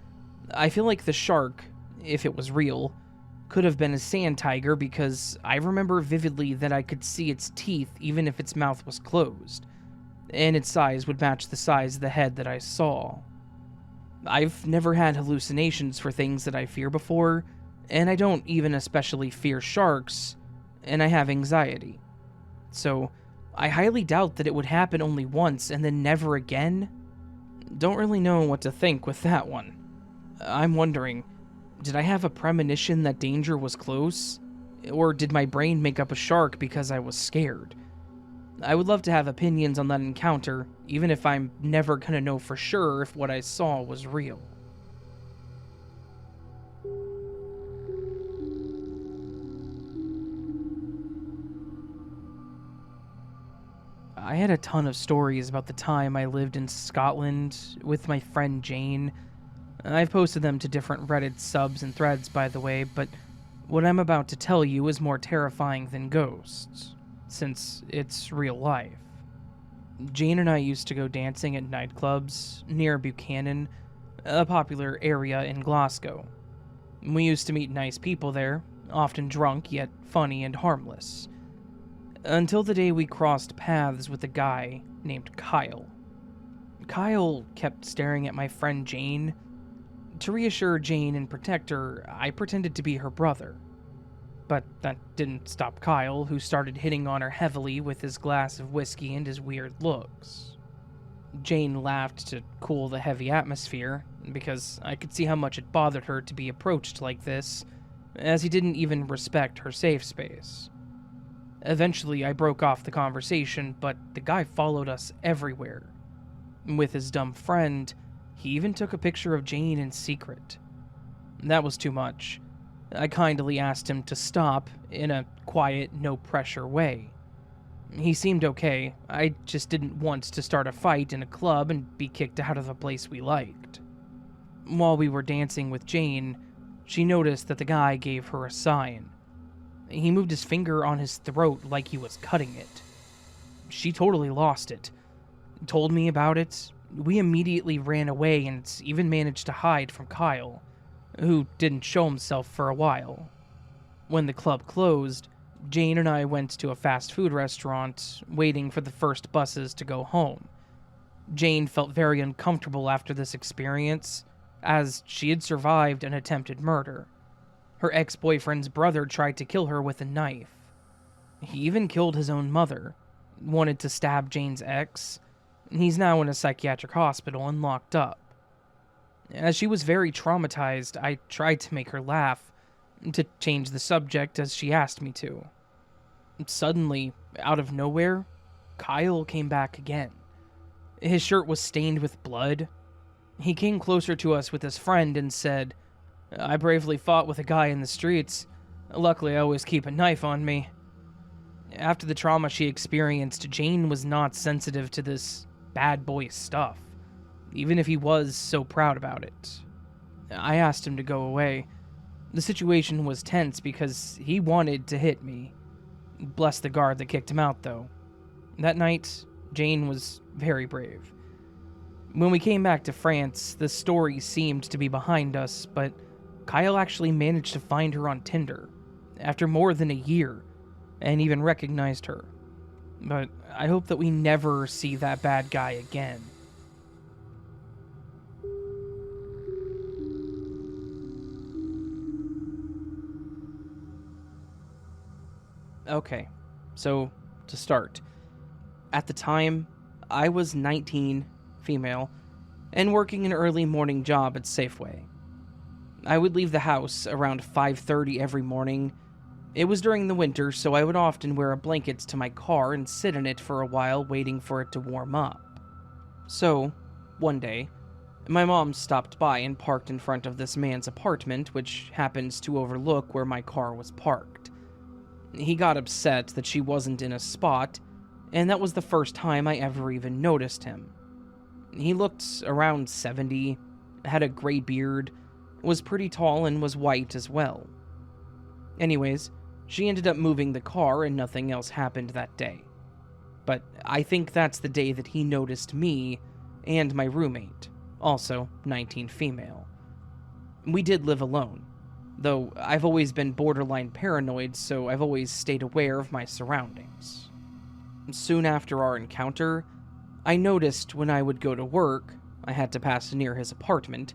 I feel like the shark, if it was real, could have been a sand tiger because I remember vividly that I could see its teeth even if its mouth was closed, and its size would match the size of the head that I saw. I've never had hallucinations for things that I fear before, and I don't even especially fear sharks, and I have anxiety. So, I highly doubt that it would happen only once and then never again. Don't really know what to think with that one. I'm wondering, did I have a premonition that danger was close? Or did my brain make up a shark because I was scared? I would love to have opinions on that encounter, even if I'm never gonna know for sure if what I saw was real. I had a ton of stories about the time I lived in Scotland with my friend Jane. I've posted them to different Reddit subs and threads, by the way, but what I'm about to tell you is more terrifying than ghosts, since it's real life. Jane and I used to go dancing at nightclubs near Buchanan, a popular area in Glasgow. We used to meet nice people there, often drunk yet funny and harmless. Until the day we crossed paths with a guy named Kyle. Kyle kept staring at my friend Jane. To reassure Jane and protect her, I pretended to be her brother. But that didn't stop Kyle, who started hitting on her heavily with his glass of whiskey and his weird looks. Jane laughed to cool the heavy atmosphere, because I could see how much it bothered her to be approached like this, as he didn't even respect her safe space. Eventually, I broke off the conversation, but the guy followed us everywhere. With his dumb friend, he even took a picture of Jane in secret. That was too much. I kindly asked him to stop in a quiet, no-pressure way. He seemed okay. I just didn't want to start a fight in a club and be kicked out of a place we liked. While we were dancing with Jane, she noticed that the guy gave her a sign. He moved his finger on his throat like he was cutting it. She totally lost it. Told me about it. We immediately ran away and even managed to hide from Kyle, who didn't show himself for a while. When the club closed, Jane and I went to a fast food restaurant, waiting for the first buses to go home. Jane felt very uncomfortable after this experience, as she had survived an attempted murder. Her ex-boyfriend's brother tried to kill her with a knife. He even killed his own mother, wanted to stab Jane's ex. He's now in a psychiatric hospital and locked up. As she was very traumatized, I tried to make her laugh, to change the subject as she asked me to. Suddenly, out of nowhere, Kyle came back again. His shirt was stained with blood. He came closer to us with his friend and said, "I bravely fought with a guy in the streets. Luckily, I always keep a knife on me." After the trauma she experienced, Jane was not sensitive to this bad boy stuff, even if he was so proud about it. I asked him to go away. The situation was tense because he wanted to hit me. Bless the guard that kicked him out, though. That night, Jane was very brave. When we came back to France, the story seemed to be behind us, but Kyle actually managed to find her on Tinder after more than a year and even recognized her. But I hope that we never see that bad guy again. Okay, so to start, at the time, I was 19, female, and working an early morning job at Safeway. I would leave the house around 5:30 every morning. It was during the winter, so I would often wear a blanket to my car and sit in it for a while waiting for it to warm up. So, one day, my mom stopped by and parked in front of this man's apartment, which happens to overlook where my car was parked. He got upset that she wasn't in a spot, and that was the first time I ever even noticed him. He looked around 70, had a gray beard, was pretty tall, and was white as well. Anyways, she ended up moving the car and nothing else happened that day. But I think that's the day that he noticed me and my roommate, also 19 female. We did live alone, though I've always been borderline paranoid, so I've always stayed aware of my surroundings. Soon after our encounter, I noticed when I would go to work, I had to pass near his apartment,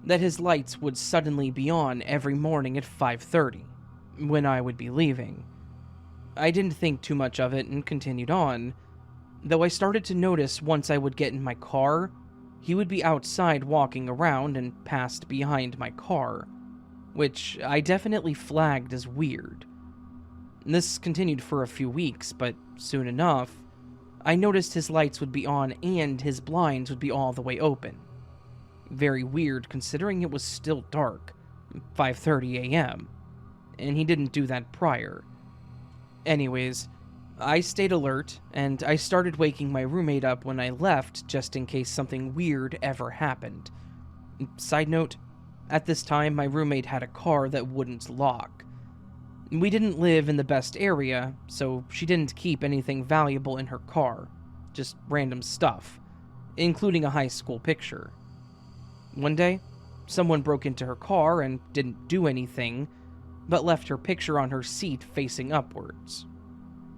that his lights would suddenly be on every morning at 5:30, when I would be leaving. I didn't think too much of it and continued on, though I started to notice once I would get in my car, he would be outside walking around and passed behind my car, which I definitely flagged as weird. This continued for a few weeks, but soon enough, I noticed his lights would be on and his blinds would be all the way open. Very weird considering it was still dark, 5:30 a.m., and he didn't do that prior. Anyways, I stayed alert, and I started waking my roommate up when I left just in case something weird ever happened. Side note, at this time my roommate had a car that wouldn't lock. We didn't live in the best area, so she didn't keep anything valuable in her car, just random stuff, including a high school picture. One day, someone broke into her car and didn't do anything, but left her picture on her seat facing upwards.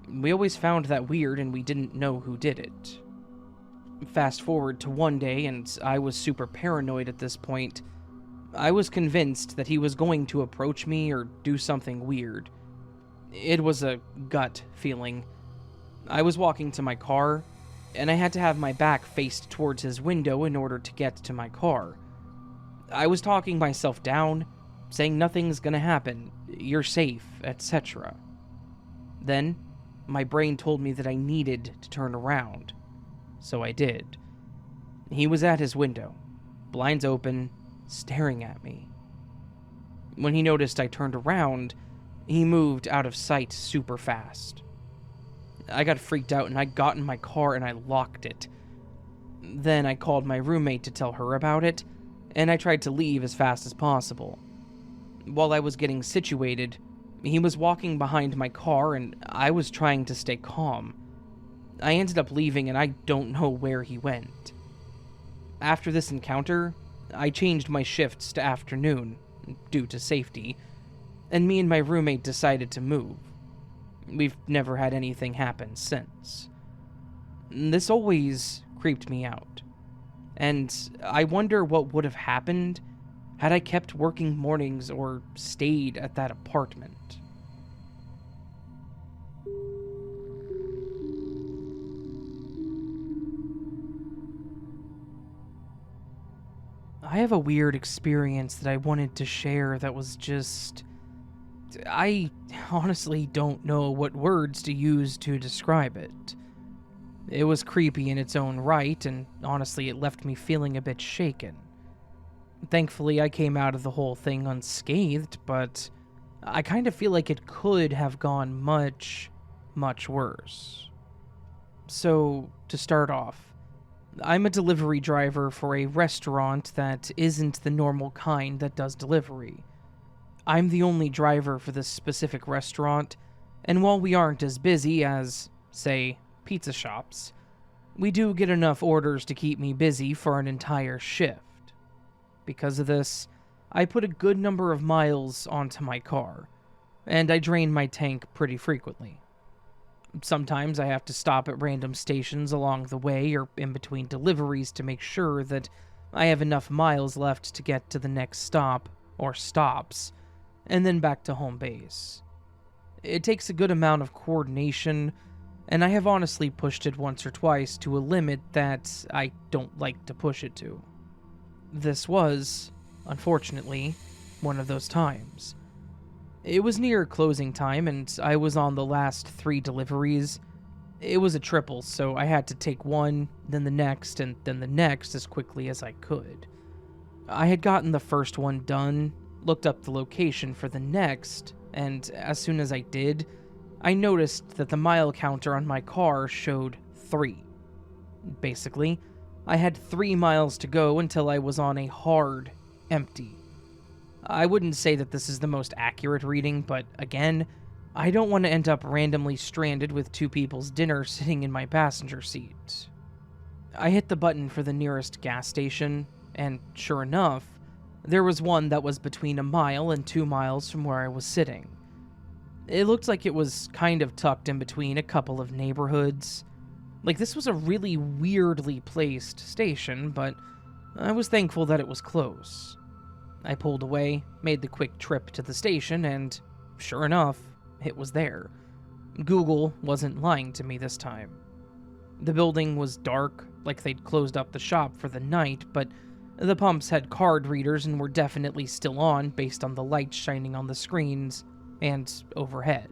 We always found that weird and we didn't know who did it. Fast forward to one day, and I was super paranoid at this point. I was convinced that he was going to approach me or do something weird. It was a gut feeling. I was walking to my car, and I had to have my back faced towards his window in order to get to my car. I was talking myself down, saying nothing's gonna happen, you're safe, etc. Then, my brain told me that I needed to turn around. So I did. He was at his window, blinds open, staring at me. When he noticed I turned around, he moved out of sight super fast. I got freaked out and I got in my car and I locked it. Then I called my roommate to tell her about it, and I tried to leave as fast as possible. While I was getting situated, he was walking behind my car and I was trying to stay calm. I ended up leaving and I don't know where he went. After this encounter, I changed my shifts to afternoon, due to safety, and me and my roommate decided to move. We've never had anything happen since. This always creeped me out, and I wonder what would have happened had I kept working mornings or stayed at that apartment. I have a weird experience that I wanted to share that was just... I honestly don't know what words to use to describe it. It was creepy in its own right, and honestly it left me feeling a bit shaken. Thankfully I came out of the whole thing unscathed, but I kind of feel like it could have gone much, much worse. So, to start off, I'm a delivery driver for a restaurant that isn't the normal kind that does delivery. I'm the only driver for this specific restaurant, and while we aren't as busy as, say, pizza shops, we do get enough orders to keep me busy for an entire shift. Because of this, I put a good number of miles onto my car, and I drain my tank pretty frequently. Sometimes I have to stop at random stations along the way or in between deliveries to make sure that I have enough miles left to get to the next stop, or stops, and then back to home base. It takes a good amount of coordination, and I have honestly pushed it once or twice to a limit that I don't like to push it to. This was, unfortunately, one of those times. It was near closing time, and I was on the last 3 deliveries. It was a triple, so I had to take one, then the next, and then the next as quickly as I could. I had gotten the first one done, looked up the location for the next, and as soon as I did, I noticed that the mile counter on my car showed 3. Basically, I had 3 miles to go until I was on a hard empty. I wouldn't say that this is the most accurate reading, but again, I don't want to end up randomly stranded with 2 people's dinner sitting in my passenger seat. I hit the button for the nearest gas station, and sure enough, there was one that was between 1 mile and 2 miles from where I was sitting. It looked like it was kind of tucked in between a couple of neighborhoods. Like, this was a really weirdly placed station, but I was thankful that it was close. I pulled away, made the quick trip to the station, and sure enough, it was there. Google wasn't lying to me this time. The building was dark, like they'd closed up the shop for the night, but the pumps had card readers and were definitely still on based on the lights shining on the screens and overhead.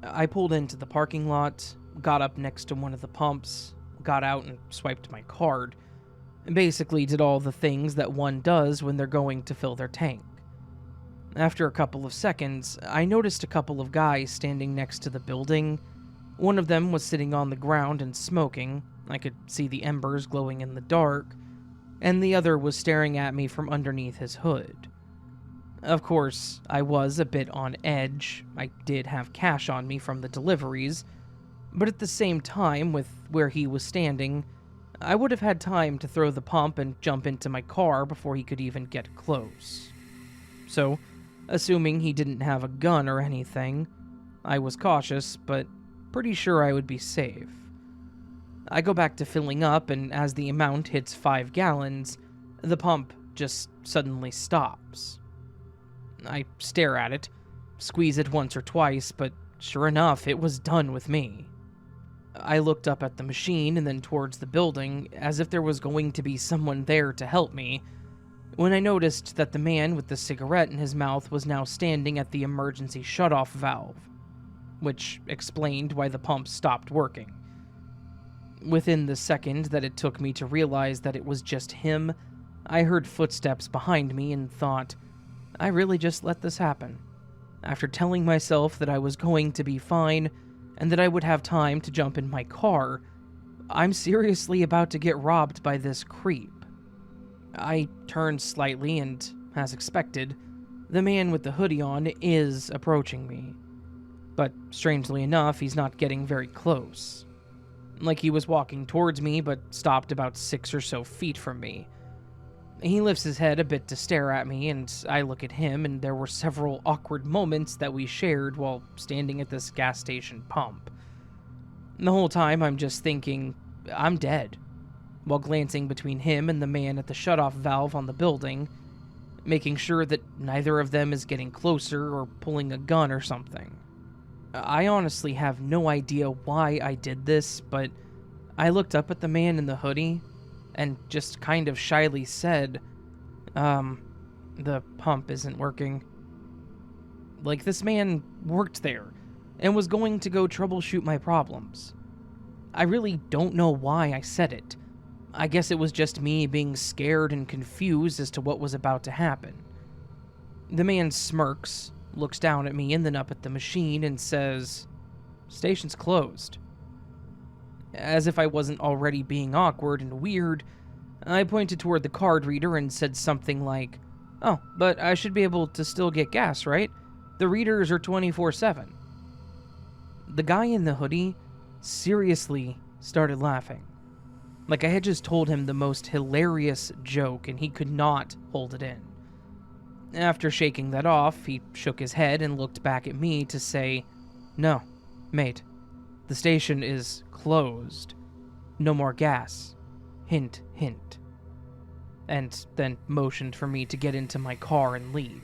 I pulled into the parking lot, got up next to one of the pumps, got out and swiped my card, and basically did all the things that one does when they're going to fill their tank. After a couple of seconds, I noticed a couple of guys standing next to the building. One of them was sitting on the ground and smoking. I could see the embers glowing in the dark, and the other was staring at me from underneath his hood. Of course, I was a bit on edge. I did have cash on me from the deliveries, but at the same time, with where he was standing, I would have had time to throw the pump and jump into my car before he could even get close. So, assuming he didn't have a gun or anything, I was cautious, but pretty sure I would be safe. I go back to filling up, and as the amount hits 5 gallons, the pump just suddenly stops. I stare at it, squeeze it once or twice, but sure enough, it was done with me. I looked up at the machine and then towards the building, as if there was going to be someone there to help me, when I noticed that the man with the cigarette in his mouth was now standing at the emergency shutoff valve, which explained why the pump stopped working. Within the second that it took me to realize that it was just him, I heard footsteps behind me and thought, I really just let this happen. After telling myself that I was going to be fine and that I would have time to jump in my car, I'm seriously about to get robbed by this creep. I turned slightly and, as expected, the man with the hoodie on is approaching me. But strangely enough, he's not getting very close. Like he was walking towards me, but stopped about 6 or so feet from me. He lifts his head a bit to stare at me, and I look at him, and there were several awkward moments that we shared while standing at this gas station pump. The whole time I'm just thinking, I'm dead, while glancing between him and the man at the shutoff valve on the building, making sure that neither of them is getting closer or pulling a gun or something. I honestly have no idea why I did this, but I looked up at the man in the hoodie and just kind of shyly said, the pump isn't working. Like, this man worked there and was going to go troubleshoot my problems. I really don't know why I said it. I guess it was just me being scared and confused as to what was about to happen. The man smirks, looks down at me and then up at the machine and says, "Station's closed." As if I wasn't already being awkward and weird, I pointed toward the card reader and said something like, "Oh, but I should be able to still get gas, right? The readers are 24/7. The guy in the hoodie seriously started laughing. Like I had just told him the most hilarious joke and he could not hold it in. After shaking that off, he shook his head and looked back at me to say, "No, mate. The station is closed. No more gas. Hint, hint." And then motioned for me to get into my car and leave.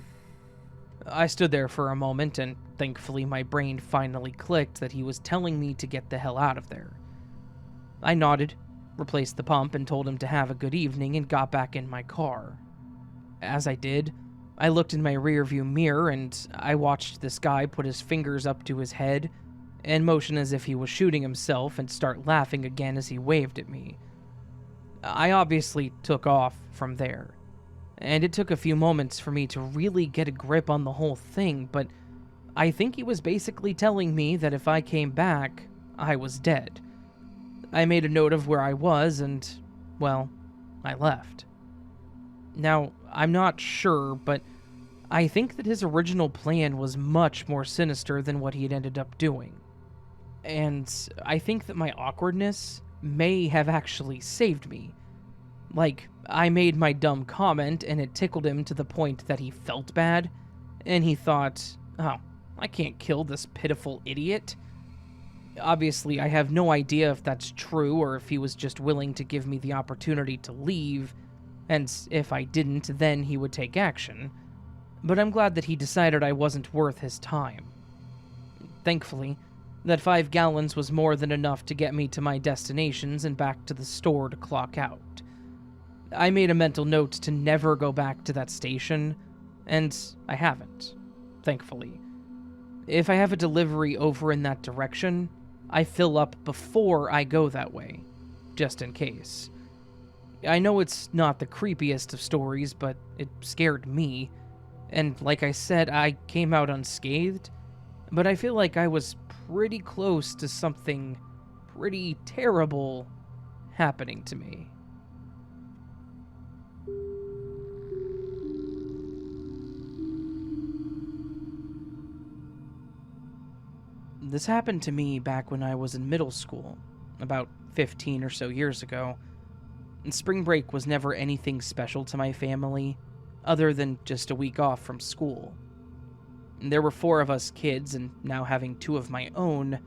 I stood there for a moment, and thankfully my brain finally clicked that he was telling me to get the hell out of there. I nodded, replaced the pump, and told him to have a good evening and got back in my car. As I did, I looked in my rearview mirror and I watched this guy put his fingers up to his head and motion as if he was shooting himself and start laughing again as he waved at me. I obviously took off from there, and it took a few moments for me to really get a grip on the whole thing, but I think he was basically telling me that if I came back, I was dead. I made a note of where I was and, well, I left. Now, I'm not sure, but I think that his original plan was much more sinister than what he had ended up doing. And I think that my awkwardness may have actually saved me. Like, I made my dumb comment and it tickled him to the point that he felt bad, and he thought, "Oh, I can't kill this pitiful idiot." Obviously, I have no idea if that's true or if he was just willing to give me the opportunity to leave, and if I didn't, then he would take action. But I'm glad that he decided I wasn't worth his time. Thankfully, That 5 gallons was more than enough to get me to my destinations and back to the store to clock out. I made a mental note to never go back to that station, and I haven't, thankfully. If I have a delivery over in that direction, I fill up before I go that way, just in case. I know it's not the creepiest of stories, but it scared me, and like I said, I came out unscathed, but I feel like I was pretty close to something pretty terrible happening to me. This happened to me back when I was in middle school, about 15 or so years ago. Spring break was never anything special to my family, other than just a week off from school. There were 4 of us kids, and now having 2 of my own,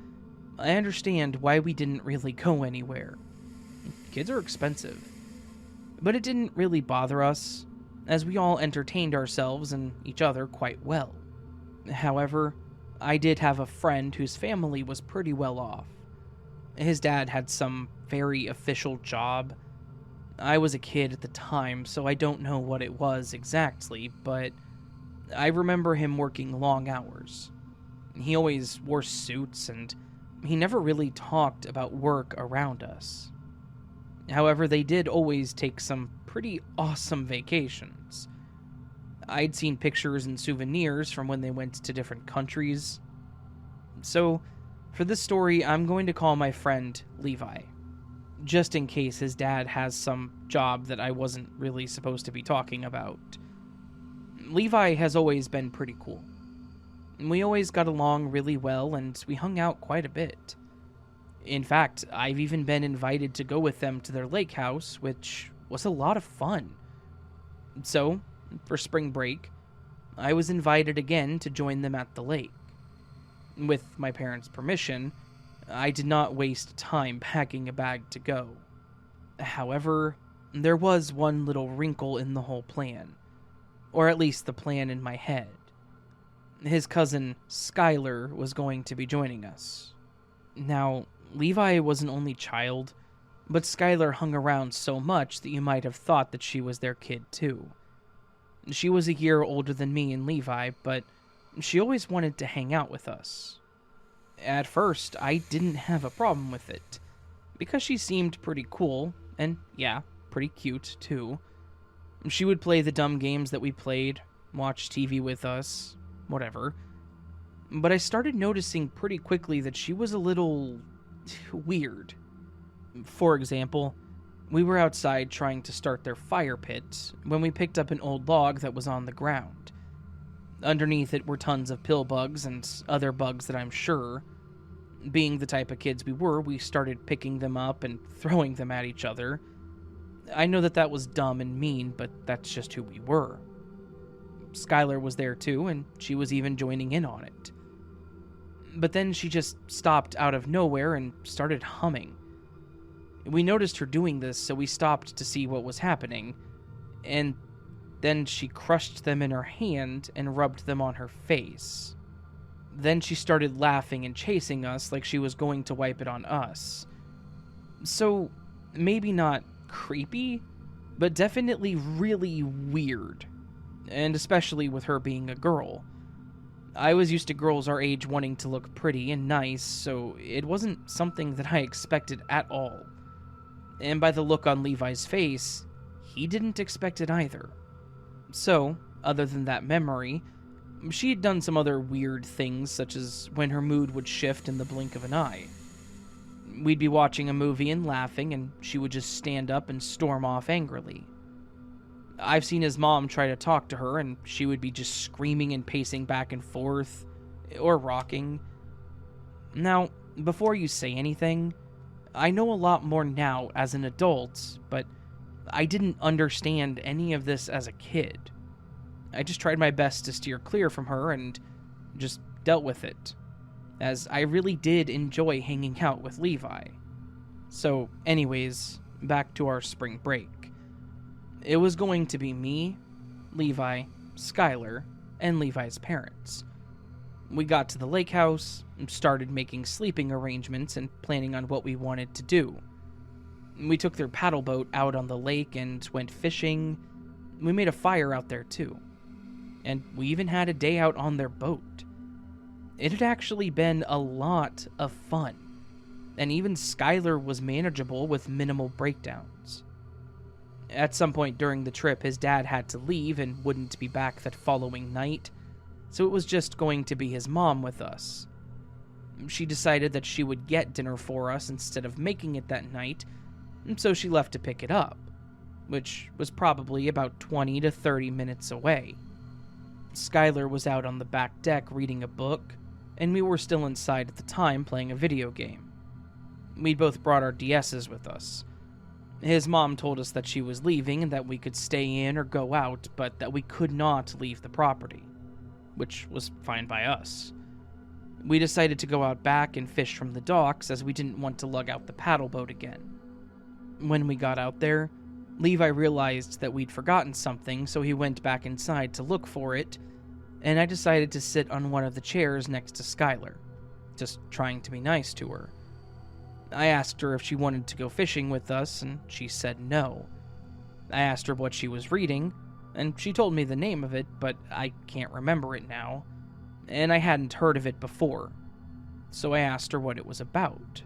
I understand why we didn't really go anywhere. Kids are expensive. But it didn't really bother us, as we all entertained ourselves and each other quite well. However, I did have a friend whose family was pretty well off. His dad had some very official job. I was a kid at the time, so I don't know what it was exactly, but I remember him working long hours. He always wore suits, and he never really talked about work around us. However, they did always take some pretty awesome vacations. I'd seen pictures and souvenirs from when they went to different countries. So, for this story, I'm going to call my friend Levi, just in case his dad has some job that I wasn't really supposed to be talking about. Levi has always been pretty cool. We always got along really well, and we hung out quite a bit. In fact, I've even been invited to go with them to their lake house, which was a lot of fun. So, for spring break, I was invited again to join them at the lake. With my parents' permission, I did not waste time packing a bag to go. However, there was one little wrinkle in the whole plan, or at least the plan in my head. His cousin, Skylar, was going to be joining us. Now, Levi was an only child, but Skylar hung around so much that you might have thought that she was their kid too. She was a year older than me and Levi, but she always wanted to hang out with us. At first, I didn't have a problem with it, because she seemed pretty cool, and yeah, pretty cute too. She would play the dumb games that we played, watch TV with us, whatever. But I started noticing pretty quickly that she was a little weird. For example, we were outside trying to start their fire pit when we picked up an old log that was on the ground. Underneath it were tons of pill bugs and other bugs that I'm sure, being the type of kids we were, we started picking them up and throwing them at each other. I know that was dumb and mean, but that's just who we were. Skylar was there too, and she was even joining in on it. But then she just stopped out of nowhere and started humming. We noticed her doing this, so we stopped to see what was happening, and then she crushed them in her hand and rubbed them on her face. Then she started laughing and chasing us like she was going to wipe it on us. So, maybe not creepy, but definitely really weird. And especially with her being a girl. I was used to girls our age wanting to look pretty and nice, so it wasn't something that I expected at all. And by the look on Levi's face, he didn't expect it either. So, other than that memory, she had done some other weird things, such as when her mood would shift in the blink of an eye. We'd be watching a movie and laughing, and she would just stand up and storm off angrily. I've seen his mom try to talk to her, and she would be just screaming and pacing back and forth, or rocking. Now, before you say anything, I know a lot more now as an adult, but I didn't understand any of this as a kid. I just tried my best to steer clear from her and just dealt with it, as I really did enjoy hanging out with Levi. So, anyways, back to our spring break. It was going to be me, Levi, Skylar, and Levi's parents. We got to the lake house, started making sleeping arrangements and planning on what we wanted to do. We took their paddle boat out on the lake and went fishing. We made a fire out there too. And we even had a day out on their boat. It had actually been a lot of fun. And even Skylar was manageable with minimal breakdowns. At some point during the trip, his dad had to leave and wouldn't be back that following night, so it was just going to be his mom with us. She decided that she would get dinner for us instead of making it that night, and so she left to pick it up, which was probably about 20 to 30 minutes away. Skylar was out on the back deck reading a book, and we were still inside at the time playing a video game. We'd both brought our DSs with us. His mom told us that she was leaving and that we could stay in or go out, but that we could not leave the property, which was fine by us. We decided to go out back and fish from the docks as we didn't want to lug out the paddle boat again. When we got out there, Levi realized that we'd forgotten something, so he went back inside to look for it, and I decided to sit on one of the chairs next to Skylar, just trying to be nice to her. I asked her if she wanted to go fishing with us, and she said no. I asked her what she was reading, and she told me the name of it, but I can't remember it now, and I hadn't heard of it before, so I asked her what it was about.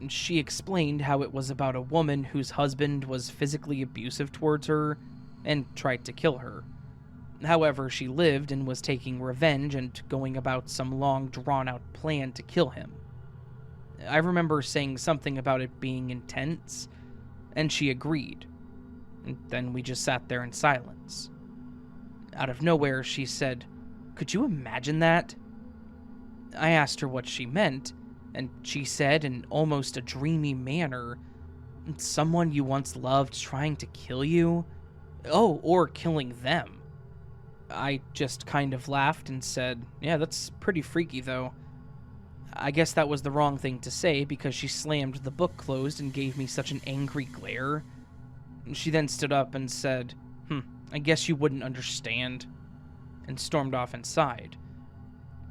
She explained how it was about a woman whose husband was physically abusive towards her and tried to kill her. However, she lived and was taking revenge and going about some long drawn-out plan to kill him. I remember saying something about it being intense, and she agreed. And then we just sat there in silence. Out of nowhere, she said, "Could you imagine that?" I asked her what she meant, and she said in almost a dreamy manner, "Someone you once loved trying to kill you? Oh, or killing them." I just kind of laughed and said, "Yeah, that's pretty freaky though." I guess that was the wrong thing to say because she slammed the book closed and gave me such an angry glare. She then stood up and said, "I guess you wouldn't understand," and stormed off inside.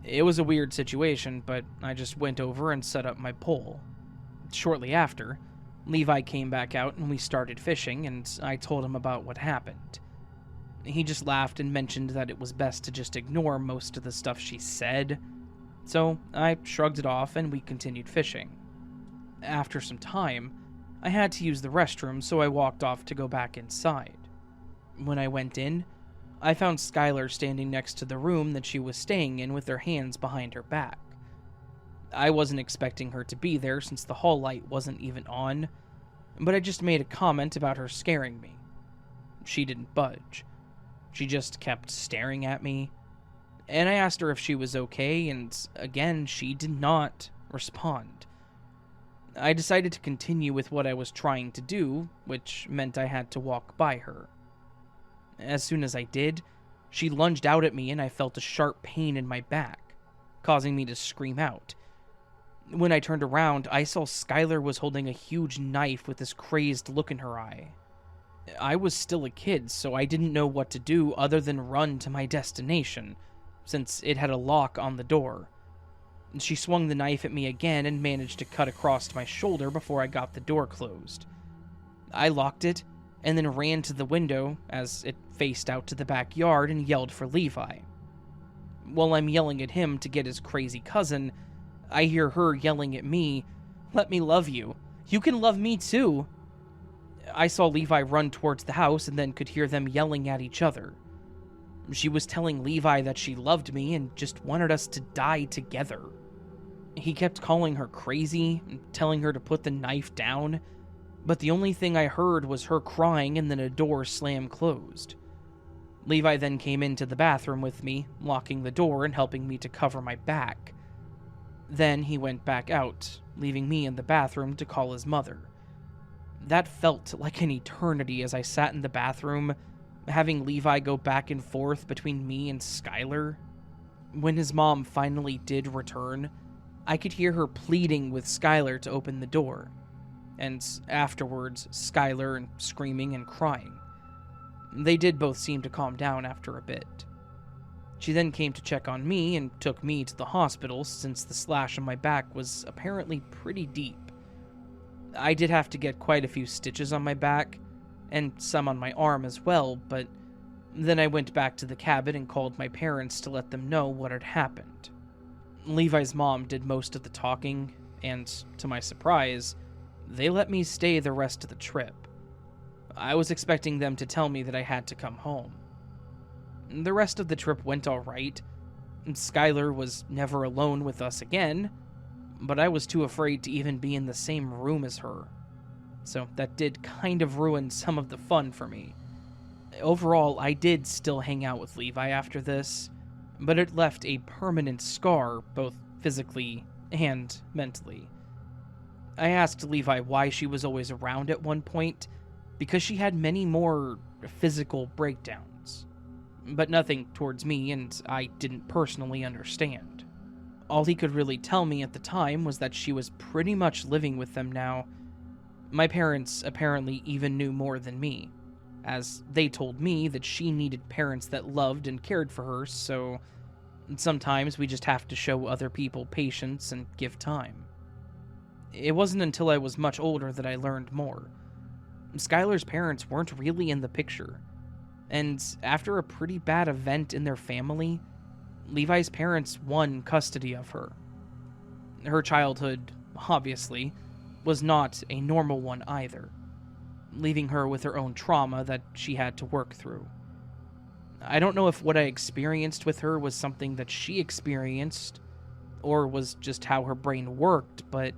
It was a weird situation, but I just went over and set up my pole. Shortly after, Levi came back out and we started fishing, and I told him about what happened. He just laughed and mentioned that it was best to just ignore most of the stuff she said, so I shrugged it off and we continued fishing. After some time, I had to use the restroom, so I walked off to go back inside. When I went in, I found Skylar standing next to the room that she was staying in with her hands behind her back. I wasn't expecting her to be there since the hall light wasn't even on, but I just made a comment about her scaring me. She didn't budge. She just kept staring at me, and I asked her if she was okay, and again, she did not respond. I decided to continue with what I was trying to do, which meant I had to walk by her. As soon as I did, she lunged out at me and I felt a sharp pain in my back, causing me to scream out. When I turned around, I saw Skylar was holding a huge knife with this crazed look in her eye. I was still a kid, so I didn't know what to do other than run to my destination, since it had a lock on the door. She swung the knife at me again and managed to cut across my shoulder before I got the door closed. I locked it, and then ran to the window as it faced out to the backyard and yelled for Levi. While I'm yelling at him to get his crazy cousin, I hear her yelling at me, "Let me love you. You can love me too." I saw Levi run towards the house and then could hear them yelling at each other. She was telling Levi that she loved me and just wanted us to die together. He kept calling her crazy and telling her to put the knife down, but the only thing I heard was her crying and then a door slam closed. Levi then came into the bathroom with me, locking the door and helping me to cover my back. Then he went back out, leaving me in the bathroom to call his mother. That felt like an eternity as I sat in the bathroom, having Levi go back and forth between me and Skylar. When his mom finally did return, I could hear her pleading with Skylar to open the door, and afterwards, Skylar and screaming and crying. They did both seem to calm down after a bit. She then came to check on me and took me to the hospital since the slash on my back was apparently pretty deep. I did have to get quite a few stitches on my back, and some on my arm as well, but then I went back to the cabin and called my parents to let them know what had happened. Levi's mom did most of the talking, and to my surprise, they let me stay the rest of the trip. I was expecting them to tell me that I had to come home. The rest of the trip went alright. Skylar was never alone with us again, but I was too afraid to even be in the same room as her. So that did kind of ruin some of the fun for me. Overall, I did still hang out with Levi after this, but it left a permanent scar, both physically and mentally. I asked Levi why she was always around at one point, because she had many more physical breakdowns. But nothing towards me, and I didn't personally understand. All he could really tell me at the time was that she was pretty much living with them now. My parents apparently even knew more than me, as they told me that she needed parents that loved and cared for her, so sometimes we just have to show other people patience and give time. It wasn't until I was much older that I learned more. Skylar's parents weren't really in the picture, and after a pretty bad event in their family, Levi's parents won custody of her. Her childhood, obviously, was not a normal one either, leaving her with her own trauma that she had to work through. I don't know if what I experienced with her was something that she experienced, or was just how her brain worked, but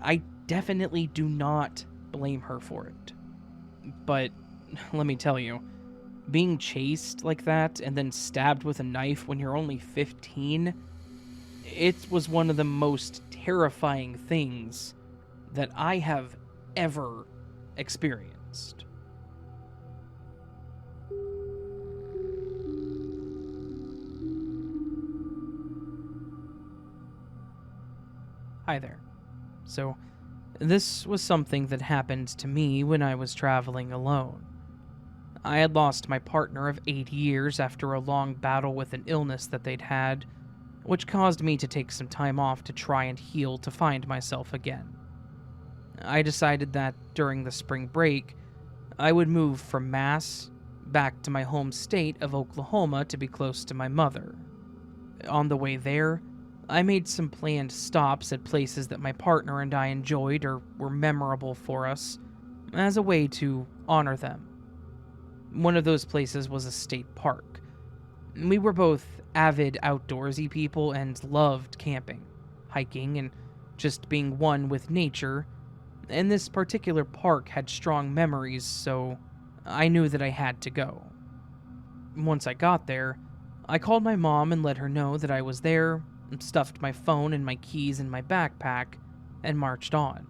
I definitely do not blame her for it. But let me tell you, being chased like that and then stabbed with a knife when you're only 15, it was one of the most terrifying things that I have ever experienced. Hi there. So, this was something that happened to me when I was traveling alone. I had lost my partner of 8 years after a long battle with an illness that they'd had, which caused me to take some time off to try and heal to find myself again. I decided that during the spring break, I would move from Mass back to my home state of Oklahoma to be close to my mother. On the way there, I made some planned stops at places that my partner and I enjoyed or were memorable for us, as a way to honor them. One of those places was a state park. We were both avid outdoorsy people and loved camping, hiking, and just being one with nature, and this particular park had strong memories, so I knew that I had to go. Once I got there, I called my mom and let her know that I was there, stuffed my phone and my keys in my backpack, and marched on.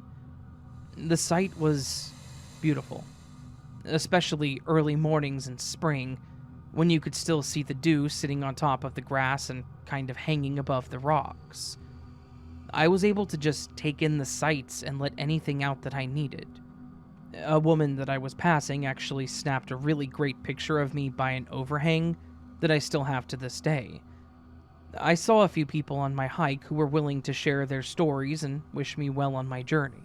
The sight was beautiful, especially early mornings in spring, when you could still see the dew sitting on top of the grass and kind of hanging above the rocks. I was able to just take in the sights and let anything out that I needed. A woman that I was passing actually snapped a really great picture of me by an overhang that I still have to this day. I saw a few people on my hike who were willing to share their stories and wish me well on my journey.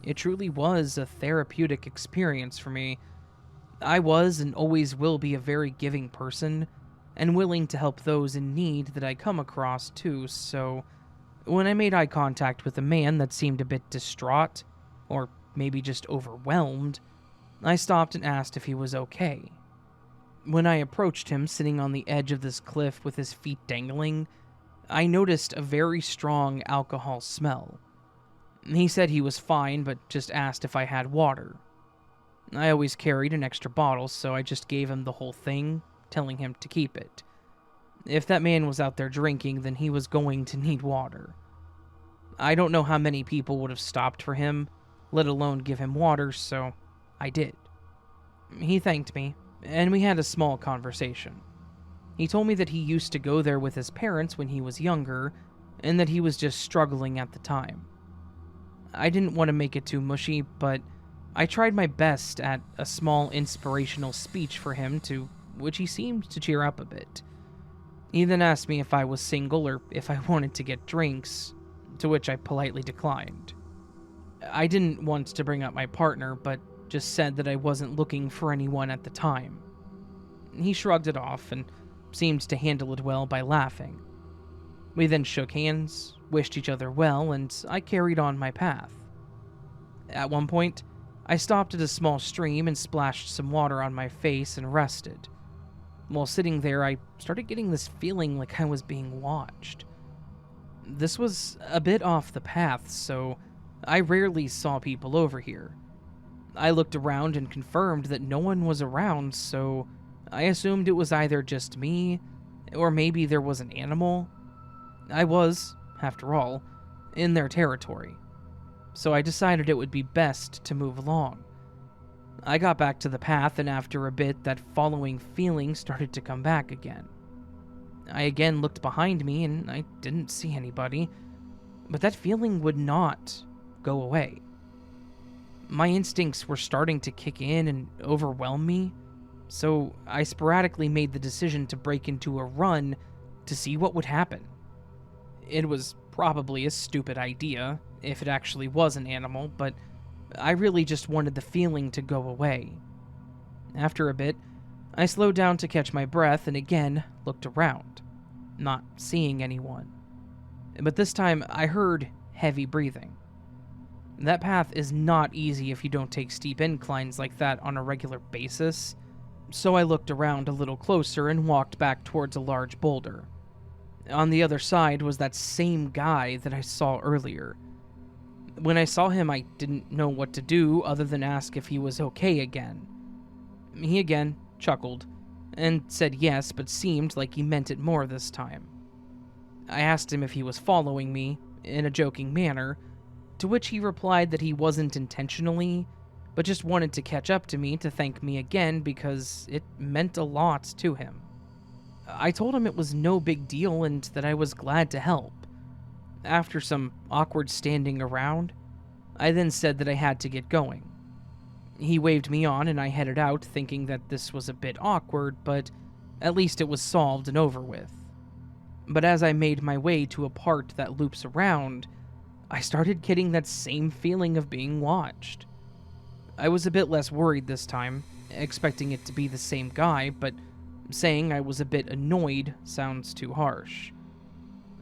It truly was a therapeutic experience for me. I was and always will be a very giving person, and willing to help those in need that I come across too, so when I made eye contact with a man that seemed a bit distraught, or maybe just overwhelmed, I stopped and asked if he was okay. When I approached him sitting on the edge of this cliff with his feet dangling, I noticed a very strong alcohol smell. He said he was fine, but just asked if I had water. I always carried an extra bottle, so I just gave him the whole thing, telling him to keep it. If that man was out there drinking, then he was going to need water. I don't know how many people would have stopped for him, let alone give him water, so I did. He thanked me, and we had a small conversation. He told me that he used to go there with his parents when he was younger, and that he was just struggling at the time. I didn't want to make it too mushy, but I tried my best at a small inspirational speech for him, to which he seemed to cheer up a bit. He then asked me if I was single or if I wanted to get drinks, to which I politely declined. I didn't want to bring up my partner, but just said that I wasn't looking for anyone at the time. He shrugged it off and seemed to handle it well by laughing. We then shook hands, wished each other well, and I carried on my path. At one point, I stopped at a small stream and splashed some water on my face and rested. While sitting there, I started getting this feeling like I was being watched. This was a bit off the path, so I rarely saw people over here. I looked around and confirmed that no one was around, so I assumed it was either just me, or maybe there was an animal. I was, after all, in their territory, so I decided it would be best to move along. I got back to the path, and after a bit, that following feeling started to come back again. I again looked behind me, and I didn't see anybody, but that feeling would not go away. My instincts were starting to kick in and overwhelm me, so I sporadically made the decision to break into a run to see what would happen. It was probably a stupid idea, if it actually was an animal, but I really just wanted the feeling to go away. After a bit, I slowed down to catch my breath and again looked around, not seeing anyone. But this time, I heard heavy breathing. That path is not easy if you don't take steep inclines like that on a regular basis, so I looked around a little closer and walked back towards a large boulder. On the other side was that same guy that I saw earlier. When I saw him, I didn't know what to do other than ask if he was okay again. He again chuckled and said yes, but seemed like he meant it more this time. I asked him if he was following me, in a joking manner, to which he replied that he wasn't intentionally, but just wanted to catch up to me to thank me again because it meant a lot to him. I told him it was no big deal and that I was glad to help. After some awkward standing around, I then said that I had to get going. He waved me on and I headed out thinking that this was a bit awkward, but at least it was solved and over with. But as I made my way to a part that loops around, I started getting that same feeling of being watched. I was a bit less worried this time, expecting it to be the same guy, but saying I was a bit annoyed sounds too harsh.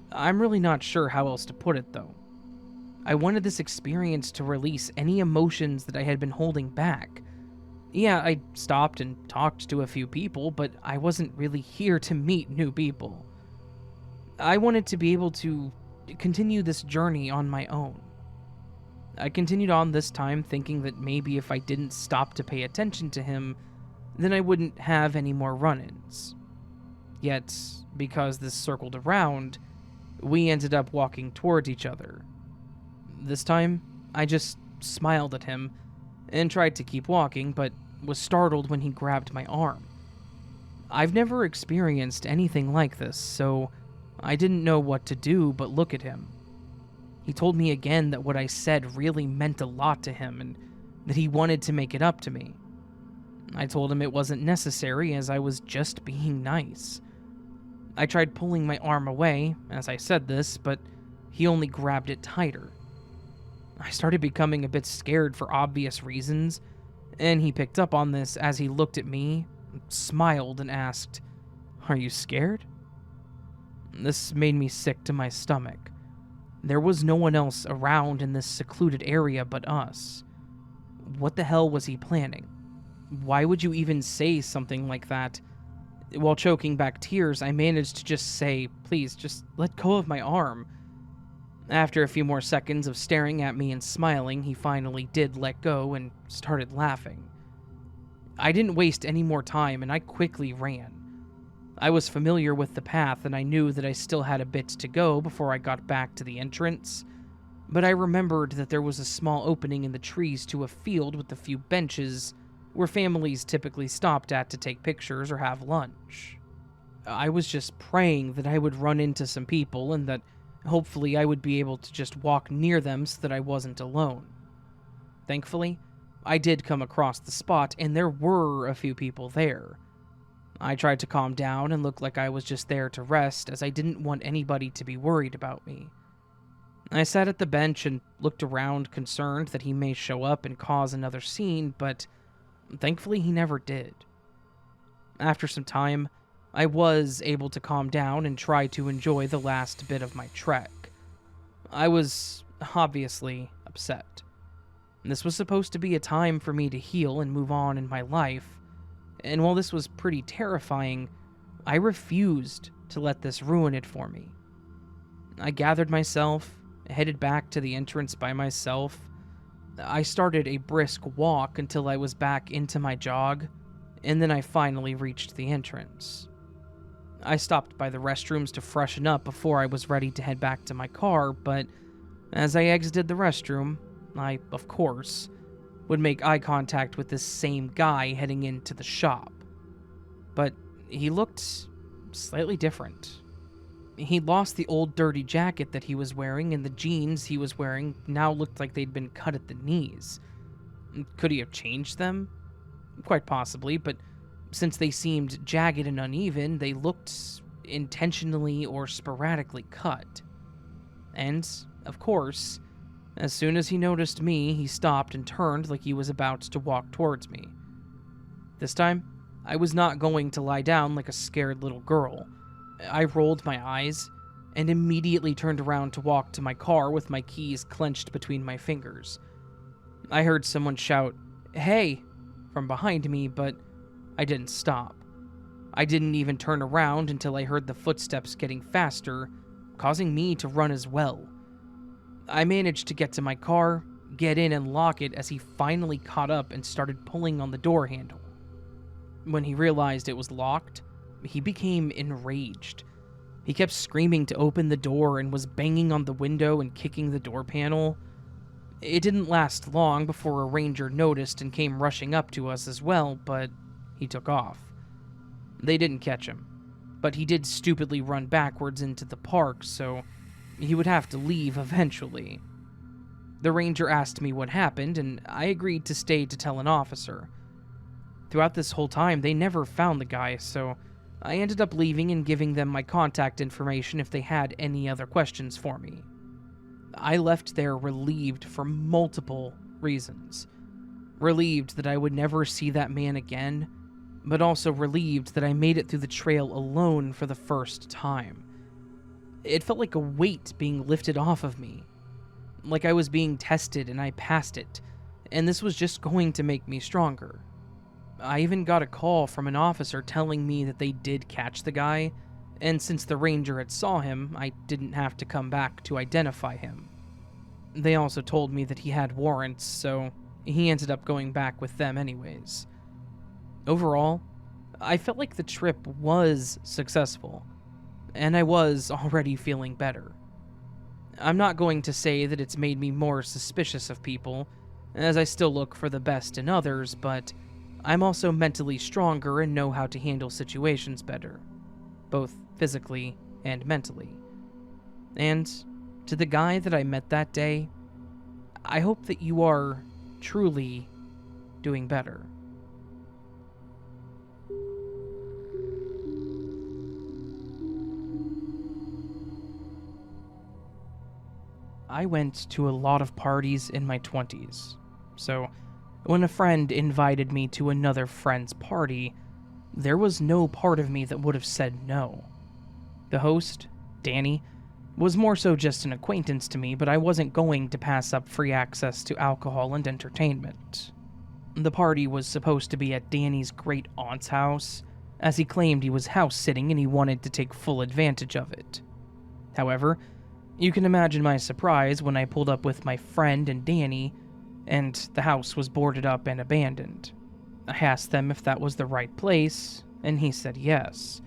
I'm really not sure how else to put it, though. I wanted this experience to release any emotions that I had been holding back. Yeah, I stopped and talked to a few people, but I wasn't really here to meet new people. I wanted to be able to continue this journey on my own. I continued on this time thinking that maybe if I didn't stop to pay attention to him, then I wouldn't have any more run-ins. Yet, because this circled around, we ended up walking towards each other. This time, I just smiled at him and tried to keep walking, but was startled when he grabbed my arm. I've never experienced anything like this, so I didn't know what to do but look at him. He told me again that what I said really meant a lot to him and that he wanted to make it up to me. I told him it wasn't necessary as I was just being nice. I tried pulling my arm away as I said this, but he only grabbed it tighter. I started becoming a bit scared for obvious reasons, and he picked up on this as he looked at me, smiled, and asked, "Are you scared?" This made me sick to my stomach. There was no one else around in this secluded area but us. What the hell was he planning? Why would you even say something like that? While choking back tears, I managed to just say, "Please, just let go of my arm." After a few more seconds of staring at me and smiling, he finally did let go and started laughing. I didn't waste any more time and I quickly ran. I was familiar with the path and I knew that I still had a bit to go before I got back to the entrance, but I remembered that there was a small opening in the trees to a field with a few benches where families typically stopped at to take pictures or have lunch. I was just praying that I would run into some people and that hopefully I would be able to just walk near them so that I wasn't alone. Thankfully, I did come across the spot and there were a few people there. I tried to calm down and look like I was just there to rest, as I didn't want anybody to be worried about me. I sat at the bench and looked around, concerned that he may show up and cause another scene, but thankfully he never did. After some time, I was able to calm down and try to enjoy the last bit of my trek. I was obviously upset. This was supposed to be a time for me to heal and move on in my life, and while this was pretty terrifying, I refused to let this ruin it for me. I gathered myself, headed back to the entrance by myself. I started a brisk walk until I was back into my jog, and then I finally reached the entrance. I stopped by the restrooms to freshen up before I was ready to head back to my car, but as I exited the restroom, I, of course, would make eye contact with this same guy heading into the shop. But he looked slightly different. He'd lost the old dirty jacket that he was wearing, and the jeans he was wearing now looked like they'd been cut at the knees. Could he have changed them? Quite possibly, but since they seemed jagged and uneven, they looked intentionally or sporadically cut. And, of course, as soon as he noticed me, he stopped and turned like he was about to walk towards me. This time, I was not going to lie down like a scared little girl. I rolled my eyes and immediately turned around to walk to my car with my keys clenched between my fingers. I heard someone shout, "Hey!" from behind me, but I didn't stop. I didn't even turn around until I heard the footsteps getting faster, causing me to run as well. I managed to get to my car, get in and lock it as he finally caught up and started pulling on the door handle. When he realized it was locked, he became enraged. He kept screaming to open the door and was banging on the window and kicking the door panel. It didn't last long before a ranger noticed and came rushing up to us as well, but he took off. They didn't catch him, but he did stupidly run backwards into the park, so he would have to leave eventually. The ranger asked me what happened, and I agreed to stay to tell an officer. Throughout this whole time, they never found the guy, so I ended up leaving and giving them my contact information if they had any other questions for me. I left there relieved for multiple reasons. Relieved that I would never see that man again, but also relieved that I made it through the trail alone for the first time. It felt like a weight being lifted off of me. Like I was being tested and I passed it, and this was just going to make me stronger. I even got a call from an officer telling me that they did catch the guy, and since the ranger had saw him, I didn't have to come back to identify him. They also told me that he had warrants, so he ended up going back with them anyways. Overall, I felt like the trip was successful, and I was already feeling better. I'm not going to say that it's made me more suspicious of people, as I still look for the best in others, but I'm also mentally stronger and know how to handle situations better, both physically and mentally. And to the guy that I met that day, I hope that you are truly doing better. I went to a lot of parties in my 20s, so when a friend invited me to another friend's party, there was no part of me that would have said no. The host, Danny, was more so just an acquaintance to me, but I wasn't going to pass up free access to alcohol and entertainment. The party was supposed to be at Danny's great aunt's house, as he claimed he was house sitting and he wanted to take full advantage of it. However, you can imagine my surprise when I pulled up with my friend and Danny, and the house was boarded up and abandoned. I asked them if that was the right place, and he said yes.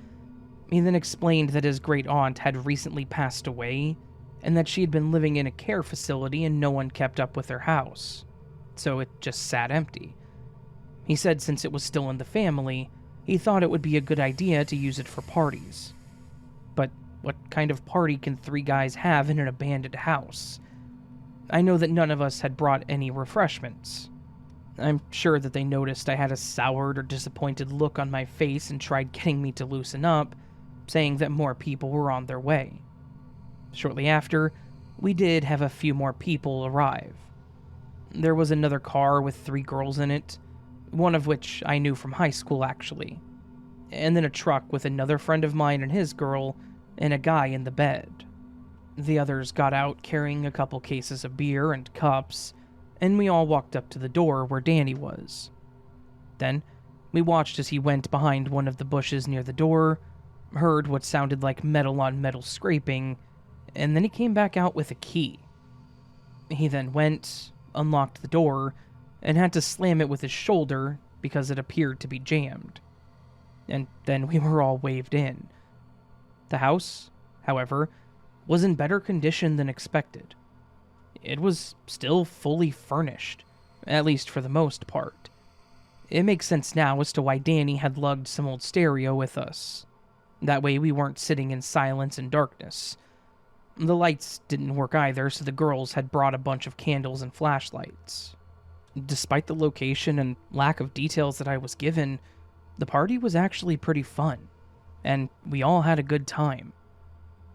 He then explained that his great-aunt had recently passed away, and that she had been living in a care facility and no one kept up with her house, so it just sat empty. He said since it was still in the family, he thought it would be a good idea to use it for parties. But what kind of party can 3 guys have in an abandoned house? I know that none of us had brought any refreshments. I'm sure that they noticed I had a soured or disappointed look on my face and tried getting me to loosen up, saying that more people were on their way. Shortly after, we did have a few more people arrive. There was another car with 3 girls in it, one of which I knew from high school actually, and then a truck with another friend of mine and his girl, and a guy in the bed. The others got out carrying a couple cases of beer and cups, and we all walked up to the door where Danny was. Then, we watched as he went behind one of the bushes near the door, heard what sounded like metal on metal scraping, and then he came back out with a key. He then went, unlocked the door, and had to slam it with his shoulder because it appeared to be jammed. And then we were all waved in. The house, however, was in better condition than expected. It was still fully furnished, at least for the most part. It makes sense now as to why Danny had lugged some old stereo with us. That way we weren't sitting in silence and darkness. The lights didn't work either, so the girls had brought a bunch of candles and flashlights. Despite the location and lack of details that I was given, the party was actually pretty fun, and we all had a good time.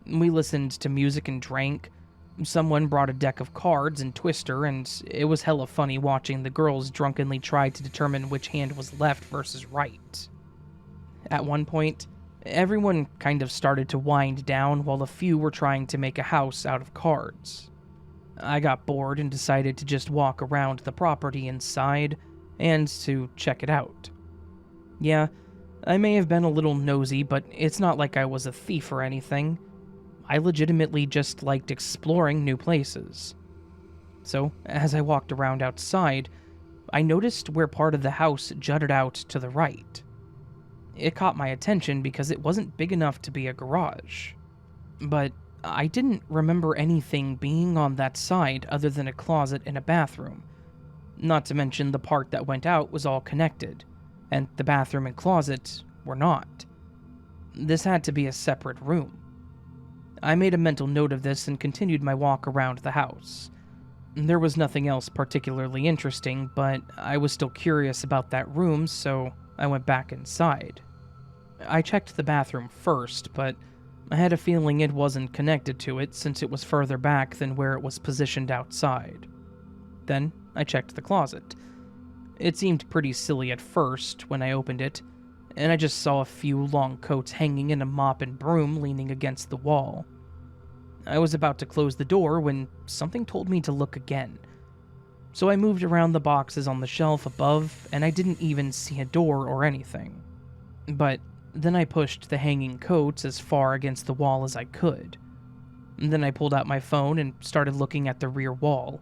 We listened to music and drank. Someone brought a deck of cards and Twister, and it was hella funny watching the girls drunkenly try to determine which hand was left versus right. At one point, everyone kind of started to wind down while a few were trying to make a house out of cards. I got bored and decided to just walk around the property inside and to check it out. Yeah, I may have been a little nosy, but it's not like I was a thief or anything. I legitimately just liked exploring new places. So, as I walked around outside, I noticed where part of the house jutted out to the right. It caught my attention because it wasn't big enough to be a garage. But I didn't remember anything being on that side other than a closet and a bathroom. Not to mention the part that went out was all connected, and the bathroom and closet were not. This had to be a separate room. I made a mental note of this and continued my walk around the house. There was nothing else particularly interesting, but I was still curious about that room, so I went back inside. I checked the bathroom first, but I had a feeling it wasn't connected to it since it was further back than where it was positioned outside. Then I checked the closet. It seemed pretty silly at first when I opened it, and I just saw a few long coats hanging and a mop and broom leaning against the wall. I was about to close the door when something told me to look again. So I moved around the boxes on the shelf above, and I didn't even see a door or anything. But then I pushed the hanging coats as far against the wall as I could. Then I pulled out my phone and started looking at the rear wall.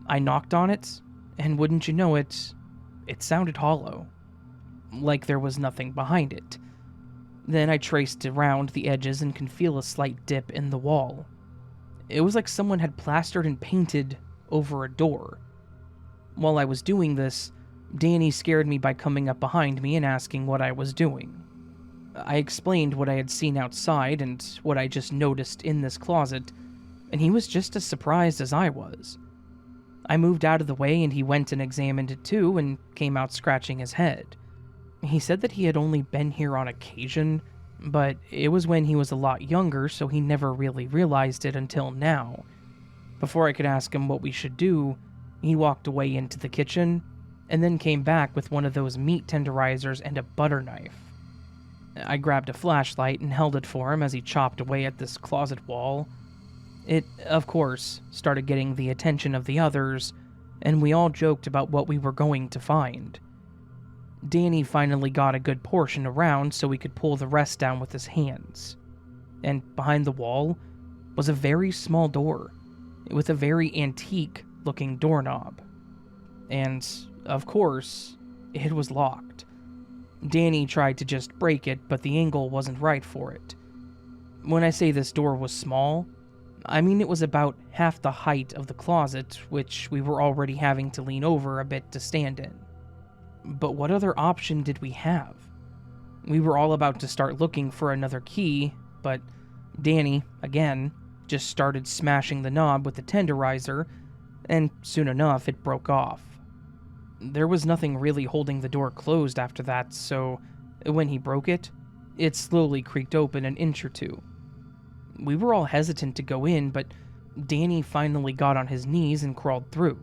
I knocked on it, and wouldn't you know it, it sounded hollow. Like there was nothing behind it. Then I traced around the edges and could feel a slight dip in the wall. It was like someone had plastered and painted over a door. While I was doing this, Danny scared me by coming up behind me and asking what I was doing. I explained what I had seen outside and what I just noticed in this closet, and he was just as surprised as I was. I moved out of the way and he went and examined it too and came out scratching his head. He said that he had only been here on occasion, but it was when he was a lot younger, so he never really realized it until now. Before I could ask him what we should do, he walked away into the kitchen, and then came back with one of those meat tenderizers and a butter knife. I grabbed a flashlight and held it for him as he chopped away at this closet wall. It, of course, started getting the attention of the others, and we all joked about what we were going to find. Danny finally got a good portion around so he could pull the rest down with his hands. And behind the wall was a very small door, with a very antique-looking doorknob. And, of course, it was locked. Danny tried to just break it, but the angle wasn't right for it. When I say this door was small, I mean it was about half the height of the closet, which we were already having to lean over a bit to stand in. But what other option did we have? We were all about to start looking for another key, but Danny, again, just started smashing the knob with the tenderizer, and soon enough it broke off. There was nothing really holding the door closed after that, so when he broke it, it slowly creaked open an inch or two. We were all hesitant to go in, but Danny finally got on his knees and crawled through.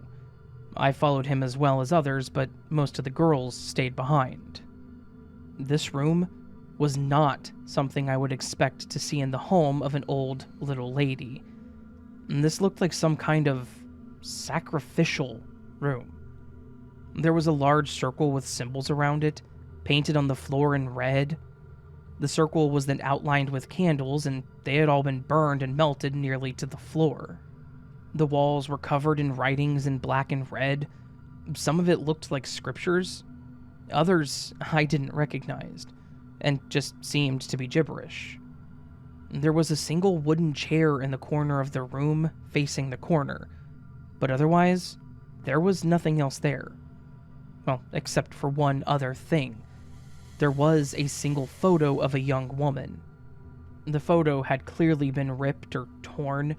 I followed him as well as others, but most of the girls stayed behind. This room was not something I would expect to see in the home of an old little lady. This looked like some kind of sacrificial room. There was a large circle with symbols around it, painted on the floor in red. The circle was then outlined with candles, and they had all been burned and melted nearly to the floor. The walls were covered in writings in black and red. Some of it looked like scriptures. Others I didn't recognize, and just seemed to be gibberish. There was a single wooden chair in the corner of the room facing the corner, but otherwise, there was nothing else there. Well, except for one other thing. There was a single photo of a young woman. The photo had clearly been ripped or torn,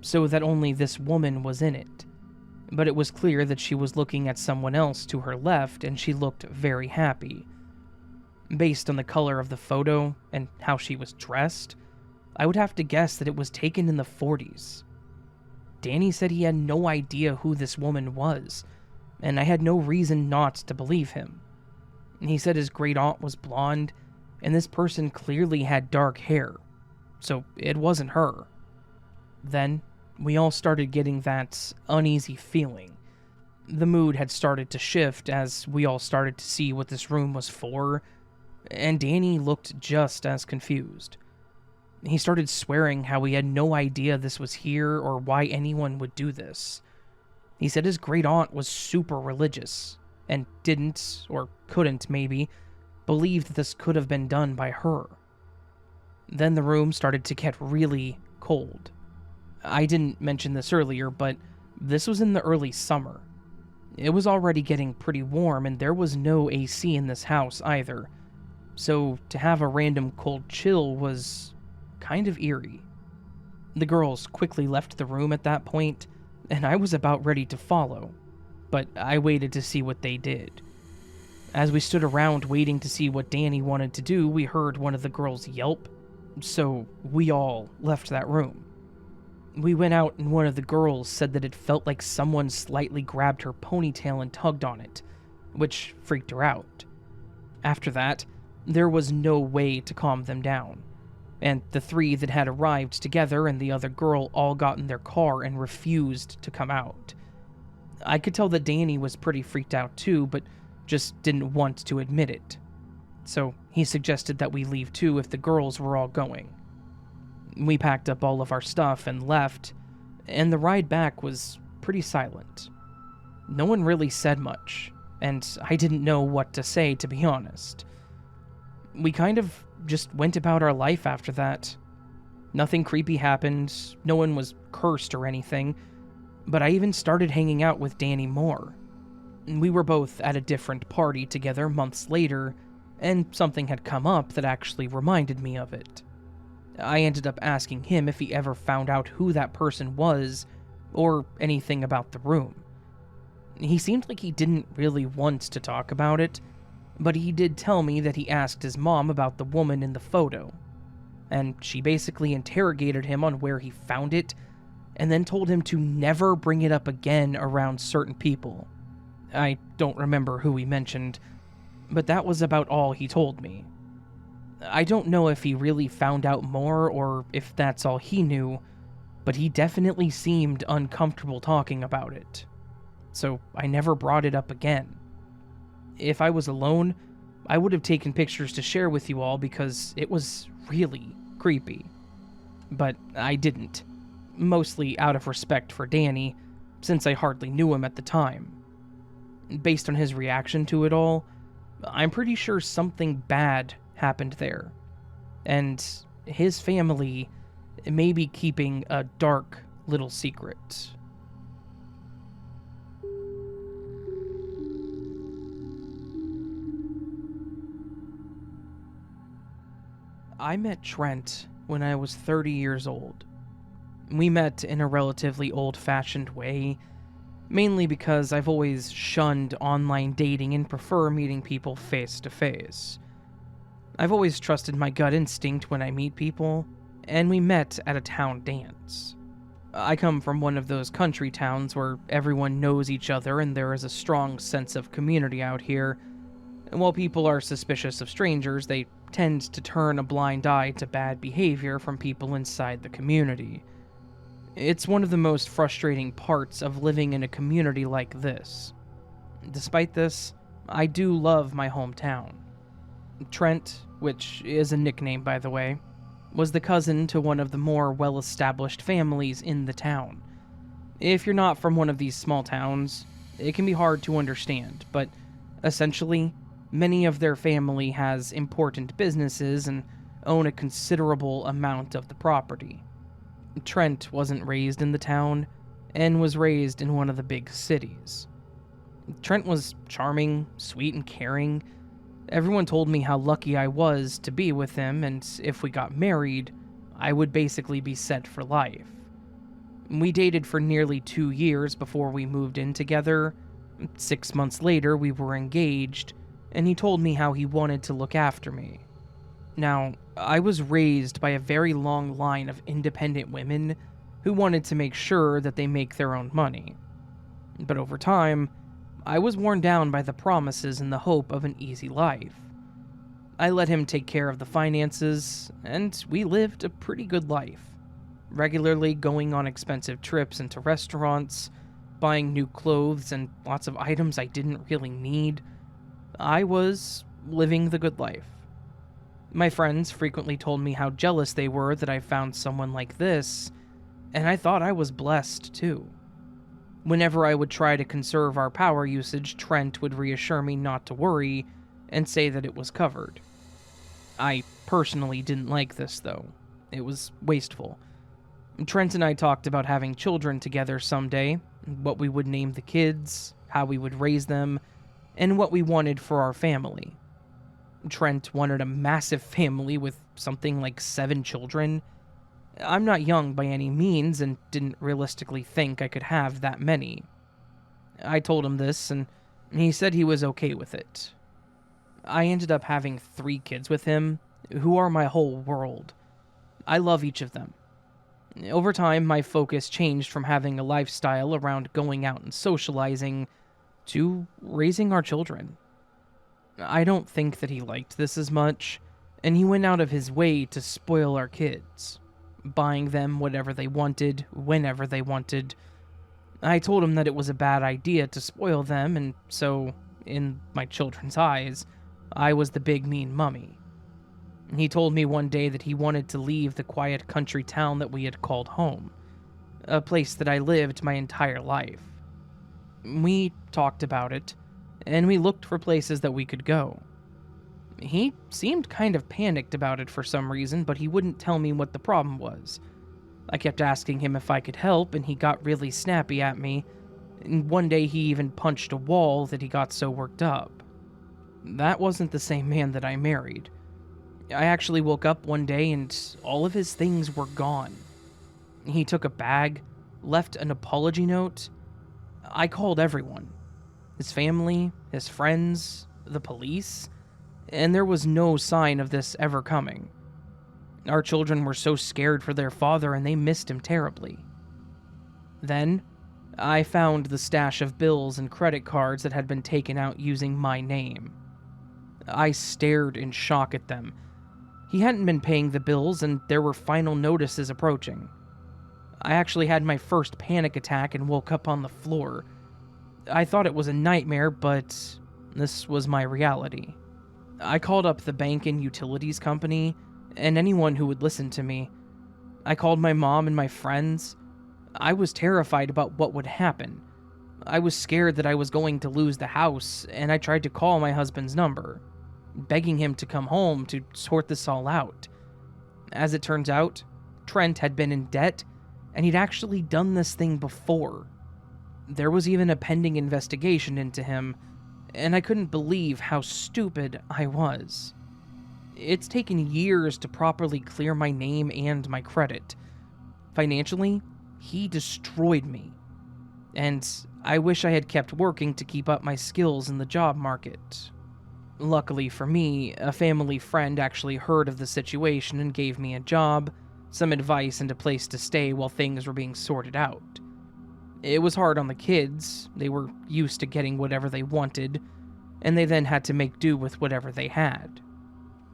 so that only this woman was in it. But it was clear that she was looking at someone else to her left, and she looked very happy. Based on the color of the photo and how she was dressed, I would have to guess that it was taken in the 40s. Danny said he had no idea who this woman was, and I had no reason not to believe him. He said his great-aunt was blonde, and this person clearly had dark hair, so it wasn't her. Then, we all started getting that uneasy feeling. The mood had started to shift as we all started to see what this room was for, and Danny looked just as confused. He started swearing how he had no idea this was here or why anyone would do this. He said his great-aunt was super religious, and didn't, or couldn't maybe, believe that this could have been done by her. Then the room started to get really cold. I didn't mention this earlier, but this was in the early summer. It was already getting pretty warm, and there was no AC in this house either, so to have a random cold chill was kind of eerie. The girls quickly left the room at that point, and I was about ready to follow, but I waited to see what they did. As we stood around waiting to see what Danny wanted to do, we heard one of the girls yelp, so we all left that room. We went out, and one of the girls said that it felt like someone slightly grabbed her ponytail and tugged on it, which freaked her out. After that, there was no way to calm them down, and the three that had arrived together and the other girl all got in their car and refused to come out. I could tell that Danny was pretty freaked out too, but just didn't want to admit it. So he suggested that we leave too if the girls were all going. We packed up all of our stuff and left, and the ride back was pretty silent. No one really said much, and I didn't know what to say, to be honest. We kind of just went about our life after that. Nothing creepy happened, no one was cursed or anything, but I even started hanging out with Danny more. We were both at a different party together months later, and something had come up that actually reminded me of it. I ended up asking him if he ever found out who that person was, or anything about the room. He seemed like he didn't really want to talk about it, but he did tell me that he asked his mom about the woman in the photo, and she basically interrogated him on where he found it, and then told him to never bring it up again around certain people. I don't remember who he mentioned, but that was about all he told me. I don't know if he really found out more or if that's all he knew, but he definitely seemed uncomfortable talking about it. So I never brought it up again. If I was alone, I would have taken pictures to share with you all because it was really creepy. But I didn't, mostly out of respect for Danny, since I hardly knew him at the time. Based on his reaction to it all, I'm pretty sure something bad happened there, and his family may be keeping a dark little secret. I met Trent when I was 30 years old. We met in a relatively old-fashioned way. mainly because I've always shunned online dating and prefer meeting people face to face. I've always trusted my gut instinct when I meet people, and we met at a town dance. I come from one of those country towns where everyone knows each other and there is a strong sense of community out here. And while people are suspicious of strangers, they tend to turn a blind eye to bad behavior from people inside the community. It's one of the most frustrating parts of living in a community like this. Despite this, I do love my hometown. Trent, which is a nickname by the way, was the cousin to one of the more well-established families in the town. If you're not from one of these small towns, it can be hard to understand, but essentially, many of their family has important businesses and own a considerable amount of the property. Trent wasn't raised in the town, and was raised in one of the big cities. Trent was charming, sweet, and caring. Everyone told me how lucky I was to be with him, and if we got married, I would basically be set for life. We dated for nearly 2 years before we moved in together. 6 months later, we were engaged, and he told me how he wanted to look after me. Now, I was raised by a very long line of independent women who wanted to make sure that they make their own money. But over time, I was worn down by the promises and the hope of an easy life. I let him take care of the finances, and we lived a pretty good life, regularly going on expensive trips into restaurants, buying new clothes and lots of items I didn't really need. I was living the good life. My friends frequently told me how jealous they were that I found someone like this, and I thought I was blessed too. Whenever I would try to conserve our power usage, Trent would reassure me not to worry and say that it was covered. I personally didn't like this, though. It was wasteful. Trent and I talked about having children together someday, what we would name the kids, how we would raise them, and what we wanted for our family. Trent wanted a massive family with something like 7 children. I'm not young by any means and didn't realistically think I could have that many. I told him this, and he said he was okay with it. I ended up having 3 kids with him, who are my whole world. I love each of them. Over time, my focus changed from having a lifestyle around going out and socializing to raising our children. I don't think that he liked this as much, and he went out of his way to spoil our kids, buying them whatever they wanted, whenever they wanted. I told him that it was a bad idea to spoil them, and so, in my children's eyes, I was the big mean mummy. He told me one day that he wanted to leave the quiet country town that we had called home, a place that I lived my entire life. We talked about it, and we looked for places that we could go. He seemed kind of panicked about it for some reason, but he wouldn't tell me what the problem was. I kept asking him if I could help, and he got really snappy at me, and one day he even punched a wall that he got so worked up. That wasn't the same man that I married. I actually woke up one day and all of his things were gone. He took a bag, left an apology note. I called everyone. His family, his friends, the police, and there was no sign of this ever coming. Our children were so scared for their father and they missed him terribly. Then, I found the stash of bills and credit cards that had been taken out using my name. I stared in shock at them. He hadn't been paying the bills and there were final notices approaching. I actually had my first panic attack and woke up on the floor. I thought it was a nightmare, but this was my reality. I called up the bank and utilities company, and anyone who would listen to me. I called my mom and my friends. I was terrified about what would happen. I was scared that I was going to lose the house, and I tried to call my husband's number, begging him to come home to sort this all out. As it turns out, Trent had been in debt, and he'd actually done this thing before. There was even a pending investigation into him, and I couldn't believe how stupid I was. It's taken years to properly clear my name and my credit. Financially, he destroyed me. and I wish I had kept working to keep up my skills in the job market. Luckily for me, a family friend actually heard of the situation and gave me a job, some advice, and a place to stay while things were being sorted out. It was hard on the kids. They were used to getting whatever they wanted, and they then had to make do with whatever they had.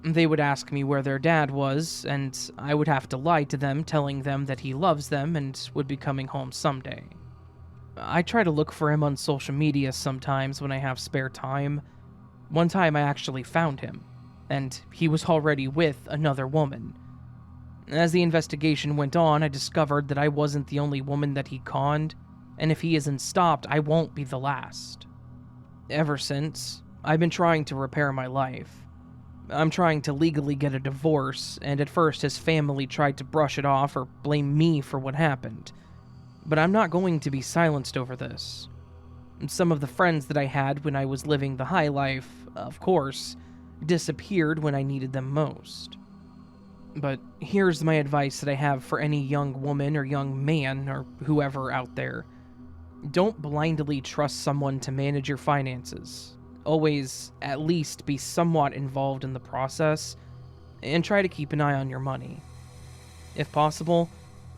They would ask me where their dad was, and I would have to lie to them, telling them that he loves them and would be coming home someday. I try to look for him on social media sometimes when I have spare time. One time I actually found him, and he was already with another woman. As the investigation went on, I discovered that I wasn't the only woman that he conned, and if he isn't stopped, I won't be the last. Ever since, I've been trying to repair my life. I'm trying to legally get a divorce, and at first his family tried to brush it off or blame me for what happened. But I'm not going to be silenced over this. Some of the friends that I had when I was living the high life, of course, disappeared when I needed them most. But here's my advice that I have for any young woman or young man or whoever out there. Don't blindly trust someone to manage your finances. Always at least be somewhat involved in the process, and try to keep an eye on your money. If possible,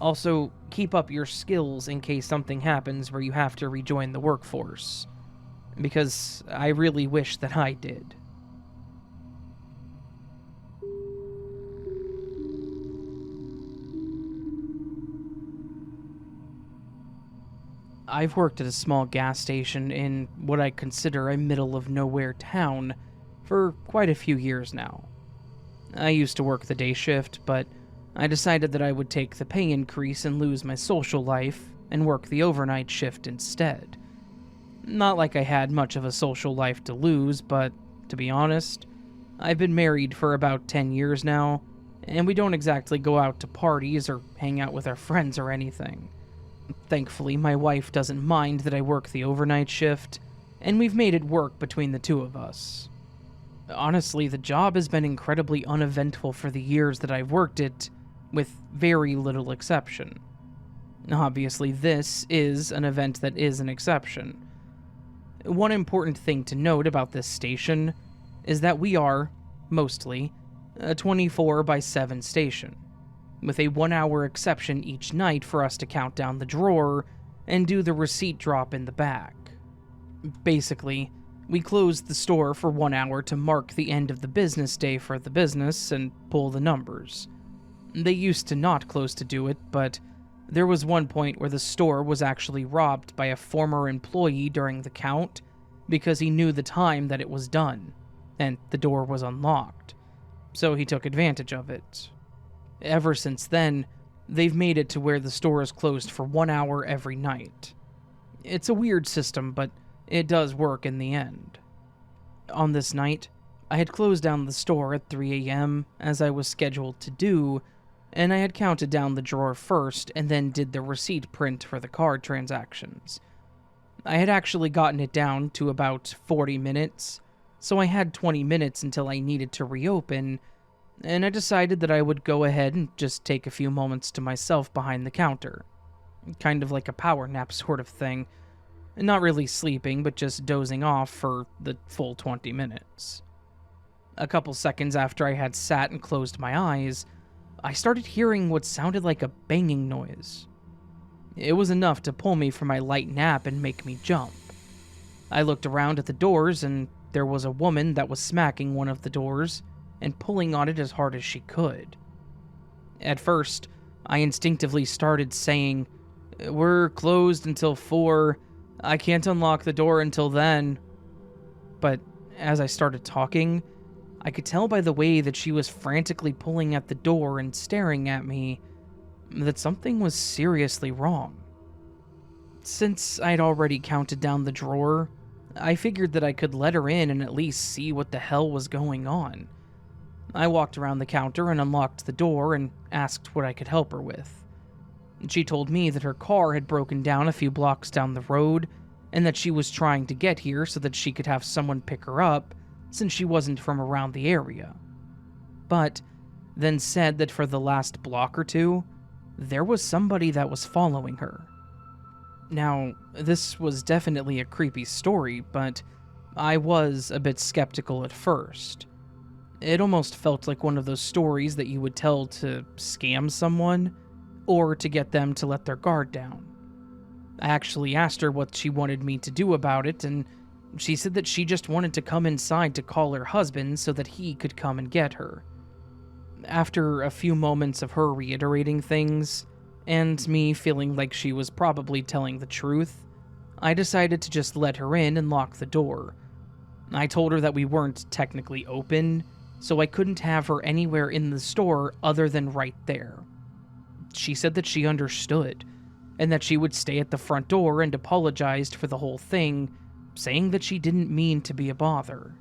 also keep up your skills in case something happens where you have to rejoin the workforce. Because I really wish that I did. I've worked at a small gas station in what I consider a middle-of-nowhere town for quite a few years now. I used to work the day shift, but I decided that I would take the pay increase and lose my social life and work the overnight shift instead. Not like I had much of a social life to lose, but to be honest, I've been married for about 10 years now, and we don't exactly go out to parties or hang out with our friends or anything. Thankfully, my wife doesn't mind that I work the overnight shift, and we've made it work between the two of us. Honestly, the job has been incredibly uneventful for the years that I've worked it, with very little exception. Obviously, this is an event that is an exception. One important thing to note about this station is that we are, mostly, a 24/7 station, with a 1-hour exception each night for us to count down the drawer and do the receipt drop in the back. Basically, we close the store for 1 hour to mark the end of the business day for the business and pull the numbers. They used to not close to do it, but there was one point where the store was actually robbed by a former employee during the count because he knew the time that it was done, and the door was unlocked, so he took advantage of it. Ever since then, they've made it to where the store is closed for 1 hour every night. It's a weird system, but it does work in the end. On this night, I had closed down the store at 3 a.m., as I was scheduled to do, and I had counted down the drawer first and then did the receipt print for the card transactions. I had actually gotten it down to about 40 minutes, so I had 20 minutes until I needed to reopen, and I decided that I would go ahead and just take a few moments to myself behind the counter. Kind of like a power nap sort of thing. Not really sleeping, but just dozing off for the full 20 minutes. A couple seconds after I had sat and closed my eyes, I started hearing what sounded like a banging noise. It was enough to pull me from my light nap and make me jump. I looked around at the doors, and there was a woman that was smacking one of the doors and pulling on it as hard as she could. At first, I instinctively started saying, "We're closed until 4. I can't unlock the door until then." But as I started talking, I could tell by the way that she was frantically pulling at the door and staring at me that something was seriously wrong. Since I'd already counted down the drawer, I figured that I could let her in and at least see what the hell was going on. I walked around the counter and unlocked the door and asked what I could help her with. She told me that her car had broken down a few blocks down the road, and that she was trying to get here so that she could have someone pick her up, since she wasn't from around the area. But then said that for the last block or two, there was somebody that was following her. Now, this was definitely a creepy story, but I was a bit skeptical at first. It almost felt like one of those stories that you would tell to scam someone, or to get them to let their guard down. I actually asked her what she wanted me to do about it, and she said that she just wanted to come inside to call her husband so that he could come and get her. After a few moments of her reiterating things, and me feeling like she was probably telling the truth, I decided to just let her in and lock the door. I told her that we weren't technically open, so I couldn't have her anywhere in the store other than right there. She said that she understood, and that she would stay at the front door, and apologized for the whole thing, saying that she didn't mean to be a bother.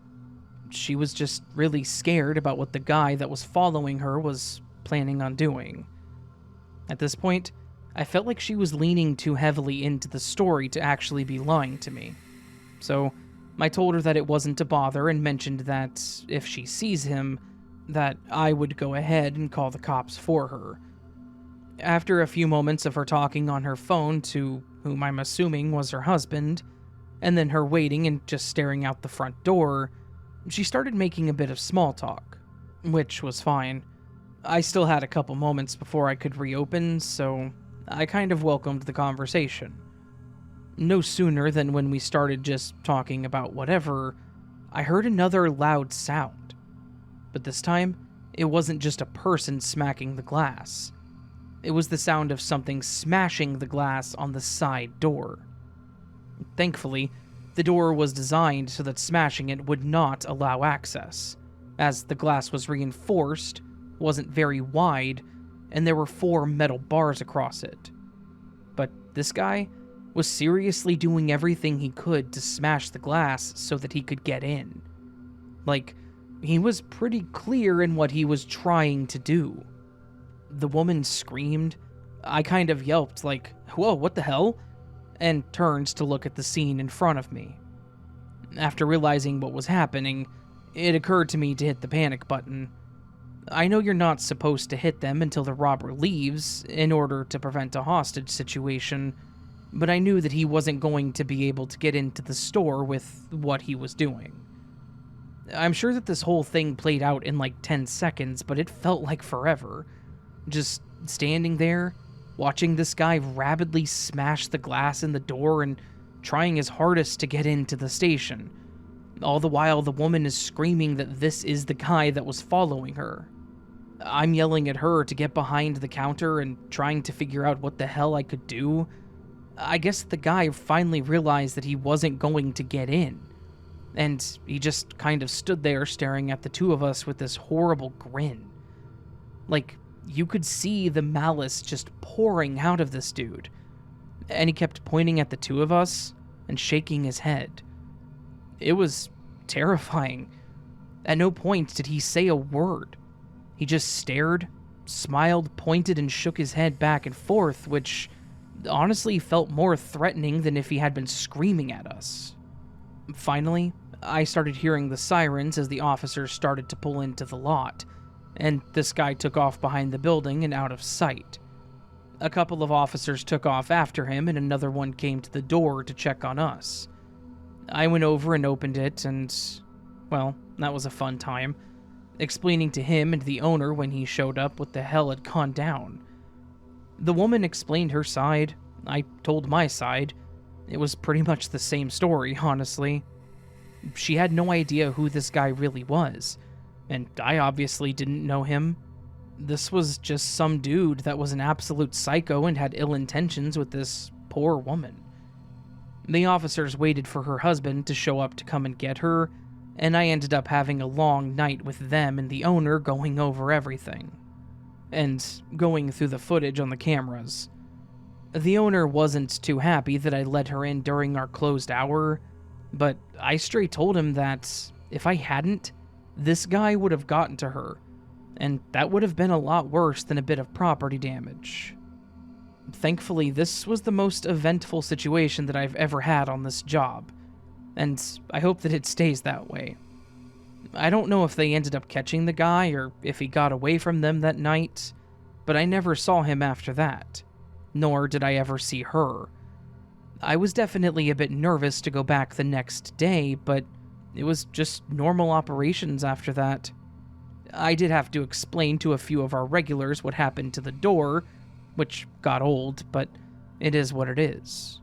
She was just really scared about what the guy that was following her was planning on doing. At this point, I felt like she was leaning too heavily into the story to actually be lying to me. So I told her that it wasn't a bother, and mentioned that if she sees him, that I would go ahead and call the cops for her. After a few moments of her talking on her phone to whom I'm assuming was her husband, and then her waiting and just staring out the front door, she started making a bit of small talk, which was fine. I still had a couple moments before I could reopen, so I kind of welcomed the conversation. No sooner than when we started just talking about whatever, I heard another loud sound. But this time, it wasn't just a person smacking the glass. It was the sound of something smashing the glass on the side door. Thankfully, the door was designed so that smashing it would not allow access, as the glass was reinforced, wasn't very wide, and there were 4 metal bars across it. But this guy was seriously doing everything he could to smash the glass so that he could get in. Like, he was pretty clear in what he was trying to do. The woman screamed. I kind of yelped like, "Whoa, what the hell?" and turned to look at the scene in front of me. After realizing what was happening, it occurred to me to hit the panic button. I know you're not supposed to hit them until the robber leaves in order to prevent a hostage situation, but I knew that he wasn't going to be able to get into the store with what he was doing. I'm sure that this whole thing played out in like 10 seconds, but it felt like forever. Just standing there, watching this guy rapidly smash the glass in the door and trying his hardest to get into the station. All the while, the woman is screaming that this is the guy that was following her. I'm yelling at her to get behind the counter and trying to figure out what the hell I could do. I guess the guy finally realized that he wasn't going to get in, and he just kind of stood there staring at the two of us with this horrible grin. Like, you could see the malice just pouring out of this dude, and he kept pointing at the two of us and shaking his head. It was terrifying. At no point did he say a word. He just stared, smiled, pointed, and shook his head back and forth, which honestly felt more threatening than if he had been screaming at us. Finally, I started hearing the sirens as the officers started to pull into the lot, and this guy took off behind the building and out of sight. A couple of officers took off after him, and another one came to the door to check on us. I went over and opened it, and, well, that was a fun time, explaining to him and the owner when he showed up what the hell had gone down. The woman explained her side, I told my side. It was pretty much the same story, honestly. She had no idea who this guy really was, and I obviously didn't know him. This was just some dude that was an absolute psycho and had ill intentions with this poor woman. The officers waited for her husband to show up to come and get her, and I ended up having a long night with them and the owner going over everything, and going through the footage on the cameras. The owner wasn't too happy that I let her in during our closed hour, but I straight told him that if I hadn't, this guy would have gotten to her, and that would have been a lot worse than a bit of property damage. Thankfully, this was the most eventful situation that I've ever had on this job, and I hope that it stays that way. I don't know if they ended up catching the guy or if he got away from them that night, but I never saw him after that, nor did I ever see her. I was definitely a bit nervous to go back the next day, but it was just normal operations after that. I did have to explain to a few of our regulars what happened to the door, which got old, but it is what it is.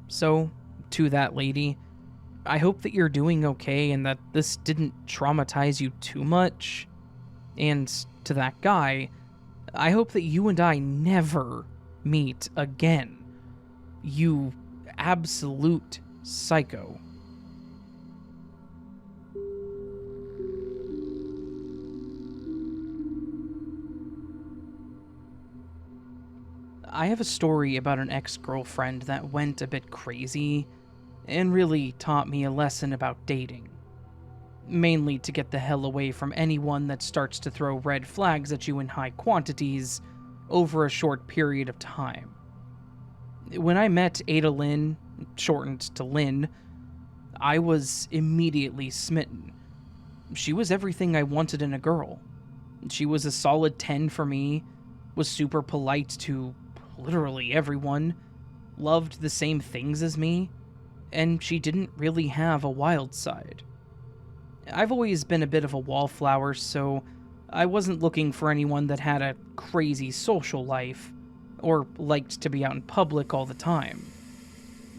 So, to that lady, I hope that you're doing okay and that this didn't traumatize you too much. And to that guy, I hope that you and I never meet again. You absolute psycho. I have a story about an ex-girlfriend that went a bit crazy and really taught me a lesson about dating. Mainly to get the hell away from anyone that starts to throw red flags at you in high quantities over a short period of time. When I met Ada Lynn, shortened to Lynn, I was immediately smitten. She was everything I wanted in a girl. She was a solid 10 for me, was super polite to literally everyone, loved the same things as me, and she didn't really have a wild side. I've always been a bit of a wallflower, so I wasn't looking for anyone that had a crazy social life, or liked to be out in public all the time.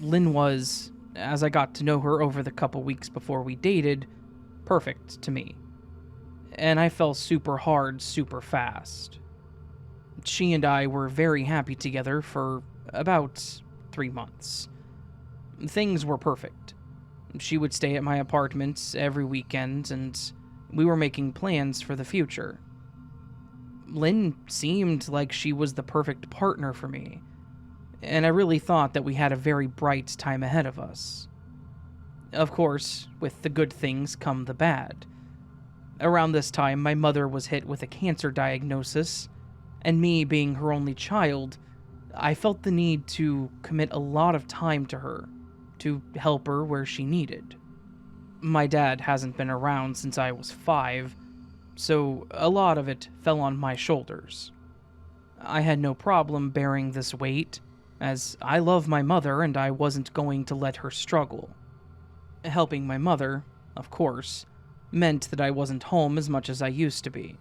Lynn was, as I got to know her over the couple weeks before we dated, perfect to me. And I fell super hard super fast. She and I were very happy together for about 3 months. Things were perfect. She would stay at my apartment every weekend, and we were making plans for the future. Lynn seemed like she was the perfect partner for me, and I really thought that we had a very bright time ahead of us. Of course, with the good things come the bad. Around this time, my mother was hit with a cancer diagnosis, and me being her only child, I felt the need to commit a lot of time to her, to help her where she needed. My dad hasn't been around since I was 5, so a lot of it fell on my shoulders. I had no problem bearing this weight, as I love my mother and I wasn't going to let her struggle. Helping my mother, of course, meant that I wasn't home as much as I used to be.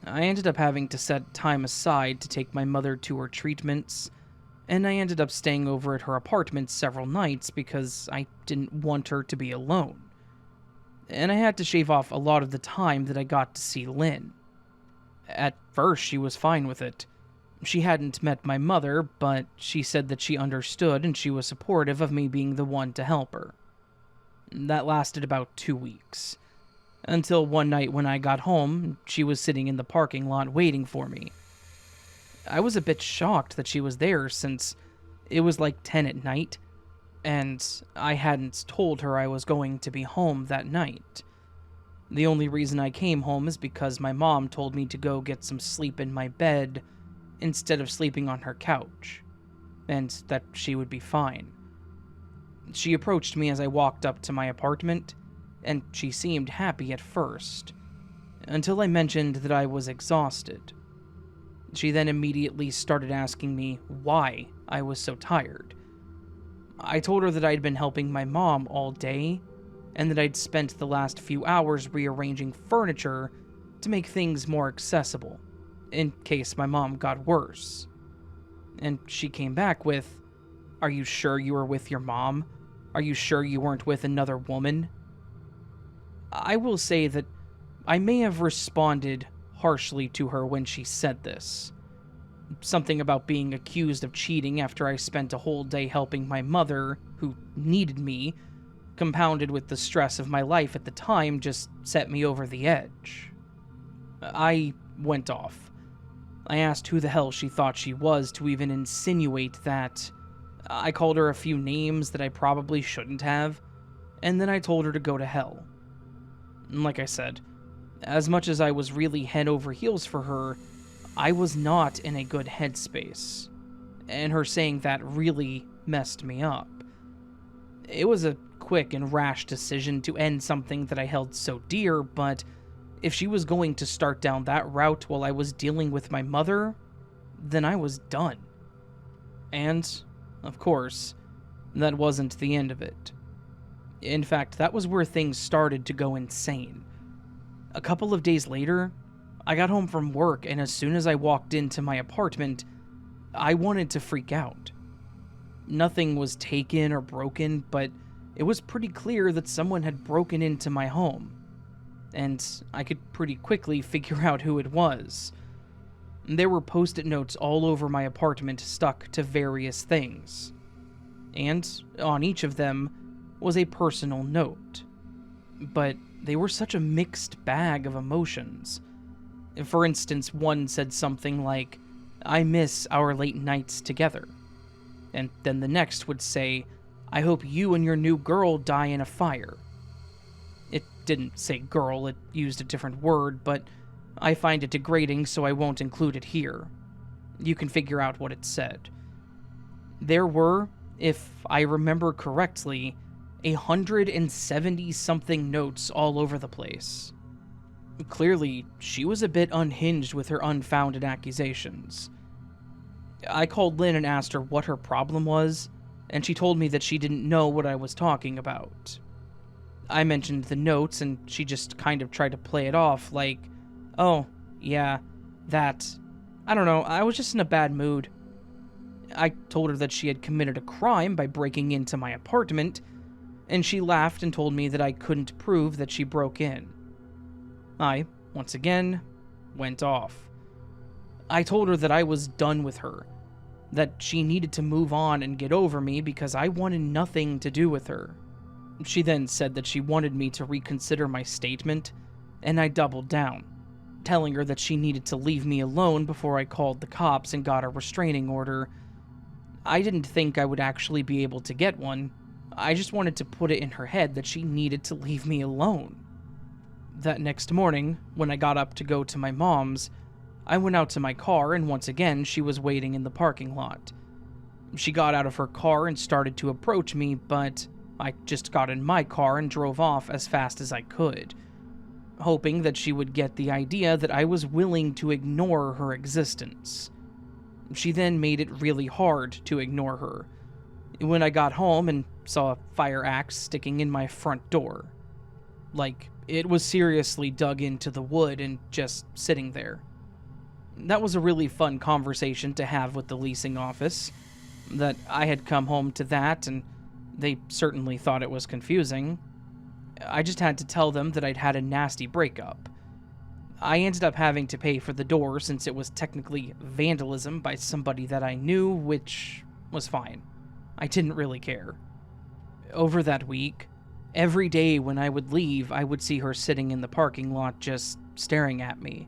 I ended up having to set time aside to take my mother to her treatments, and I ended up staying over at her apartment several nights because I didn't want her to be alone. And I had to shave off a lot of the time that I got to see Lynn. At first, she was fine with it. She hadn't met my mother, but she said that she understood and she was supportive of me being the one to help her. That lasted about 2 weeks. Until one night when I got home, she was sitting in the parking lot waiting for me. I was a bit shocked that she was there since it was like 10 at night, and I hadn't told her I was going to be home that night. The only reason I came home is because my mom told me to go get some sleep in my bed instead of sleeping on her couch, and that she would be fine. She approached me as I walked up to my apartment, and she seemed happy at first, until I mentioned that I was exhausted. She then immediately started asking me why I was so tired. I told her that I'd been helping my mom all day, and that I'd spent the last few hours rearranging furniture to make things more accessible, in case my mom got worse. And she came back with, "Are you sure you were with your mom? Are you sure you weren't with another woman?" I will say that I may have responded harshly to her when she said this. Something about being accused of cheating after I spent a whole day helping my mother, who needed me, compounded with the stress of my life at the time, just set me over the edge. I went off. I asked who the hell she thought she was to even insinuate that. I called her a few names that I probably shouldn't have, and then I told her to go to hell. Like I said, as much as I was really head over heels for her, I was not in a good headspace, and her saying that really messed me up. It was a quick and rash decision to end something that I held so dear, but if she was going to start down that route while I was dealing with my mother, then I was done. And, of course, That wasn't the end of it. In fact, that was where things started to go insane. A couple of days later, I got home from work, and as soon as I walked into my apartment, I wanted to freak out. Nothing was taken or broken, but it was pretty clear that someone had broken into my home, and I could pretty quickly figure out who it was. There were post-it notes all over my apartment stuck to various things, and on each of them was a personal note. But they were such a mixed bag of emotions. For instance, one said something like, "I miss our late nights together." And then the next would say, "I hope you and your new girl die in a fire." It didn't say girl, it used a different word, but I find it degrading, so I won't include it here. You can figure out what it said. There were, if I remember correctly, 170-something notes all over the place. Clearly, she was a bit unhinged with her unfounded accusations. I called Lynn and asked her what her problem was, and she told me that she didn't know what I was talking about. I mentioned the notes, and she just kind of tried to play it off like, "Oh, yeah, that. I don't know, I was just in a bad mood." I told her that she had committed a crime by breaking into my apartment, and she laughed and told me that I couldn't prove that she broke in. I, once again, went off. I told her that I was done with her, that she needed to move on and get over me because I wanted nothing to do with her. She then said that she wanted me to reconsider my statement, and I doubled down, telling her that she needed to leave me alone before I called the cops and got a restraining order. I didn't think I would actually be able to get one. I just wanted to put it in her head that she needed to leave me alone. That next morning, when I got up to go to my mom's, I went out to my car, and once again, she was waiting in the parking lot. She got out of her car and started to approach me, but I just got in my car and drove off as fast as I could, hoping that she would get the idea that I was willing to ignore her existence. She then made it really hard to ignore her. When I got home and saw a fire axe sticking in my front door. Like, it was seriously dug into the wood and just sitting there. That was a really fun conversation to have with the leasing office, that I had come home to that, and they certainly thought it was confusing. I just had to tell them that I'd had a nasty breakup. I ended up having to pay for the door since it was technically vandalism by somebody that I knew, which was fine. I didn't really care. Over that week, every day when I would leave, I would see her sitting in the parking lot just staring at me.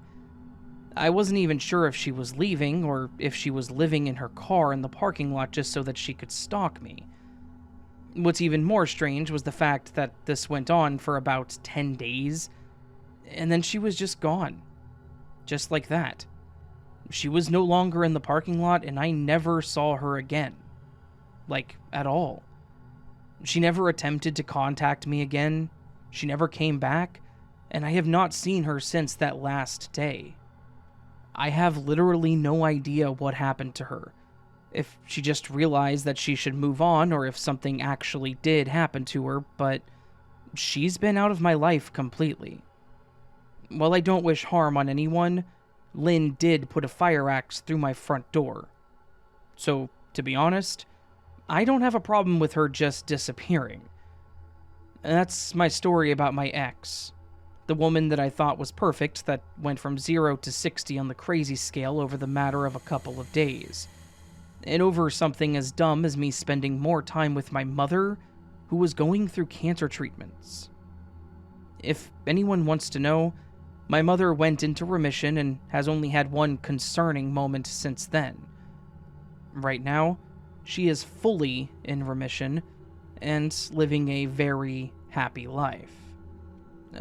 I wasn't even sure if she was leaving or if she was living in her car in the parking lot just so that she could stalk me. What's even more strange was the fact that this went on for about 10 days, and then she was just gone. Just like that. She was no longer in the parking lot, and I never saw her again. Like, at all. She never attempted to contact me again, she never came back, and I have not seen her since that last day. I have literally no idea what happened to her. If she just realized that she should move on, or if something actually did happen to her, but she's been out of my life completely. While I don't wish harm on anyone, Lynn did put a fire axe through my front door. So, to be honest, I don't have a problem with her just disappearing. That's my story about my ex. The woman that I thought was perfect, that went from 0 to 60 on the crazy scale over the matter of a couple of days. And over something as dumb as me spending more time with my mother, who was going through cancer treatments. If anyone wants to know, my mother went into remission and has only had one concerning moment since then. Right now, she is fully in remission and living a very happy life.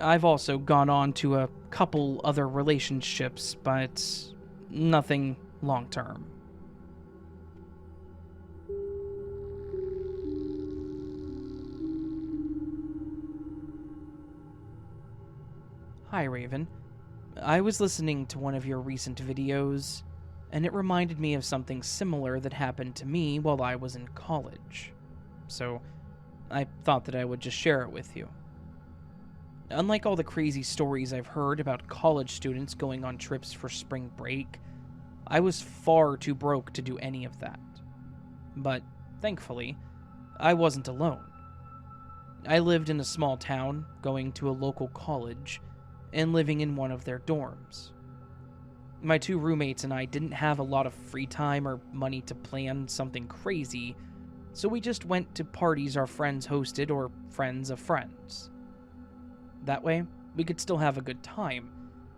I've also gone on to a couple other relationships, but nothing long-term. Hi, Raven. I was listening to one of your recent videos, and it reminded me of something similar that happened to me while I was in college. so I thought that I would just share it with you. Unlike all the crazy stories I've heard about college students going on trips for spring break, I was far too broke to do any of that. But, thankfully, I wasn't alone. I lived in a small town, going to a local college, and living in one of their dorms. My 2 roommates and I didn't have a lot of free time or money to plan something crazy, so we just went to parties our friends hosted or friends of friends. That way, we could still have a good time,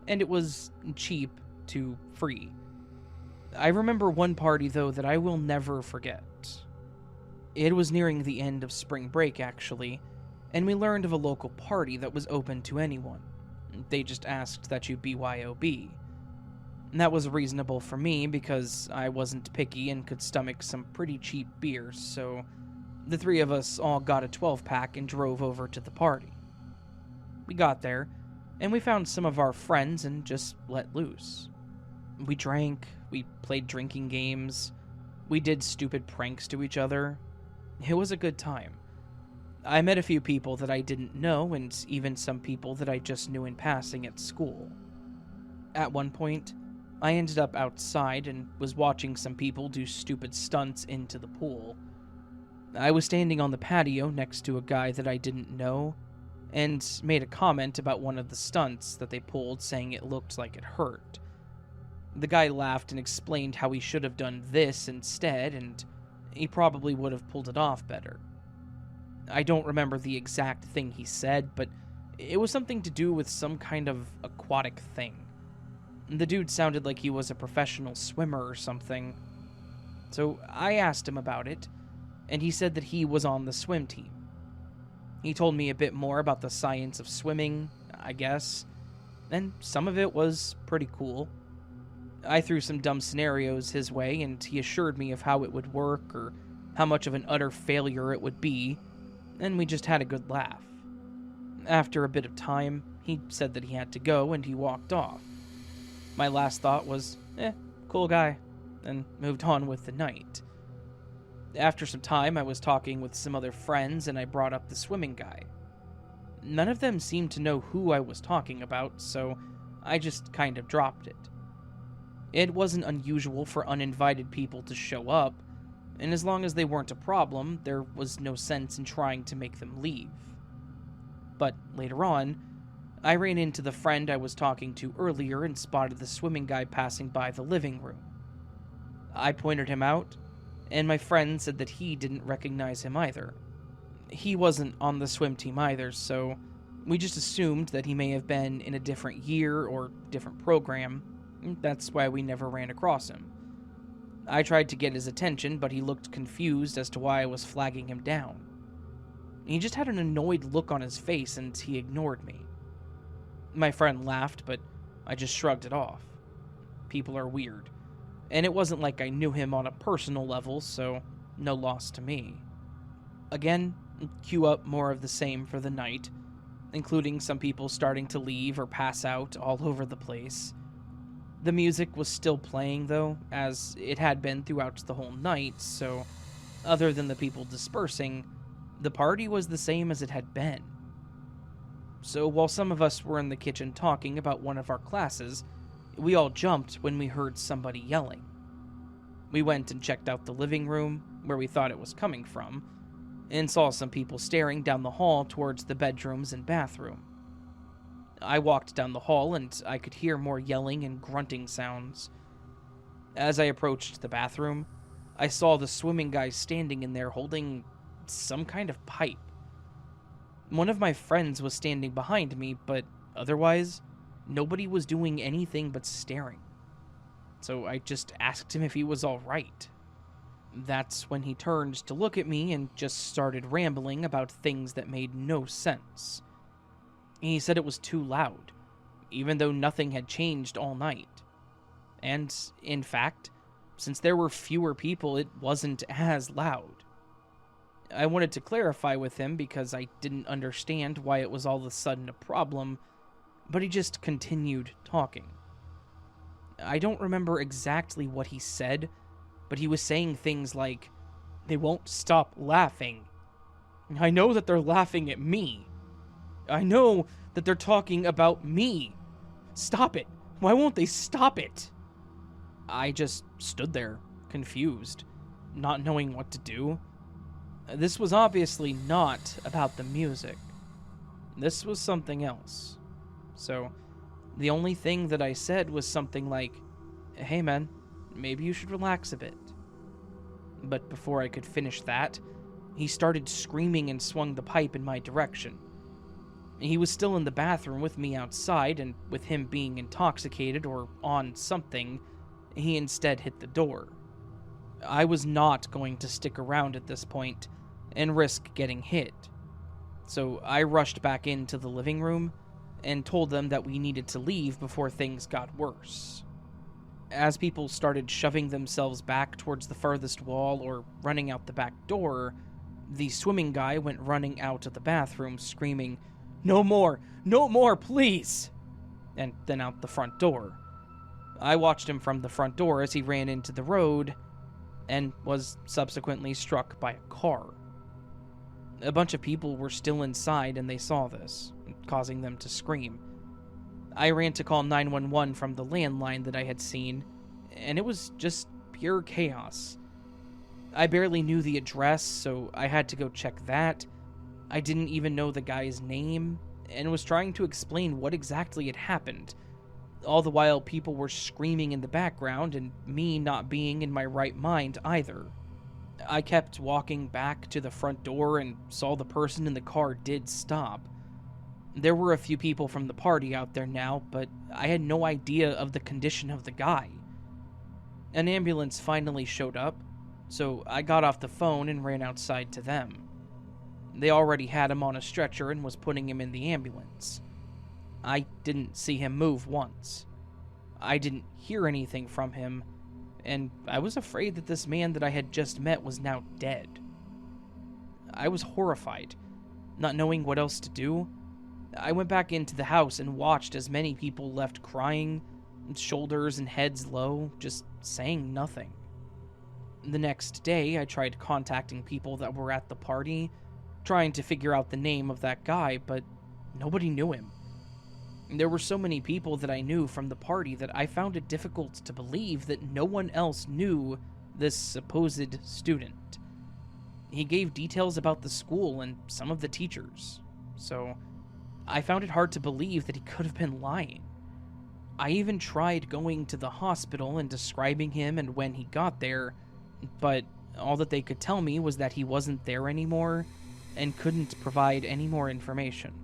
and it was cheap to free. I remember one party, though, that I will never forget. It was nearing the end of spring break, actually, and we learned of a local party that was open to anyone. They just asked that you BYOB. That was reasonable for me because I wasn't picky and could stomach some pretty cheap beers, so the 3 of us all got a 12-pack and drove over to the party. We got there, and we found some of our friends and just let loose. We drank, we played drinking games, we did stupid pranks to each other. It was a good time. I met a few people that I didn't know, and even some people that I just knew in passing at school. At one point, I ended up outside and was watching some people do stupid stunts into the pool. I was standing on the patio next to a guy that I didn't know, and made a comment about one of the stunts that they pulled, saying it looked like it hurt. The guy laughed and explained how he should have done this instead, and he probably would have pulled it off better. I don't remember the exact thing he said, but it was something to do with some kind of aquatic thing. The dude sounded like he was a professional swimmer or something. So I asked him about it, and he said that he was on the swim team. He told me a bit more about the science of swimming, I guess, and some of it was pretty cool. I threw some dumb scenarios his way, and he assured me of how it would work or how much of an utter failure it would be, and we just had a good laugh. After a bit of time, he said that he had to go, and he walked off. My last thought was, cool guy, and moved on with the night. After some time, I was talking with some other friends, and I brought up the swimming guy. None of them seemed to know who I was talking about, so I just kind of dropped it. It wasn't unusual for uninvited people to show up, and as long as they weren't a problem, there was no sense in trying to make them leave. But later on, I ran into the friend I was talking to earlier and spotted the swimming guy passing by the living room. I pointed him out, and my friend said that he didn't recognize him either. He wasn't on the swim team either, so we just assumed that he may have been in a different year or different program. That's why we never ran across him. I tried to get his attention, but he looked confused as to why I was flagging him down. He just had an annoyed look on his face, and he ignored me. My friend laughed, but I just shrugged it off. People are weird. And it wasn't like I knew him on a personal level, so no loss to me. Again, cue up more of the same for the night, including some people starting to leave or pass out all over the place. The music was still playing, though, as it had been throughout the whole night, so other than the people dispersing, the party was the same as it had been. So while some of us were in the kitchen talking about one of our classes, we all jumped when we heard somebody yelling. We went and checked out the living room, where we thought it was coming from, and saw some people staring down the hall towards the bedrooms and bathroom. I walked down the hall, and I could hear more yelling and grunting sounds. As I approached the bathroom, I saw the swimming guy standing in there holding some kind of pipe. One of my friends was standing behind me, but otherwise, nobody was doing anything but staring. So I just asked him if he was alright. That's when he turned to look at me and just started rambling about things that made no sense. He said it was too loud, even though nothing had changed all night. And, in fact, since there were fewer people, it wasn't as loud. I wanted to clarify with him because I didn't understand why it was all of a sudden a problem, but he just continued talking. I don't remember exactly what he said, but he was saying things like, "They won't stop laughing. I know that they're laughing at me. I know that they're talking about me. Stop it. Why won't they stop it? I just stood there, confused, not knowing what to do. This was obviously not about the music. This was something else. So, the only thing that I said was something like, "Hey man, maybe you should relax a bit." But before I could finish that, he started screaming and swung the pipe in my direction. He was still in the bathroom with me outside, and with him being intoxicated or on something, he instead hit the door. I was not going to stick around at this point and risk getting hit. So I rushed back into the living room and told them that we needed to leave before things got worse. As people started shoving themselves back towards the furthest wall or running out the back door, the swimming guy went running out of the bathroom screaming, "No more, please!" and then out the front door. I watched him from the front door as he ran into the road and was subsequently struck by a car. A bunch of people were still inside and they saw this, causing them to scream. I ran to call 911 from the landline that I had seen, and it was just pure chaos. I barely knew the address, so I had to go check that. I didn't even know the guy's name, and was trying to explain what exactly had happened. All the while, people were screaming in the background, and me not being in my right mind either. I kept walking back to the front door and saw the person in the car did stop. There were a few people from the party out there now, but I had no idea of the condition of the guy. An ambulance finally showed up, so I got off the phone and ran outside to them. They already had him on a stretcher and was putting him in the ambulance. I didn't see him move once. I didn't hear anything from him, and I was afraid that this man that I had just met was now dead. I was horrified, not knowing what else to do. I went back into the house and watched as many people left crying, shoulders and heads low, just saying nothing. The next day, I tried contacting people that were at the party, trying to figure out the name of that guy, but nobody knew him. There were so many people that I knew from the party that I found it difficult to believe that no one else knew this supposed student. He gave details about the school and some of the teachers, so I found it hard to believe that he could have been lying. I even tried going to the hospital and describing him and when he got there, but all that they could tell me was that he wasn't there anymore and couldn't provide any more information.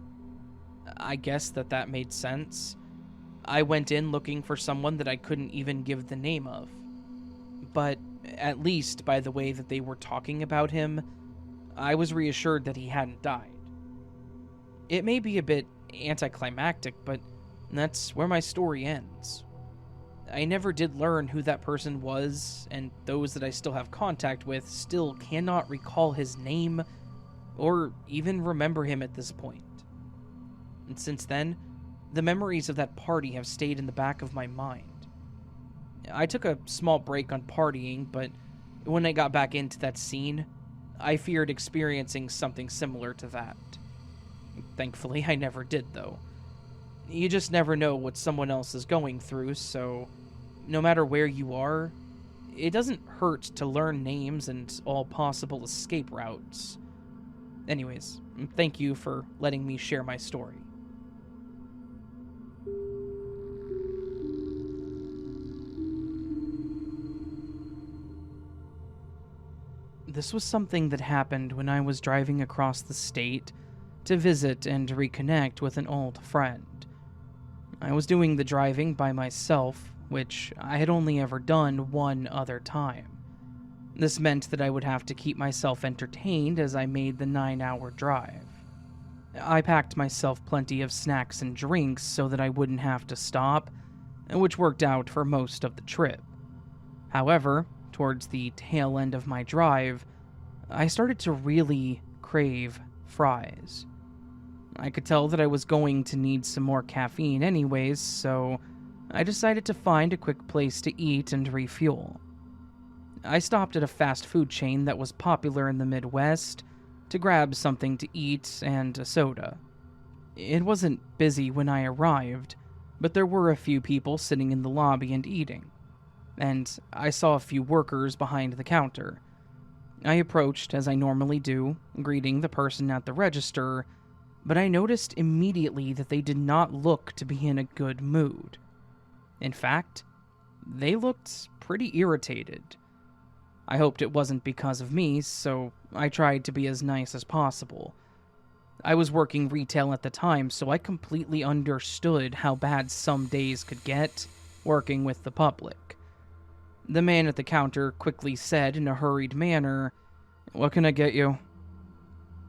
I guess that made sense. I went in looking for someone that I couldn't even give the name of. But at least by the way that they were talking about him, I was reassured that he hadn't died. It may be a bit anticlimactic, but that's where my story ends. I never did learn who that person was, and those that I still have contact with still cannot recall his name or even remember him at this point. And since then, the memories of that party have stayed in the back of my mind. I took a small break on partying, but when I got back into that scene, I feared experiencing something similar to that. Thankfully, I never did, though. You just never know what someone else is going through, so no matter where you are, it doesn't hurt to learn names and all possible escape routes. Anyways, thank you for letting me share my story. This was something that happened when I was driving across the state to visit and reconnect with an old friend. I was doing the driving by myself, which I had only ever done one other time. This meant that I would have to keep myself entertained as I made the 9-hour drive. I packed myself plenty of snacks and drinks so that I wouldn't have to stop, which worked out for most of the trip. However, towards the tail end of my drive, I started to really crave fries. I could tell that I was going to need some more caffeine anyways, so I decided to find a quick place to eat and refuel. I stopped at a fast food chain that was popular in the Midwest, to grab something to eat and a soda. It wasn't busy when I arrived, but there were a few people sitting in the lobby and eating, and I saw a few workers behind the counter. I approached as I normally do, greeting the person at the register, but I noticed immediately that they did not look to be in a good mood. In fact, they looked pretty irritated. I hoped it wasn't because of me, so I tried to be as nice as possible. I was working retail at the time, so I completely understood how bad some days could get working with the public. The man at the counter quickly said in a hurried manner, "What can I get you?"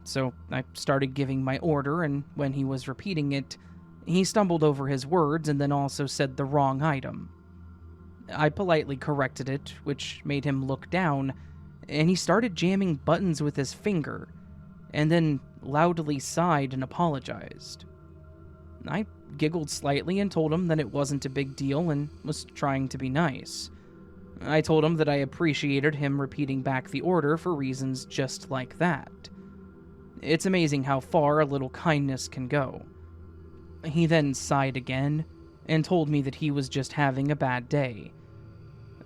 So I started giving my order, and when he was repeating it, he stumbled over his words and then also said the wrong item. I politely corrected it, which made him look down, and he started jamming buttons with his finger, and then loudly sighed and apologized. I giggled slightly and told him that it wasn't a big deal and was trying to be nice. I told him that I appreciated him repeating back the order for reasons just like that. It's amazing how far a little kindness can go. He then sighed again and told me that he was just having a bad day.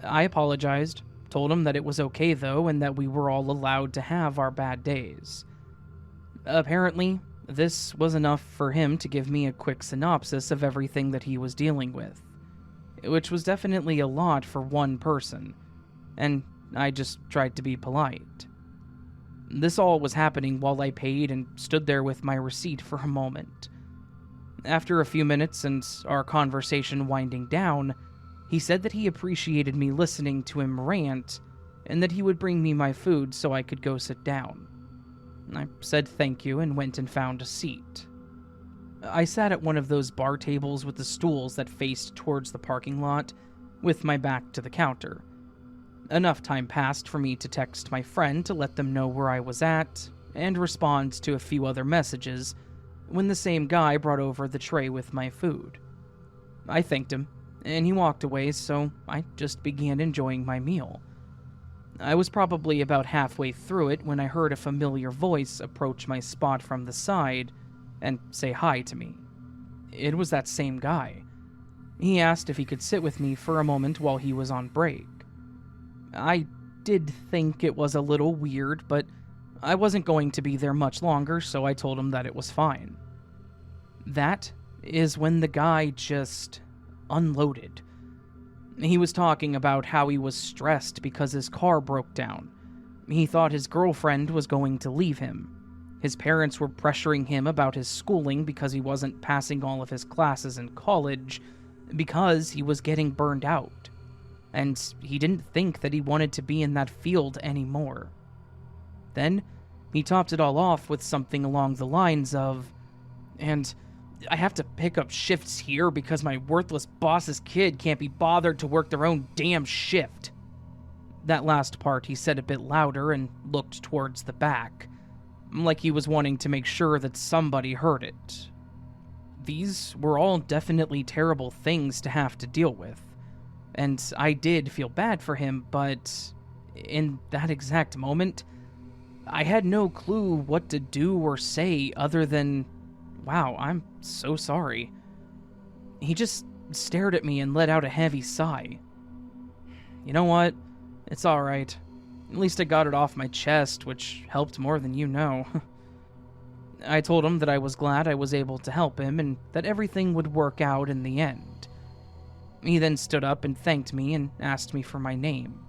I apologized, told him that it was okay though, and that we were all allowed to have our bad days. Apparently, this was enough for him to give me a quick synopsis of everything that he was dealing with, which was definitely a lot for one person, and I just tried to be polite. This all was happening while I paid and stood there with my receipt for a moment. After a few minutes and our conversation winding down, he said that he appreciated me listening to him rant, and that he would bring me my food so I could go sit down. I said thank you and went and found a seat. I sat at one of those bar tables with the stools that faced towards the parking lot, with my back to the counter. Enough time passed for me to text my friend to let them know where I was at, and respond to a few other messages, when the same guy brought over the tray with my food. I thanked him, and he walked away, so I just began enjoying my meal. I was probably about halfway through it when I heard a familiar voice approach my spot from the side and say hi to me. It was that same guy. He asked if he could sit with me for a moment while he was on break. I did think it was a little weird, but I wasn't going to be there much longer, so I told him that it was fine. That is when the guy just unloaded. He was talking about how he was stressed because his car broke down. He thought his girlfriend was going to leave him. His parents were pressuring him about his schooling because he wasn't passing all of his classes in college, because he was getting burned out. And he didn't think that he wanted to be in that field anymore. Then, he topped it all off with something along the lines of, "And I have to pick up shifts here because my worthless boss's kid can't be bothered to work their own damn shift." That last part he said a bit louder and looked towards the back, like he was wanting to make sure that somebody heard it. These were all definitely terrible things to have to deal with, and I did feel bad for him, but in that exact moment, I had no clue what to do or say other than, "Wow, I'm so sorry." He just stared at me and let out a heavy sigh. "You know what? It's alright. At least I got it off my chest, which helped more than you know." I told him that I was glad I was able to help him and that everything would work out in the end. He then stood up and thanked me and asked me for my name.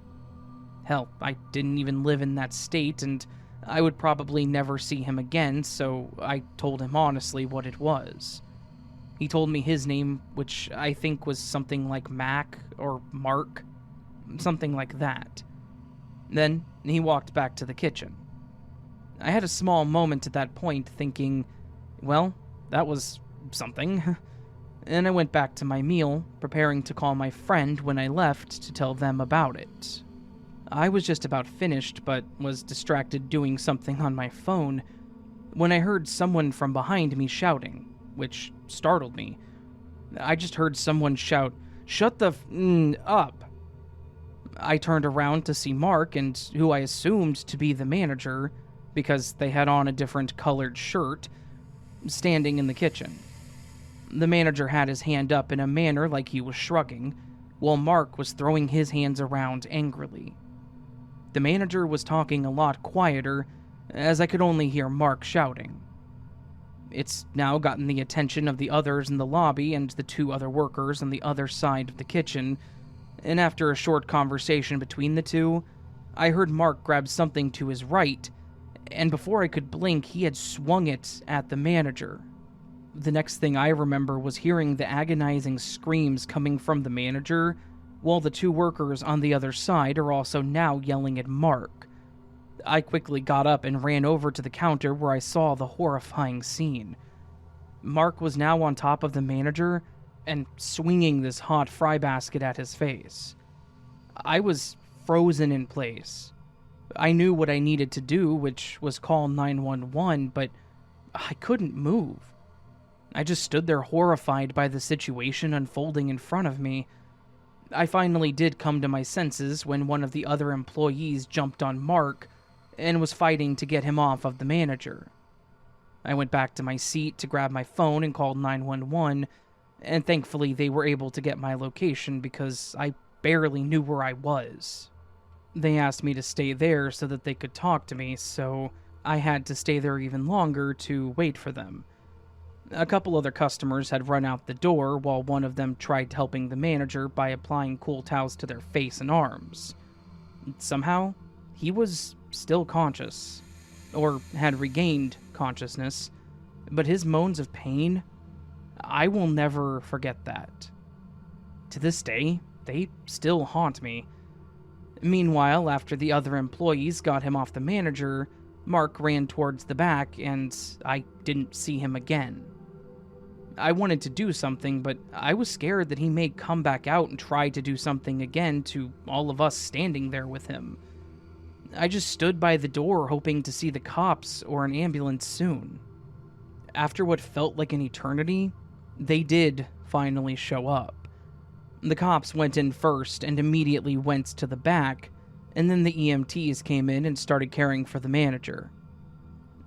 Hell, I didn't even live in that state, and I would probably never see him again, so I told him honestly what it was. He told me his name, which I think was something like Mac or Mark, something like that. Then he walked back to the kitchen. I had a small moment at that point thinking, well, that was something. And I went back to my meal, preparing to call my friend when I left to tell them about it. I was just about finished, but was distracted doing something on my phone, when I heard someone from behind me shouting, which startled me. I just heard someone shout, "Shut the up!" I turned around to see Mark, and who I assumed to be the manager, because they had on a different colored shirt, standing in the kitchen. The manager had his hand up in a manner like he was shrugging, while Mark was throwing his hands around angrily. The manager was talking a lot quieter, as I could only hear Mark shouting. It's now gotten the attention of the others in the lobby and the 2 other workers on the other side of the kitchen, and after a short conversation between the 2, I heard Mark grab something to his right, and before I could blink, he had swung it at the manager. The next thing I remember was hearing the agonizing screams coming from the manager, while the 2 workers on the other side are also now yelling at Mark. I quickly got up and ran over to the counter where I saw the horrifying scene. Mark was now on top of the manager and swinging this hot fry basket at his face. I was frozen in place. I knew what I needed to do, which was call 911, but I couldn't move. I just stood there horrified by the situation unfolding in front of me. I finally did come to my senses when one of the other employees jumped on Mark and was fighting to get him off of the manager. I went back to my seat to grab my phone and called 911, and thankfully they were able to get my location because I barely knew where I was. They asked me to stay there so that they could talk to me, so I had to stay there even longer to wait for them. A couple other customers had run out the door while one of them tried helping the manager by applying cool towels to their face and arms. Somehow, he was still conscious, or had regained consciousness, but his moans of pain, I will never forget that. To this day, they still haunt me. Meanwhile, after the other employees got him off the manager, Mark ran towards the back and I didn't see him again. I wanted to do something, but I was scared that he may come back out and try to do something again to all of us standing there with him. I just stood by the door hoping to see the cops or an ambulance soon. After what felt like an eternity, they did finally show up. The cops went in first and immediately went to the back, and then the EMTs came in and started caring for the manager.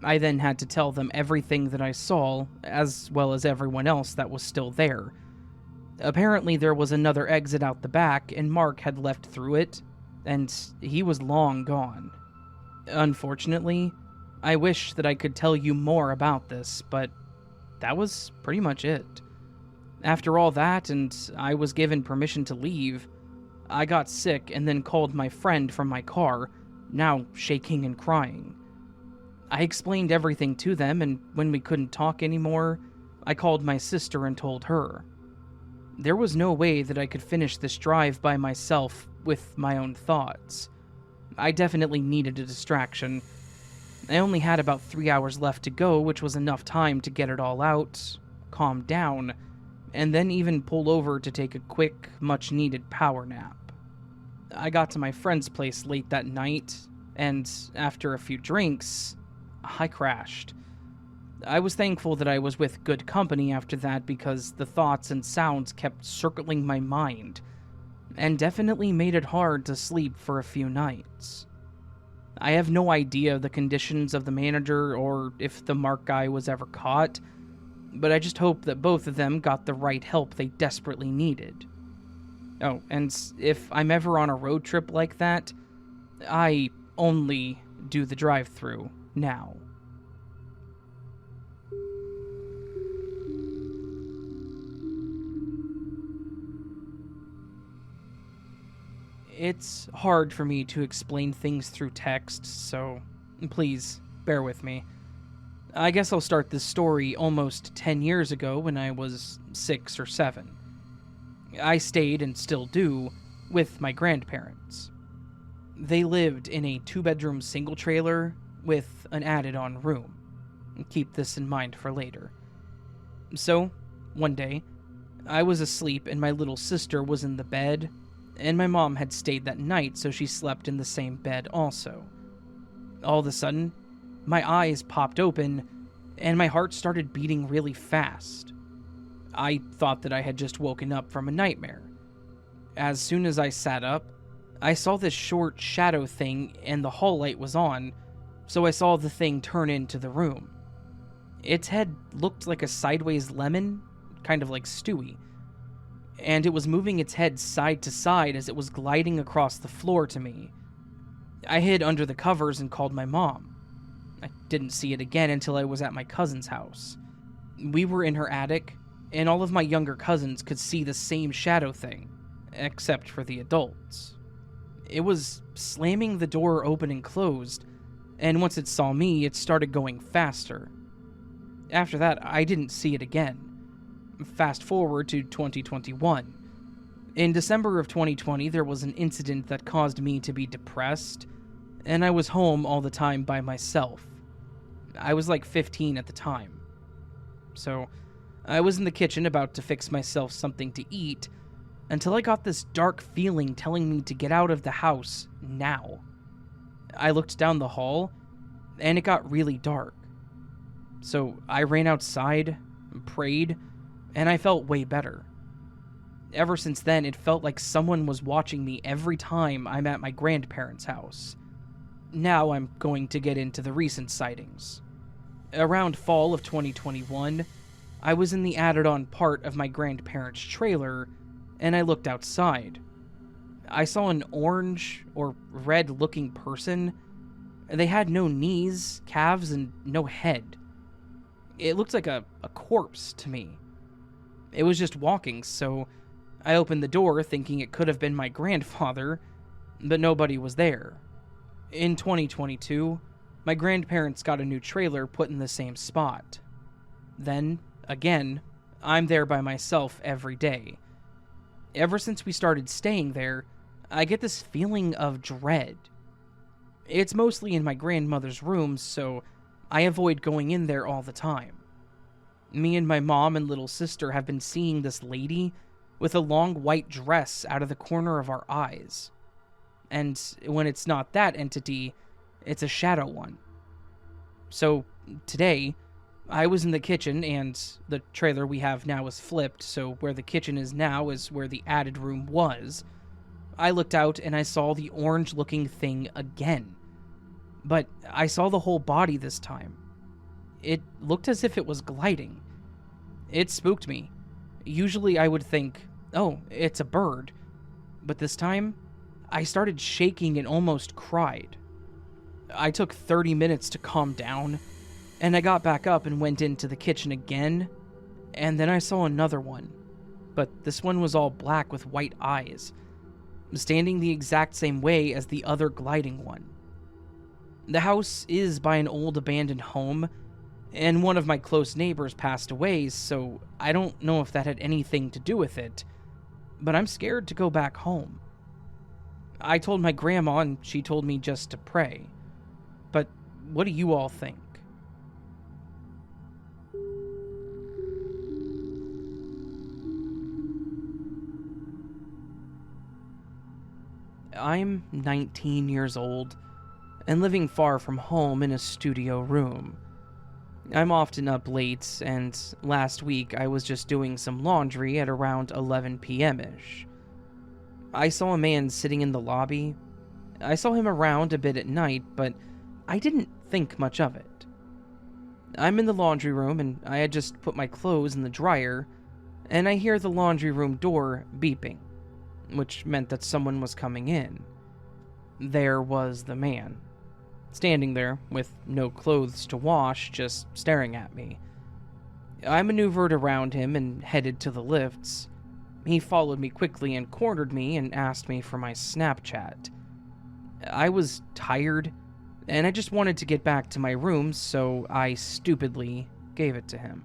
I then had to tell them everything that I saw, as well as everyone else that was still there. Apparently there was another exit out the back, and Mark had left through it, and he was long gone. Unfortunately, I wish that I could tell you more about this, but that was pretty much it. After all that, and I was given permission to leave, I got sick and then called my friend from my car, now shaking and crying. I explained everything to them, and when we couldn't talk anymore, I called my sister and told her. There was no way that I could finish this drive by myself with my own thoughts. I definitely needed a distraction. I only had about 3 hours left to go, which was enough time to get it all out, calm down, and then even pull over to take a quick, much-needed power nap. I got to my friend's place late that night, and after a few drinks, I crashed. I was thankful that I was with good company after that because the thoughts and sounds kept circling my mind, and definitely made it hard to sleep for a few nights. I have no idea the conditions of the manager or if the Mark guy was ever caught, but I just hope that both of them got the right help they desperately needed. Oh, and if I'm ever on a road trip like that, I only do the drive-thru now. It's hard for me to explain things through text, so please bear with me. I guess I'll start this story almost 10 years ago when I was 6 or 7. I stayed, and still do, with my grandparents. They lived in a 2-bedroom single trailer with an added-on room. Keep this in mind for later. So, one day, I was asleep and my little sister was in the bed, and my mom had stayed that night, so she slept in the same bed also. All of a sudden, my eyes popped open, and my heart started beating really fast. I thought that I had just woken up from a nightmare. As soon as I sat up, I saw this short shadow thing, and the hall light was on, so I saw the thing turn into the room. Its head looked like a sideways lemon, kind of like Stewie, and it was moving its head side to side as it was gliding across the floor to me. I hid under the covers and called my mom. I didn't see it again until I was at my cousin's house. We were in her attic, and all of my younger cousins could see the same shadow thing, except for the adults. It was slamming the door open and closed, and once it saw me, it started going faster. After that, I didn't see it again. Fast forward to 2021. In December of 2020, there was an incident that caused me to be depressed, and I was home all the time by myself. I was like 15 at the time. So, I was in the kitchen about to fix myself something to eat, until I got this dark feeling telling me to get out of the house now. I looked down the hall, and it got really dark. So I ran outside, prayed, and I felt way better. Ever since then, it felt like someone was watching me every time I'm at my grandparents' house. Now I'm going to get into the recent sightings. Around fall of 2021, I was in the added-on part of my grandparents' trailer, and I looked outside. I saw an orange or red-looking person. They had no knees, calves, and no head. It looked like a corpse to me. It was just walking, so I opened the door thinking it could have been my grandfather, but nobody was there. In 2022, my grandparents got a new trailer put in the same spot. Then, again, I'm there by myself every day. Ever since we started staying there, I get this feeling of dread. It's mostly in my grandmother's room, so I avoid going in there all the time. Me and my mom and little sister have been seeing this lady with a long white dress out of the corner of our eyes. And when it's not that entity, it's a shadow one. So, today, I was in the kitchen, and the trailer we have now is flipped, so where the kitchen is now is where the added room was. I looked out and I saw the orange-looking thing again. But I saw the whole body this time. It looked as if it was gliding. It spooked me. Usually I would think, oh, it's a bird. But this time, I started shaking and almost cried. I took 30 minutes to calm down, and I got back up and went into the kitchen again, and then I saw another one. But this one was all black with white eyes, standing the exact same way as the other gliding one. The house is by an old abandoned home, and one of my close neighbors passed away, so I don't know if that had anything to do with it, but I'm scared to go back home. I told my grandma, and she told me just to pray. But what do you all think? I'm 19 years old and living far from home in a studio room. I'm often up late, and last week I was just doing some laundry at around 11 p.m.-ish. I saw a man sitting in the lobby. I saw him around a bit at night, but I didn't think much of it. I'm in the laundry room, and I had just put my clothes in the dryer, and I hear the laundry room door beeping, which meant that someone was coming in. There was the man, standing there with no clothes to wash, just staring at me. I maneuvered around him and headed to the lifts. He followed me quickly and cornered me and asked me for my Snapchat. I was tired, and I just wanted to get back to my room, so I stupidly gave it to him.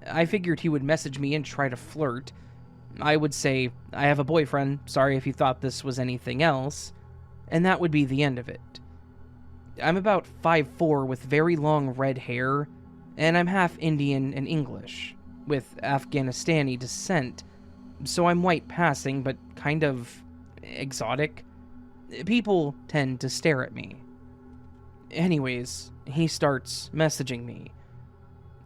I figured he would message me and try to flirt. I would say, "I have a boyfriend, sorry if you thought this was anything else," and that would be the end of it. I'm about 5'4" with very long red hair, and I'm half Indian and English, with Afghanistani descent, so I'm white passing but kind of exotic. People tend to stare at me. Anyways, he starts messaging me.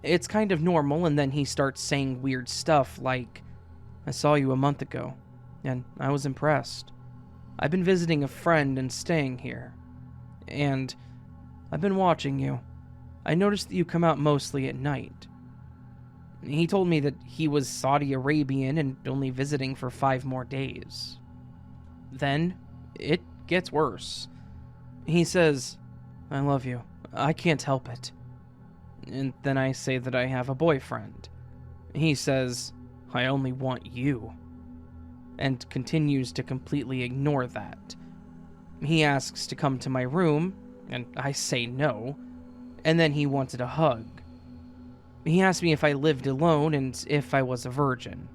It's kind of normal, and then he starts saying weird stuff like, "I saw you a month ago, and I was impressed. I've been visiting a friend and staying here." And I've been watching you. I noticed that you come out mostly at night. He told me that he was Saudi Arabian and only visiting for 5 more days. Then, it gets worse. He says, I love you. I can't help it. And then I say that I have a boyfriend. He says, I only want you. And continues to completely ignore that. He asks to come to my room, and I say no, and then he wanted a hug. He asked me if I lived alone and if I was a virgin.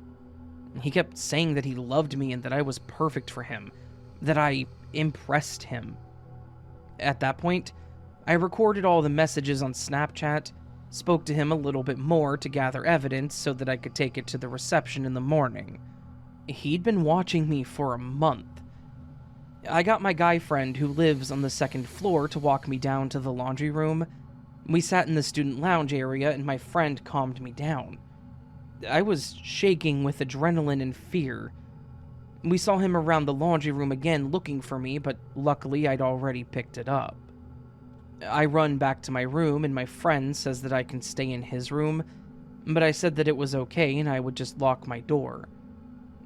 He kept saying that he loved me and that I was perfect for him, that I impressed him. At that point, I recorded all the messages on Snapchat, spoke to him a little bit more to gather evidence so that I could take it to the reception in the morning. He'd been watching me for a month. I got my guy friend who lives on the 2nd floor to walk me down to the laundry room. We sat in the student lounge area and my friend calmed me down. I was shaking with adrenaline and fear. We saw him around the laundry room again looking for me, but luckily I'd already picked it up. I run back to my room and my friend says that I can stay in his room, but I said that it was okay and I would just lock my door.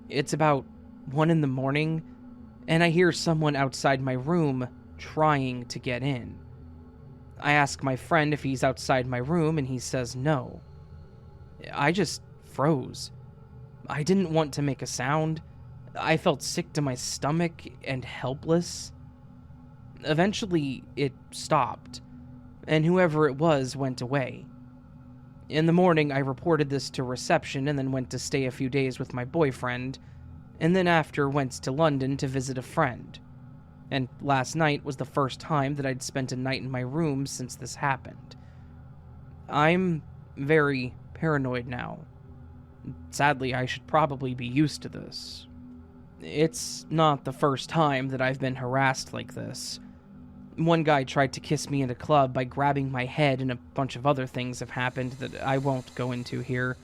It's about 1 in the morning, and I hear someone outside my room trying to get in. I ask my friend if he's outside my room, and he says no. I just froze. I didn't want to make a sound. I felt sick to my stomach and helpless. Eventually, it stopped, and whoever it was went away. In the morning, I reported this to reception and then went to stay a few days with my boyfriend, and then after went to London to visit a friend. And last night was the first time that I'd spent a night in my room since this happened. I'm very paranoid now. Sadly, I should probably be used to this. It's not the first time that I've been harassed like this. One guy tried to kiss me in a club by grabbing my head, and a bunch of other things have happened that I won't go into here.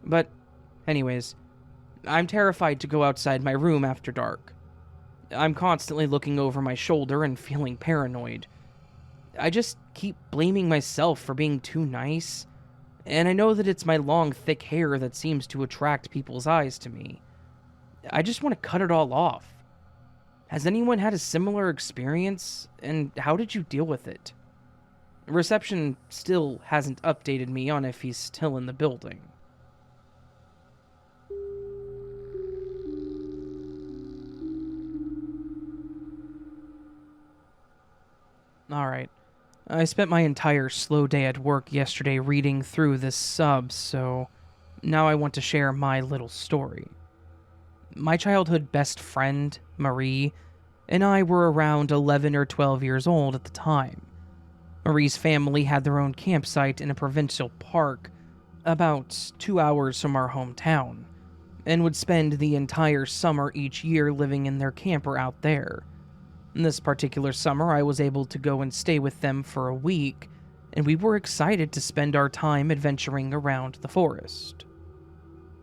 But, anyways, I'm terrified to go outside my room after dark. I'm constantly looking over my shoulder and feeling paranoid. I just keep blaming myself for being too nice, and I know that it's my long, thick hair that seems to attract people's eyes to me. I just want to cut it all off. Has anyone had a similar experience, and how did you deal with it? Reception still hasn't updated me on if he's still in the building. Alright. I spent my entire slow day at work yesterday reading through this sub, so now I want to share my little story. My childhood best friend, Marie, and I were around 11 or 12 years old at the time. Marie's family had their own campsite in a provincial park about 2 hours from our hometown, and would spend the entire summer each year living in their camper out there. This particular summer, I was able to go and stay with them for a week, and we were excited to spend our time adventuring around the forest.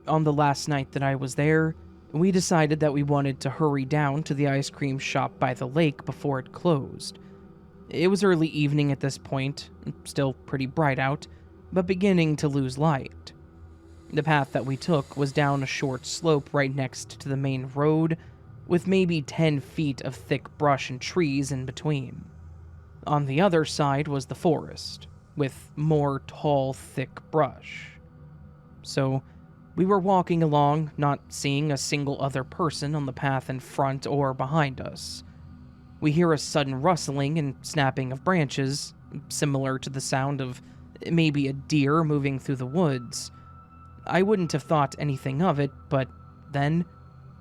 On the last night that I was there, we decided that we wanted to hurry down to the ice cream shop by the lake before it closed. It was early evening at this point, still pretty bright out, but beginning to lose light. The path that we took was down a short slope right next to the main road, with maybe 10 feet of thick brush and trees in between. On the other side was the forest, with more tall, thick brush. So, we were walking along, not seeing a single other person on the path in front or behind us. We hear a sudden rustling and snapping of branches, similar to the sound of maybe a deer moving through the woods. I wouldn't have thought anything of it, but then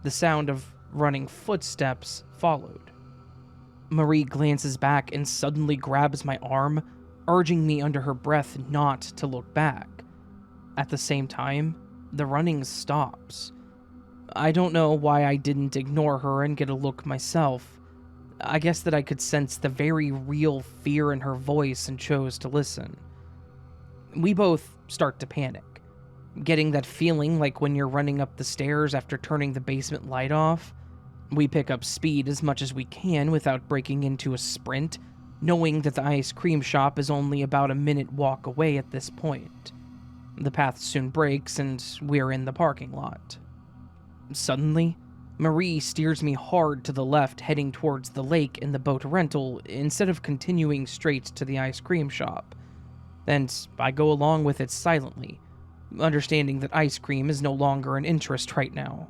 the sound of running footsteps followed. Marie glances back and suddenly grabs my arm, urging me under her breath not to look back. At the same time, the running stops. I don't know why I didn't ignore her and get a look myself. I guess that I could sense the very real fear in her voice and chose to listen. We both start to panic, getting that feeling like when you're running up the stairs after turning the basement light off. We pick up speed as much as we can without breaking into a sprint, knowing that the ice cream shop is only about a minute walk away at this point. The path soon breaks and we're in the parking lot. Suddenly, Marie steers me hard to the left, heading towards the lake and the boat rental instead of continuing straight to the ice cream shop. And I go along with it silently, understanding that ice cream is no longer an interest right now.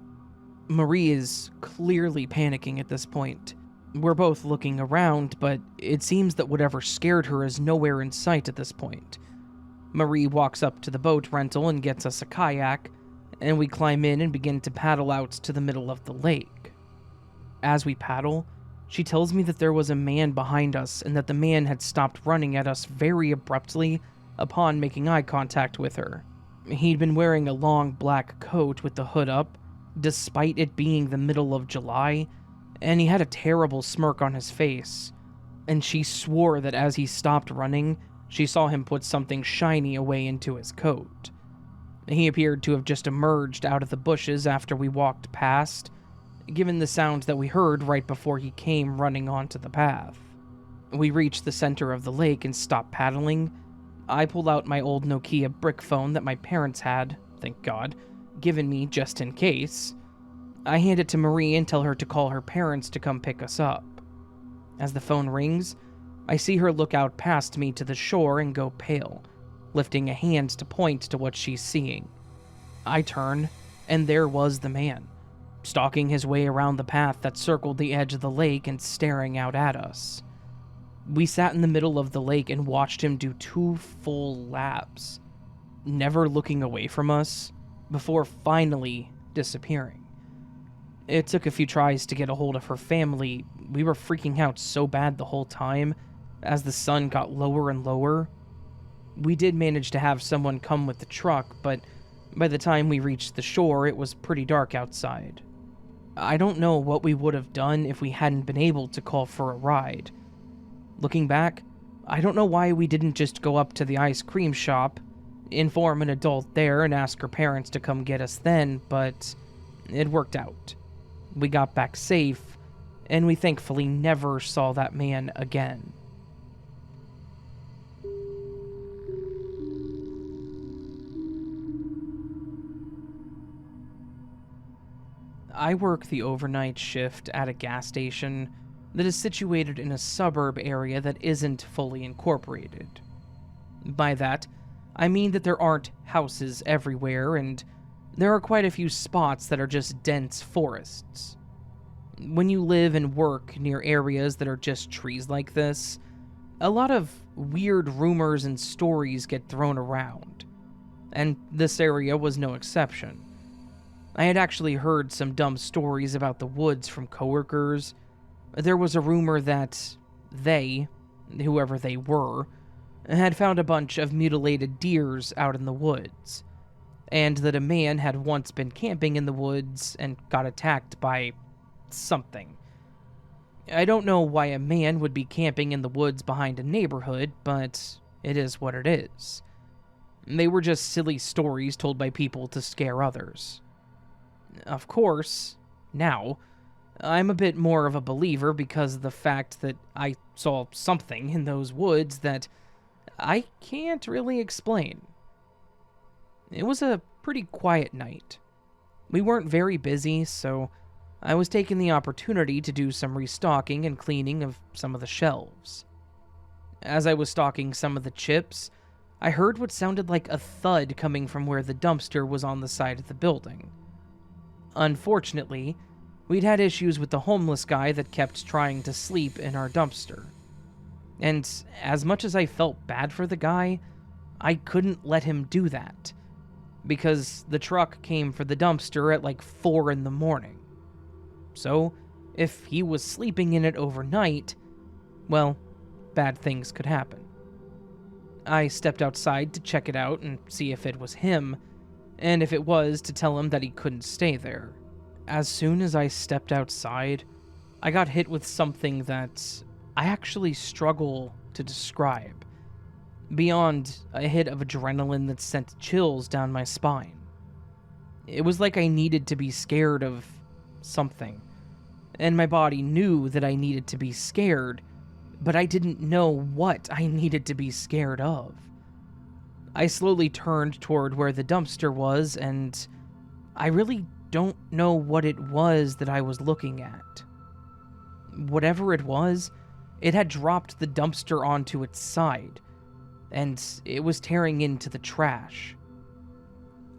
Marie is clearly panicking at this point. We're both looking around, but it seems that whatever scared her is nowhere in sight at this point. Marie walks up to the boat rental and gets us a kayak, and we climb in and begin to paddle out to the middle of the lake. As we paddle, she tells me that there was a man behind us and that the man had stopped running at us very abruptly upon making eye contact with her. He'd been wearing a long black coat with the hood up, despite it being the middle of July, and he had a terrible smirk on his face, and she swore that as he stopped running, she saw him put something shiny away into his coat. He appeared to have just emerged out of the bushes after we walked past, given the sound that we heard right before he came running onto the path. We reached the center of the lake and stopped paddling. I pulled out my old Nokia brick phone that my parents had, thank God, given me just in case. I hand it to Marie and tell her to call her parents to come pick us up. As the phone rings, I see her look out past me to the shore and go pale, lifting a hand to point to what she's seeing. I turn, and there was the man, stalking his way around the path that circled the edge of the lake and staring out at us. We sat in the middle of the lake and watched him do 2 full laps, never looking away from us, before finally disappearing. It took a few tries to get a hold of her family. We were freaking out so bad the whole time, as the sun got lower and lower. We did manage to have someone come with the truck, but by the time we reached the shore, it was pretty dark outside. I don't know what we would have done if we hadn't been able to call for a ride. Looking back, I don't know why we didn't just go up to the ice cream shop, inform an adult there, and ask her parents to come get us then, but it worked out. We got back safe, and we thankfully never saw that man again. I work the overnight shift at a gas station that is situated in a suburb area that isn't fully incorporated. By that, I mean that there aren't houses everywhere, and there are quite a few spots that are just dense forests. When you live and work near areas that are just trees like this, a lot of weird rumors and stories get thrown around, and this area was no exception. I had actually heard some dumb stories about the woods from coworkers. There was a rumor that they, whoever they were, had found a bunch of mutilated deers out in the woods, and that a man had once been camping in the woods and got attacked by something. I don't know why a man would be camping in the woods behind a neighborhood, but it is what it is. They were just silly stories told by people to scare others. Of course, now, I'm a bit more of a believer because of the fact that I saw something in those woods that I can't really explain. It was a pretty quiet night. We weren't very busy, so I was taking the opportunity to do some restocking and cleaning of some of the shelves. As I was stocking some of the chips, I heard what sounded like a thud coming from where the dumpster was on the side of the building. Unfortunately, we'd had issues with the homeless guy that kept trying to sleep in our dumpster. And as much as I felt bad for the guy, I couldn't let him do that, because the truck came for the dumpster at like 4 in the morning. So, if he was sleeping in it overnight, well, bad things could happen. I stepped outside to check it out and see if it was him, and if it was, to tell him that he couldn't stay there. As soon as I stepped outside, I got hit with something that I actually struggle to describe, beyond a hit of adrenaline that sent chills down my spine. It was like I needed to be scared of something, and my body knew that I needed to be scared, but I didn't know what I needed to be scared of. I slowly turned toward where the dumpster was, and I really don't know what it was that I was looking at. Whatever it was, it had dropped the dumpster onto its side, and it was tearing into the trash.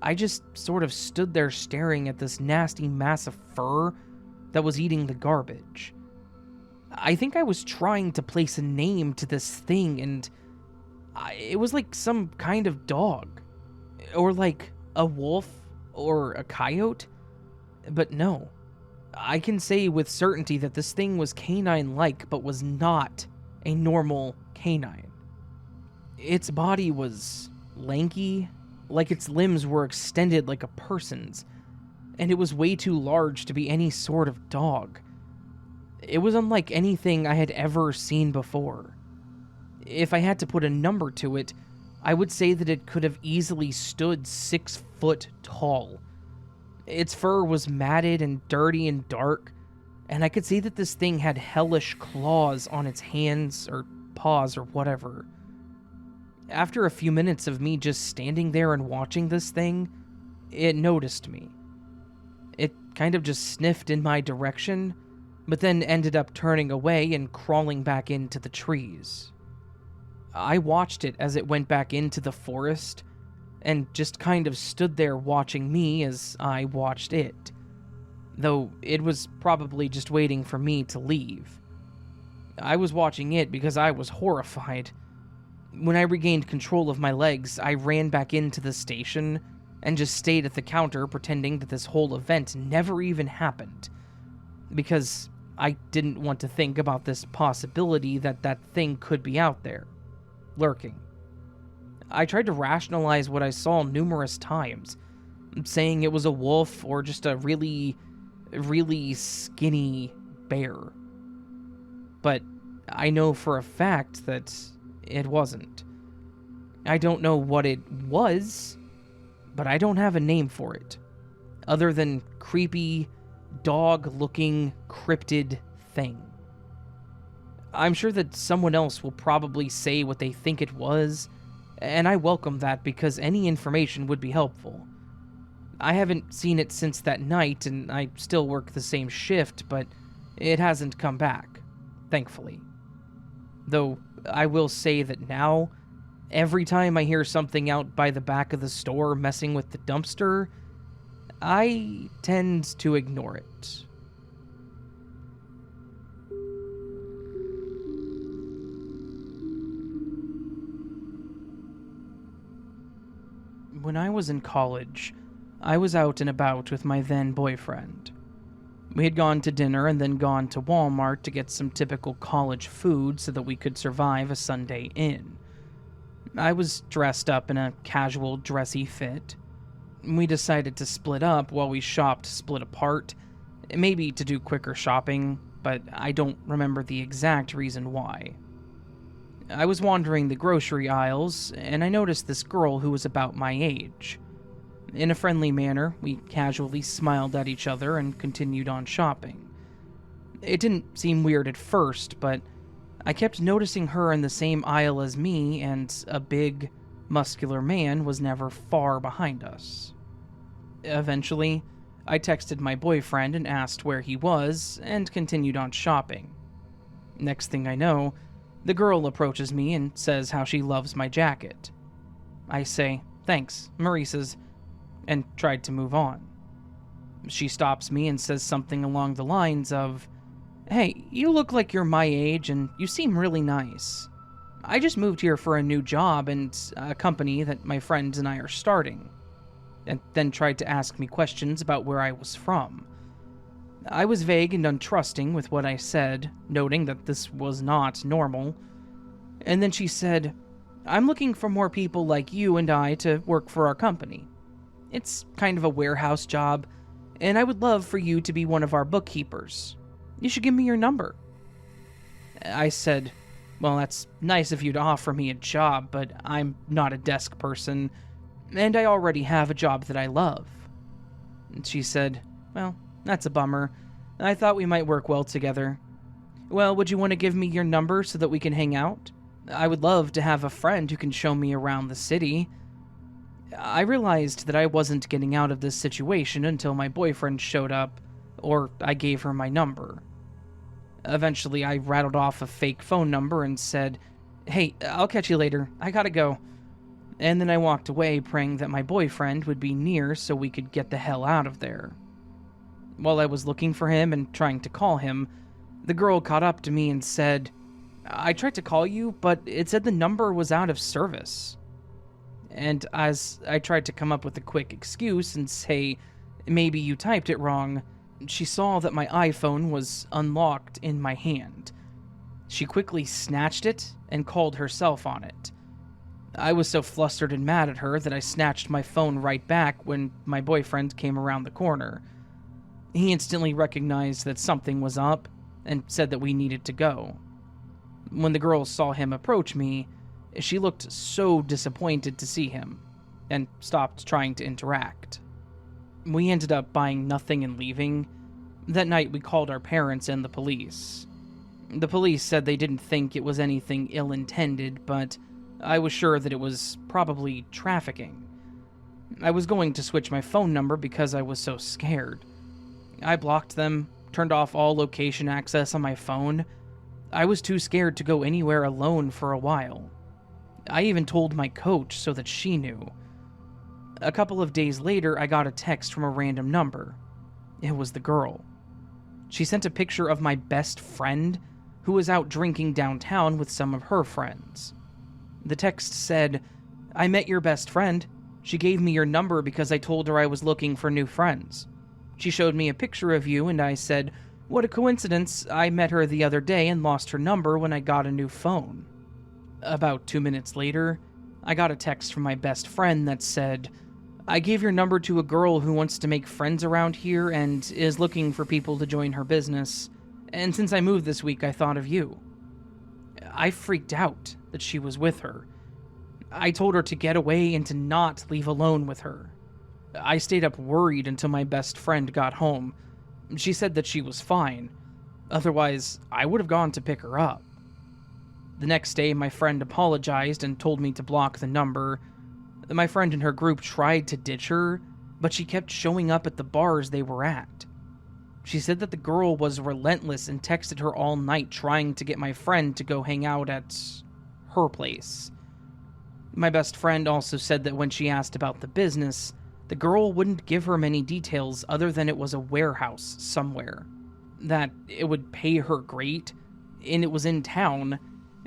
I just sort of stood there staring at this nasty mass of fur that was eating the garbage. I think I was trying to place a name to this thing, and it was like some kind of dog, or like a wolf, or a coyote. But no, I can say with certainty that this thing was canine-like, but was not a normal canine. Its body was lanky, like its limbs were extended like a person's, and it was way too large to be any sort of dog. It was unlike anything I had ever seen before. If I had to put a number to it, I would say that it could have easily stood 6 foot tall. Its fur was matted and dirty and dark, and I could see that this thing had hellish claws on its hands or paws or whatever. After a few minutes of me just standing there and watching this thing, it noticed me. It kind of just sniffed in my direction, but then ended up turning away and crawling back into the trees. I watched it as it went back into the forest, and just kind of stood there watching me as I watched it, though it was probably just waiting for me to leave. I was watching it because I was horrified. When I regained control of my legs, I ran back into the station and just stayed at the counter pretending that this whole event never even happened, because I didn't want to think about this possibility that that thing could be out there, lurking. I tried to rationalize what I saw numerous times, saying it was a wolf or just a really, really skinny bear. But I know for a fact that it wasn't. I don't know what it was, but I don't have a name for it, other than creepy, dog-looking, cryptid thing. I'm sure that someone else will probably say what they think it was, and I welcome that because any information would be helpful. I haven't seen it since that night, and I still work the same shift, but it hasn't come back, thankfully. Though, I will say that now, every time I hear something out by the back of the store messing with the dumpster, I tend to ignore it. When I was in college, I was out and about with my then boyfriend. We had gone to dinner and then gone to Walmart to get some typical college food so that we could survive a Sunday in. I was dressed up in a casual, dressy fit. We decided to split up while we shopped split apart, maybe to do quicker shopping, but I don't remember the exact reason why. I was wandering the grocery aisles, and I noticed this girl who was about my age. In a friendly manner, we casually smiled at each other and continued on shopping. It didn't seem weird at first, but I kept noticing her in the same aisle as me, and a big, muscular man was never far behind us. Eventually, I texted my boyfriend and asked where he was, and continued on shopping. Next thing I know, the girl approaches me and says how she loves my jacket. I say, "Thanks, Maurice's," and tried to move on. She stops me and says something along the lines of, "Hey, you look like you're my age and you seem really nice. I just moved here for a new job and a company that my friends and I are starting," and then tried to ask me questions about where I was from. I was vague and untrusting with what I said, noting that this was not normal. And then she said, "I'm looking for more people like you and I to work for our company. It's kind of a warehouse job, and I would love for you to be one of our bookkeepers. You should give me your number." I said, "Well, that's nice of you to offer me a job, but I'm not a desk person, and I already have a job that I love." And she said, "Well, that's a bummer. I thought we might work well together. Well, would you want to give me your number so that we can hang out? I would love to have a friend who can show me around the city. I realized that I wasn't getting out of this situation until my boyfriend showed up, or I gave her my number. Eventually, I rattled off a fake phone number and said, "Hey, I'll catch you later. I gotta go." And then I walked away praying that my boyfriend would be near so we could get the hell out of there. While I was looking for him and trying to call him, the girl caught up to me and said, "I tried to call you, but it said the number was out of service." And as I tried to come up with a quick excuse and say, "Maybe you typed it wrong," she saw that my iPhone was unlocked in my hand. She quickly snatched it and called herself on it. I was so flustered and mad at her that I snatched my phone right back when my boyfriend came around the corner. He instantly recognized that something was up and said that we needed to go. When the girl saw him approach me, she looked so disappointed to see him and stopped trying to interact. We ended up buying nothing and leaving. That night we called our parents and the police. The police said they didn't think it was anything ill-intended, but I was sure that it was probably trafficking. I was going to switch my phone number because I was so scared. I blocked them, turned off all location access on my phone. I was too scared to go anywhere alone for a while. I even told my coach so that she knew. A couple of days later, I got a text from a random number. It was the girl. She sent a picture of my best friend, who was out drinking downtown with some of her friends. The text said, "I met your best friend. She gave me your number because I told her I was looking for new friends. She showed me a picture of you and I said, 'What a coincidence, I met her the other day and lost her number when I got a new phone.'" About 2 minutes later, I got a text from my best friend that said, "I gave your number to a girl who wants to make friends around here and is looking for people to join her business. And since I moved this week, I thought of you." I freaked out that she was with her. I told her to get away and to not leave alone with her. I stayed up worried until my best friend got home. She said that she was fine. Otherwise, I would have gone to pick her up. The next day, my friend apologized and told me to block the number. My friend and her group tried to ditch her, but she kept showing up at the bars they were at. She said that the girl was relentless and texted her all night trying to get my friend to go hang out at her place. My best friend also said that when she asked about the business, the girl wouldn't give her many details other than it was a warehouse somewhere, that it would pay her great, and it was in town,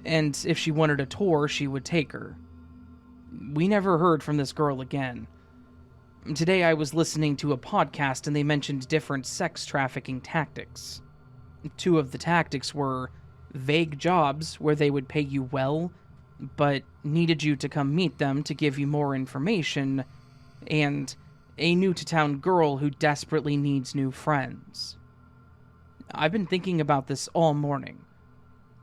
and if she wanted a tour, she would take her. We never heard from this girl again. Today I was listening to a podcast and they mentioned different sex trafficking tactics. 2 of the tactics were vague jobs where they would pay you well, but needed you to come meet them to give you more information, and a new-to-town girl who desperately needs new friends. I've been thinking about this all morning,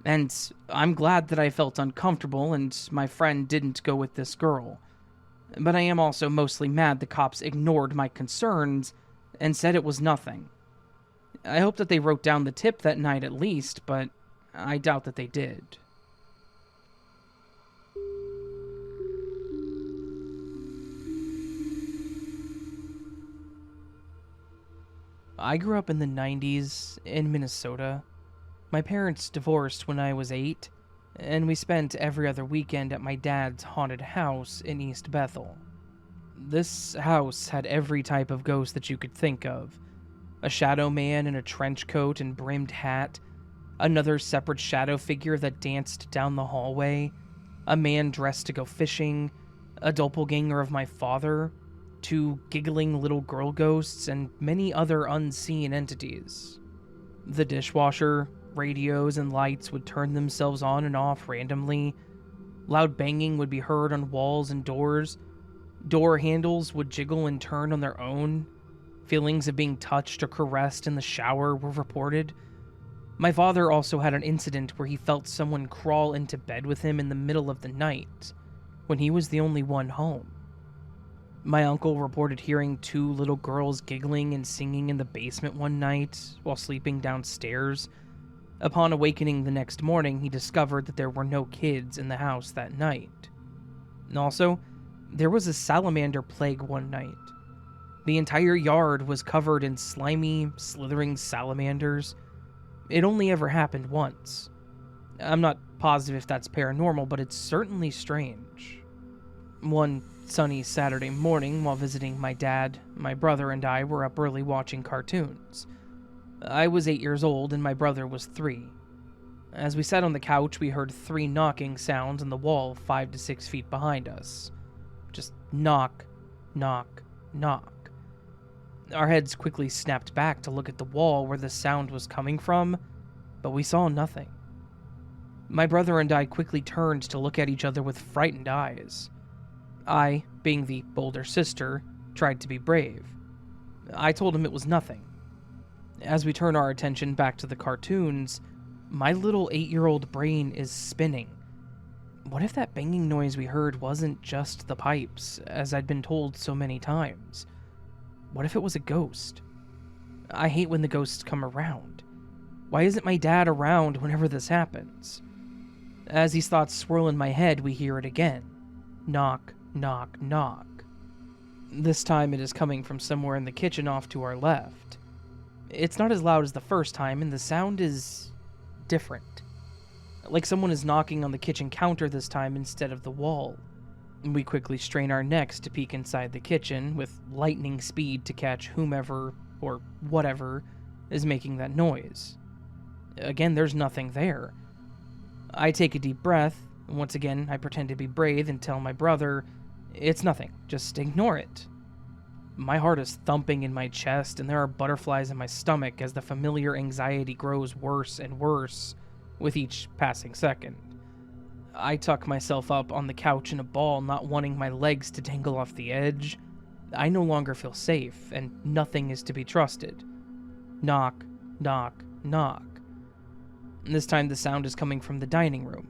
and I'm glad that I felt uncomfortable and my friend didn't go with this girl. But I am also mostly mad the cops ignored my concerns and said it was nothing. I hope that they wrote down the tip that night at least, but I doubt that they did. I grew up in the 90s in Minnesota. My parents divorced when I was 8, and we spent every other weekend at my dad's haunted house in East Bethel. This house had every type of ghost that you could think of. A shadow man in a trench coat and brimmed hat, another separate shadow figure that danced down the hallway, a man dressed to go fishing, a doppelganger of my father, 2 giggling little girl ghosts, and many other unseen entities. The dishwasher, radios, and lights would turn themselves on and off randomly. Loud banging would be heard on walls and doors. Door handles would jiggle and turn on their own. Feelings of being touched or caressed in the shower were reported. My father also had an incident where he felt someone crawl into bed with him in the middle of the night, when he was the only one home. My uncle reported hearing 2 little girls giggling and singing in the basement one night while sleeping downstairs. Upon awakening the next morning, he discovered that there were no kids in the house that night. Also, there was a salamander plague one night. The entire yard was covered in slimy, slithering salamanders. It only ever happened once. I'm not positive if that's paranormal, but it's certainly strange. One sunny Saturday morning, while visiting my dad, my brother and I were up early watching cartoons. I was 8 years old and my brother was 3. As we sat on the couch, we heard 3 knocking sounds on the wall 5 to 6 feet behind us. Just knock, knock, knock. Our heads quickly snapped back to look at the wall where the sound was coming from, but we saw nothing. My brother and I quickly turned to look at each other with frightened eyes. I, being the older sister, tried to be brave. I told him it was nothing. As we turn our attention back to the cartoons, my little 8-year-old brain is spinning. What if that banging noise we heard wasn't just the pipes, as I'd been told so many times? What if it was a ghost? I hate when the ghosts come around. Why isn't my dad around whenever this happens? As these thoughts swirl in my head, we hear it again. Knock, knock, knock. This time it is coming from somewhere in the kitchen off to our left. It's not as loud as the first time, and the sound is different. Like someone is knocking on the kitchen counter this time instead of the wall. We quickly strain our necks to peek inside the kitchen with lightning speed to catch whomever, or whatever, is making that noise. Again, there's nothing there. I take a deep breath, and once again I pretend to be brave and tell my brother, it's nothing, just ignore it. My heart is thumping in my chest, and there are butterflies in my stomach as the familiar anxiety grows worse and worse with each passing second. I tuck myself up on the couch in a ball, not wanting my legs to dangle off the edge. I no longer feel safe, and nothing is to be trusted. Knock, knock, knock. This time the sound is coming from the dining room.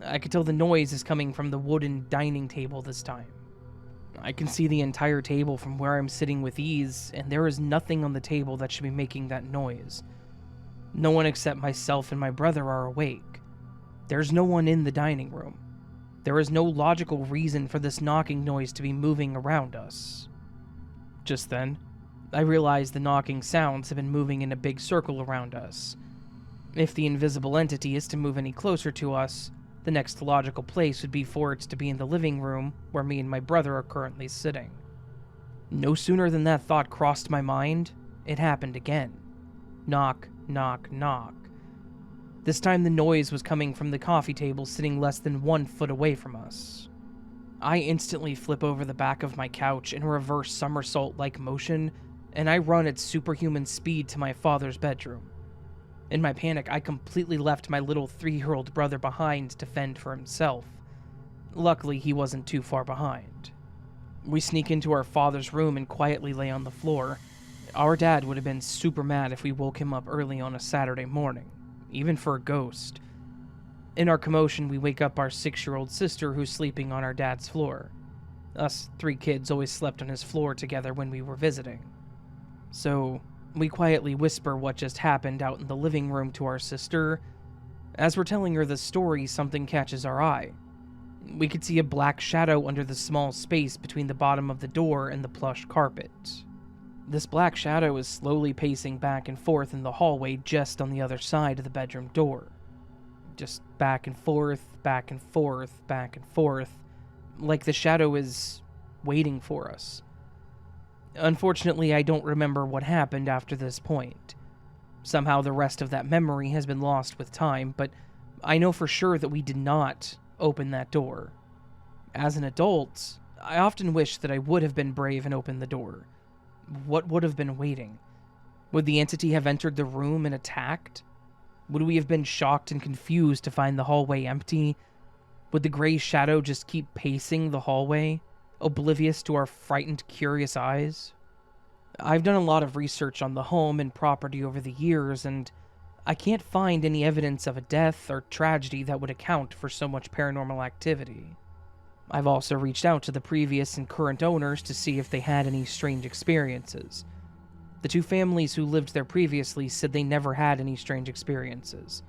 I could tell the noise is coming from the wooden dining table this time. I can see the entire table from where I'm sitting with ease, and there is nothing on the table that should be making that noise. No one except myself and my brother are awake. There's no one in the dining room. There is no logical reason for this knocking noise to be moving around us. Just then, I realize the knocking sounds have been moving in a big circle around us. If the invisible entity is to move any closer to us, the next logical place would be for it to be in the living room where me and my brother are currently sitting. No sooner than that thought crossed my mind, it happened again. Knock, knock, knock. This time the noise was coming from the coffee table sitting less than 1 foot away from us. I instantly flip over the back of my couch in a reverse somersault-like motion, and I run at superhuman speed to my father's bedroom. In my panic, I completely left my little 3-year-old brother behind to fend for himself. Luckily, he wasn't too far behind. We sneak into our father's room and quietly lay on the floor. Our dad would have been super mad if we woke him up early on a Saturday morning, even for a ghost. In our commotion, we wake up our 6-year-old sister who's sleeping on our dad's floor. Us 3 kids always slept on his floor together when we were visiting. So we quietly whisper what just happened out in the living room to our sister. As we're telling her the story, something catches our eye. We could see a black shadow under the small space between the bottom of the door and the plush carpet. This black shadow is slowly pacing back and forth in the hallway just on the other side of the bedroom door. Just back and forth, back and forth, back and forth, like the shadow is waiting for us. Unfortunately, I don't remember what happened after this point. Somehow the rest of that memory has been lost with time, but I know for sure that we did not open that door. As an adult, I often wish that I would have been brave and opened the door. What would have been waiting? Would the entity have entered the room and attacked? Would we have been shocked and confused to find the hallway empty? Would the gray shadow just keep pacing the hallway, oblivious to our frightened, curious eyes? I've done a lot of research on the home and property over the years, and I can't find any evidence of a death or tragedy that would account for so much paranormal activity. I've also reached out to the previous and current owners to see if they had any strange experiences. The two families who lived there previously said they never had any strange experiences,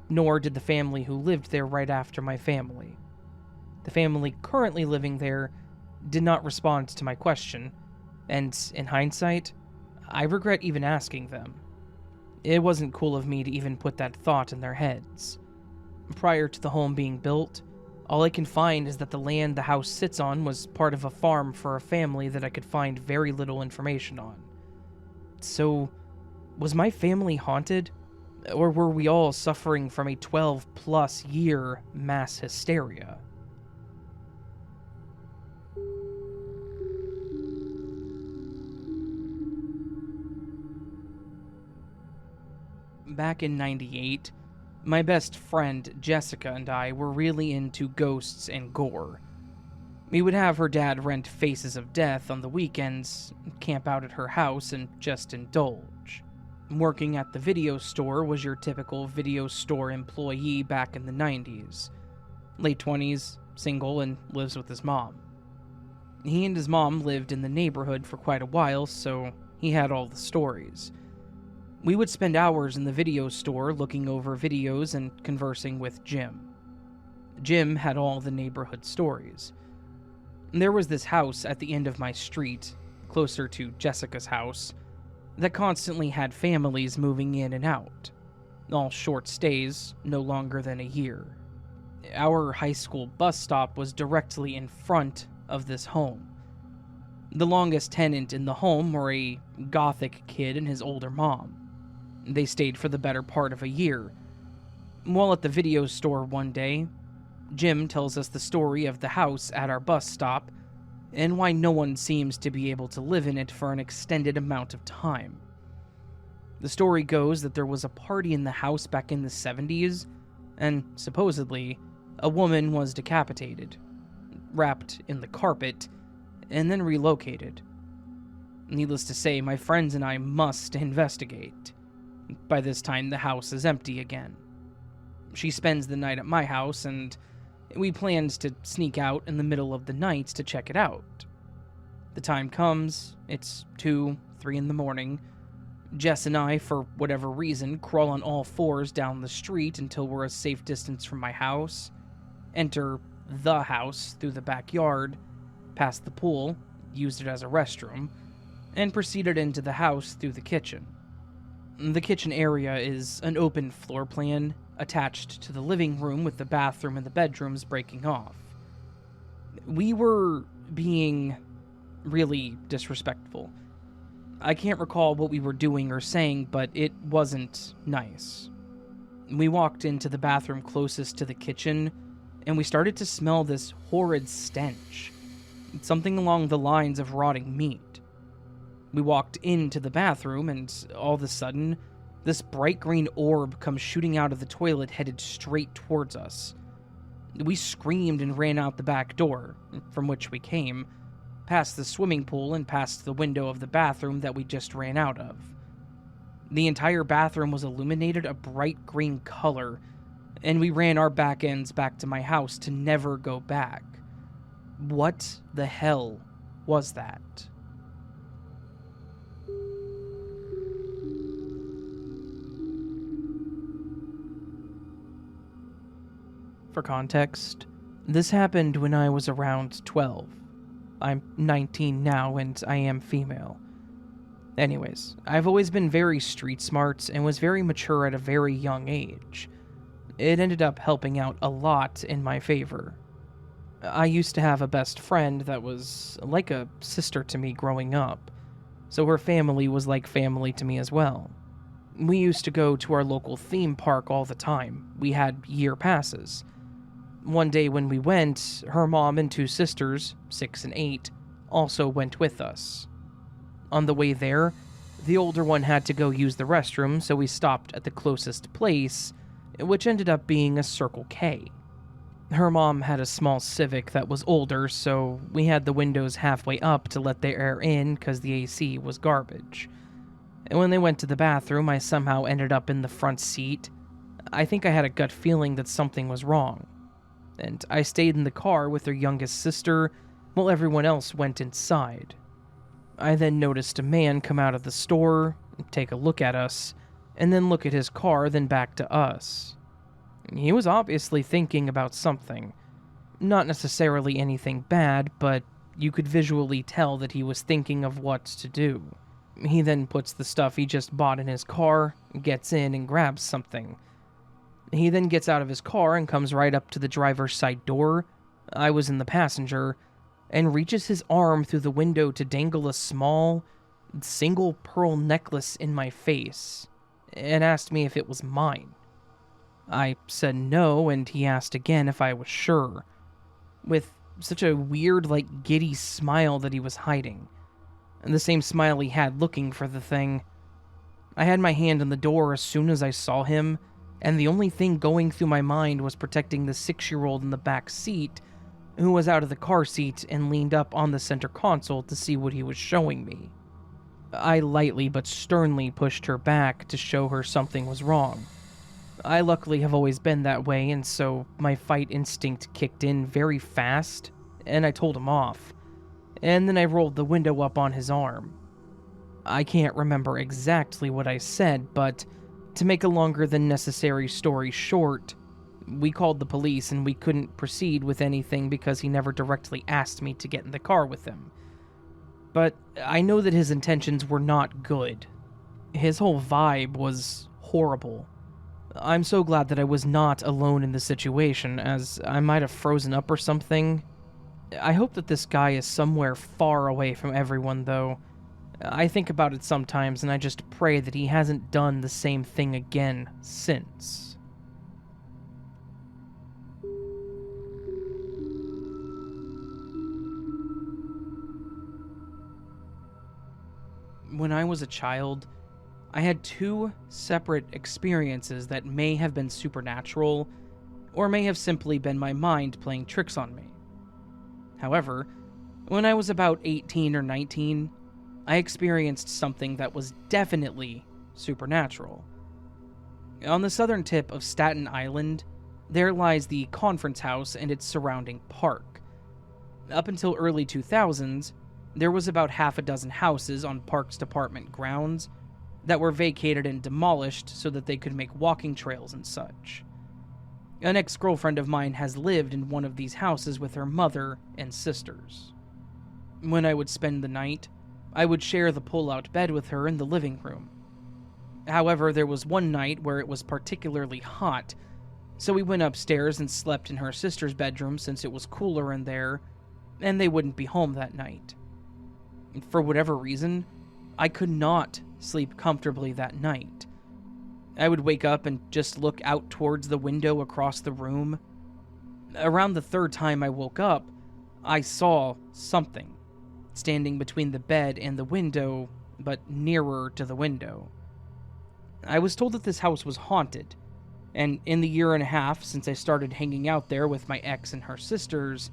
nor did the family who lived there right after my family. The family currently living there did not respond to my question, and in hindsight, I regret even asking them. It wasn't cool of me to even put that thought in their heads. Prior to the home being built, all I can find is that the land the house sits on was part of a farm for a family that I could find very little information on. So, was my family haunted? Or were we all suffering from a 12-plus year mass hysteria? Back in '98, my best friend Jessica and I were really into ghosts and gore. We would have her dad rent Faces of Death on the weekends, camp out at her house, and just indulge. Working at the video store was your typical video store employee back in the 90s. Late 20s, single, and lives with his mom. He and his mom lived in the neighborhood for quite a while, so he had all the stories. We would spend hours in the video store looking over videos and conversing with Jim. Jim had all the neighborhood stories. There was this house at the end of my street, closer to Jessica's house, that constantly had families moving in and out. All short stays, no longer than a year. Our high school bus stop was directly in front of this home. The longest tenant in the home were a gothic kid and his older mom. They stayed for the better part of a year. While at the video store one day, Jim tells us the story of the house at our bus stop and why no one seems to be able to live in it for an extended amount of time. The story goes that there was a party in the house back in the 70s, and supposedly, a woman was decapitated, wrapped in the carpet, and then relocated. Needless to say, my friends and I must investigate. By this time, the house is empty again. She spends the night at my house, and we planned to sneak out in the middle of the night to check it out. The time comes, it's 2, 3 in the morning. Jess and I, for whatever reason, crawl on all fours down the street until we're a safe distance from my house, enter the house through the backyard, past the pool, used it as a restroom, and proceeded into the house through the kitchen. The kitchen area is an open floor plan attached to the living room with the bathroom and the bedrooms breaking off. We were being really disrespectful. I can't recall what we were doing or saying, but it wasn't nice. We walked into the bathroom closest to the kitchen, and we started to smell this horrid stench. Something along the lines of rotting meat. We walked into the bathroom, and all of a sudden, this bright green orb comes shooting out of the toilet headed straight towards us. We screamed and ran out the back door, from which we came, past the swimming pool and past the window of the bathroom that we just ran out of. The entire bathroom was illuminated a bright green color, and we ran our back ends back to my house to never go back. What the hell was that? For context, this happened when I was around 12. I'm 19 now, and I am female. Anyways, I've always been very street smart and was very mature at a very young age. It ended up helping out a lot in my favor. I used to have a best friend that was like a sister to me growing up, so her family was like family to me as well. We used to go to our local theme park all the time. We had year passes. One day when we went, her mom and 2 sisters, 6 and 8, also went with us. On the way there, the older one had to go use the restroom, so we stopped at the closest place, which ended up being a Circle K. Her mom had a small Civic that was older, so we had the windows halfway up to let the air in because the AC was garbage. And when they went to the bathroom, I somehow ended up in the front seat. I think I had a gut feeling that something was wrong. And I stayed in the car with her youngest sister while everyone else went inside. I then noticed a man come out of the store, take a look at us, and then look at his car, then back to us. He was obviously thinking about something. Not necessarily anything bad, but you could visually tell that he was thinking of what to do. He then puts the stuff he just bought in his car, gets in, and grabs something. He then gets out of his car and comes right up to the driver's side door. I was in the passenger, and reaches his arm through the window to dangle a small, single pearl necklace in my face, and asked me if it was mine. I said no, and he asked again if I was sure, with such a weird, giddy smile that he was hiding, and the same smile he had looking for the thing. I had my hand on the door as soon as I saw him, and the only thing going through my mind was protecting the 6-year-old in the back seat, who was out of the car seat and leaned up on the center console to see what he was showing me. I lightly but sternly pushed her back to show her something was wrong. I luckily have always been that way, and so my fight instinct kicked in very fast, and I told him off, and then I rolled the window up on his arm. I can't remember exactly what I said, but to make a longer than necessary story short, we called the police and we couldn't proceed with anything because he never directly asked me to get in the car with him. But I know that his intentions were not good. His whole vibe was horrible. I'm so glad that I was not alone in the situation, as I might have frozen up or something. I hope that this guy is somewhere far away from everyone, though. I think about it sometimes, and I just pray that he hasn't done the same thing again since. When I was a child, I had 2 separate experiences that may have been supernatural, or may have simply been my mind playing tricks on me. However, when I was about 18 or 19, I experienced something that was definitely supernatural. On the southern tip of Staten Island, there lies the Conference House and its surrounding park. Up until early 2000s, there was about half a dozen houses on Parks Department grounds that were vacated and demolished so that they could make walking trails and such. An ex-girlfriend of mine has lived in one of these houses with her mother and sisters. When I would spend the night, I would share the pull-out bed with her in the living room. However, there was one night where it was particularly hot, so we went upstairs and slept in her sister's bedroom since it was cooler in there, and they wouldn't be home that night. For whatever reason, I could not sleep comfortably that night. I would wake up and just look out towards the window across the room. Around the 3rd time I woke up, I saw something standing between the bed and the window, but nearer to the window. I was told that this house was haunted, and in the 1.5 years since I started hanging out there with my ex and her sisters,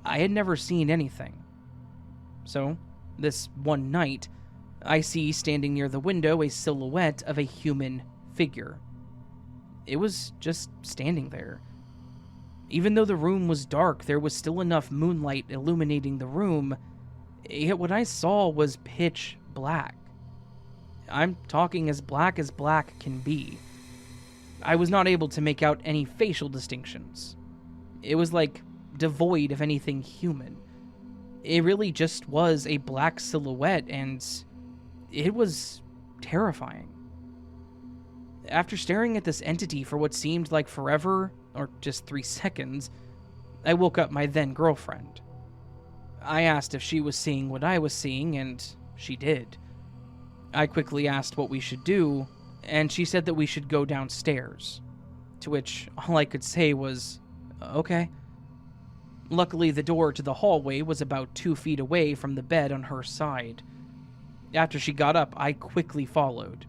I had never seen anything. So, this one night, I see standing near the window a silhouette of a human figure. It was just standing there. Even though the room was dark, there was still enough moonlight illuminating the room, yet what I saw was pitch black. I'm talking as black can be. I was not able to make out any facial distinctions. It was devoid of anything human. It really just was a black silhouette, and it was terrifying. After staring at this entity for what seemed like forever, or just 3 seconds, I woke up my then girlfriend. I asked if she was seeing what I was seeing, and she did. I quickly asked what we should do, and she said that we should go downstairs, to which all I could say was, okay. Luckily, the door to the hallway was about 2 feet away from the bed on her side. After she got up, I quickly followed.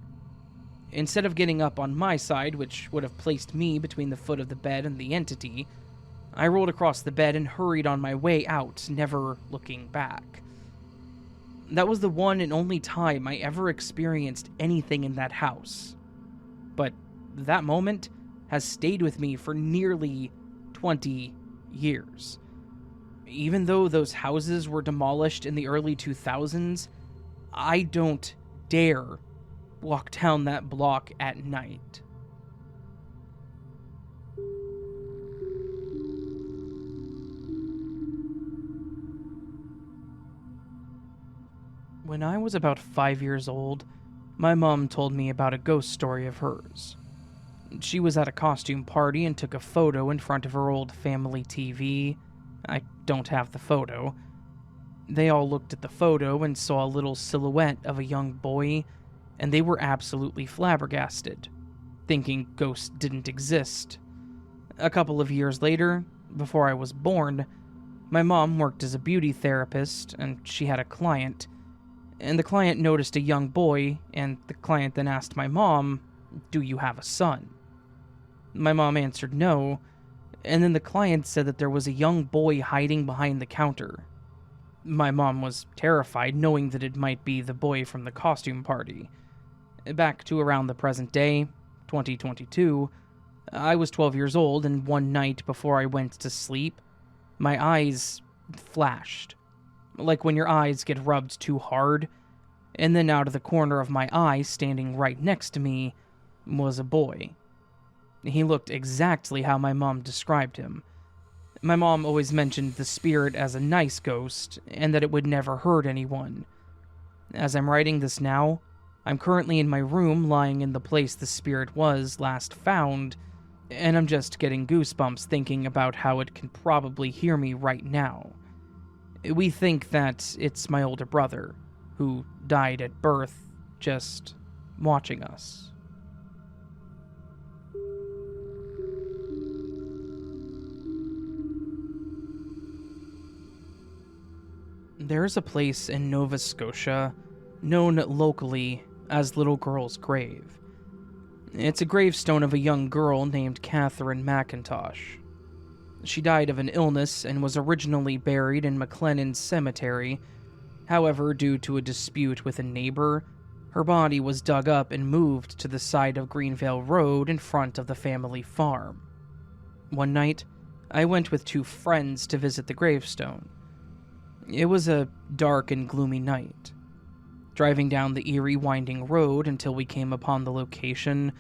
Instead of getting up on my side, which would have placed me between the foot of the bed and the entity, I rolled across the bed and hurried on my way out, never looking back. That was the one and only time I ever experienced anything in that house. But that moment has stayed with me for nearly 20 years. Even though those houses were demolished in the early 2000s, I don't dare walk down that block at night. When I was about 5 years old, my mom told me about a ghost story of hers. She was at a costume party and took a photo in front of her old family TV. I don't have the photo. They all looked at the photo and saw a little silhouette of a young boy, and they were absolutely flabbergasted, thinking ghosts didn't exist. A couple of years later, before I was born, my mom worked as a beauty therapist, and she had a client. And the client noticed a young boy, and the client then asked my mom, "Do you have a son?" My mom answered no, and then the client said that there was a young boy hiding behind the counter. My mom was terrified, knowing that it might be the boy from the costume party. Back to around the present day, 2022, I was 12 years old, and one night before I went to sleep, my eyes flashed. Like when your eyes get rubbed too hard, and then out of the corner of my eye, standing right next to me, was a boy. He looked exactly how my mom described him. My mom always mentioned the spirit as a nice ghost, and that it would never hurt anyone. As I'm writing this now, I'm currently in my room lying in the place the spirit was last found, and I'm just getting goosebumps thinking about how it can probably hear me right now. We think that it's my older brother, who died at birth, just watching us. There's a place in Nova Scotia known locally as Little Girl's Grave. It's a gravestone of a young girl named Catherine McIntosh. She died of an illness and was originally buried in McLennan Cemetery. However, due to a dispute with a neighbor, her body was dug up and moved to the side of Greenvale Road in front of the family farm. One night, I went with 2 friends to visit the gravestone. It was a dark and gloomy night. Driving down the eerie winding road until we came upon the location,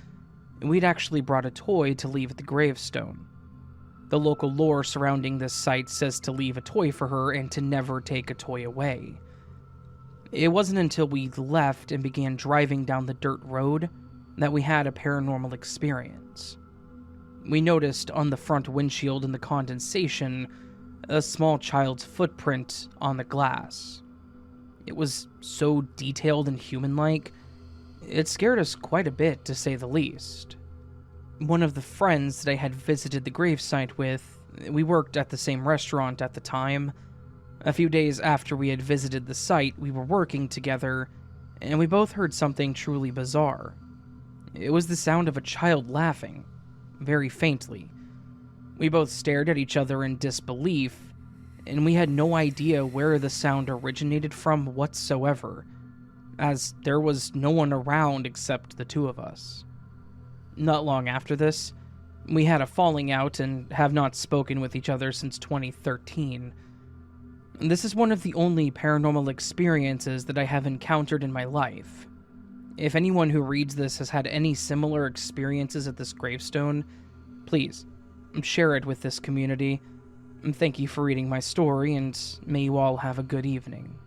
we'd actually brought a toy to leave at the gravestone. The local lore surrounding this site says to leave a toy for her and to never take a toy away. It wasn't until we left and began driving down the dirt road that we had a paranormal experience. We noticed on the front windshield in the condensation a small child's footprint on the glass. It was so detailed and human-like, it scared us quite a bit, to say the least. One of the friends that I had visited the gravesite with, we worked at the same restaurant at the time. A few days after we had visited the site, we were working together, and we both heard something truly bizarre. It was the sound of a child laughing, very faintly. We both stared at each other in disbelief, and we had no idea where the sound originated from whatsoever, as there was no one around except the 2 of us. Not long after this, we had a falling out and have not spoken with each other since 2013. This is one of the only paranormal experiences that I have encountered in my life. If anyone who reads this has had any similar experiences at this gravestone, please share it with this community. Thank you for reading my story, and may you all have a good evening.